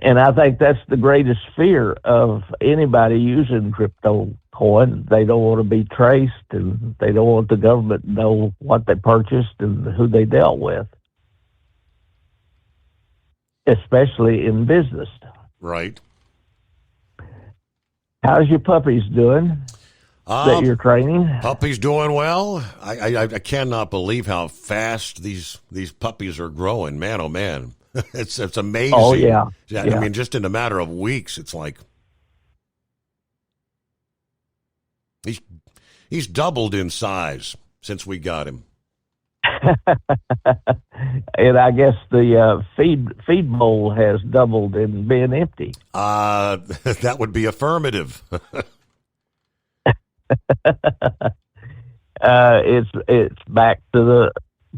And I think that's the greatest fear of anybody using crypto coin. They don't want to be traced, and they don't want the government to know what they purchased and who they dealt with, especially in business. Right. How's your puppies doing that you're training? Puppies doing well. I cannot believe how fast these puppies are growing. Man, oh man. It's amazing. Oh, yeah. I mean, just in a matter of weeks, it's like he's doubled in size since we got him. And I guess the feed bowl has doubled in being empty. That would be affirmative. It's back to the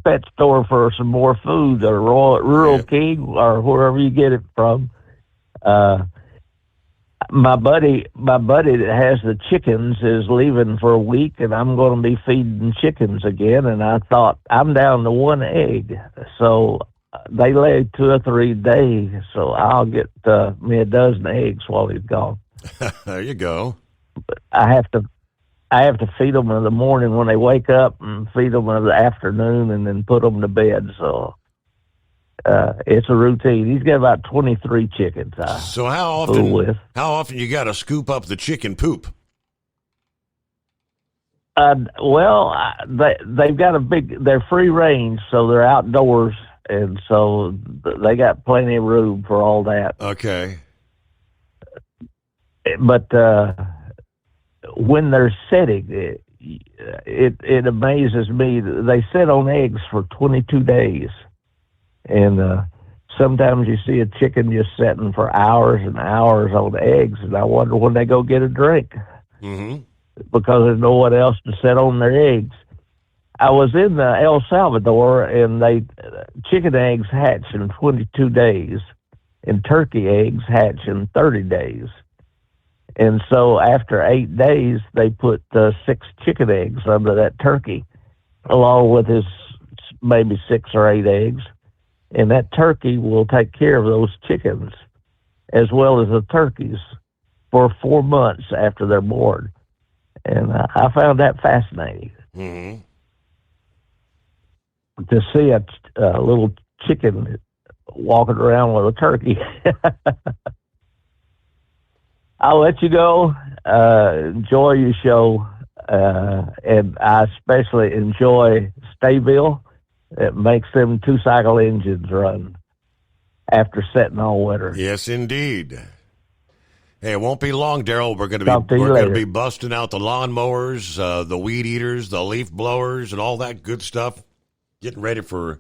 pet store for some more food, or Rural King, or wherever you get it from. My buddy that has the chickens is leaving for a week, and I'm going to be feeding chickens again. And I thought, I'm down to one egg, so they lay 2 or 3 days. So I'll get me a dozen eggs while he's gone. There you go. But I have to feed them in the morning when they wake up, and feed them in the afternoon, and then put them to bed. So it's a routine. He's got about 23 chickens. So how often you got to scoop up the chicken poop? They've got they're free range, so they're outdoors, and so they got plenty of room for all that. Okay. But when they're setting, it amazes me. They sit on eggs for 22 days. And sometimes you see a chicken just sitting for hours and hours on eggs, and I wonder when they go get a drink, because there's no one else to sit on their eggs. I was in El Salvador, and chicken eggs hatch in 22 days, and turkey eggs hatch in 30 days. And so after 8 days, they put 6 chicken eggs under that turkey, along with his maybe 6 or 8 eggs. And that turkey will take care of those chickens as well as the turkeys for 4 months after they're born. And I found that fascinating. Mm-hmm. To see a little chicken walking around with a turkey. I'll let you go. Enjoy your show. And I especially enjoy Stayville. It makes them 2-cycle engines run after setting all winter. Yes, indeed. Hey, it won't be long, Daryl. We're going to be busting out the lawnmowers, the weed eaters, the leaf blowers, and all that good stuff. Getting ready for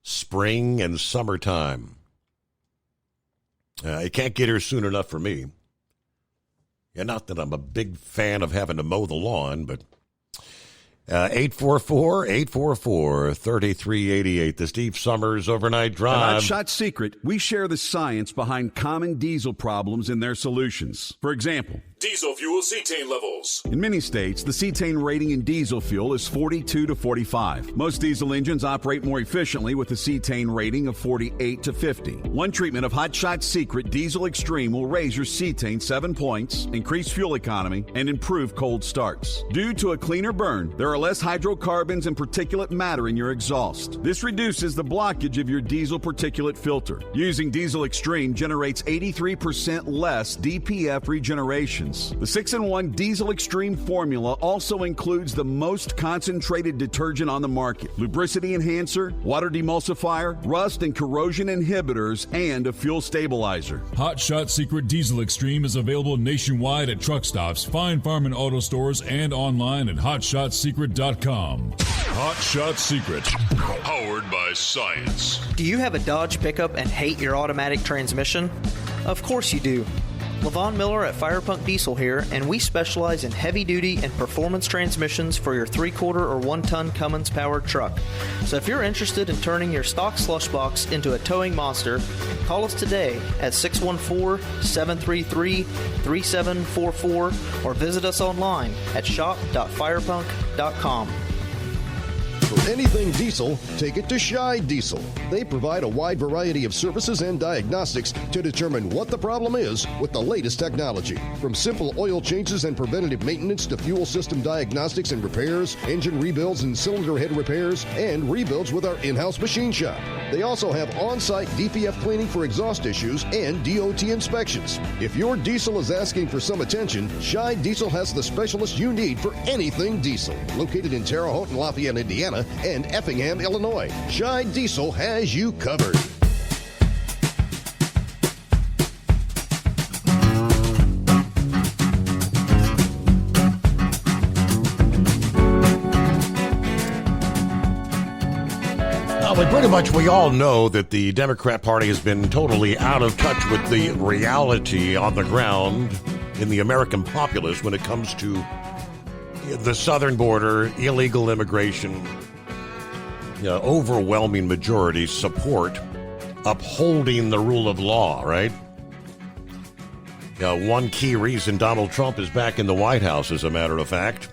spring and summertime. It can't get here soon enough for me. Yeah, not that I'm a big fan of having to mow the lawn, but 844-844-3388, the Steve Summers Overnight Drive. At Hot Shot Secret, we share the science behind common diesel problems and their solutions. For example, diesel fuel cetane levels. In many states, the cetane rating in diesel fuel is 42 to 45. Most diesel engines operate more efficiently with a cetane rating of 48 to 50. One treatment of Hot Shot Secret Diesel Extreme will raise your cetane 7 points, increase fuel economy, and improve cold starts. Due to a cleaner burn, there are less hydrocarbons and particulate matter in your exhaust. This reduces the blockage of your diesel particulate filter. Using Diesel Extreme generates 83% less DPF regeneration. The 6-in-1 Diesel Extreme formula also includes the most concentrated detergent on the market, lubricity enhancer, water demulsifier, rust and corrosion inhibitors, and a fuel stabilizer. Hot Shot Secret Diesel Extreme is available nationwide at truck stops, Fine Farm and auto stores, and online at hotshotsecret.com. Hot Shot Secret, powered by science. Do you have a Dodge pickup and hate your automatic transmission? Of course you do. Levon Miller at Firepunk Diesel here, and we specialize in heavy-duty and performance transmissions for your 3-quarter or 1-ton Cummins-powered truck. So if you're interested in turning your stock slush box into a towing monster, call us today at 614-733-3744 or visit us online at shop.firepunk.com. For anything diesel, take it to Scheid Diesel. They provide a wide variety of services and diagnostics to determine what the problem is with the latest technology. From simple oil changes and preventative maintenance to fuel system diagnostics and repairs, engine rebuilds and cylinder head repairs, and rebuilds with our in-house machine shop. They also have on-site DPF cleaning for exhaust issues and DOT inspections. If your diesel is asking for some attention, Scheid Diesel has the specialist you need for anything diesel. Located in Terre Haute and Lafayette, Indiana, and Effingham, Illinois, Scheid Diesel has you covered. We all know that the Democrat Party has been totally out of touch with the reality on the ground in the American populace when it comes to the southern border, illegal immigration, overwhelming majority support, upholding the rule of law, right? One key reason Donald Trump is back in the White House, as a matter of fact.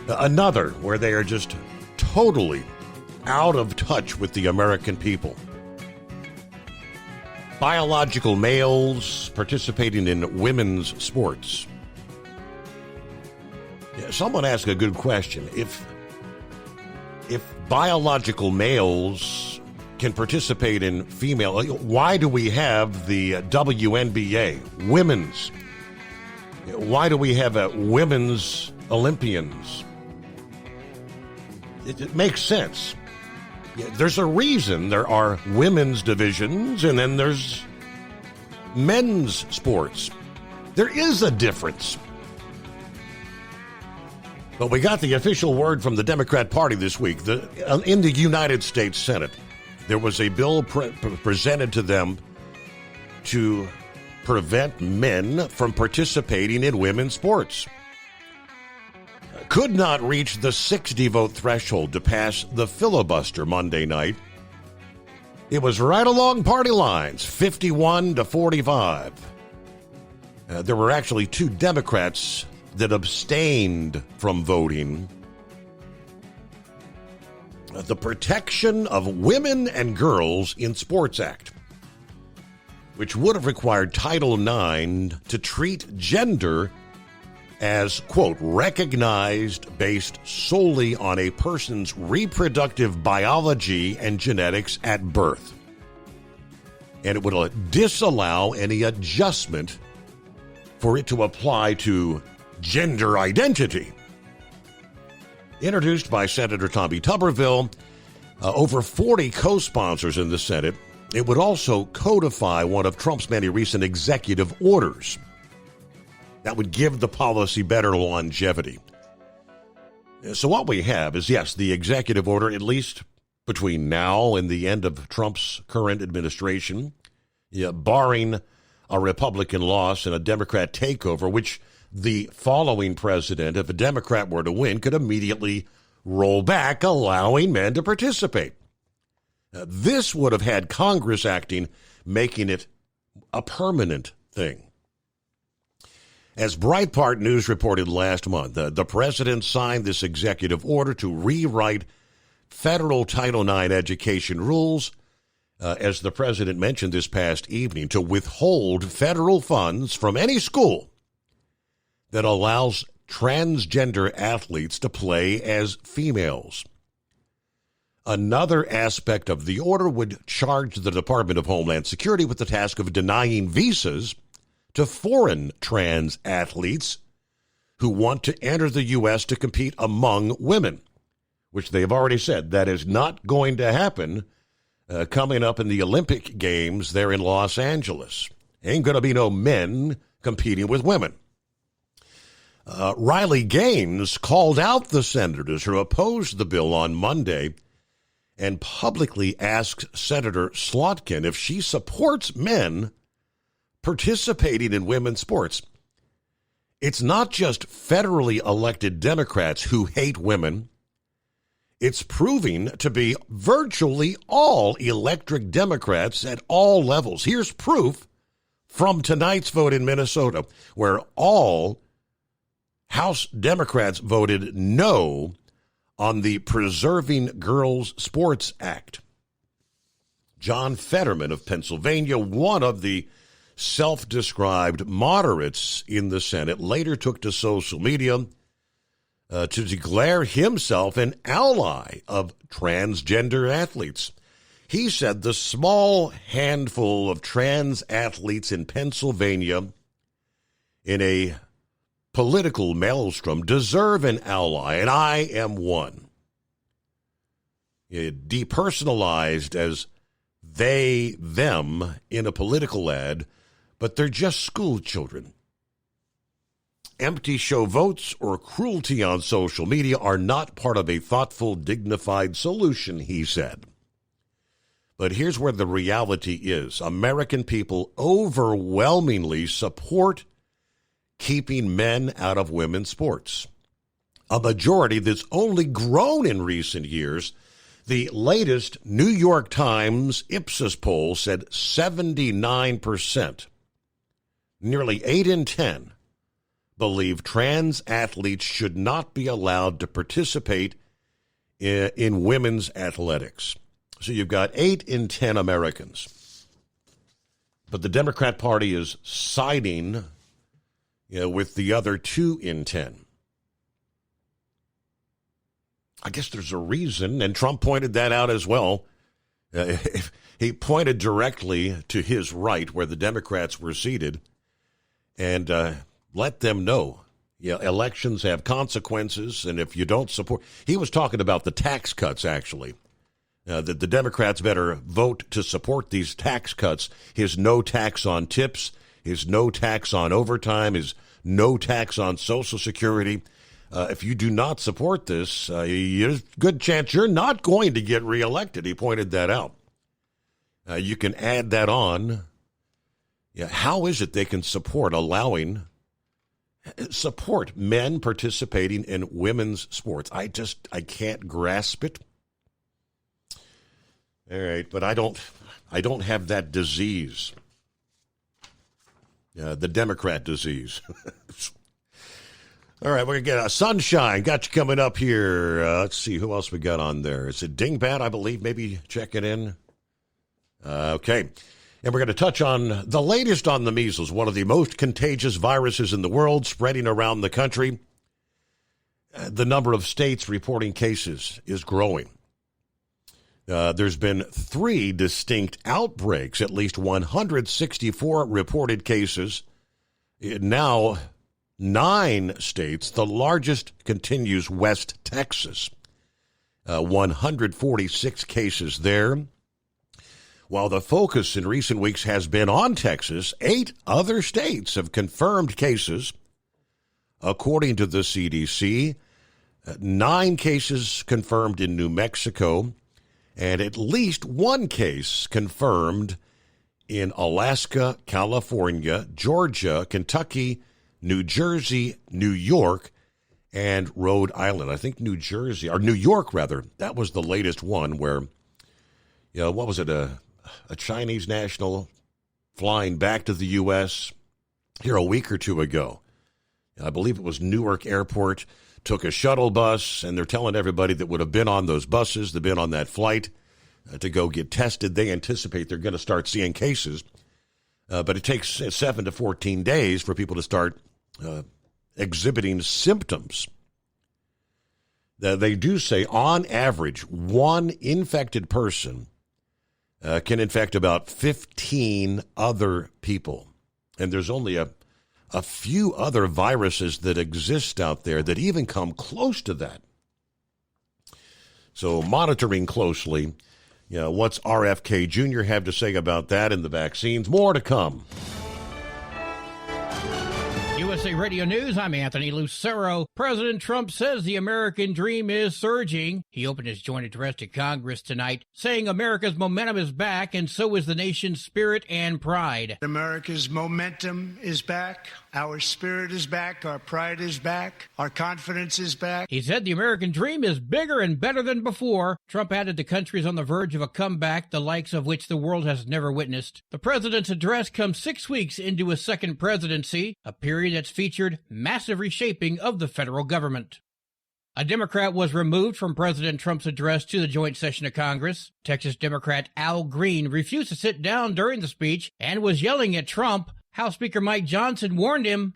Another where they are just totally out of touch with the American people. Biological males participating in women's sports. Someone asked a good question. If biological males can participate in female, why do we have the WNBA, women's? Why do we have women's Olympians? It makes sense. There's a reason there are women's divisions and then there's men's sports. There is a difference. But we got the official word from the Democrat Party this week. In the United States Senate, there was a bill presented to them to prevent men from participating in women's sports. Could not reach the 60-vote threshold to pass the filibuster Monday night. It was right along party lines, 51-45. There were actually 2 Democrats that abstained from voting. The Protection of Women and Girls in Sports Act, which would have required Title IX to treat gender as, quote, recognized based solely on a person's reproductive biology and genetics at birth. And it would disallow any adjustment for it to apply to gender identity. Introduced by Senator Tommy Tuberville, over 40 co-sponsors in the Senate, it would also codify one of Trump's many recent executive orders that would give the policy better longevity. So what we have is, yes, the executive order, at least between now and the end of Trump's current administration, barring a Republican loss and a Democrat takeover, which the following president, if a Democrat were to win, could immediately roll back, allowing men to participate. This would have had Congress acting, making it a permanent thing. As Breitbart News reported last month, the president signed this executive order to rewrite federal Title IX education rules, as the president mentioned this past evening, to withhold federal funds from any school that allows transgender athletes to play as females. Another aspect of the order would charge the Department of Homeland Security with the task of denying visas to foreign trans athletes who want to enter the U.S. to compete among women, which they've already said that is not going to happen coming up in the Olympic Games there in Los Angeles. Ain't going to be no men competing with women. Riley Gaines called out the senators who opposed the bill on Monday and publicly asked Senator Slotkin if she supports men participating in women's sports. It's not just federally elected Democrats who hate women. It's proving to be virtually all elected Democrats at all levels. Here's proof from tonight's vote in Minnesota, where all House Democrats voted no on the Preserving Girls Sports Act. John Fetterman of Pennsylvania, one of the self-described moderates in the Senate, later took to social media to declare himself an ally of transgender athletes. He said the small handful of trans athletes in Pennsylvania in a political maelstrom deserve an ally, and I am one. Depersonalized as they, them in a political ad, but they're just school children. empty show votes or cruelty on social media are not part of a thoughtful, dignified solution, he said. But here's where the reality is. American people overwhelmingly support keeping men out of women's sports. A majority that's only grown in recent years. The latest New York Times Ipsos poll said 79%, nearly 8 in 10, believe trans athletes should not be allowed to participate in women's athletics. So you've got 8 in 10 Americans. But the Democrat Party is siding with the other 2 in 10. I guess there's a reason, and Trump pointed that out as well. He pointed directly to his right, where the Democrats were seated, and let them know, elections have consequences, and if you don't support... He was talking about the tax cuts, actually. That the Democrats better vote to support these tax cuts. His no tax on tips, his no tax on overtime, his no tax on Social Security. If you do not support this, there's a good chance you're not going to get reelected. He pointed that out. You can add that on. How is it they can support men participating in women's sports? I can't grasp it. All right, but I don't have that disease. The Democrat disease. All right, we're going to get Sunshine. Got you coming up here. Let's see who else we got on there. Is it Dingbat, I believe, maybe checking in? Okay. And we're going to touch on the latest on the measles, one of the most contagious viruses in the world, spreading around the country. The number of states reporting cases is growing. There's been 3 distinct outbreaks, at least 164 reported cases. Now 9 states. The largest continues West Texas. 146 cases there. While the focus in recent weeks has been on Texas, 8 other states have confirmed cases. According to the CDC, 9 cases confirmed in New Mexico, and at least 1 case confirmed in Alaska, California, Georgia, Kentucky, New Jersey, New York, and Rhode Island. I think New York, that was the latest one where, what was it, a Chinese national flying back to the U.S. here a week or 2 ago. I believe it was Newark Airport, took a shuttle bus, and they're telling everybody that would have been on those buses, that been on that flight, to go get tested. They anticipate they're going to start seeing cases, but it takes 7 to 14 days for people to start exhibiting symptoms. They do say, on average, 1 infected person can infect about 15 other people. And there's only a few other viruses that exist out there that even come close to that. So monitoring closely, what's RFK Jr. have to say about that and the vaccines? More to come. USA Radio News, I'm Anthony Lucero. President Trump says the American dream is surging. He opened his joint address to Congress tonight, saying America's momentum is back, and so is the nation's spirit and pride. America's momentum is back. Our spirit is back. Our pride is back. Our confidence is back. He said the American dream is bigger and better than before. Trump added the country is on the verge of a comeback, the likes of which the world has never witnessed. The president's address comes 6 weeks into his second presidency, a period that's featured massive reshaping of the federal government. A Democrat was removed from President Trump's address to the joint session of Congress. Texas Democrat Al Green refused to sit down during the speech and was yelling at Trump. House Speaker Mike Johnson warned him.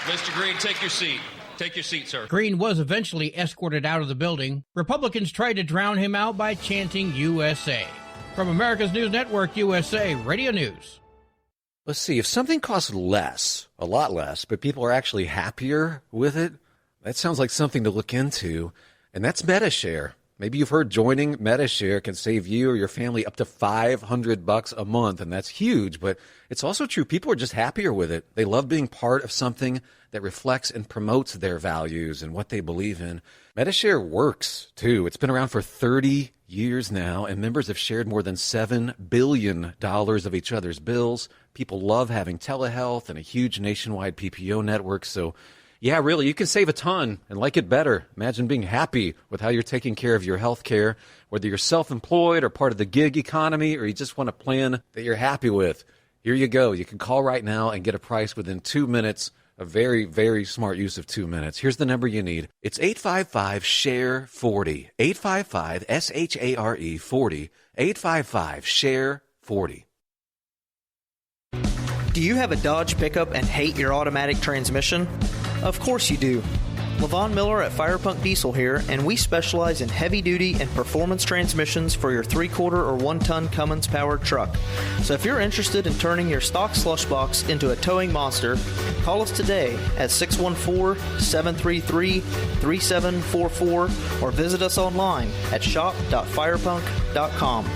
Mr. Green, take your seat. Take your seat, sir. Green was eventually escorted out of the building. Republicans tried to drown him out by chanting USA. From America's News Network, USA Radio News. Let's see, if something costs less, a lot less, but people are actually happier with it, that sounds like something to look into, and that's MediShare. Maybe you've heard joining MediShare can save you or your family up to $500 a month, and that's huge, but it's also true. People are just happier with it. They love being part of something that reflects and promotes their values and what they believe in. Medi-Share works, too. It's been around for 30 years now, and members have shared more than $7 billion of each other's bills. People love having telehealth and a huge nationwide PPO network. So, yeah, really, you can save a ton and like it better. Imagine being happy with how you're taking care of your health care, whether you're self-employed or part of the gig economy, or you just want a plan that you're happy with. Here you go. You can call right now and get a price within 2 minutes. A very, very smart use of 2 minutes. Here's the number you need. It's 855-SHARE-40. 855-SHARE 40. 855-SHARE-40. Do you have a Dodge pickup and hate your automatic transmission? Of course you do. Levon Miller at Fire Punk Diesel here, and we specialize in heavy-duty and performance transmissions for your 3-quarter or 1-ton Cummins-powered truck. So if you're interested in turning your stock slush box into a towing monster, call us today at 614-733-3744 or visit us online at shop.firepunk.com.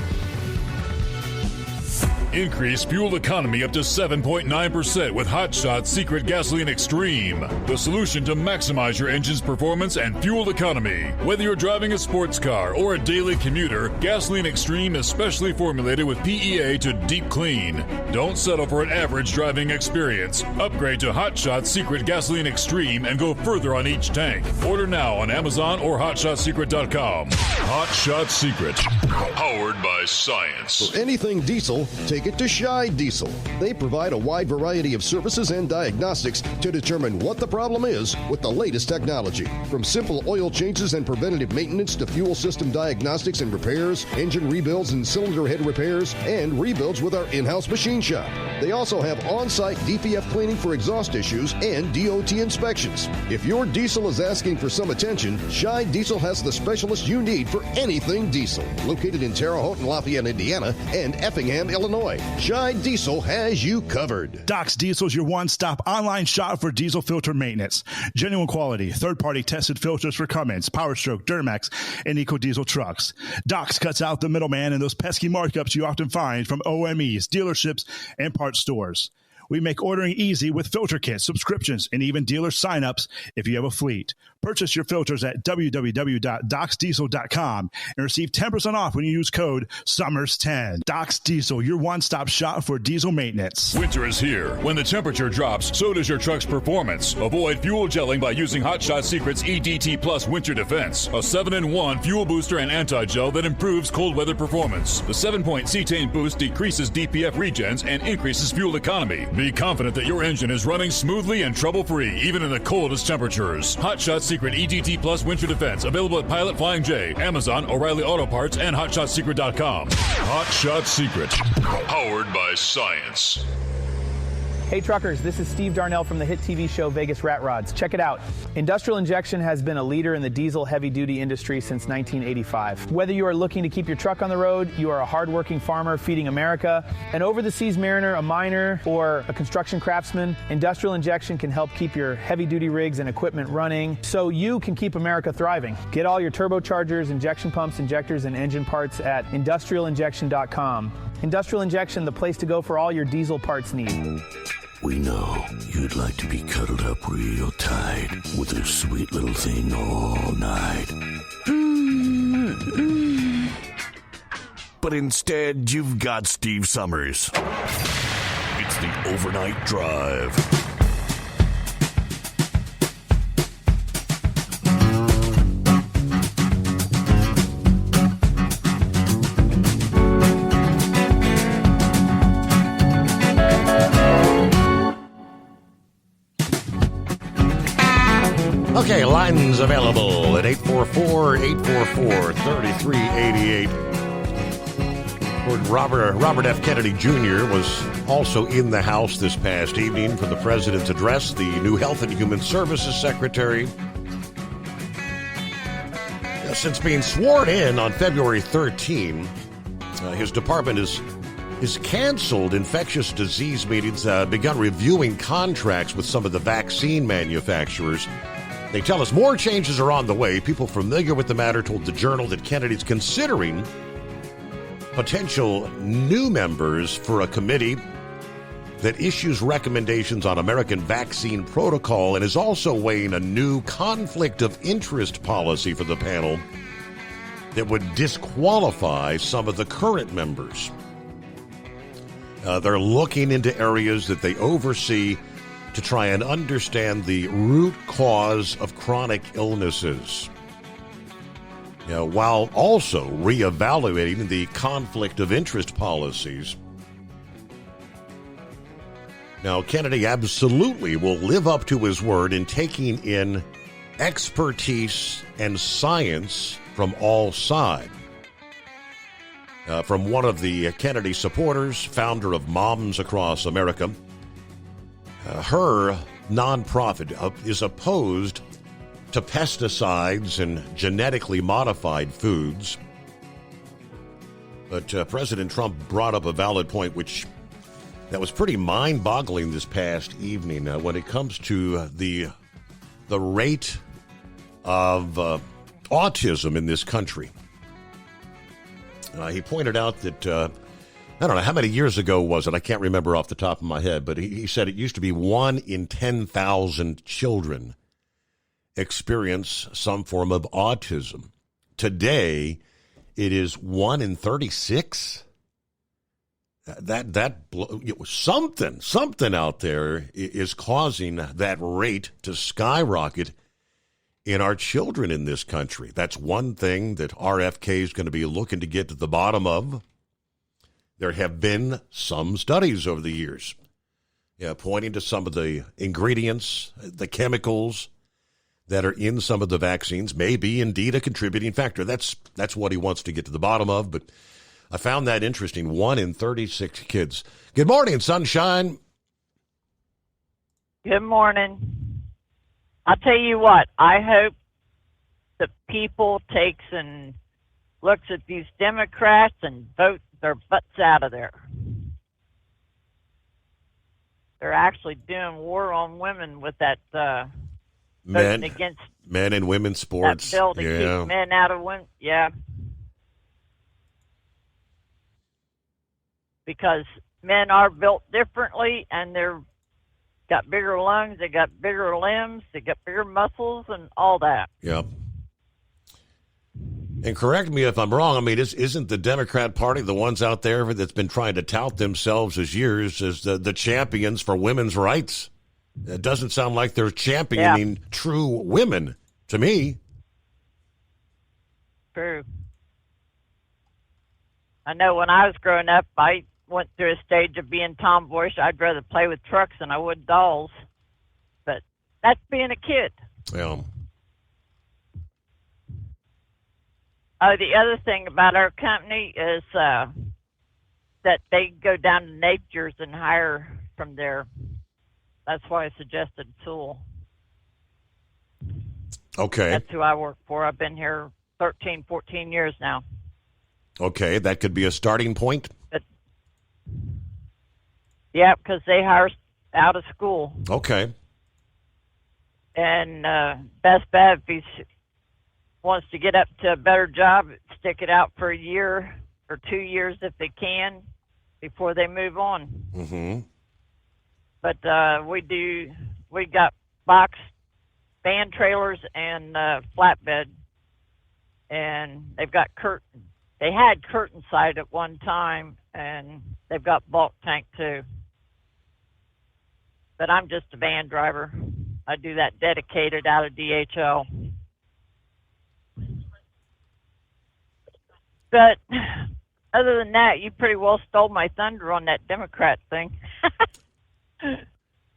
Increase fuel economy up to 7.9% with Hot Shot Secret Gasoline Extreme. The solution to maximize your engine's performance and fuel economy. Whether you're driving a sports car or a daily commuter, Gasoline Extreme is specially formulated with PEA to deep clean. Don't settle for an average driving experience. Upgrade to Hot Shot Secret Gasoline Extreme and go further on each tank. Order now on Amazon or HotShotSecret.com. Hot Shot Secret. Powered by science. For anything diesel, take it to Scheid Diesel. They provide a wide variety of services and diagnostics to determine what the problem is with the latest technology. From simple oil changes and preventative maintenance to fuel system diagnostics and repairs, engine rebuilds and cylinder head repairs, and rebuilds with our in-house machine shop. They also have on-site DPF cleaning for exhaust issues and DOT inspections. If your diesel is asking for some attention, Scheid Diesel has the specialist you need for anything diesel. Located in Terre Haute and Lafayette, Indiana, and Effingham, Illinois, Scheid Diesel has you covered. Doc's Diesel is your one-stop online shop for diesel filter maintenance. Genuine quality, third-party tested filters for Cummins, PowerStroke, Duramax, and EcoDiesel trucks. Doc's cuts out the middleman and those pesky markups you often find from OMEs, dealerships, and parts stores. We make ordering easy with filter kits, subscriptions, and even dealer sign-ups if you have a fleet. Purchase your filters at www.docsdiesel.com and receive 10% off when you use code SUMMERS10. Doc's Diesel, your one-stop shop for diesel maintenance. Winter is here. When the temperature drops, so does your truck's performance. Avoid fuel gelling by using Hot Shot Secret's EDT Plus Winter Defense, a 7-in-1 fuel booster and anti-gel that improves cold weather performance. The 7-point cetane boost decreases DPF regens and increases fuel economy. Be confident that your engine is running smoothly and trouble-free, even in the coldest temperatures. Hot Shot Secret EDT Plus Winter Defense, available at Pilot Flying J, Amazon, O'Reilly Auto Parts, and HotShotSecret.com. Hot Shot Secret, powered by science. Hey truckers, this is Steve Darnell from the hit TV show Vegas Rat Rods. Check it out. Industrial Injection has been a leader in the diesel heavy-duty industry since 1985. Whether you are looking to keep your truck on the road, you are a hard-working farmer feeding America, an over-the-seas mariner, a miner, or a construction craftsman, Industrial Injection can help keep your heavy-duty rigs and equipment running so you can keep America thriving. Get all your turbochargers, injection pumps, injectors, and engine parts at industrialinjection.com. Industrial Injection, the place to go for all your diesel parts needs. We know you'd like to be cuddled up real tight with a sweet little thing all night. But instead, you've got Steve Summers. It's the Overnight Drive. Okay, lines available at 844-844-3388. Robert F. Kennedy Jr. was also in the House this past evening for the President's address, the new Health and Human Services Secretary. Since being sworn in on February 13, his department has canceled infectious disease meetings, begun reviewing contracts with some of the vaccine manufacturers. They tell us more changes are on the way. People familiar with the matter told the Journal that Kennedy's considering potential new members for a committee that issues recommendations on American vaccine protocol and is also weighing a new conflict of interest policy for the panel that would disqualify some of the current members. They're looking into areas that they oversee to try and understand the root cause of chronic illnesses, while also reevaluating the conflict of interest policies. Now, Kennedy absolutely will live up to his word in taking in expertise and science from all sides. From one of the Kennedy supporters, founder of Moms Across America, her nonprofit is opposed to pesticides and genetically modified foods. But President Trump brought up a valid point, that was pretty mind-boggling this past evening when it comes to the rate of autism in this country. He pointed out that, I don't know, how many years ago was it? I can't remember off the top of my head, but he said it used to be 1 in 10,000 children experience some form of autism. Today, it is 1 in 36. Something out there is causing that rate to skyrocket in our children in this country. That's one thing that RFK is going to be looking to get to the bottom of. There have been some studies over the years pointing to some of the ingredients, the chemicals that are in some of the vaccines may be indeed a contributing factor. That's what he wants to get to the bottom of, but I found that interesting. 1 in 36 kids. Good morning, sunshine. Good morning. I'll tell you what, I hope the people takes and looks at these Democrats and vote their butts out of there. They're actually doing war on women with that voting against men and women's sports. That bill to keep men out of women. Yeah. Because men are built differently, and they're got bigger lungs, they got bigger limbs, they got bigger muscles, and all that. Yep. And correct me if I'm wrong. I mean, isn't the Democrat Party the ones out there that's been trying to tout themselves as years as the champions for women's rights? It doesn't sound like they're championing true women to me. True. I know when I was growing up, I went through a stage of being tomboyish. I'd rather play with trucks than I would dolls. But that's being a kid. Yeah. The other thing about our company is that they go down to Napier's and hire from there. That's why I suggested Sewell. Okay. That's who I work for. I've been here 13, 14 years now. Okay, that could be a starting point. Yeah, because they hire out of school. Okay. And best bet, if he wants to get up to a better job, stick it out for a year or 2 years if they can before they move on. Mm-hmm. But we got box van trailers and flatbed, and they've got curtain. They had curtain side at one time, and they've got bulk tank too. But I'm just a van driver. I do that dedicated out of DHL. But other than that, you pretty well stole my thunder on that Democrat thing.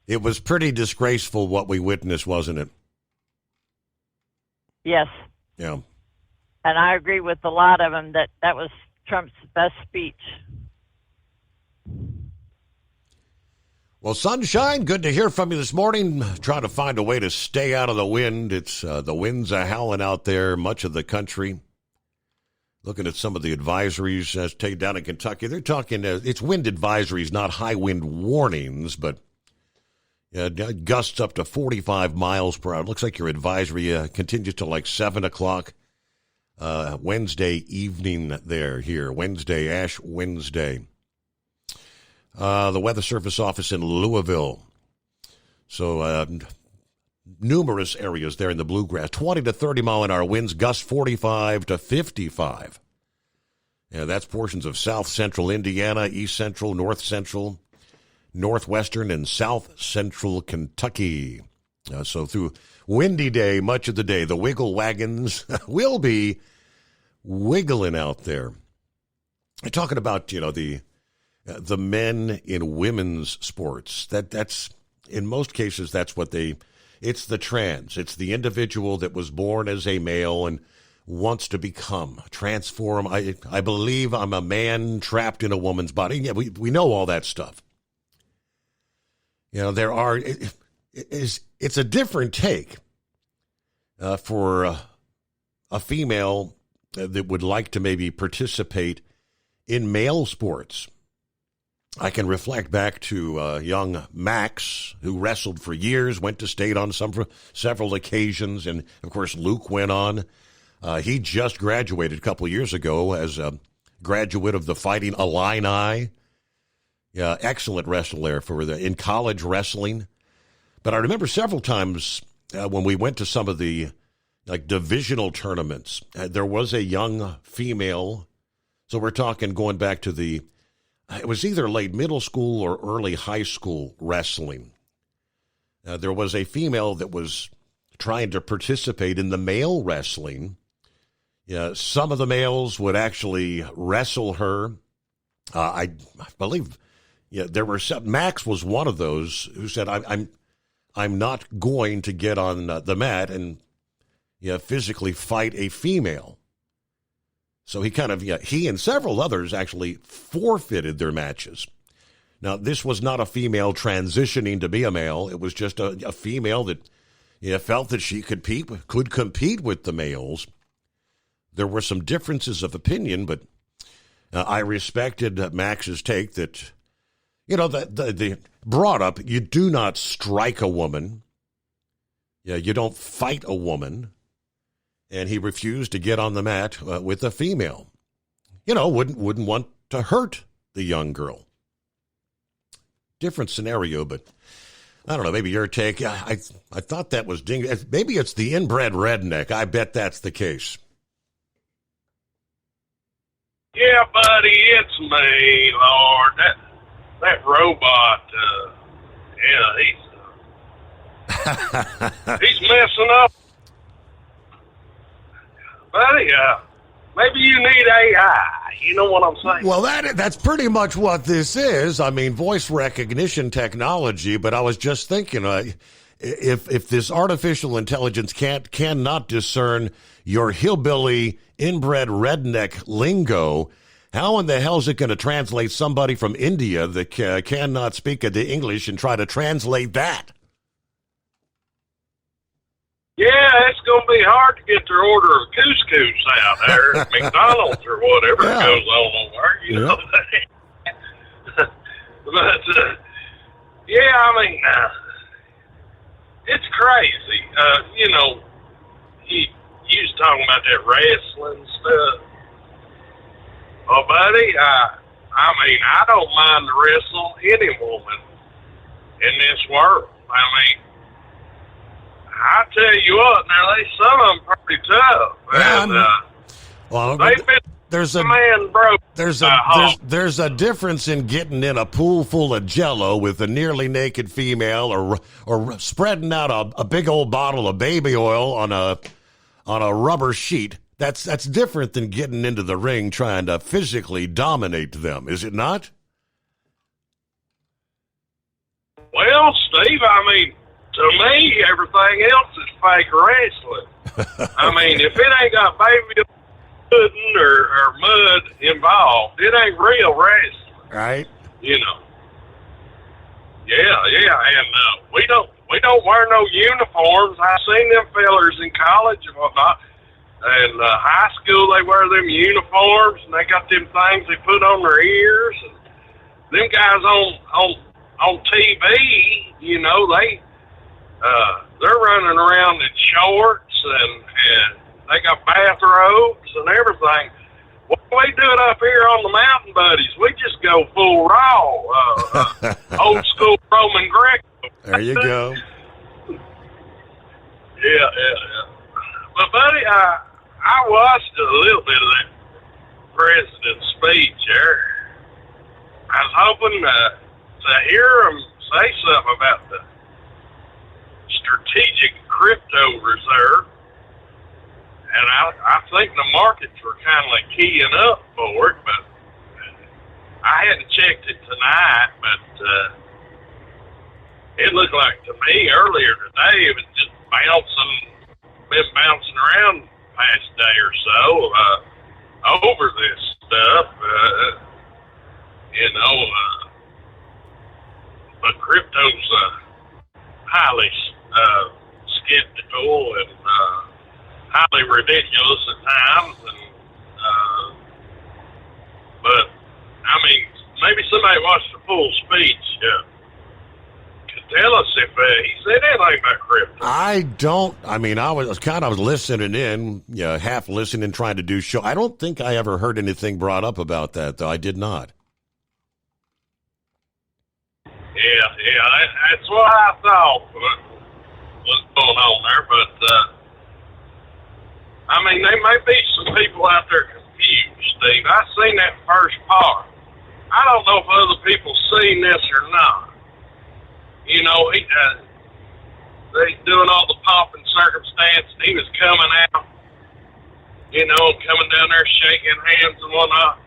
It was pretty disgraceful what we witnessed, wasn't it? Yes. Yeah. And I agree with a lot of them that was Trump's best speech. Well, sunshine, good to hear from you this morning. Trying to find a way to stay out of the wind. It's the winds are howling out there, much of the country. Looking at some of the advisories taken down in Kentucky, they're talking, it's wind advisories, not high wind warnings, but gusts up to 45 miles per hour. Looks like your advisory continues to like 7 o'clock Wednesday evening here, Wednesday, Ash Wednesday. the Weather Service office in Louisville. So numerous areas there in the bluegrass. 20 to 30 mile an hour winds, gusts 45 to 55. Yeah, that's portions of south central Indiana, east central, north central, northwestern, and south central Kentucky. So through windy day, much of the day, the wiggle wagons will be wiggling out there. I'm talking about, the men in women's sports. That's in most cases, that's what it's the trans. It's the individual that was born as a male and wants to transform. I believe I'm a man trapped in a woman's body. Yeah, we know all that stuff. It's a different take for a female that would like to maybe participate in male sports. I can reflect back to young Max, who wrestled for years, went to state on several occasions, and, of course, Luke went on. He just graduated a couple of years ago as a graduate of the Fighting Illini. Yeah, excellent wrestler in college wrestling. But I remember several times when we went to some of the divisional tournaments, there was a young female. So we're talking going back to it was either late middle school or early high school wrestling. There was a female that was trying to participate in the male wrestling. Yeah, some of the males would actually wrestle her. I believe, there were some. Max was one of those who said, "I'm not going to get on the mat and physically fight a female." So he and several others actually forfeited their matches. Now, this was not a female transitioning to be a male. It was just a female that felt that she could compete with the males. There were some differences of opinion, but I respected Max's take that, the brought up, you do not strike a woman. Yeah, you don't fight a woman. And he refused to get on the mat with a female. Wouldn't want to hurt the young girl. Different scenario, but I don't know, maybe your take. I thought that was maybe it's the inbred redneck. I bet that's the case. Yeah, buddy, it's me, Lord. That robot, he's messing up. Buddy, maybe you need AI. You know what I'm saying? Well, that's pretty much what this is. I mean, voice recognition technology. But I was just thinking, if this artificial intelligence cannot discern your hillbilly inbred redneck lingo, how in the hell is it going to translate somebody from India that cannot speak the English and try to translate that? Yeah, it's going to be hard to get their order of couscous out there at McDonald's or whatever goes on over there, know. But, it's crazy. You was talking about that wrestling stuff. Oh, buddy, I don't mind to wrestle any woman in this world. I tell you what, now some of them pretty tough. There's a difference in getting in a pool full of Jell-O with a nearly naked female, or spreading out a big old bottle of baby oil on a rubber sheet. That's different than getting into the ring trying to physically dominate them, is it not? Well, Steve, to me, everything else is fake wrestling. If it ain't got baby pudding or mud involved, it ain't real wrestling. Right. Yeah, and we don't wear no uniforms. I seen them fellers in college and whatnot. And high school, they wear them uniforms, and they got them things they put on their ears. And them guys on TV, they're running around in shorts and they got bathrobes and everything. What we do it up here on the Mountain Buddies, we just go full raw, old school Roman Greco. There you go. Yeah. But, buddy, I watched a little bit of that president's speech there. I was hoping to hear him say something about the strategic crypto reserve. And I think the markets were kind of like keying up for it, but I hadn't checked it tonight, but it looked like to me earlier today it was just been bouncing around the past day or so over this stuff, but crypto's highly skeptical and highly ridiculous at times, and but I mean, maybe somebody watched the full speech could tell us if he said anything about crypto. I was listening in, half listening, trying to do show. I don't think I ever heard anything brought up about that, though. I did not. Yeah, that's what I thought was going on there, but I mean, there may be some people out there confused, Steve. I seen that first part. I don't know if other people seen this or not. You know, they doing all the pomp and circumstance, and he was coming out, coming down there shaking hands and whatnot.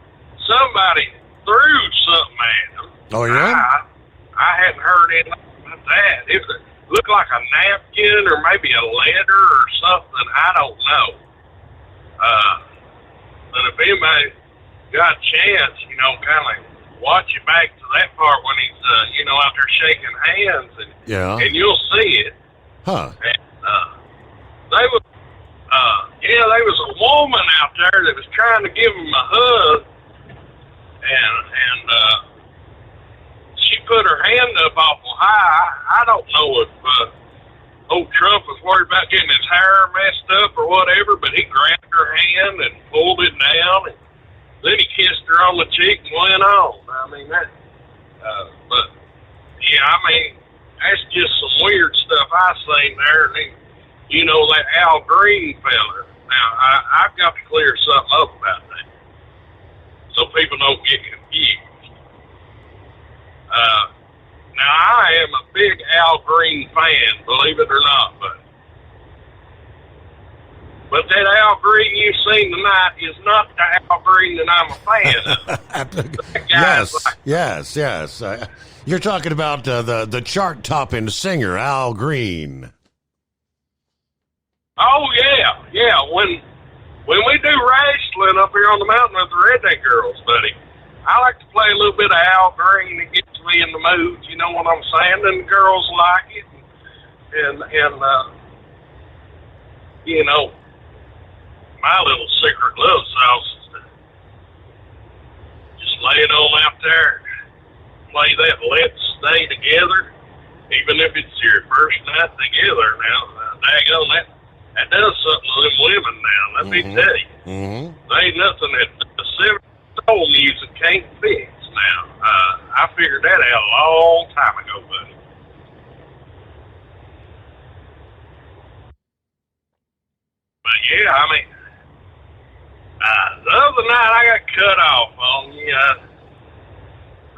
Somebody threw something at him. Oh, yeah? I hadn't heard anything about that. It looked like a napkin or maybe a letter or something. I don't know. But if anybody got a chance, kind of like watch it back to that part when he's, out there shaking hands, and you'll see it. Huh. And, there was a woman out there that was trying to give him a hug, and she put her hand up awful high. I don't know if old Trump was worried about getting his hair messed up or whatever, but he grabbed her hand and pulled it down, and then he kissed her on the cheek and went on. I mean, that's just some weird stuff I seen there. And that Al Green feller. Now, I've got to clear something up about that so people don't get confused. Now, I am a big Al Green fan, believe it or not, but that Al Green you've seen tonight is not the Al Green that I'm a fan of. Yes. You're talking about the chart-topping singer, Al Green. Oh, yeah. When we do wrestling up here on the mountain with the Redneck Girls, buddy, I like to play a little bit of Al Green. It gets me in the mood, you know what I'm saying? And the girls like it. And my little secret love sauce is to just lay it on out there, play that Let's Stay Together, even if it's your first night together. Now, daggone that does something to them women now, let me tell you. There ain't nothing that the 70s soul music can't fix now. I figured that out a long time ago, buddy. But yeah, I mean, the other night I got cut off on you.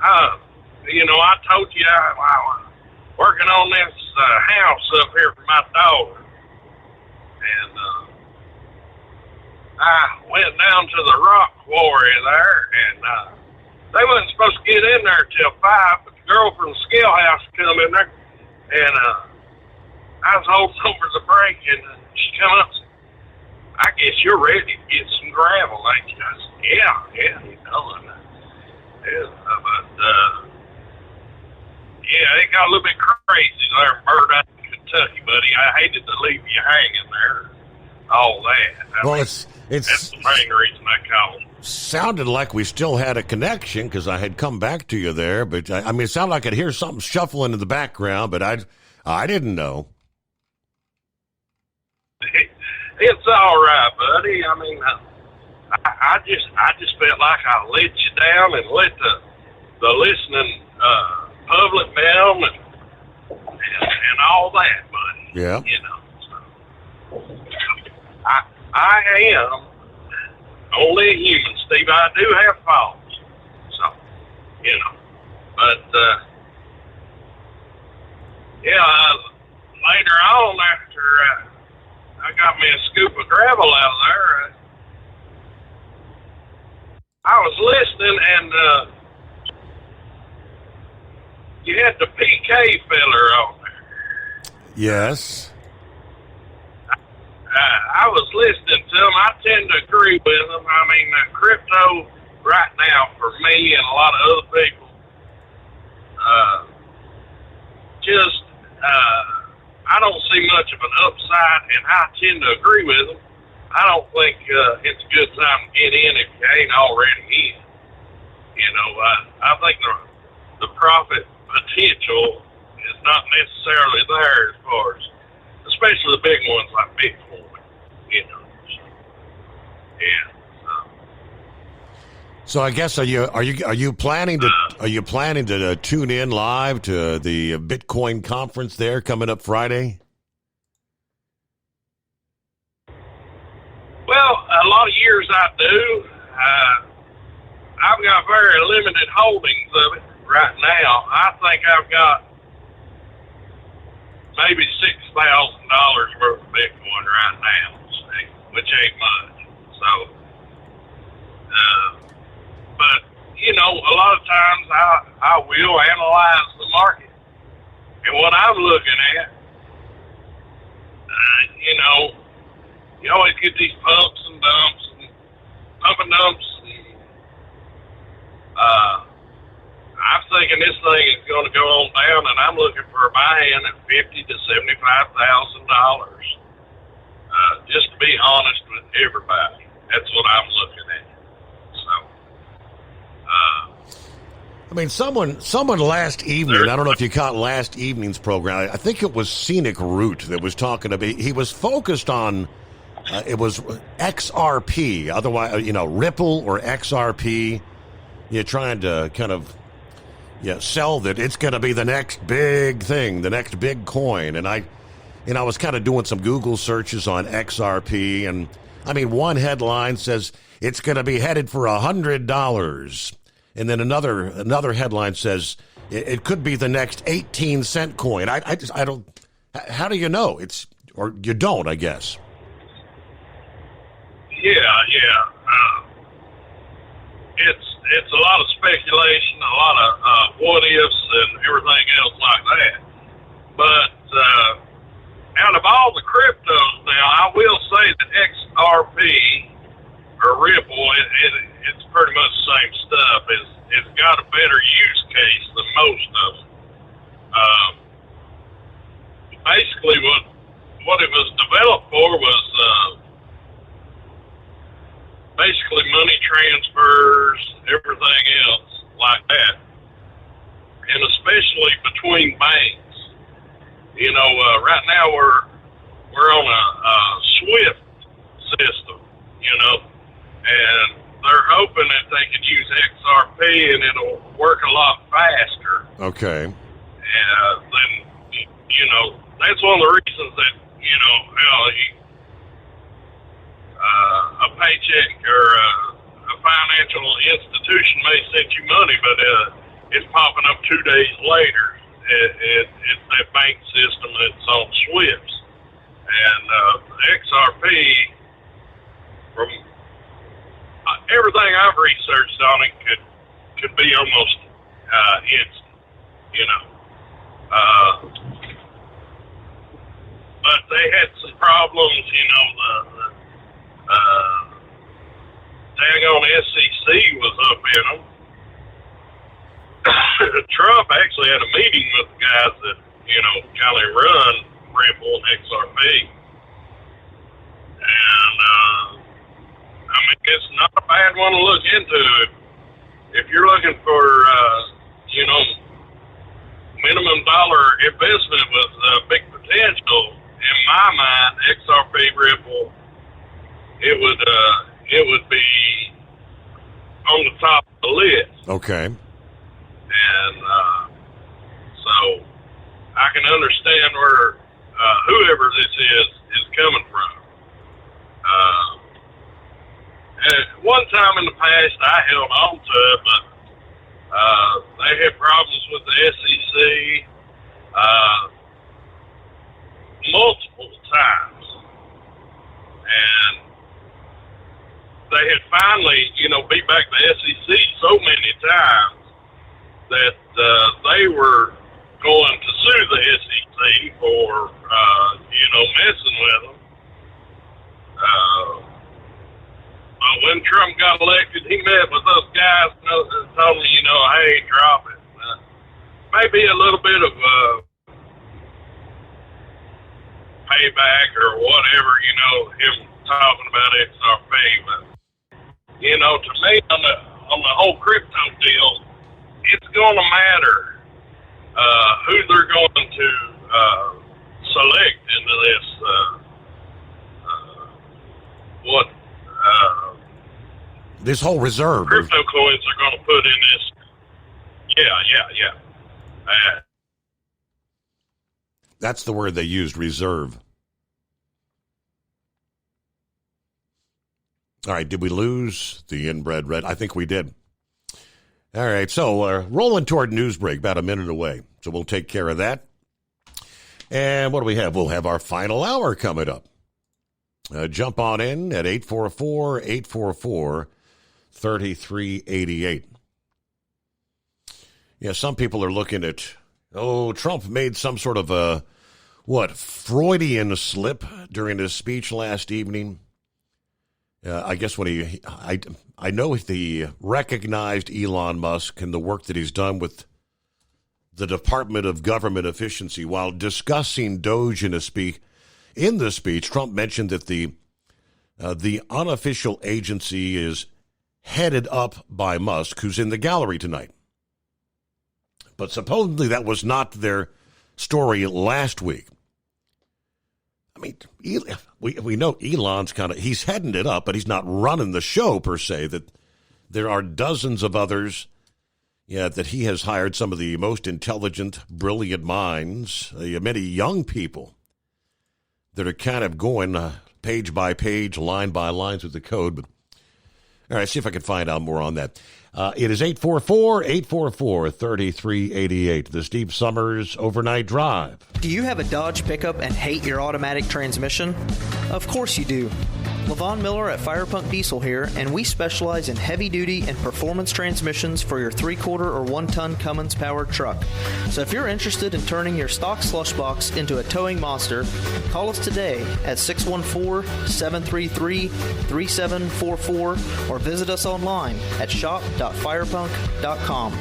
I told you I was working on this house up here for my daughter. And I went down to the rock quarry there, and they wasn't supposed to get in there till 5, but the girl from the scale house come in there, and I was holding over the brake, and she come up and said, I guess you're ready to get some gravel, ain't you? I said, yeah, it got a little bit crazy there in Bird Island, Kentucky, buddy. I hated to leave you hanging there. All that. That's the main reason I called. Sounded like we still had a connection because I had come back to you there, but it sounded like I'd hear something shuffling in the background, but I didn't know. It's all right, buddy. I I just felt like I let you down and let the listening public down and all that, buddy. Yeah. You know, so I am only a human, Steve. I do have faults, so you know. But later on, after I got me a scoop of gravel out of there, I was listening, and you had the PK filler on there. Yes. I was listening to him. I tend to agree with him. I mean, crypto right now for me and a lot of other people, I don't see much of an upside, and I tend to agree with him. I don't think it's a good time to get in if you ain't already in. You know, I think the profit potential is not necessarily there as far as, especially the big ones like Bitcoin, you know. So I guess are you planning to tune in live to the Bitcoin conference there coming up Friday? Well, a lot of years I do. I've got very limited holdings of it right now. I think I've got maybe $6,000 worth of Bitcoin right now, which ain't much. So, but you know, a lot of times I will analyze the market, and what I'm looking at, you know, you always get these pumps and dumps and pump and dumps, and I'm thinking this thing is going to go on down, and I'm looking for a buy-in at $50,000 to $75,000. Just to be honest with everybody, that's what I'm looking at. So, I mean, someone last evening, I don't know if you caught last evening's program, I think it was Scenic Route that was talking about, he was focused on, it was XRP, otherwise, you know, Ripple or XRP. You're trying to kind of sell that it's going to be the next big thing, the next big coin. And I was kind of doing some Google searches on XRP, and I mean, one headline says it's going to be headed for $100, and then another headline says it could be the next 18-cent coin. I don't. How do you know? Or you don't, I guess. Yeah. It's a lot of speculation, a lot of what ifs and everything else like that. But out of all the cryptos now, I will say that XRP or Ripple, it's pretty much the same stuff. It's got a better use case than most of them. Basically, what it was developed for was basically money transfers, everything else like that, and especially between banks. You know, right now we're on a SWIFT system, you know, and they're hoping that they could use XRP and it'll work a lot faster. Okay. Then, you know, that's one of the reasons that, you know, a paycheck or a financial institution may send you money, but it's popping up 2 days later. It's that bank system that's on SWIFT. And XRP, from everything I've researched on it, could be almost instant, you know. But they had some problems, you know, daggone SEC was up in them. Trump actually had a meeting with the guys that, you know, kind of run Ripple and XRP. And, I mean, it's not a bad one to look into. If you're looking for, you know, minimum dollar investment with big potential, in my mind, XRP Ripple, it would be on the top of the list. Okay. And so I can understand where whoever this is coming from. At one time in the past, I held on to it, but they had problems with the SEC multiple times. And they had finally, beat back the SEC so many times that they were going to sue the SEC for, messing with them. But when Trump got elected, he met with those guys and told me, hey, drop it. Maybe a little bit of payback or whatever, him talking about XRP. But, to me, on the whole crypto deal, it's going to matter who they're going to select into this, this whole reserve. Crypto coins are going to put in this. Yeah. That's the word they used, reserve. All right, did we lose the inbred red? I think we did. All right, so rolling toward news break, about a minute away. So we'll take care of that. And what do we have? We'll have our final hour coming up. Jump on in at 844-844-3388. Yeah, some people are looking at, Trump made some sort of Freudian slip during his speech last evening. I guess when I know he recognized Elon Musk and the work that he's done with the Department of Government Efficiency while discussing Doge in the speech. Trump mentioned that the unofficial agency is headed up by Musk, who's in the gallery tonight. But supposedly that was not their story last week. I mean, we know Elon's he's heading it up, but he's not running the show per se. That there are dozens of others, that he has hired, some of the most intelligent, brilliant minds, many young people that are kind of going page by page, line by line through the code. But all right, see if I can find out more on that. It is 844-844-3388, the Steve Summers Overnight Drive. Do you have a Dodge pickup and hate your automatic transmission? Of course you do. Levon Miller at Firepunk Diesel here, and we specialize in heavy-duty and performance transmissions for your 3-quarter or 1-ton Cummins-powered truck. So if you're interested in turning your stock slush box into a towing monster, call us today at 614-733-3744 or visit us online at shop.firepunk.com.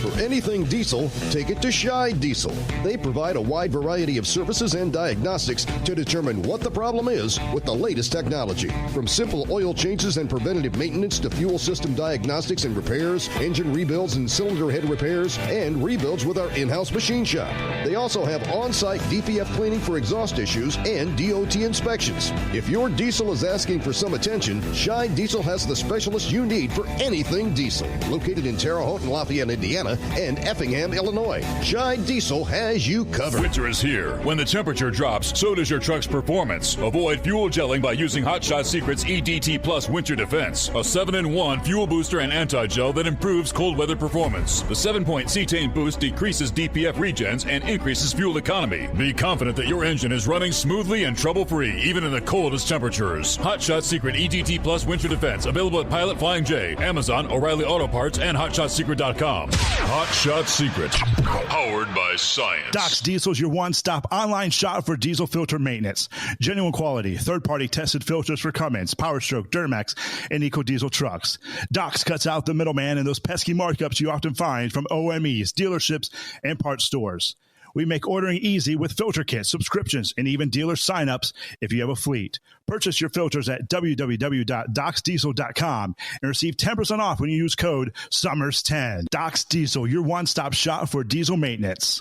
For anything diesel, take it to Scheid Diesel. They provide a wide variety of services and diagnostics to determine what the problem is with the latest technology. From simple oil changes and preventative maintenance to fuel system diagnostics and repairs, engine rebuilds and cylinder head repairs, and rebuilds with our in-house machine shop. They also have on-site DPF cleaning for exhaust issues and DOT inspections. If your diesel is asking for some attention, Scheid Diesel has the specialist you need for anything diesel. Located in Terre Haute and Lafayette, Indiana, and Effingham, Illinois. Scheid Diesel has you covered. Winter is here. When the temperature drops, so does your truck's performance. Avoid fuel gelling by using Hot Shot Secret's EDT Plus Winter Defense, a 7-in-1 fuel booster and anti-gel that improves cold weather performance. The 7-point cetane boost decreases DPF regens and increases fuel economy. Be confident that your engine is running smoothly and trouble-free, even in the coldest temperatures. Hot Shot Secret EDT Plus Winter Defense, available at Pilot Flying J, Amazon, O'Reilly Auto Parts, and HotShotSecret.com. Hot Shot Secret, powered by science. Doc's Diesel is your one-stop online shop for diesel filter maintenance. Genuine quality, third-party tested filters for Cummins, PowerStroke, Duramax, and EcoDiesel trucks. Doc's cuts out the middleman and those pesky markups you often find from OMEs, dealerships, and parts stores. We make ordering easy with filter kits, subscriptions, and even dealer sign-ups if you have a fleet. Purchase your filters at www.docsdiesel.com and receive 10% off when you use code SUMMERS10. Doc's Diesel, your one-stop shop for diesel maintenance.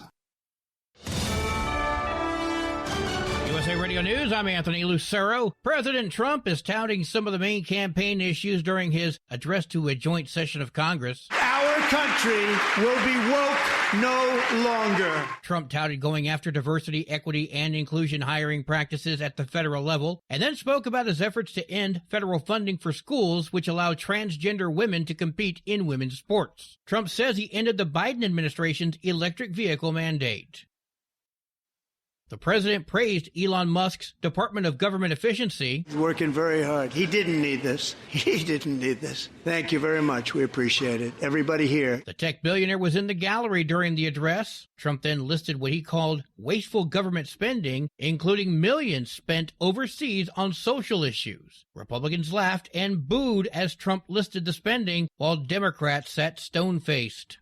USA Radio News, I'm Anthony Lucero. President Trump is touting some of the main campaign issues during his address to a joint session of Congress. Our country will be woke no longer. Trump touted going after diversity, equity, and inclusion hiring practices at the federal level, and then spoke about his efforts to end federal funding for schools which allow transgender women to compete in women's sports. Trump says he ended the Biden administration's electric vehicle mandate. The president praised Elon Musk's Department of Government Efficiency. He's working very hard. He didn't need this. He didn't need this. Thank you very much. We appreciate it. Everybody here. The tech billionaire was in the gallery during the address. Trump then listed what he called wasteful government spending, including millions spent overseas on social issues. Republicans laughed and booed as Trump listed the spending, while Democrats sat stone-faced.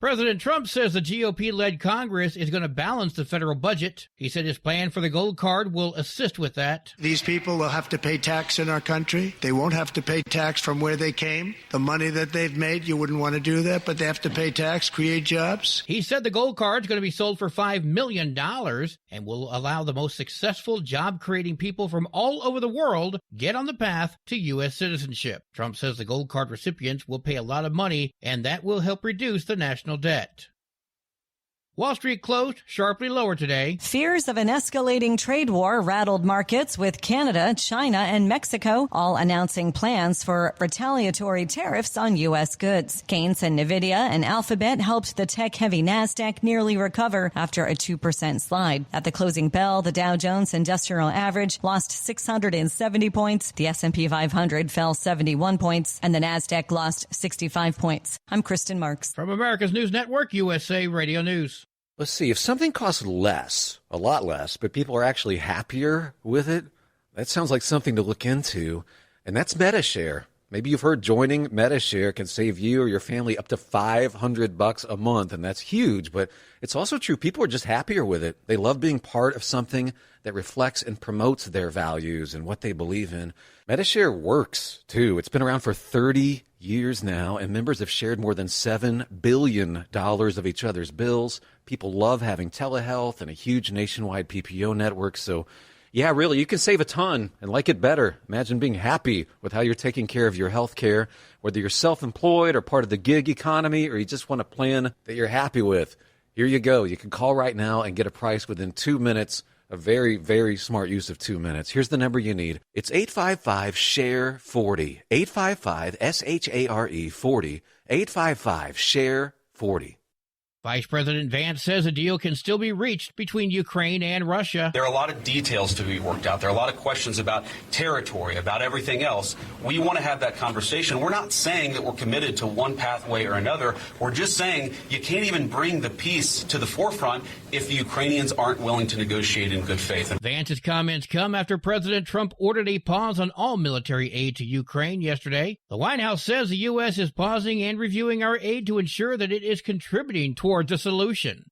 President Trump says the GOP-led Congress is going to balance the federal budget. He said his plan for the gold card will assist with that. These people will have to pay tax in our country. They won't have to pay tax from where they came. The money that they've made, you wouldn't want to do that, but they have to pay tax, create jobs. He said the gold card is going to be sold for $5 million and will allow the most successful job-creating people from all over the world get on the path to U.S. citizenship. Trump says the gold card recipients will pay a lot of money, and that will help reduce the national debt. Wall Street closed sharply lower today. Fears of an escalating trade war rattled markets, with Canada, China, and Mexico all announcing plans for retaliatory tariffs on U.S. goods. Canes and Nvidia and Alphabet helped the tech-heavy NASDAQ nearly recover after a 2% slide. At the closing bell, the Dow Jones Industrial Average lost 670 points, the S&P 500 fell 71 points, and the NASDAQ lost 65 points. I'm Kristen Marks. From America's News Network, USA Radio News. Let's see, if something costs less, a lot less, but people are actually happier with it, that sounds like something to look into, and that's Medi-Share. Maybe you've heard joining Medi-Share can save you or your family up to $500 a month, and that's huge, but it's also true. People are just happier with it. They love being part of something that reflects and promotes their values and what they believe in. Medi-Share works, too. It's been around for 30 years now, and members have shared more than $7 billion of each other's bills. People love having telehealth and a huge nationwide PPO network, so yeah, really, you can save a ton and like it better. Imagine being happy with how you're taking care of your health care, whether you're self-employed or part of the gig economy, or you just want a plan that you're happy with. Here you go. You can call right now and get a price within 2 minutes. A very, very smart use of 2 minutes. Here's the number you need. It's 855-SHARE-40. 855-SHARE 40. 855-SHARE-40. Vice President Vance says a deal can still be reached between Ukraine and Russia. There are a lot of details to be worked out. There are a lot of questions about territory, about everything else. We want to have that conversation. We're not saying that we're committed to one pathway or another. We're just saying you can't even bring the peace to the forefront if the Ukrainians aren't willing to negotiate in good faith. Vance's comments come after President Trump ordered a pause on all military aid to Ukraine yesterday. The White House says the U.S. is pausing and reviewing our aid to ensure that it is contributing towards a solution.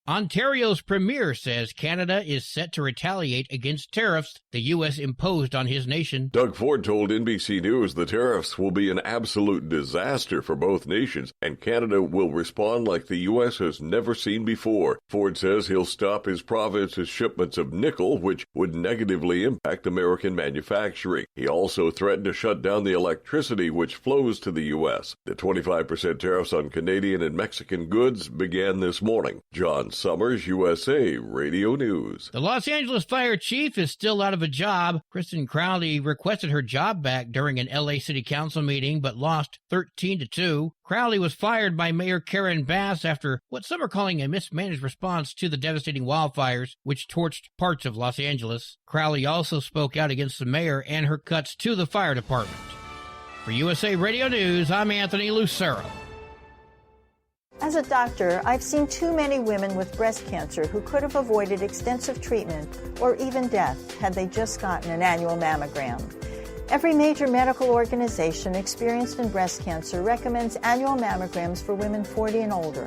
Ontario's premier says Canada is set to retaliate against tariffs the U.S. imposed on his nation. Doug Ford told NBC News the tariffs will be an absolute disaster for both nations, and Canada will respond like the U.S. has never seen before. Ford says he'll stop his province's shipments of nickel, which would negatively impact American manufacturing. He also threatened to shut down the electricity which flows to the U.S. The 25% tariffs on Canadian and Mexican goods began this morning. John Summers, USA Radio News. The Los Angeles fire chief is still out of a job. Kristen Crowley requested her job back during an LA City Council meeting, but lost 13-2. Crowley was fired by Mayor Karen Bass after what some are calling a mismanaged response to the devastating wildfires, which torched parts of Los Angeles. Crowley also spoke out against the mayor and her cuts to the fire department. For USA Radio News, I'm Anthony Lucero. As a doctor, I've seen too many women with breast cancer who could have avoided extensive treatment or even death had they just gotten an annual mammogram. Every major medical organization experienced in breast cancer recommends annual mammograms for women 40 and older.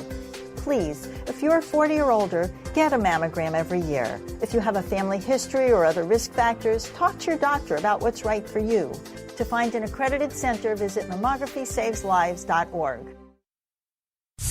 Please, if you're 40 or older, get a mammogram every year. If you have a family history or other risk factors, talk to your doctor about what's right for you. To find an accredited center, visit mammography-saves-lives.org.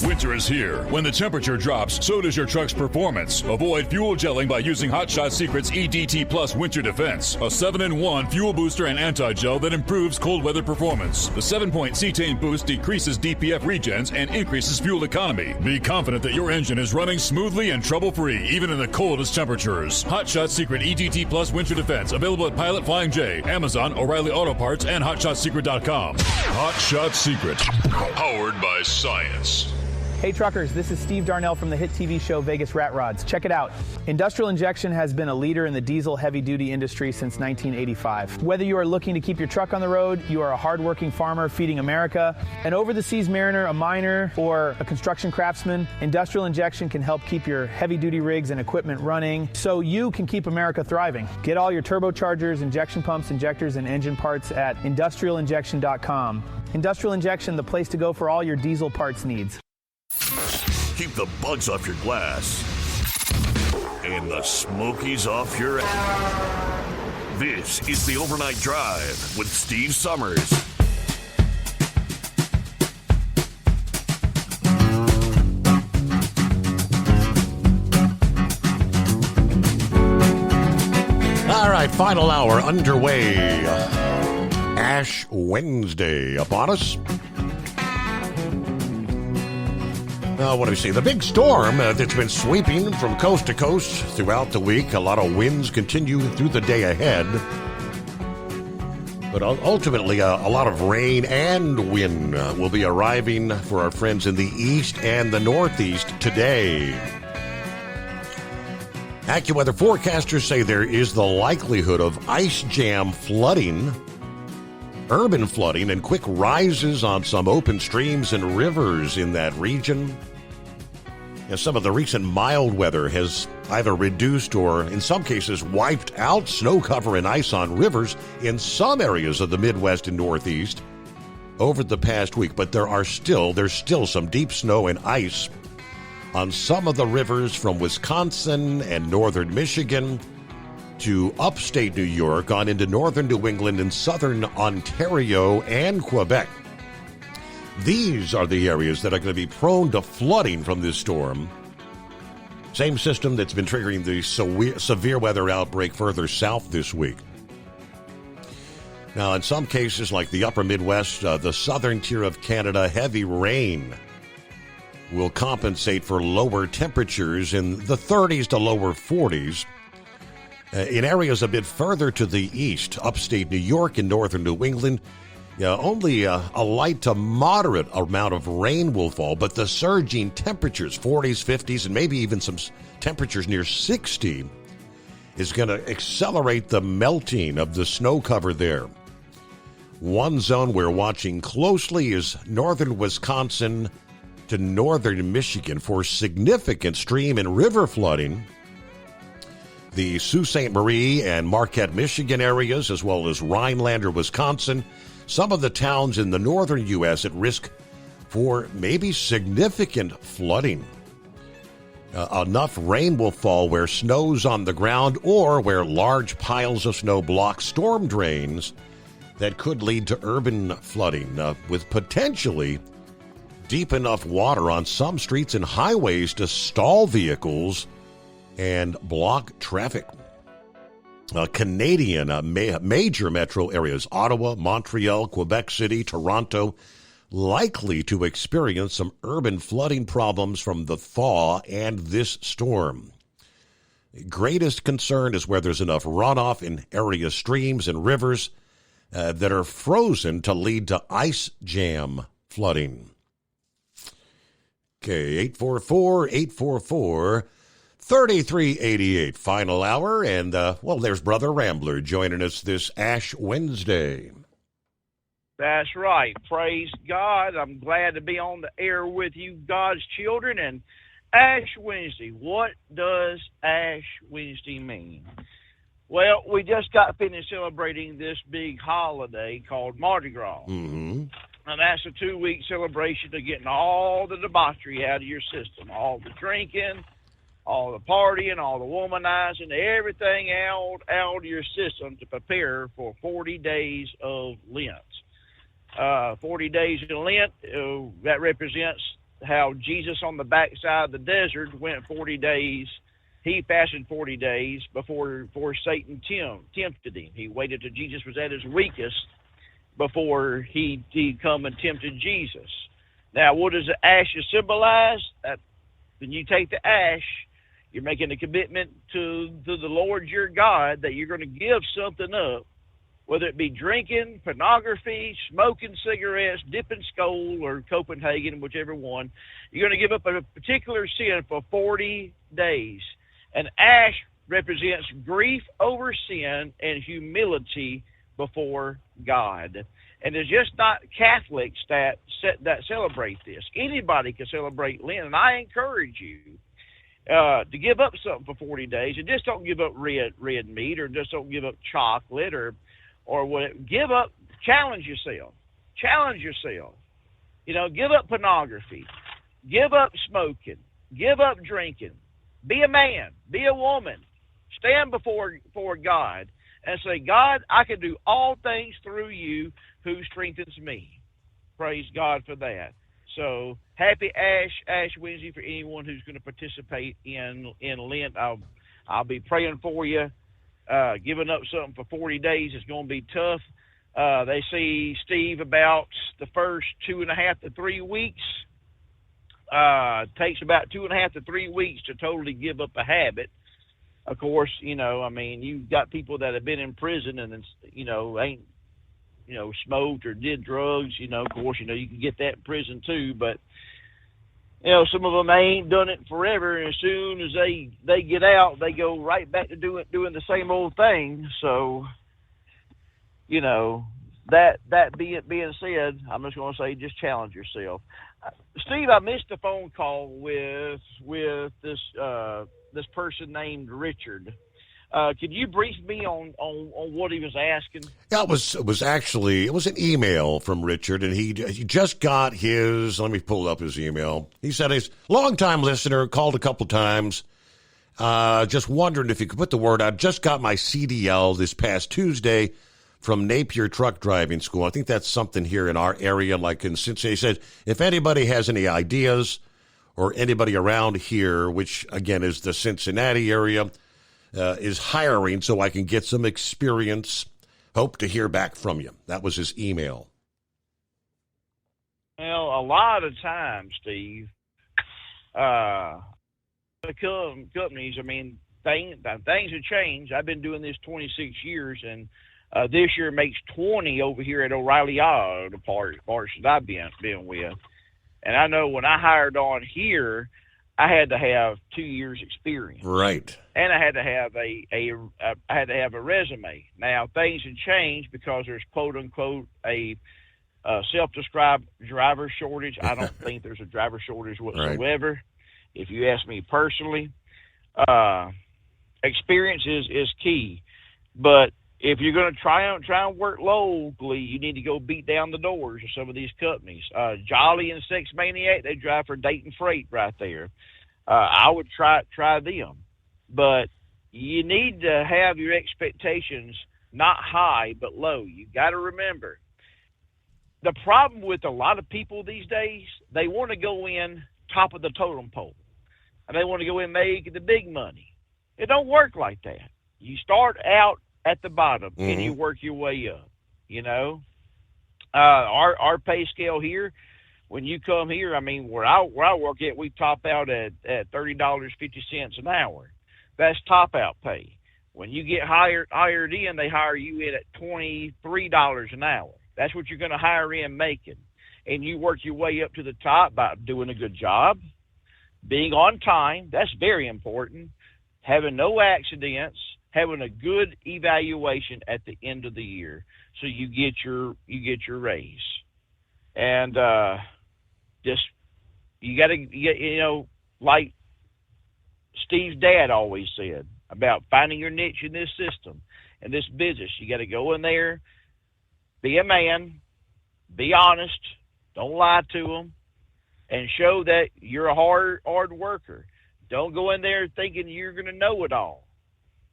Winter is here. When the temperature drops, so does your truck's performance. Avoid fuel gelling by using Hot Shot Secret's EDT Plus Winter Defense, a 7-in-1 fuel booster and anti-gel that improves cold weather performance. The 7-point cetane boost decreases DPF regens and increases fuel economy. Be confident that your engine is running smoothly and trouble-free, even in the coldest temperatures. Hot Shot Secret EDT Plus Winter Defense, available at Pilot Flying J, Amazon, O'Reilly Auto Parts, and HotShotSecret.com. Hot Shot Secret, powered by science. Hey truckers, this is Steve Darnell from the hit TV show Vegas Rat Rods. Check it out. Industrial Injection has been a leader in the diesel heavy-duty industry since 1985. Whether you are looking to keep your truck on the road, you are a hardworking farmer feeding America, an over-the-seas mariner, a miner, or a construction craftsman, Industrial Injection can help keep your heavy-duty rigs and equipment running so you can keep America thriving. Get all your turbochargers, injection pumps, injectors, and engine parts at industrialinjection.com. Industrial Injection, the place to go for all your diesel parts needs. Keep the bugs off your glass and the smokies off your ass. This is the Overnight Drive with Steve Summers. All right, final hour underway. Ash Wednesday upon us. What do we see? The big storm that's been sweeping from coast to coast throughout the week. A lot of winds continue through the day ahead. But ultimately, a lot of rain and wind will be arriving for our friends in the east and the northeast today. AccuWeather forecasters say there is the likelihood of ice jam flooding, urban flooding, and quick rises on some open streams and rivers in that region. As some of the recent mild weather has either reduced or, in some cases, wiped out snow cover and ice on rivers in some areas of the Midwest and Northeast over the past week. But there's still some deep snow and ice on some of the rivers from Wisconsin and northern Michigan to upstate New York on into northern New England and southern Ontario and Quebec. These are the areas that are going to be prone to flooding from this storm. Same system that's been triggering the severe weather outbreak further south this week. Now, in some cases, like the upper Midwest, the southern tier of Canada, heavy rain will compensate for lower temperatures in the 30s to lower 40s. In areas a bit further to the east, upstate New York and northern New England, only a light to moderate amount of rain will fall, but the surging temperatures, 40s, 50s, and maybe even some temperatures near 60, is going to accelerate the melting of the snow cover there. One zone we're watching closely is northern Wisconsin to northern Michigan for significant stream and river flooding. The Sault Ste. Marie and Marquette, Michigan areas, as well as Rhinelander, Wisconsin, some of the towns in the northern U.S. at risk for maybe significant flooding. Enough rain will fall where snow's on the ground or where large piles of snow block storm drains that could lead to urban flooding, with potentially deep enough water on some streets and highways to stall vehicles and block traffic. Canadian major metro areas, Ottawa, Montreal, Quebec City, Toronto, likely to experience some urban flooding problems from the thaw and this storm. Greatest concern is where there's enough runoff in area streams and rivers that are frozen to lead to ice jam flooding. Okay, 844-844-3388, final hour, and, there's Brother Rambler joining us this Ash Wednesday. That's right. Praise God. I'm glad to be on the air with you, God's children, and Ash Wednesday. What does Ash Wednesday mean? Well, we just got finished celebrating this big holiday called Mardi Gras. Mm-hmm. And that's a 2-week celebration of getting all the debauchery out of your system, all the drinking, all the partying, all the womanizing, everything out of your system to prepare for 40 days of Lent. 40 days of Lent, that represents how Jesus on the backside of the desert went 40 days. He fasted 40 days before Satan tempted him. He waited till Jesus was at his weakest before he come and tempted Jesus. Now, what does the ashes symbolize? When you take the ash, you're making a commitment to the Lord your God that you're going to give something up, whether it be drinking, pornography, smoking cigarettes, dipping skull, or Copenhagen, whichever one. You're going to give up a particular sin for 40 days. And ash represents grief over sin and humility before God. And it's just not Catholics that celebrate this. Anybody can celebrate Lent, and I encourage you to give up something for 40 days. And just don't give up red meat, or just don't give up chocolate, or what. Give up. Challenge yourself. Challenge yourself. Give up pornography. Give up smoking. Give up drinking. Be a man. Be a woman. Stand before God and say, God, I can do all things through you who strengthens me. Praise God for that. So happy Ash Wednesday for anyone who's going to participate in Lent. I'll be praying for you. Giving up something for 40 days is going to be tough. They see, Steve, about the first 2.5 to 3 weeks. Takes about 2.5 to 3 weeks to totally give up a habit. Of course, you've got people that have been in prison and, ain't, smoked or did drugs. Of course, you can get that in prison too. But, some of them ain't done it forever. And as soon as they get out, they go right back to doing the same old thing. So, that being said, I'm just going to say, just challenge yourself. Steve, I missed a phone call with this person named Richard. Could you brief me on what he was asking? Yeah, it was an email from Richard, and he just got his. Let me pull up his email. He said he's a longtime listener, called a couple times. Just wondering if you could put the word out. Just got my CDL this past Tuesday from Napier Truck Driving School. I think that's something here in our area, like in Cincinnati. He said, if anybody has any ideas or anybody around here, which, again, is the Cincinnati area, is hiring so I can get some experience, hope to hear back from you. That was his email. Well, a lot of times, Steve, the companies, things have changed. I've been doing this 26 years, and this year makes 20 over here at O'Reilly Auto Parts that I've been with. And I know when I hired on here, I had to have 2 years experience. Right. And I had to have a resume. Now, things have changed because there's quote unquote a self-described driver shortage. I don't think there's a driver shortage whatsoever. Right. If you ask me personally, experience is key. But if you're going to try and work locally, you need to go beat down the doors of some of these companies. Jolly and Sex Maniac, they drive for Dayton Freight right there. I would try them. But you need to have your expectations not high but low. You got to remember, the problem with a lot of people these days, they want to go in top of the totem pole. And they want to go in making the big money. It don't work like that. You start out at the bottom, and you work your way up. Our pay scale here, when you come here, where I work at, we top out at $30.50 an hour. That's top out pay. When you get hired in, they hire you in at $23 an hour. That's what you're going to hire in making, and you work your way up to the top by doing a good job, being on time. That's very important. Having no accidents. Having a good evaluation at the end of the year, so you get your raise, and you got to like Steve's dad always said about finding your niche in this system, in this business. You got to go in there, be a man, be honest, don't lie to them, and show that you're a hard worker. Don't go in there thinking you're going to know it all.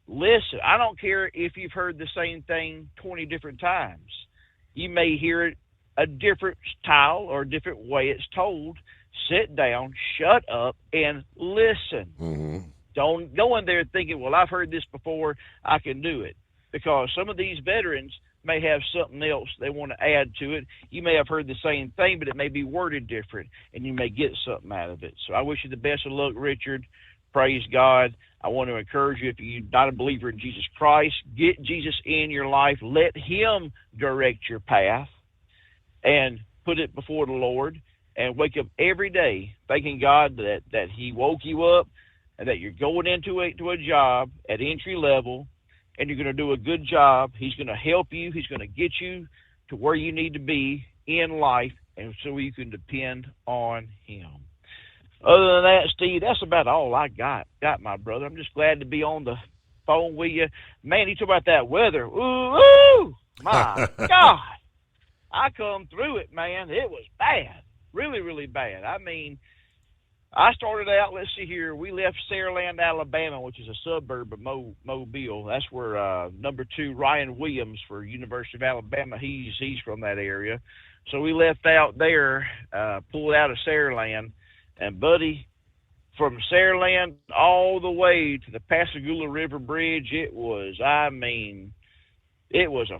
Listen, I don't care if you've heard the same thing 20 different times. You may hear it a different style or a different way it's told. sit down, shut up, and listen. Mm-hmm. Don't go in there thinking, well, I've heard this before, I can do it. Because some of these veterans may have something else they want to add to it. You may have heard the same thing, but it may be worded different, and you may get something out of it. So I wish you the best of luck, Richard. Praise God. I want to encourage you, if you're not a believer in Jesus Christ, get Jesus in your life. Let him direct your path and put it before the Lord, and wake up every day thanking God that he woke you up and that you're going into a job at entry level, and you're going to do a good job. He's going to help you. He's going to get you to where you need to be in life, and so you can depend on him. Other than that, Steve, that's about all I got, my brother. I'm just glad to be on the phone with you. Man, you talk about that weather. Ooh, my God. I come through it, man. It was bad. Really, really bad. I mean, I started out, let's see here, we left Saraland, Alabama, which is a suburb of Mobile. That's where number 2, Ryan Williams for University of Alabama, he's from that area. So we left out there, pulled out of Saraland, and buddy, from Saraland all the way to the Pascagoula River Bridge, it was a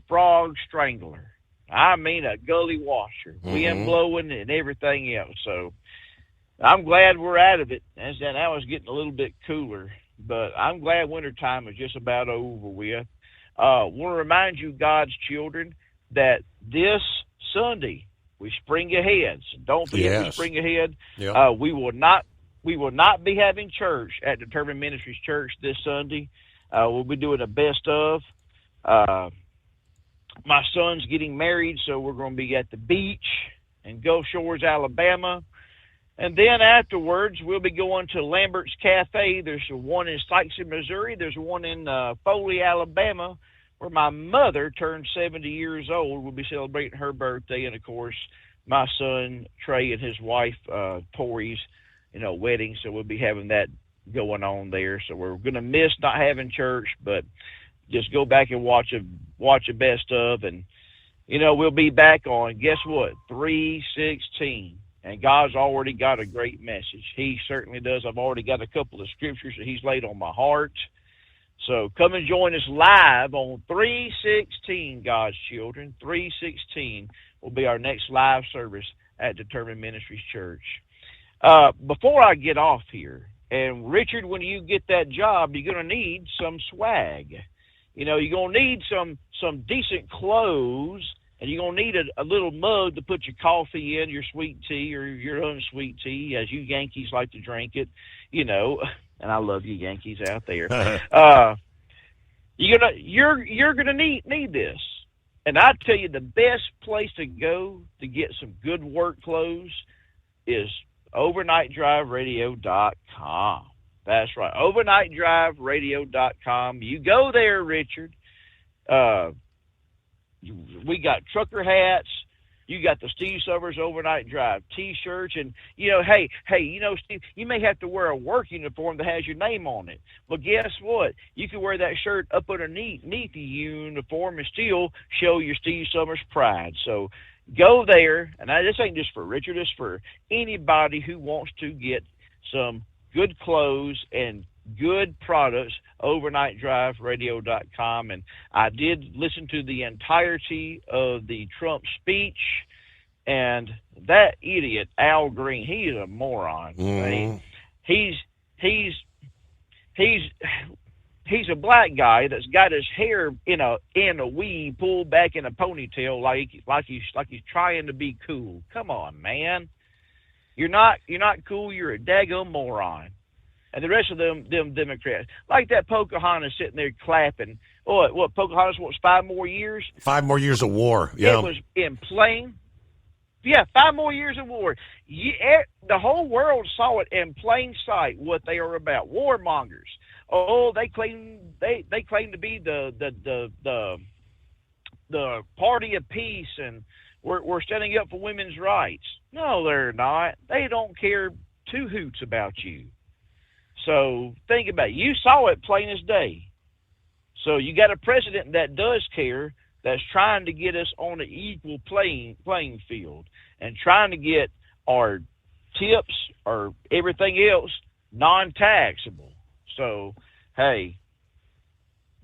frog strangler. I mean, a gully washer, wind blowing and everything else. So I'm glad we're out of it. As that now it's getting a little bit cooler, but I'm glad wintertime is just about over with. Want to remind you, God's children, that this Sunday we spring ahead. So don't forget we spring ahead. Yep. We will not be having church at Determined Ministries Church this Sunday. We'll be doing a best of. My son's getting married, so we're going to be at the beach in Gulf Shores, Alabama. And then afterwards, we'll be going to Lambert's Cafe. There's one in Sikeston, Missouri. There's one in Foley, Alabama, where my mother turned 70 years old. We'll be celebrating her birthday. And, of course, my son, Trey, and his wife, Tori's, wedding. So we'll be having that going on there. So we're going to miss not having church, but just go back and watch a best of. And, we'll be back on, guess what, 3:16. And God's already got a great message. He certainly does. I've already got a couple of scriptures that he's laid on my heart. So come and join us live on 3:16, God's children. 3:16 will be our next live service at Determined Ministries Church. Before I get off here, and Richard, when you get that job, you're going to need some swag. You're going to need some decent clothes. And you're going to need a little mug to put your coffee in, your sweet tea or your unsweet tea, as you Yankees like to drink it, and I love you Yankees out there. You're gonna need this. And I tell you, the best place to go to get some good work clothes is overnightdriveradio.com. That's right, overnightdriveradio.com. You go there, Richard. We got trucker hats. You got the Steve Summers Overnight Drive T-shirts. And, hey, Steve, you may have to wear a work uniform that has your name on it. But guess what? You can wear that shirt up underneath the uniform and still show your Steve Summers pride. So go there. And this ain't just for Richard. It's for anybody who wants to get some good clothes and good products, overnightdriveradio.com. And I did listen to the entirety of the Trump speech, and that idiot Al Green, he is a moron. I mean, he's a black guy that's got his hair in a weave pulled back in a ponytail like he's trying to be cool. Come on, man. You're not cool, you're a daggone moron. And the rest of them Democrats, like that Pocahontas sitting there clapping. What Pocahontas wants 5 more years? 5 more years of war. Yeah. It was in plain. Yeah, 5 more years of war. The whole world saw it in plain sight what they are about. Warmongers. They claim to be the party of peace, and we're standing up for women's rights. No, they're not. They don't care 2 hoots about you. So think about it. You saw it plain as day. So you got a president that does care, that's trying to get us on an equal playing field, and trying to get our tips or everything else non-taxable. So, hey,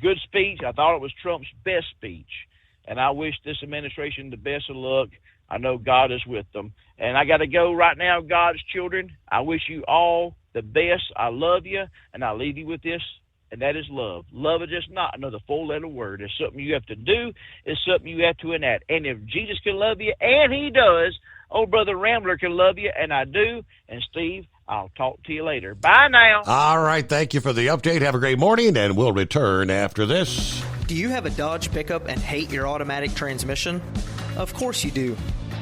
good speech. I thought it was Trump's best speech. And I wish this administration the best of luck. I know God is with them. And I got to go right now, God's children. I wish you all the best. I love you, and I'll leave you with this, and that is love. Love is just not another four-letter word. It's something you have to do. It's something you have to enact. And if Jesus can love you, and he does, old Brother Rambler can love you, and I do. And Steve, I'll talk to you later. Bye now. All right, thank you for the update. Have a great morning, and we'll return after this. Do you have a Dodge pickup and hate your automatic transmission? Of course you do.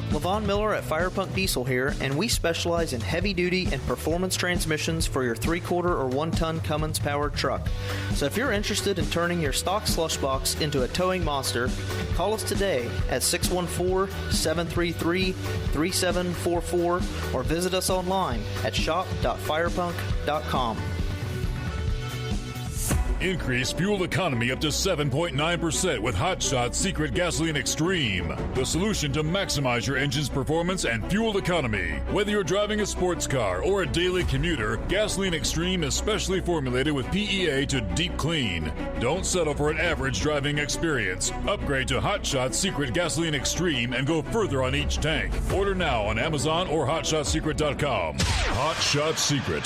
Levon Miller at Firepunk Diesel here, and we specialize in heavy-duty and performance transmissions for your 3-quarter or 1-ton Cummins-powered truck. So if you're interested in turning your stock slush box into a towing monster, call us today at 614-733-3744 or visit us online at shop.firepunk.com. Increase fuel economy up to 7.9% with Hot Shot Secret Gasoline Extreme. The solution to maximize your engine's performance and fuel economy. Whether you're driving a sports car or a daily commuter, Gasoline Extreme is specially formulated with PEA to deep clean. Don't settle for an average driving experience. Upgrade to Hot Shot Secret Gasoline Extreme and go further on each tank. Order now on Amazon or HotShotSecret.com. Hot Shot Secret.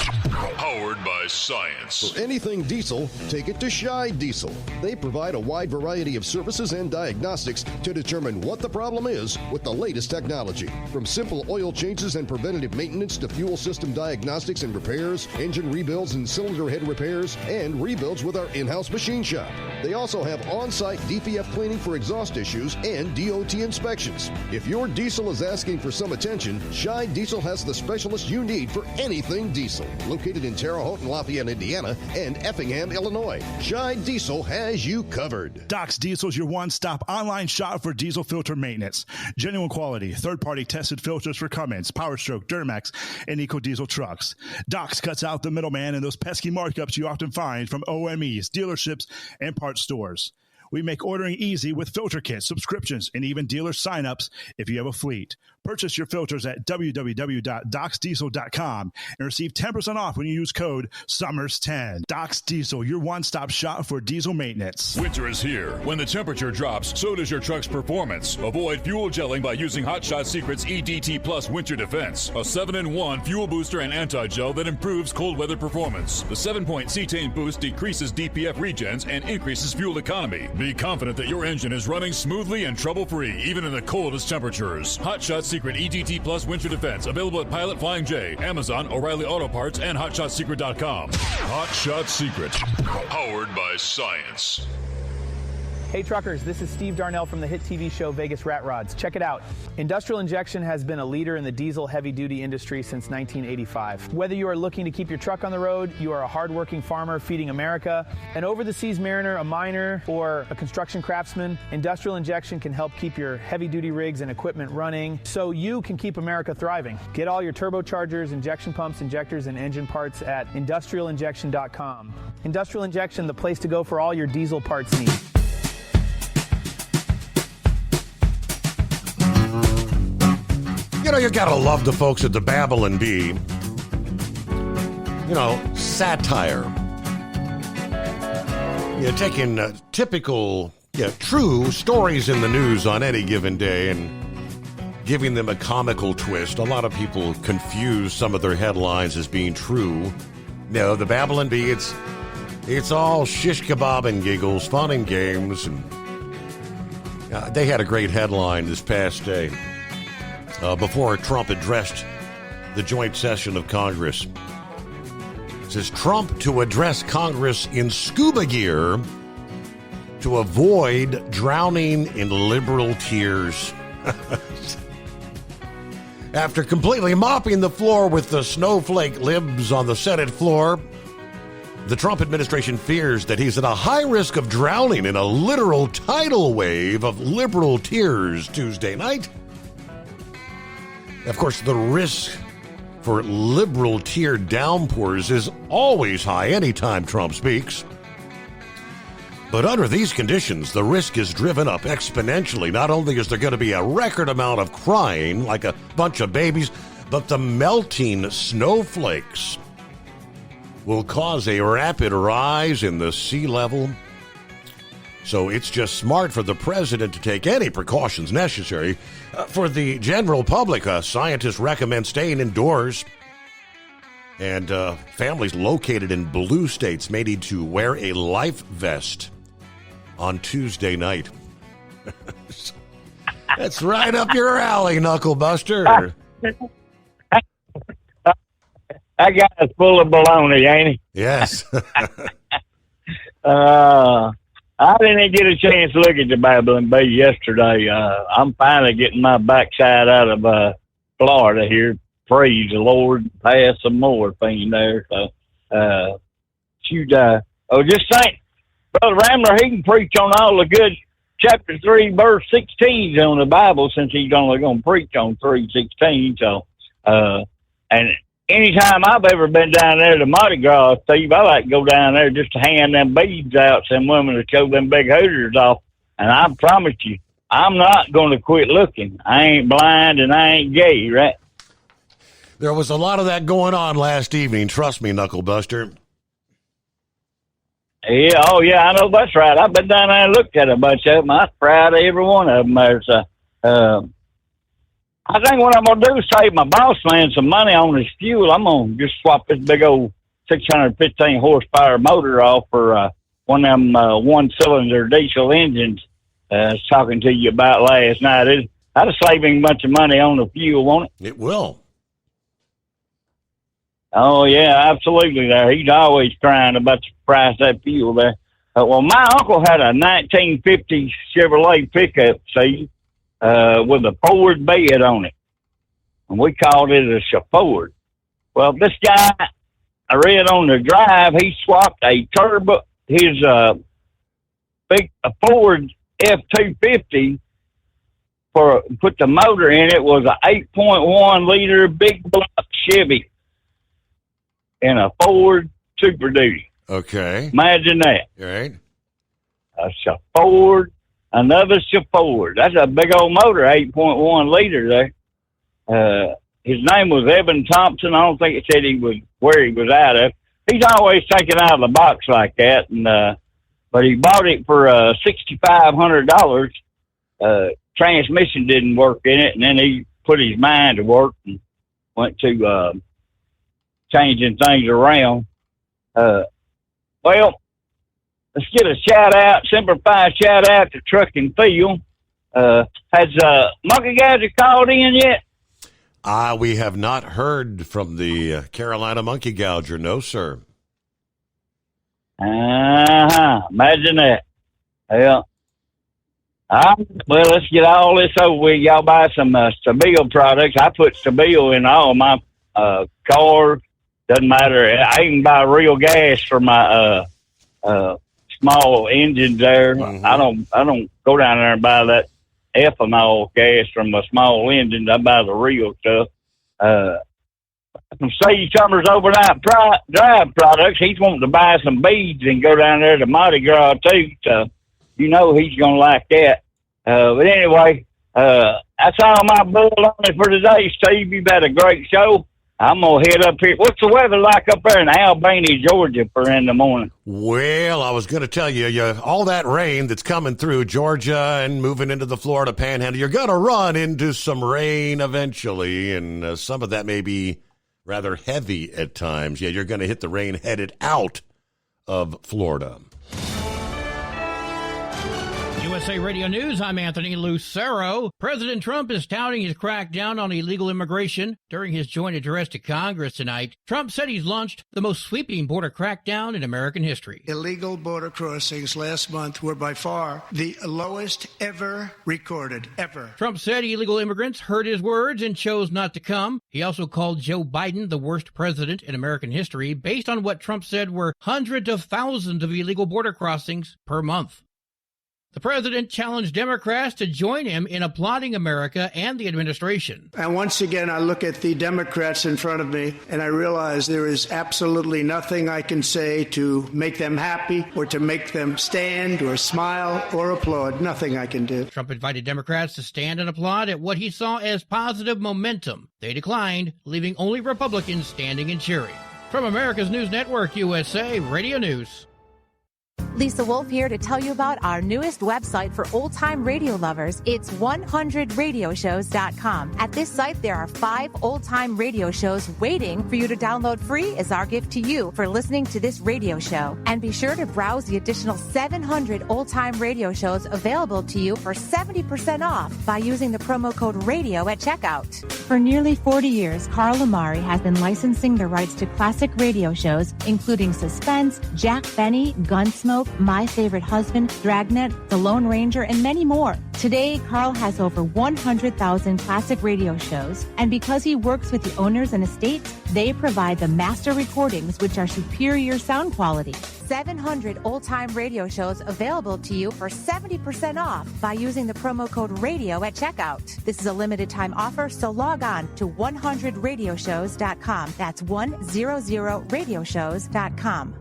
Powered by science. For anything diesel, take it to Shy Diesel. They provide a wide variety of services and diagnostics to determine what the problem is with the latest technology. From simple oil changes and preventative maintenance to fuel system diagnostics and repairs, engine rebuilds and cylinder head repairs, and rebuilds with our in-house machine shop. They also have on-site DPF cleaning for exhaust issues and DOT inspections. If your diesel is asking for some attention, Shy Diesel has the specialist you need for anything diesel. Located in Terre Haute and Lafayette, Indiana, and Effingham, Illinois. Shy Diesel has you covered. Doc's Diesel is your one-stop online shop for diesel filter maintenance. Genuine quality, third-party tested filters for Cummins, PowerStroke, Duramax, and EcoDiesel trucks. Doc's cuts out the middleman and those pesky markups you often find from OMEs, dealerships, and parts stores. We make ordering easy with filter kits, subscriptions, and even dealer sign-ups if you have a fleet. Purchase your filters at www.docsdiesel.com and receive 10% off when you use code SUMMERS10. Doc's Diesel, your one-stop shop for diesel maintenance. Winter is here. When the temperature drops, so does your truck's performance. Avoid fuel gelling by using Hot Shot Secret's EDT Plus Winter Defense, a 7-in-1 fuel booster and anti-gel that improves cold weather performance. The 7-point cetane boost decreases DPF regens and increases fuel economy. Be confident that your engine is running smoothly and trouble-free, even in the coldest temperatures. Hot Shot Secret EDT Plus Winter Defense, available at Pilot Flying J, Amazon, O'Reilly Auto Parts, and HotShotSecret.com. Hot Shot Secret, powered by science. Hey truckers, this is Steve Darnell from the hit TV show Vegas Rat Rods. Check it out. Industrial Injection has been a leader in the diesel heavy-duty industry since 1985. Whether you are looking to keep your truck on the road, you are a hardworking farmer feeding America, an over-the-seas mariner, a miner, or a construction craftsman, Industrial Injection can help keep your heavy-duty rigs and equipment running so you can keep America thriving. Get all your turbochargers, injection pumps, injectors, and engine parts at industrialinjection.com. Industrial Injection, the place to go for all your diesel parts needs. You know, you gotta love the folks at the Babylon Bee. You know, satire. You're taking typical, true stories in the news on any given day and giving them a comical twist. A lot of people confuse some of their headlines as being true. No, the Babylon Bee, it's all shish kebab and giggles, fun and games. And they had a great headline this past day. Before Trump addressed the joint session of Congress. It says, Trump to address Congress in scuba gear to avoid drowning in liberal tears. After completely mopping the floor with the snowflake libs on the Senate floor, the Trump administration fears that he's at a high risk of drowning in a literal tidal wave of liberal tears Tuesday night. Of course, the risk for liberal tear downpours is always high anytime Trump speaks. But under these conditions, the risk is driven up exponentially. Not only is there going to be a record amount of crying, like a bunch of babies, but the melting snowflakes will cause a rapid rise in the sea level. So it's just smart for the president to take any precautions necessary. For the general public, scientists recommend staying indoors. And families located in blue states may need to wear a life vest on Tuesday night. That's right up your alley, Knucklebuster. That guy's full of baloney, ain't he? Yes. I didn't get a chance to look at the Babylon Bay yesterday. I'm finally getting my backside out of Florida here. Praise the Lord. Pass some more thing there. So, just think, Brother Ramler, he can preach on all the good chapter 3, verse 16 on the Bible, since he's only going to preach on 3:16. So, and anytime I've ever been down there to Mardi Gras, Steve, I like to go down there just to hand them beads out, some women to show them big hooters off. And I promise you, I'm not going to quit looking. I ain't blind and I ain't gay, right? There was a lot of that going on last evening. Trust me, Knucklebuster. Yeah, oh yeah, I know that's right. I've been down there and looked at a bunch of them. I'm proud of every one of them. There's I think what I'm going to do is save my boss man some money on his fuel. I'm going to just swap this big old 615 horsepower motor off for one of them one-cylinder diesel engines I was talking to you about last night. That'll save him a bunch of money on the fuel, won't it? It will. Oh, yeah, absolutely there. He's always crying about the price of that fuel there. Well, my uncle had a 1950 Chevrolet pickup, see, with a Ford bed on it. And we called it a Chauffeur. Well, this guy, I read on the drive, he swapped a turbo, his Ford F-250 put the motor in it, was a 8.1 liter big block Chevy in a Ford Super Duty. Okay. Imagine that. Right. A Chauffeur, another Chauffeur. That's a big old motor, 8.1 liter there. His name was Evan Thompson. I don't think it said where he was out of. He's always taken out of the box like that, and but he bought it for $6,500. Transmission didn't work in it, and then he put his mind to work and went to changing things around. Well, let's get a shout out, simplified shout out to Truck and Field. Has Monkey Gouger called in yet? We have not heard from the Carolina Monkey Gouger, no, sir. Imagine that. Well, let's get all this over with. Y'all buy some Stabile products. I put Stabile in all my cars. Doesn't matter. I even buy real gas for my small engines there. Mm-hmm. I don't go down there and buy that ethanol gas from a small engine. I buy the real stuff. From Steve Summers Overnight Drive Products, he's wanting to buy some beads and go down there to Mardi Gras too. So you know he's gonna like that. But anyway, that's all my bull on it for today, Steve. You've had a great show. I'm going to head up here. What's the weather like up there in Albany, Georgia for in the morning? Well, I was going to tell you, all that rain that's coming through Georgia and moving into the Florida Panhandle, you're going to run into some rain eventually, and some of that may be rather heavy at times. Yeah, you're going to hit the rain headed out of Florida. USA Radio News, I'm Anthony Lucero. President Trump is touting his crackdown on illegal immigration. During his joint address to Congress tonight, Trump said he's launched the most sweeping border crackdown in American history. Illegal border crossings last month were by far the lowest ever recorded, ever. Trump said illegal immigrants heard his words and chose not to come. He also called Joe Biden the worst president in American history based on what Trump said were hundreds of thousands of illegal border crossings per month. The president challenged Democrats to join him in applauding America and the administration. And once again, I look at the Democrats in front of me, and I realize there is absolutely nothing I can say to make them happy or to make them stand or smile or applaud. Nothing I can do. Trump invited Democrats to stand and applaud at what he saw as positive momentum. They declined, leaving only Republicans standing and cheering. From America's News Network, USA Radio News. Lisa Wolf here to tell you about our newest website for old-time radio lovers. It's 100radioshows.com. At this site, there are 5 old-time radio shows waiting for you to download free as our gift to you for listening to this radio show. And be sure to browse the additional 700 old-time radio shows available to you for 70% off by using the promo code RADIO at checkout. For nearly 40 years, Carl Amari has been licensing the rights to classic radio shows, including Suspense, Jack Benny, Gunsmoke, My Favorite Husband, Dragnet, The Lone Ranger, and many more. Today, Carl has over 100,000 classic radio shows, and because he works with the owners and estates, they provide the master recordings, which are superior sound quality. 700 old-time radio shows available to you for 70% off by using the promo code RADIO at checkout. This is a limited-time offer, so log on to 100radioshows.com. That's 100radioshows.com.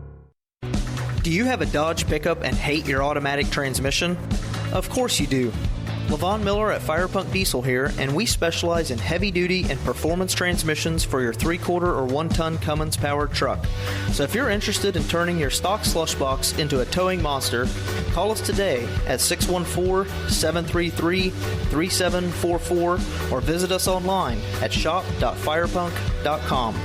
Do you have a Dodge pickup and hate your automatic transmission? Of course you do. Levon Miller at Fire Punk Diesel here, and we specialize in heavy-duty and performance transmissions for your 3-quarter or 1-ton Cummins-powered truck. So if you're interested in turning your stock slush box into a towing monster, call us today at 614-733-3744 or visit us online at shop.firepunk.com.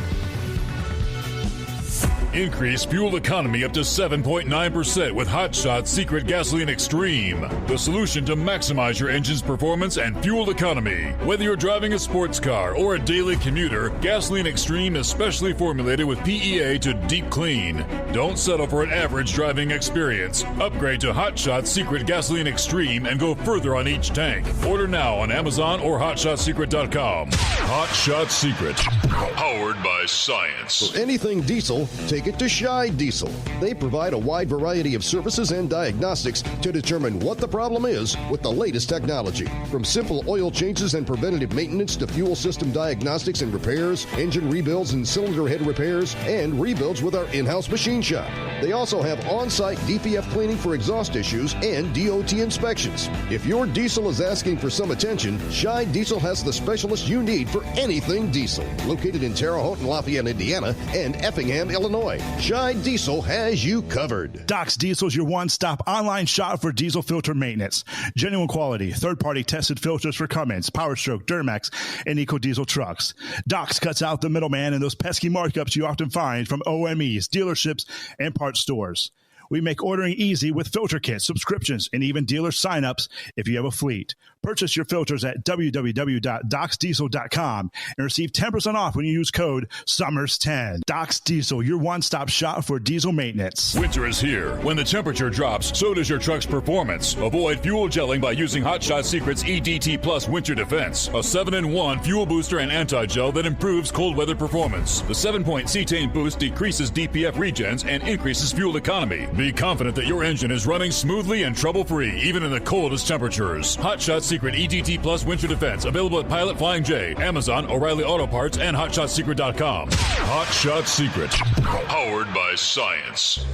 Increase fuel economy up to 7.9% with Hot Shot Secret Gasoline Extreme. The solution to maximize your engine's performance and fuel economy. Whether you're driving a sports car or a daily commuter, Gasoline Extreme is specially formulated with PEA to deep clean. Don't settle for an average driving experience. Upgrade to Hot Shot Secret Gasoline Extreme and go further on each tank. Order now on Amazon or HotShotSecret.com. Hot Shot Secret. Powered by science. For anything diesel, take it to Scheid Diesel. They provide a wide variety of services and diagnostics to determine what the problem is with the latest technology. From simple oil changes and preventative maintenance to fuel system diagnostics and repairs, engine rebuilds and cylinder head repairs, and rebuilds with our in-house machine shop. They also have on-site DPF cleaning for exhaust issues and DOT inspections. If your diesel is asking for some attention, Scheid Diesel has the specialist you need for anything diesel. Located in Terre Haute and Lafayette, Indiana, and Effingham, Illinois. Scheid Diesel has you covered. Doc's Diesel is your one-stop online shop for diesel filter maintenance. Genuine quality, third-party tested filters for Cummins, PowerStroke, Duramax, and EcoDiesel trucks. Doc's cuts out the middleman and those pesky markups you often find from OMEs, dealerships, and parts stores. We make ordering easy with filter kits, subscriptions, and even dealer sign-ups if you have a fleet. Purchase your filters at www.docsdiesel.com and receive 10% off when you use code SUMMERS10. Doc's Diesel, your one-stop shop for diesel maintenance. Winter is here. When the temperature drops, so does your truck's performance. Avoid fuel gelling by using Hot Shot Secret's EDT Plus Winter Defense, a 7-in-1 fuel booster and anti-gel that improves cold weather performance. The 7-point cetane boost decreases DPF regens and increases fuel economy. Be confident that your engine is running smoothly and trouble-free, even in the coldest temperatures. Hot Shot Secret EDT Plus Winter Defense, available at Pilot Flying J, Amazon, O'Reilly Auto Parts, and HotShotSecret.com. Hot Shot Secret, powered by science.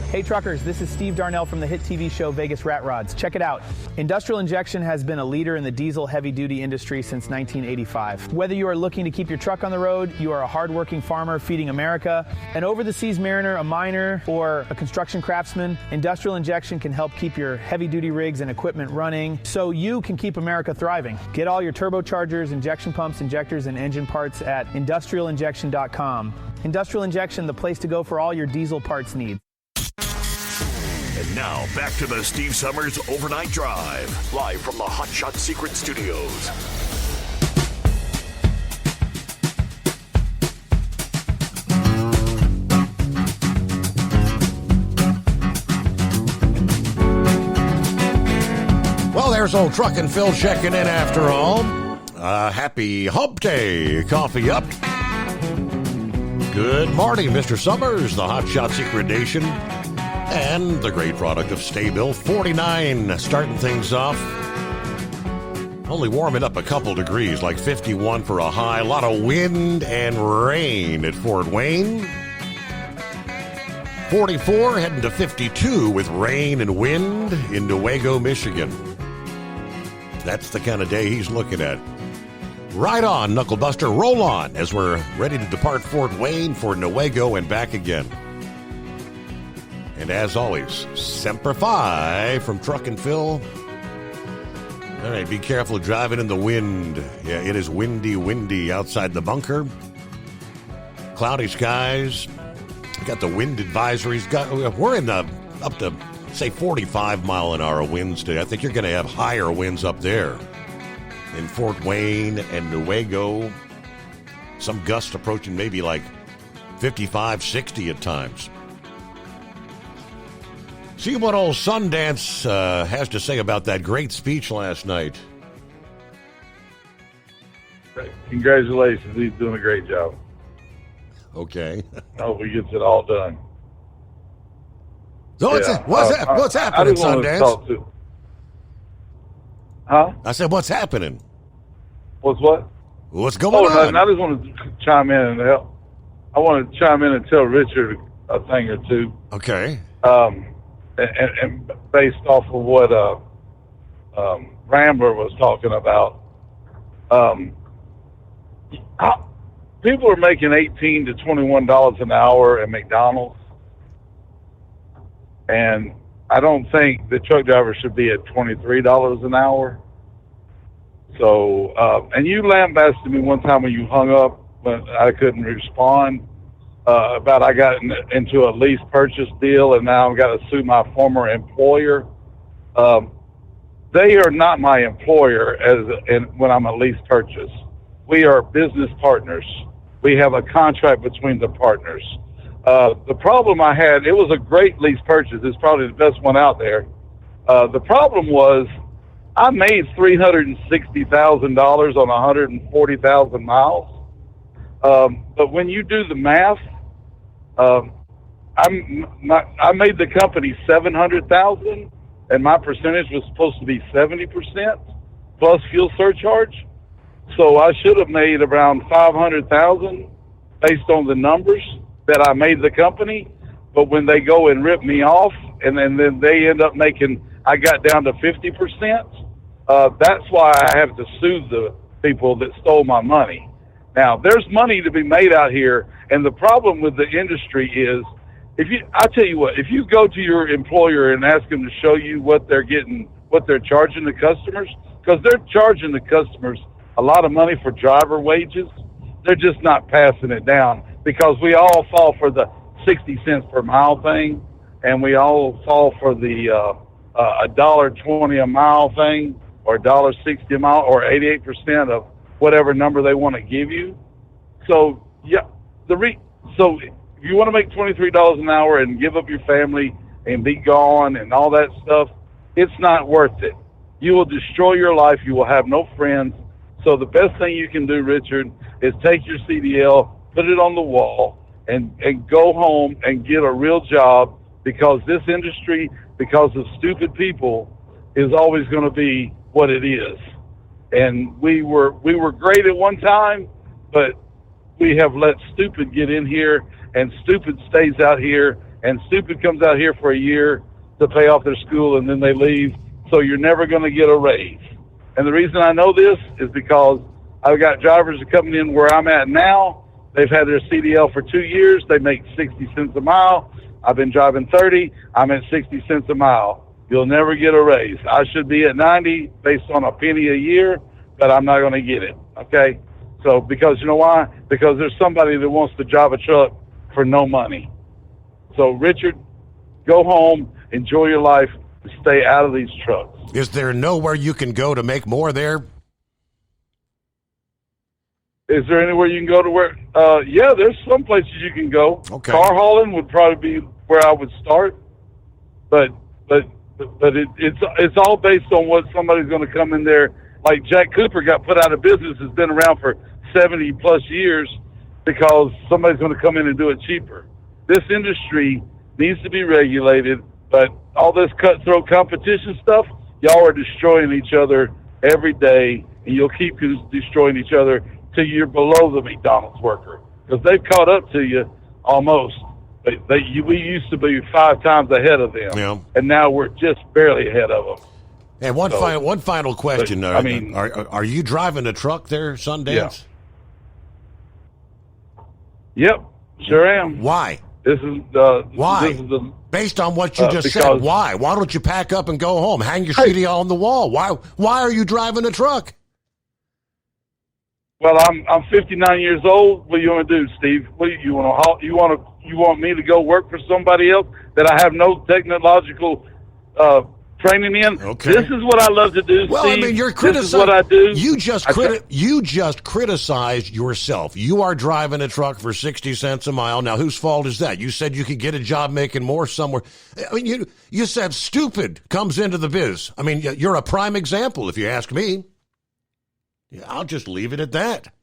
Hey truckers, this is Steve Darnell from the hit TV show Vegas Rat Rods. Check it out. Industrial Injection has been a leader in the diesel heavy-duty industry since 1985. Whether you are looking to keep your truck on the road, you are a hardworking farmer feeding America, an over-the-seas mariner, a miner, or a construction craftsman, Industrial Injection can help keep your heavy-duty rigs and equipment running so you can keep America thriving. Get all your turbochargers, injection pumps, injectors, and engine parts at industrialinjection.com. Industrial Injection, the place to go for all your diesel parts needs. And now, back to the Steve Summers Overnight Drive, live from the Hot Shot Secret Studios. Well, there's old Truckin' Phil checking in after all. Happy Hump Day. Coffee up. Good morning, Mr. Summers, the Hot Shot Secret Nation. And the great product of Sta-Bil, 49, starting things off. Only warming up a couple degrees, like 51 for a high. A lot of wind and rain at Fort Wayne. 44 heading to 52 with rain and wind in Newaygo, Michigan. That's the kind of day he's looking at. Right on, Knucklebuster, roll on as we're ready to depart Fort Wayne for Newaygo and back again. And as always, Semper Fi from Truck and Phil. All right, be careful driving in the wind. Yeah, it is windy outside the bunker. Cloudy skies. Got the wind advisories. We're in up to, say, 45-mile-an-hour winds today. I think you're going to have higher winds up there in Fort Wayne and Newaygo. Some gusts approaching maybe like 55, 60 at times. See what old Sundance has to say about that great speech last night. Congratulations. He's doing a great job. Okay. I hope he gets it all done. So what's happening, Sundance? Huh? I said, what's happening? What's what? What's going on? I just want to chime in and help. I want to chime in and tell Richard a thing or two. Okay. And based off of what Rambler was talking about, people are making $18 to $21 an hour at McDonald's, and I don't think the truck driver should be at $23 an hour. So, and you lambasted me one time when you hung up when I couldn't respond. About I got into a lease purchase deal, and now I've got to sue my former employer. They are not my employer when I'm a lease purchase. We are business partners. We have a contract between the partners. The problem I had, it was a great lease purchase. It's probably the best one out there. The problem was I made $360,000 on 140,000 miles. But when you do the math, I made the company $700,000, and my percentage was supposed to be 70% plus fuel surcharge. So I should have made around $500,000 based on the numbers that I made the company. But when they go and rip me off, and then they end up making, I got down to 50%. That's why I have to sue the people that stole my money. Now, there's money to be made out here, and the problem with the industry is, I tell you what, if you go to your employer and ask them to show you what they're charging the customers, because they're charging the customers a lot of money for driver wages, they're just not passing it down, because we all fall for the 60 cents per mile thing, and we all fall for the $1.20 a mile thing, or $1.60 a mile, or 88% of whatever number they want to give you. So yeah, so if you want to make $23 an hour and give up your family and be gone and all that stuff, it's not worth it. You will destroy your life. You will have no friends. So the best thing you can do, Richard, is take your CDL, put it on the wall, and go home and get a real job, because this industry, because of stupid people, is always going to be what it is. And we were great at one time, but we have let stupid get in here, and stupid stays out here, and stupid comes out here for a year to pay off their school, and then they leave. So you're never going to get a raise. And the reason I know this is because I've got drivers coming in where I'm at now. They've had their CDL for 2 years. They make 60 cents a mile. I've been driving 30. I'm at 60 cents a mile. You'll never get a raise. I should be at 90 based on a penny a year, but I'm not going to get it, okay? So, because you know why? Because there's somebody that wants to drive a truck for no money. So, Richard, go home, enjoy your life, and stay out of these trucks. Is there nowhere you can go to make more there? Is there anywhere you can go to where? Yeah, there's some places you can go. Okay. Car hauling would probably be where I would start, but it's all based on what somebody's going to come in there. Like Jack Cooper got put out of business, has been around for 70 plus years because somebody's going to come in and do it cheaper. This industry needs to be regulated. But all this cutthroat competition stuff, y'all are destroying each other every day, and you'll keep destroying each other till you're below the McDonald's worker, because they've caught up to you almost. We used to be 5 times ahead of them, and now we're just barely ahead of them. And one final question. But, I mean, are you driving a truck there, Sundance? Yeah. Yep, sure am. Why? This is why? This is based on what you just said, why? Why don't you pack up and go home? Hang your CD on the wall. Why are you driving a truck? Well, I'm 59 years old. What do you want to do, Steve? What do you want to you want me to go work for somebody else that I have no technological training in? Okay. This is what I love to do, well, Steve. I mean, you're criticizing. This is what I do. You just criticized yourself. You are driving a truck for 60 cents a mile. Now, whose fault is that? You said you could get a job making more somewhere. I mean, you said stupid comes into the biz. I mean, you're a prime example, if you ask me. Yeah, I'll just leave it at that.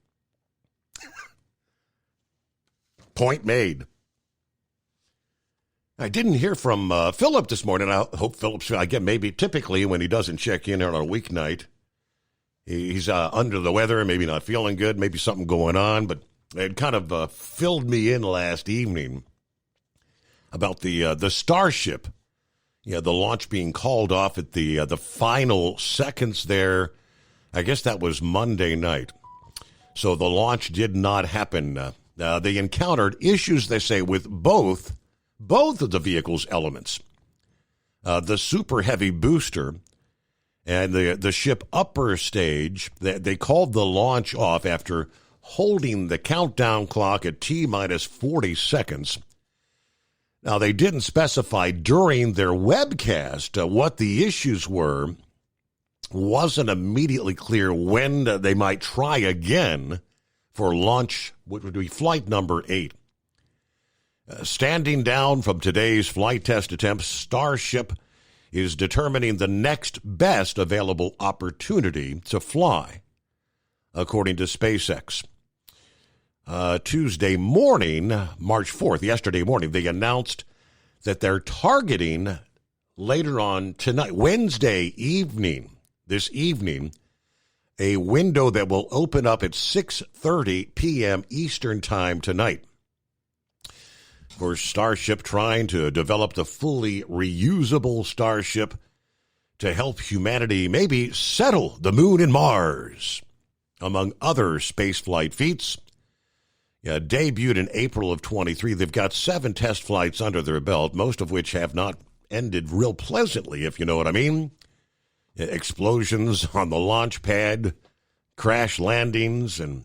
Point made. I didn't hear from Philip this morning. I hope Philip's, maybe typically when he doesn't check in on a weeknight, he's under the weather, maybe not feeling good, maybe something going on, but it kind of filled me in last evening about the Starship, the launch being called off at the final seconds there. I guess that was Monday night. So the launch did not happen. They encountered issues, they say, with both of the vehicle's elements. The Super Heavy booster and the ship upper stage, they called the launch off after holding the countdown clock at T-minus 40 seconds. Now, they didn't specify during their webcast what the issues were. Wasn't immediately clear when they might try again for launch, which would be flight number 8. Standing down from today's flight test attempts, Starship is determining the next best available opportunity to fly, according to SpaceX. Tuesday morning, March 4th, yesterday morning, they announced that they're targeting later on tonight, Wednesday evening, this evening, a window that will open up at 6:30 p.m. Eastern Time tonight. Of course, Starship trying to develop the fully reusable Starship to help humanity maybe settle the moon and Mars, among other spaceflight feats. Debuted in April of 23, they've got 7 test flights under their belt, most of which have not ended real pleasantly, if you know what I mean. Explosions on the launch pad, crash landings, and,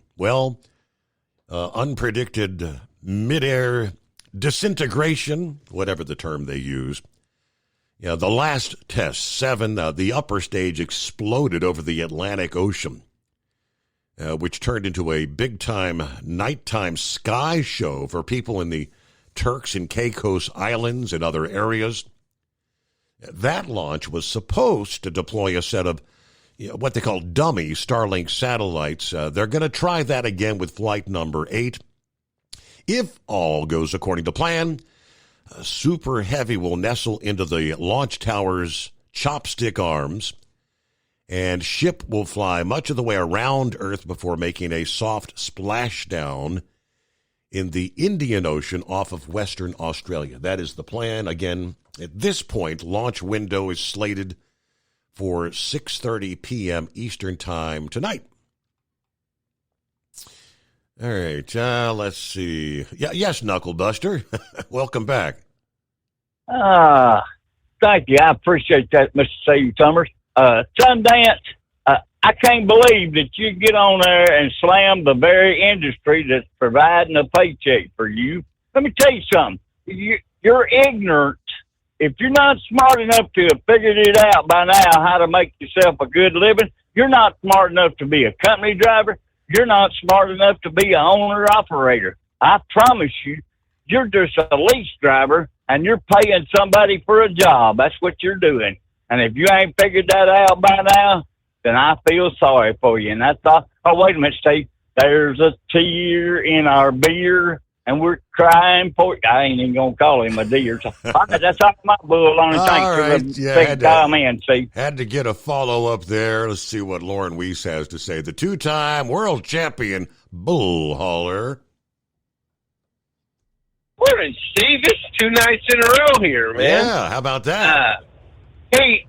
unpredicted midair disintegration, whatever the term they use. The last test, 7, the upper stage exploded over the Atlantic Ocean, which turned into a big-time nighttime sky show for people in the Turks and Caicos Islands and other areas. That launch was supposed to deploy a set of what they call dummy Starlink satellites. They're going to try that again with flight number 8. If all goes according to plan, Super Heavy will nestle into the launch tower's chopstick arms, and ship will fly much of the way around Earth before making a soft splashdown in the Indian Ocean off of Western Australia. That is the plan. Again, at this point, launch window is slated for 6:30 p.m. Eastern Time tonight. All right, let's see. Yes, Knucklebuster. Welcome back. Thank you. I appreciate that, Mr. C. Summers. Sundance, I can't believe that you get on there and slam the very industry that's providing a paycheck for you. Let me tell you something. You're ignorant. If you're not smart enough to have figured it out by now how to make yourself a good living, you're not smart enough to be a company driver. You're not smart enough to be an owner-operator. I promise you, you're just a lease driver, and you're paying somebody for a job. That's what you're doing. And if you ain't figured that out by now, then I feel sorry for you. And I thought, oh, wait a minute, Steve. There's a tear in our beer. and we're crying for. I ain't even gonna call him a deer. So that's all my bull on. Thanks for the big comment, Steve. Had to get a follow up there. Let's see what Lauren Weiss has to say. The 2-time world champion bull hauler. Morning, Steve. It's 2 nights in a row here, man. Yeah, how about that? Hey,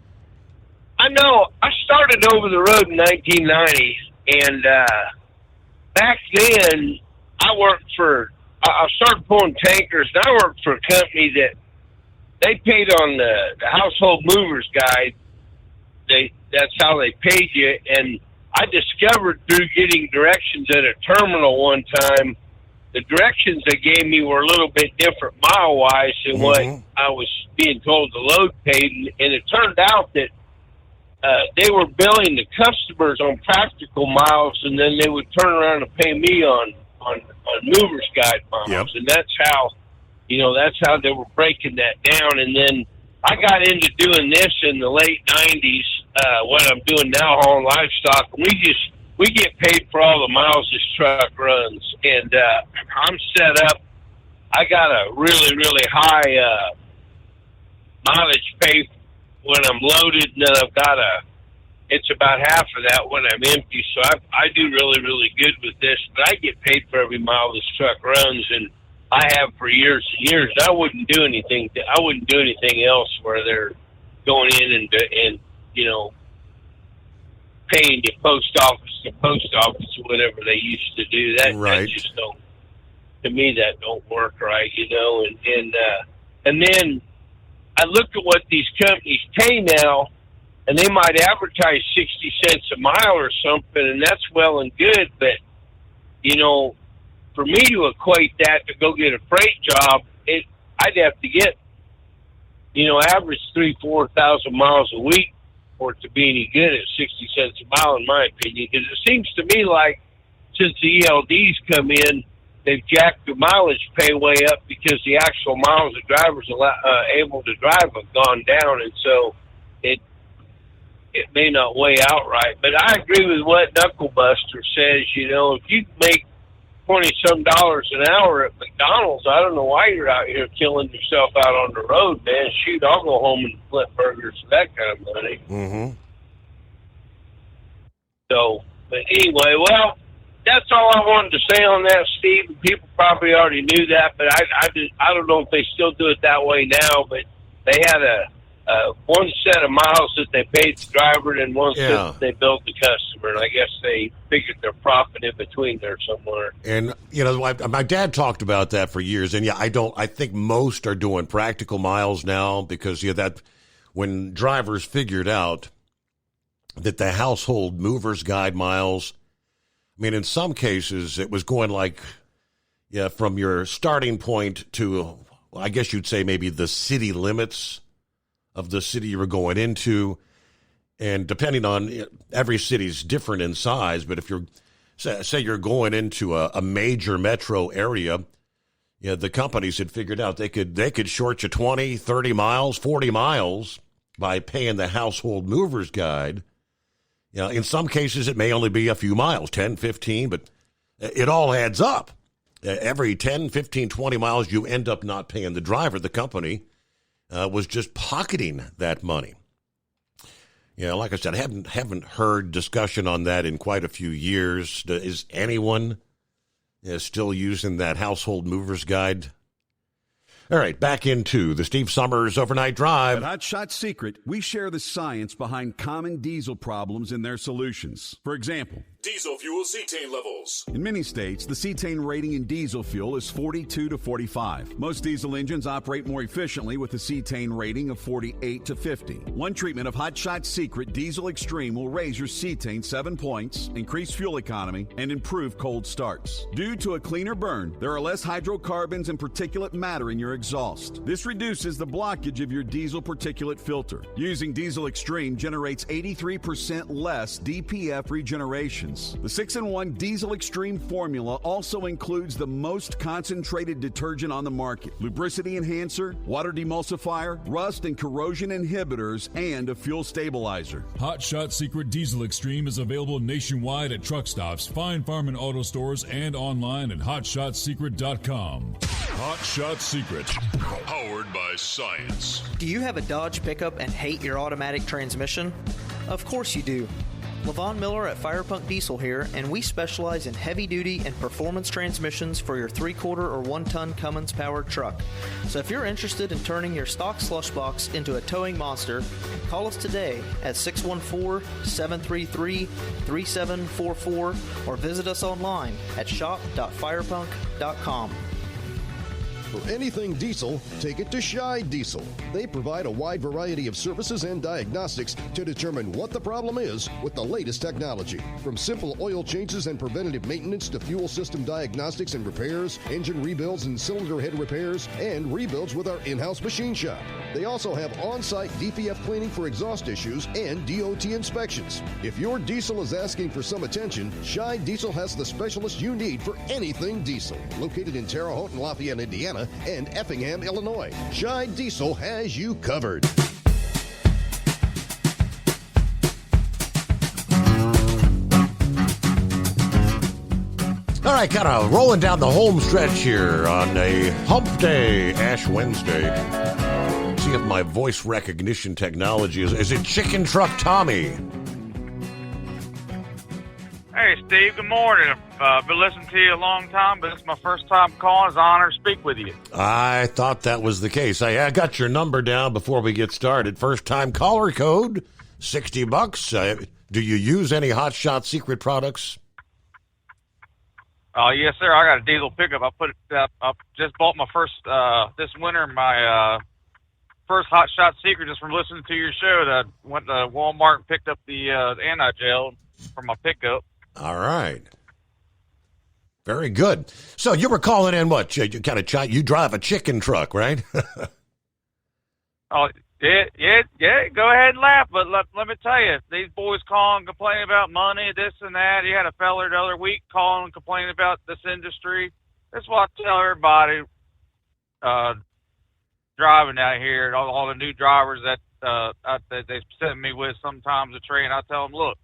I know I started over the road in 1990, and back then I started pulling tankers, and I worked for a company that they paid on the household movers guide. That's how they paid you, and I discovered through getting directions at a terminal one time, the directions they gave me were a little bit different mile-wise than what I was being told the load paid. And it turned out that they were billing the customers on practical miles, and then they would turn around and pay me on Movers Guide miles. Yep. And that's how they were breaking that down. And then I got into doing this in the late 90s, what I'm doing now, hauling livestock. We get paid for all the miles this truck runs, and I'm set up. I got a really, really high mileage pay when I'm loaded, and then I've got it's about half of that when I'm empty. So I do really, really good with this, but I get paid for every mile this truck runs, and I have for years and years. I wouldn't do anything else where they're going in and paying the post office or whatever they used to do. That just don't, to me, that don't work right, and then I look at what these companies pay now, and they might advertise 60 cents a mile or something, and that's well and good, but for me to equate that to go get a freight job, I'd have to get average 3,000-4,000 miles a week for it to be any good at 60 cents a mile, in my opinion, because it seems to me like since the ELDs come in, they've jacked the mileage pay way up because the actual miles the drivers are able to drive have gone down, and so it may not weigh out right. But I agree with what Knucklebuster says. If you make $20-some an hour at McDonald's, I don't know why you're out here killing yourself out on the road, man. Shoot, I'll go home and flip burgers for that kind of money. Mm-hmm. So, but anyway, well, that's all I wanted to say on that, Steve. People probably already knew that, but I don't know if they still do it that way now. But they had one set of miles that they paid the driver and one set that they billed the customer. And I guess they figured their profit in between there somewhere. And, my dad talked about that for years. And, I think most are doing practical miles now because, that when drivers figured out that the household movers guide miles, in some cases it was going from your starting point to, I guess you'd say maybe the city limits of the city you were going into. And depending on, every city's different in size, but if you're, say you're going into a major metro area, the companies had figured out they could short you 20, 30 miles, 40 miles by paying the household movers guide. In some cases it may only be a few miles, 10, 15, but it all adds up. Every 10, 15, 20 miles you end up not paying the driver. The company was just pocketing that money. Like I said, I haven't heard discussion on that in quite a few years. Is anyone still using that household movers guide? All right, back into the Steve Summers Overnight Drive. At Hot Shot Secret, we share the science behind common diesel problems and their solutions. For example, diesel fuel cetane levels. In many states, the cetane rating in diesel fuel is 42 to 45. Most diesel engines operate more efficiently with a cetane rating of 48 to 50. One treatment of Hot Shot Secret Diesel Extreme will raise your cetane 7 points, increase fuel economy, and improve cold starts. Due to a cleaner burn, there are less hydrocarbons and particulate matter in your exhaust. This reduces the blockage of your diesel particulate filter. Using Diesel Extreme generates 83% less DPF regeneration. difference. The 6-in-1 Diesel Extreme formula also includes the most concentrated detergent on the market, lubricity enhancer, water demulsifier, rust and corrosion inhibitors, and a fuel stabilizer. Hot Shot Secret Diesel Extreme is available nationwide at truck stops, fine farm and auto stores, and online at hotshotsecret.com. Hot Shot Secret, powered by science. Do you have a Dodge pickup and hate your automatic transmission? Of course you do. Levon Miller at Fire Punk Diesel here, and we specialize in heavy-duty and performance transmissions for your 3-quarter or 1-ton Cummins-powered truck. So if you're interested in turning your stock slush box into a towing monster, call us today at 614-733-3744 or visit us online at shop.firepunk.com. For anything diesel, take it to Scheid Diesel. They provide a wide variety of services and diagnostics to determine what the problem is with the latest technology. From simple oil changes and preventative maintenance to fuel system diagnostics and repairs, engine rebuilds and cylinder head repairs, and rebuilds with our in-house machine shop. They also have on-site DPF cleaning for exhaust issues and DOT inspections. If your diesel is asking for some attention, Scheid Diesel has the specialist you need for anything diesel. Located in Terre Haute and Lafayette, Indiana, and Effingham, Illinois. Scheid Diesel has you covered. All right, kind of rolling down the home stretch here on a hump day, Ash Wednesday. See if my voice recognition technology is it Chicken Truck Tommy? Hey, Steve, good morning. I've been listening to you a long time, but it's my first time calling. It's an honor to speak with you. I thought that was the case. I got your number down before we get started. First time caller code, $60. Do you use any Hot Shot Secret products? Yes, sir. I got a diesel pickup. I just bought my first this winter. My first Hot Shot Secret just from listening to your show. That I went to Walmart and picked up the anti-gel for my pickup. All right. Very good. So you were calling in what? You you drive a chicken truck, right? Oh, yeah. Go ahead and laugh, but let me tell you, these boys calling, complaining about money, this and that. You had a feller the other week calling and complaining about this industry. That's what I tell everybody driving out here, all the new drivers that they send me with sometimes to train. I tell them, look,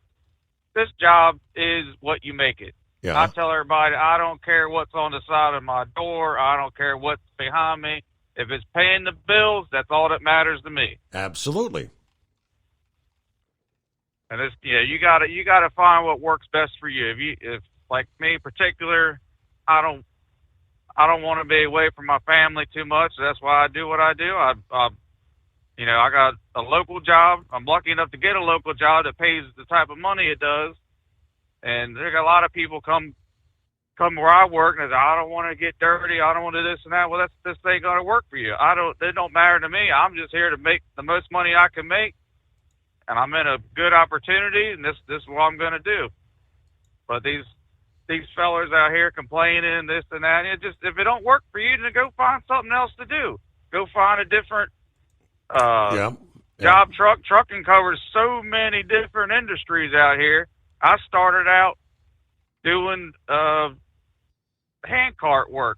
this job is what you make it. Yeah. I tell everybody, I don't care what's on the side of my door. I don't care what's behind me. If it's paying the bills, that's all that matters to me. Absolutely. And it's, you gotta find what works best for you. If like me in particular, I don't want to be away from my family too much. That's why I do what I do. I got a local job. I'm lucky enough to get a local job that pays the type of money it does. And there's a lot of people come where I work and they say, I don't want to get dirty. I don't want to do this and that. Well, this ain't going to work for you. It don't matter to me. I'm just here to make the most money I can make. And I'm in a good opportunity, and this is what I'm going to do. But these fellers out here complaining, this and that, if it don't work for you, then go find something else to do. Go find a different job. Trucking covers so many different industries out here. I started out doing hand cart work,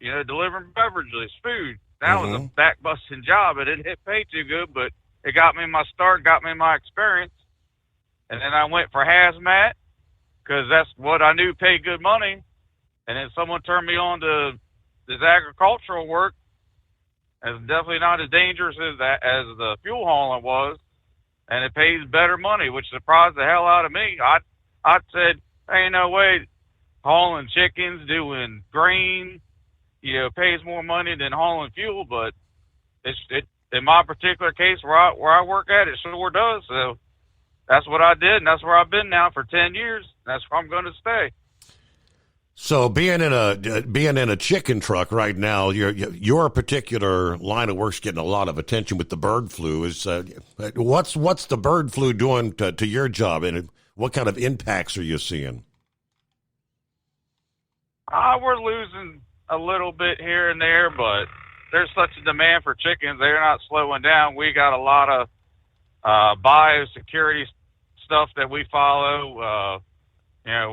delivering beverages, food. That was a back-busting job. It didn't pay too good, but it got me my start, got me my experience. And then I went for hazmat because that's what I knew paid good money. And then someone turned me on to this agricultural work. It's definitely not as dangerous as the fuel hauling was. And it pays better money, which surprised the hell out of me. I said, ain't no way hauling chickens, doing grain, pays more money than hauling fuel. But it in my particular case where I work at, it sure does. So that's what I did, and that's where I've been now for 10 years. That's where I'm going to stay. So being in a chicken truck right now, your particular line of work's getting a lot of attention with the bird flu. What's the bird flu doing to your job, and what kind of impacts are you seeing? We're losing a little bit here and there, but there's such a demand for chickens. They're not slowing down. We got a lot of biosecurity stuff that we follow.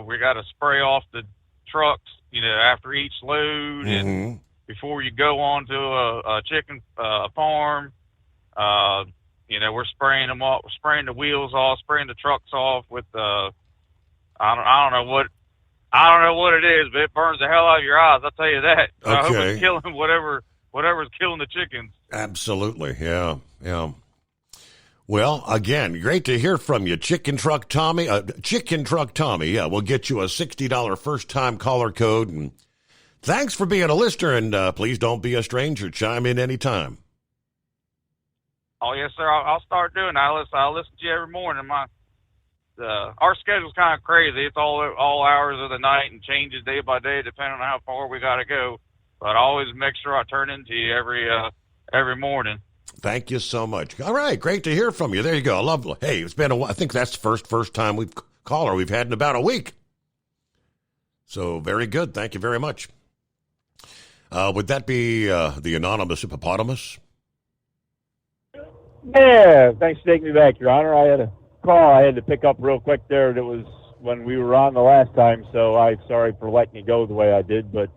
we got to spray off the trucks, after each load and before you go on to a chicken farm. We're spraying them off, spraying the wheels off, spraying the trucks off with I don't know what it is, but it burns the hell out of your eyes. I'll tell you that. Okay. I hope it's killing whatever's killing the chickens. Absolutely, yeah. Well, again, great to hear from you, Chicken Truck Tommy. Yeah, we'll get you a $60 first-time caller code. And thanks for being a listener, and please don't be a stranger. Chime in anytime. Oh yes, sir. I'll start doing that. I listen to you every morning. Our schedule's kind of crazy. It's all hours of the night and changes day by day depending on how far we got to go. But I always make sure I turn into you every morning. Thank you so much. All right, great to hear from you. There you go. Lovely. Hey, it's been I think that's the first time we've had in about a week. So very good. Thank you very much. Would that be the anonymous hippopotamus? Yeah, thanks for taking me back, Your Honor. I had a call I had to pick up real quick there. That was when we were on the last time, so I'm sorry for letting you go the way I did. But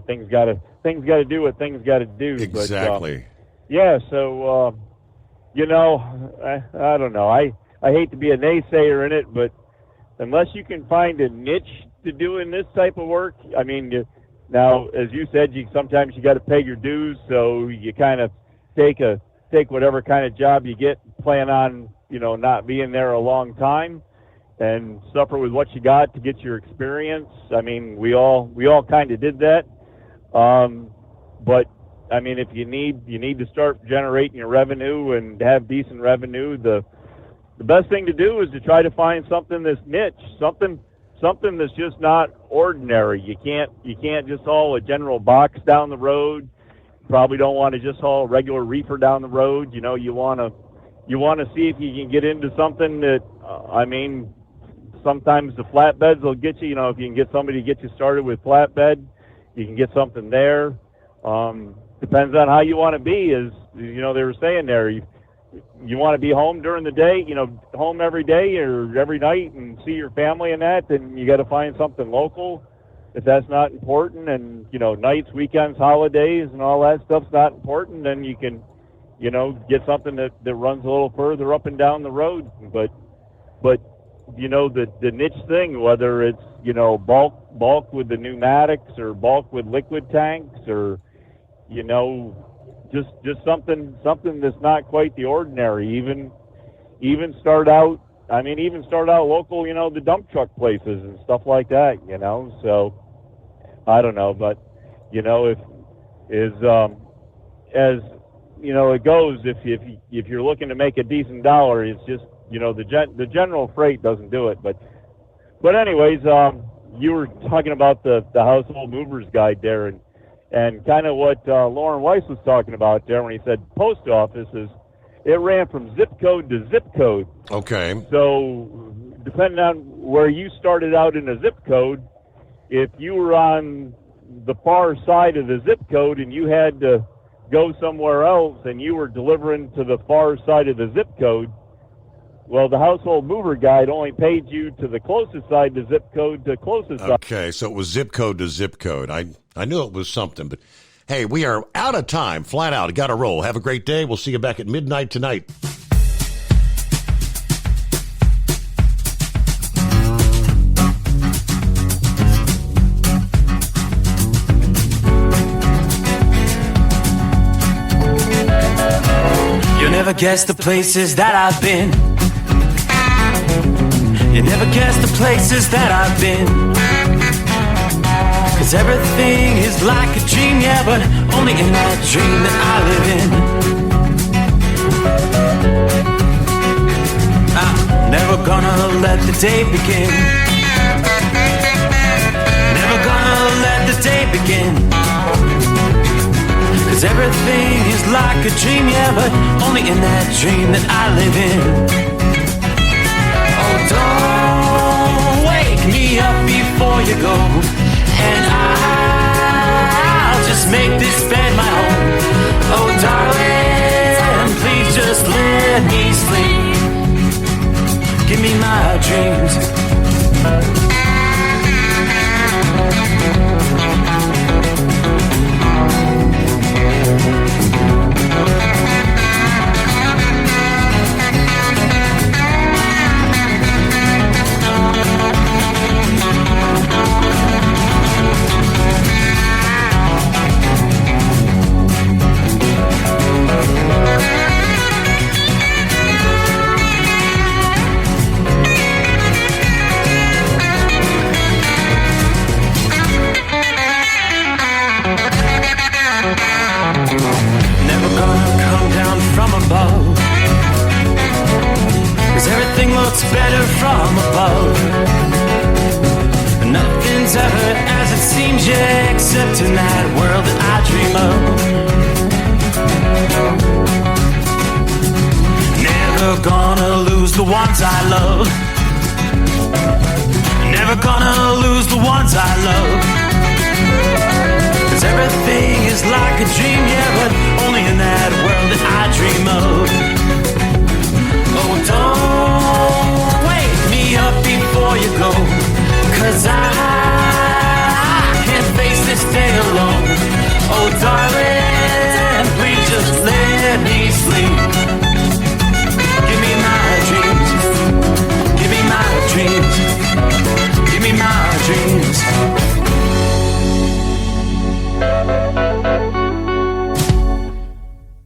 things got to do what things got to do. Exactly. But, so I don't know. I hate to be a naysayer in it, but unless you can find a niche to doing this type of work, I mean, now as you said, sometimes you got to pay your dues, so you kind of take whatever kind of job you get, plan on, not being there a long time and suffer with what you got to get your experience. I mean, we all kind of did that. But I mean, if you need to start generating your revenue and have decent revenue, the best thing to do is to try to find something that's niche, something that's just not ordinary. You can't just haul a general box down the road. Probably don't want to just haul a regular reefer down the road. You want to see if you can get into something that, sometimes the flatbeds will get you. If you can get somebody to get you started with flatbed, you can get something there. Depends on how you want to be. As they were saying there, you want to be home during the day, home every day or every night and see your family and that, then you got to find something local. If that's not important, and nights, weekends, holidays, and all that stuff's not important, then you can, get something that runs a little further up and down the road. But the niche thing, whether it's bulk with the pneumatics or bulk with liquid tanks, or just something that's not quite the ordinary. Even start out local, the dump truck places and stuff like that, so I don't know, but it goes, if you're looking to make a decent dollar, it's just, the general freight doesn't do it. But anyways, you were talking about the household movers guide there, and kind of what Lauren Weiss was talking about there when he said post offices. It ran from zip code to zip code. Okay. So depending on where you started out in a zip code, if you were on the far side of the zip code and you had to go somewhere else and you were delivering to the far side of the zip code, well, the household mover guide only paid you to the closest side of the zip code to closest side. Okay, so it was zip code to zip code. I knew it was something, but hey, we are out of time, flat out. Got to roll. Have a great day. We'll see you back at midnight tonight. You'll never guess the places that I've been. You never guess the places that I've been. 'Cause everything is like a dream, yeah, but only in that dream that I live in. I'm never gonna let the day begin. Never gonna let the day begin. 'Cause everything is like a dream, yeah, but only in that dream that I live in. Oh, don't wake me up before you go, and I'll just make this bed my home. Oh, darling, please just let me sleep. Give me my dreams. from above. Nothing's ever as it seems, yeah, except in that world that I dream of. Never gonna lose the ones I love. Never gonna lose the ones I love. 'Cause everything is like a dream, yeah.